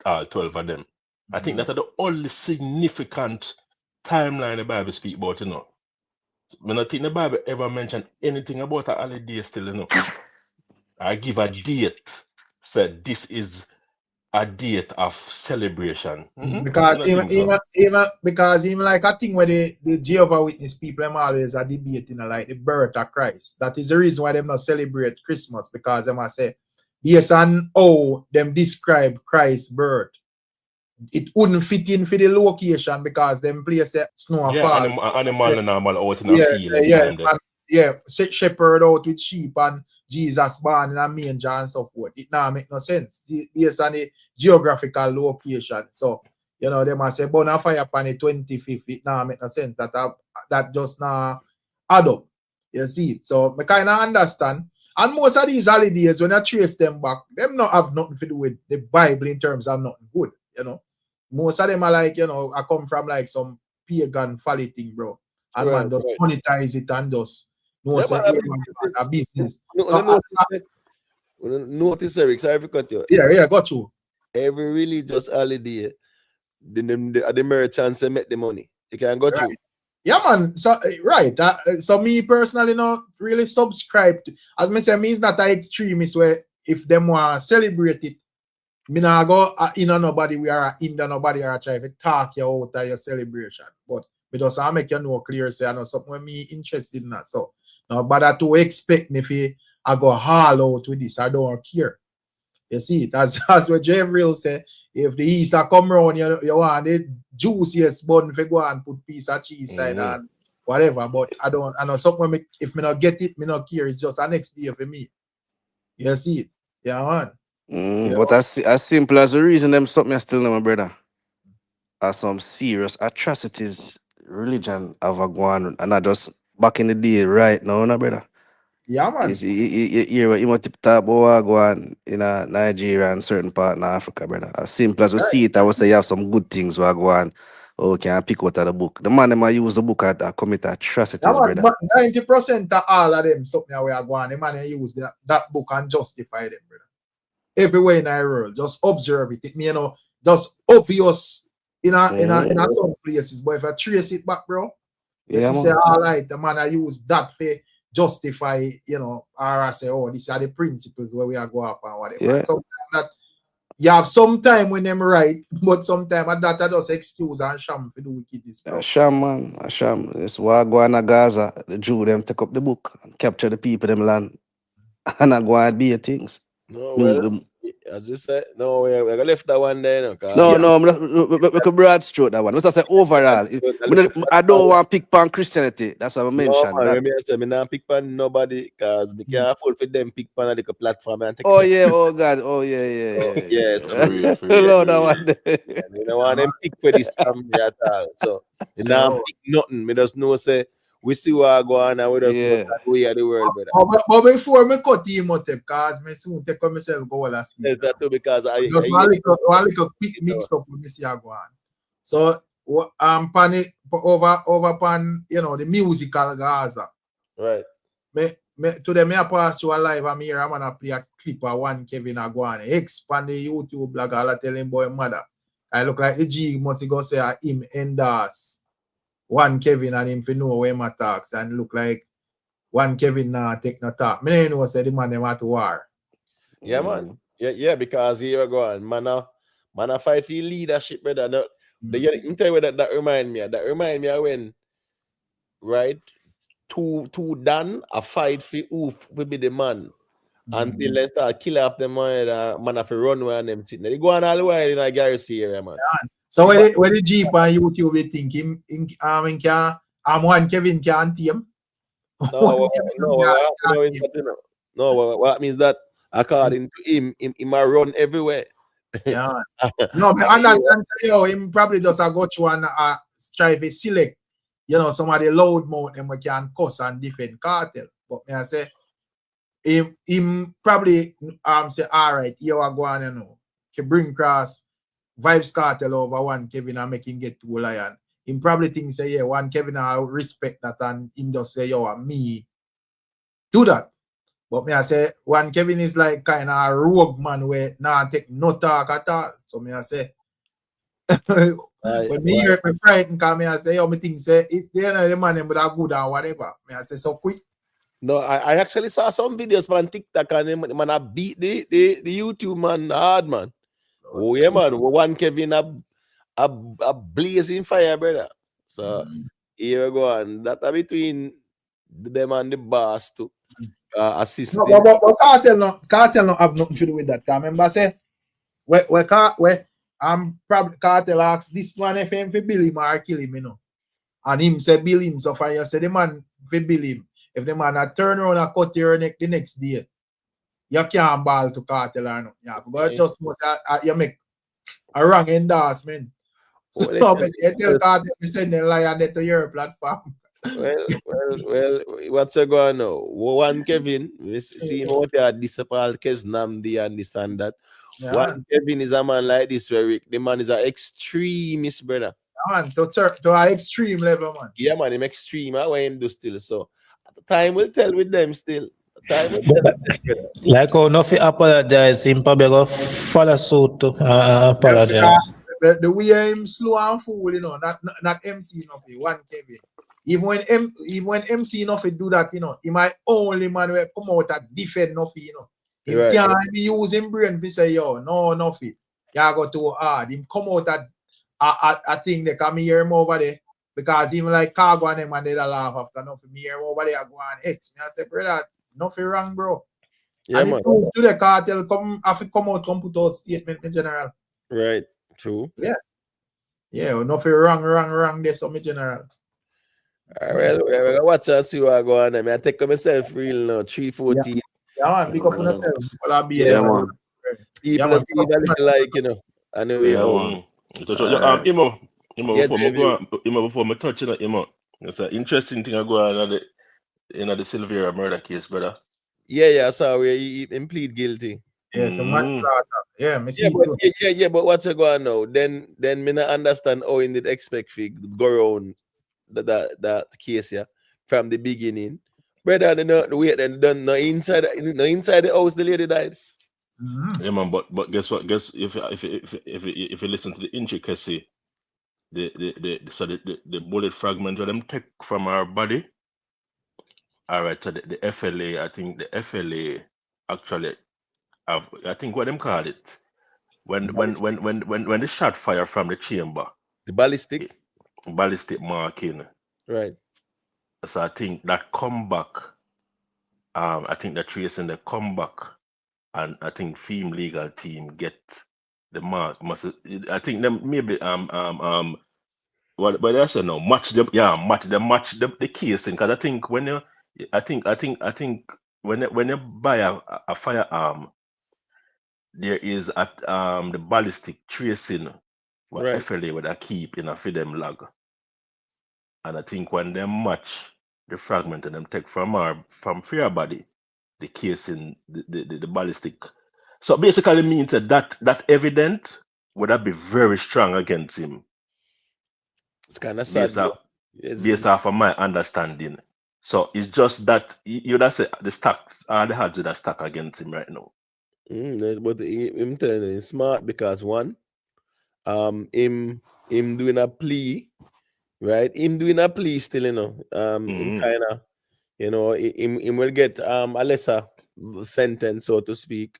all 12 of them. I think that's the only significant timeline the Bible speak about, you know. When I think the Bible ever mention anything about a holiday still, you know. I give a date, said this is a date of celebration. Because Nothing so. even like a thing where the Jehovah Witness people them always are debating like the birth of Christ. That is the reason why them not celebrate Christmas, because them must say based on how them describe Christ's birth, it wouldn't fit in for the location because them place snow and Yeah, fall. animal and normal out in a Yes, field at the yeah, time there. and, yeah, shepherd out with sheep and Jesus born in a manger and so forth. It now make no sense based on the geographical location. So, you know, they must say bonfire upon the 25th. It now make no sense. That just now add up. You see it. So I kind of understand. And most of these holidays, when I trace them back, them not have nothing to do with the Bible in terms of nothing good. You know, most of them are like, you know, I come from like some pagan folly thing, bro. And man just monetize it and just Yeah, say, man, a business. Notice, Eric, sorry if I cut you. Yeah, got you. Every religious holiday, the merchants they make the money. You can go through. Yeah, man. So right. So me personally, not really subscribe to. As me say, me is not an extremist where if them want to celebrate it, me not go in on nobody. We are in the nobody are try to talk you out of your celebration. But me just I make you know clear say I know something when me interested in that. So no bother to expect me if I go haul out with this. I don't care. You see it as what Javril say. If the Easter come around, you want the juiciest bun if you go and put piece of cheese side and whatever. But I know something if me not get it, me not care. It's just a next day for me. You see it. Yeah, man. But as simple as the reason them something I still know, my brother, are some serious atrocities religion have a go on, and not just back in the day right now, no brother. Yeah, man. You must talk about what go on in Nigeria and certain part in Africa, brother. As simple as we see it, I would say you have some good things what go on. Oh, can I pick out of the book? The man them use the book and commit atrocities, Yeah, brother. 90% of all of them something where I go on, the man they use that book and justify them, brother. Everywhere in the world, just observe it. It mean, just obvious in some places, but if I trace it back, bro, you Yeah, see, man. say, all right, the man I use that for justify, or I say, oh, these are the principles where we are go up and whatever. Yeah. And sometimes that you have some time when them right, but sometimes that I just excuse and sham for the wickedness, bro. A sham, man. A sham. This why go on a Gaza. The Jew them take up the book and capture the people them land. And I go and be things. No, well, as you said, no, we're gonna left that one there, no, We could broad stroke that one. Let's say overall. I don't want to pick on Christianity. That's what I mentioned. No, man, I me not pick pan nobody because we can't afford for them pick pan like a platform and take Oh it. yeah, oh God, oh yeah. Yes, Lord, that one. You know want them pick for this from me at all. So you not pick nothing. We just know say we see what go on and we just know that we are the world, brother. But before me cut him out, because me soon take myself go all asleep. That too because I just one little quick mix up with me see go on. So pan over pan, the musical Gaza. Right. Today me I pass through a live and here I'm gonna play a clip of one Kevin Aguane. Expand the YouTube blog, I'll tell him boy mother. I look like the G must go say him endorse one Kevin and him for know where my talks and look like one Kevin now take no talk. Me know say the man them at war. Yeah, man. Yeah, because here we go on. Man a fight for leadership, brother. No, me tell you what that remind me of. That remind me of when, right, two done a fight for who will be the man. Until they start kill off the man have to run where them sitting. They go on all the while in a garrison area, man. Yeah. So when the Jeep on YouTube they think him one Kevin can't team. No, what means that according to him might run everywhere. Yeah. No, but understand him probably just go through and try to select, some of the loud mouth and we can cuss and defend Kartel. But me I say him probably say all right, here we go on, to bring cross Vybz Kartel over one Kevin and make him get to lion. Him probably think say, yeah, one Kevin I respect that and him just say, yo, me do that. But me I say one Kevin is like kind of a rogue man where now take no talk at all. So me I say when me hear me frightened, because me I say, yo, me think say the man them with a good or whatever. Me I say so quick. No, I actually saw some videos on TikTok and man I beat the YouTube man hard, man. Oh yeah, man. One Kevin a blazing fire, brother. So here we go on. That between them and the boss to assist. No, but Kartel no have nothing to do with that. Remember, say where probably Kartel asked this one if him for bill him or kill him, and him say bill him. So far you say the man for bill him. If the man a turn around and cut your neck the next day, you can't ball to Kartel or not. Yeah, but just you make a wrong endorsement. So you tell Kartel to send the lion there to your platform. Well, what's going on now? One Kevin, we see what they are disappointed because Namdi and this and that. Yeah. One Kevin is a man like this, where the man is an extremist, brother. Man, to an extreme level, man. Yeah, man, him extreme. I want him to still. So time will tell with them still. Time will tell. Like how Nuffy apologize, him probably go follow suit to apologize. The way him slow and fool, not MC Nuffy, one Kevin. Even when MC Nuffy do that, he might only man will come out and defend Nuffy, He can't be using brain to say, yo, no Nuffy, you go too hard. Him come out I think they come hear him over there. Because even like Cargo and them and they laugh after Nuffy, me hear him over there go on X. Me I say, brother, Nuffy wrong, bro. Yeah, and man. to the Kartel come put out statement in general. Right, true. Yeah. Yeah, Nuffy wrong there, some in general. Well, we're gonna watch and see what go on. I take myself real now, 314. Yeah, man, pick up on yourself. Yeah, man. People like, anyway. Yeah, Imo, before me touch it, Imo, it's an interesting thing I go on. the Silvera murder case, brother. Yeah, so where he plead guilty. Yeah, to manslaughter. Yeah, me see Yeah, but what's going on now? Then me not understand how he did expect to go around that case, yeah, from the beginning. Brother, they not wait and done no inside the house the lady died. Yeah, man, but guess what? Guess if you listen to the intricacy, the bullet fragment of them take from our body. All right, so the FLA, I think the FLA actually have, I think what them call it when the shot fire from the chamber, the ballistic marking. Right. So I think that come back. I think they're tracing the comeback, and I think Theme legal team get the mark. I think them maybe what I say now match them, match the casing, because I think when you I think when you buy a firearm, there is the ballistic tracing what Right. FLA would keep in a for them log, and I think when they match the fragment and them take from fear body, the casing, the ballistic. So basically, it means that evidence would have be very strong against him. It's kind of sad. Based off of my understanding. So it's just that you would say the stacks are the odds that stack against him right now. But I'm telling you, it's smart because one, him doing a plea, right? Him doing a plea still, him kind of, him will get a lesser sentence, so to speak,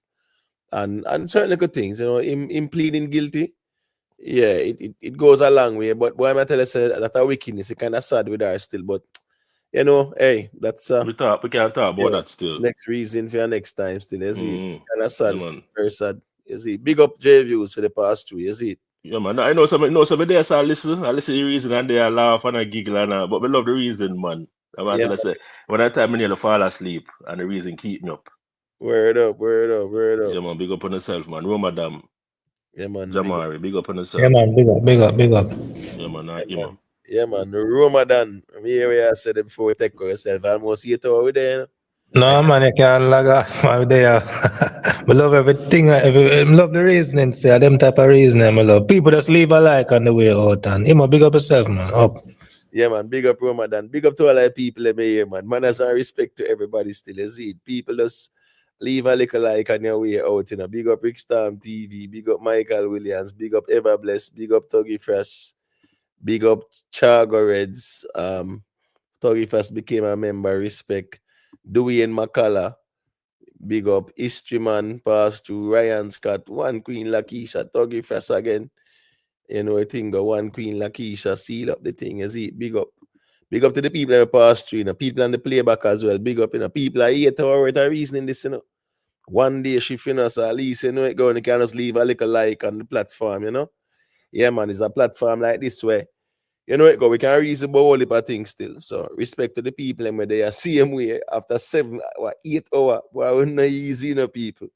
and certain good things, him pleading guilty. Yeah, it goes a long way. But boy, I tell you, say that a wickedness, it's kind of sad with her still. But hey, that's we can't talk about that still. Next reason for your next time still, is it? Kind of sad, Yeah, man. very sad. Is it? Big up J Views for the past 2 years, is it? Yeah, man. I know some there, so I listen to the reason and they laugh and I giggle and but we love the reason, man. I say when I time I nearly fall asleep and the reason keep me up. Word up. Yeah, man. Big up on yourself, man. Ramadan. Yeah, man. Jamari, big up on yourself. Yeah, man. Big up. Yeah, man. Yeah, man. Ramadan. Me here I said it before we take yourself. Almost 8 hours with there. No, man, you can't lag off, man. There. We love everything. I love the reasoning, say, them type of reasoning, I love. People just leave a like on the way out, and him, big up yourself, man. Up. Yeah, man. Big up Ramadan. Big up to all the people in here, man. Manners and respect to everybody still, is it? People just leave a little like on your way out, Big up Rickstorm TV. Big up Michael Williams. Big up Everbless. Big up Tuggy Fresh. Big up Chago Reds. Tuggy Fresh became a member. Respect. Dewey and McCullough. Big up History Man. Pass to Ryan Scott. One Queen Lakeisha. Tuggy Fresh again. I think one Queen Lakeisha seal up the thing, is it? Big up. Big up to the people that pass through, people on the playback as well. Big up, people are 8 hours worth of reasoning this, One day she finish, at least, it going, you can just leave a little like on the platform, Yeah, man, it's a platform like this way. It go, we can reason about all the things still. So, respect to the people, and they are same way after 7 or 8 hours. Well, we're not easy, people.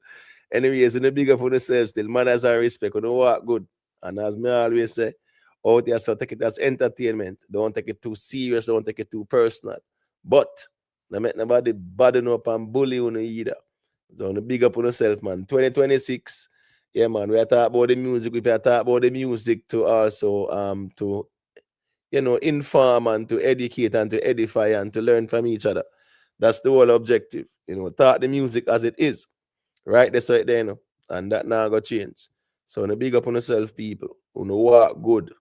Anyways, big up for themselves still. Manners and respect, work good. And as me always say, out there, so take it as entertainment. Don't take it too serious. Don't take it too personal. But don't make nobody burden up and bully you either. So big up on yourself, man. 2026, yeah, man. We are talking about the music. We are talking about the music to also to inform and to educate and to edify and to learn from each other. That's the whole objective. Talk the music as it is. Right? That's right there, and that now go change. So big up on yourself, people. Work good.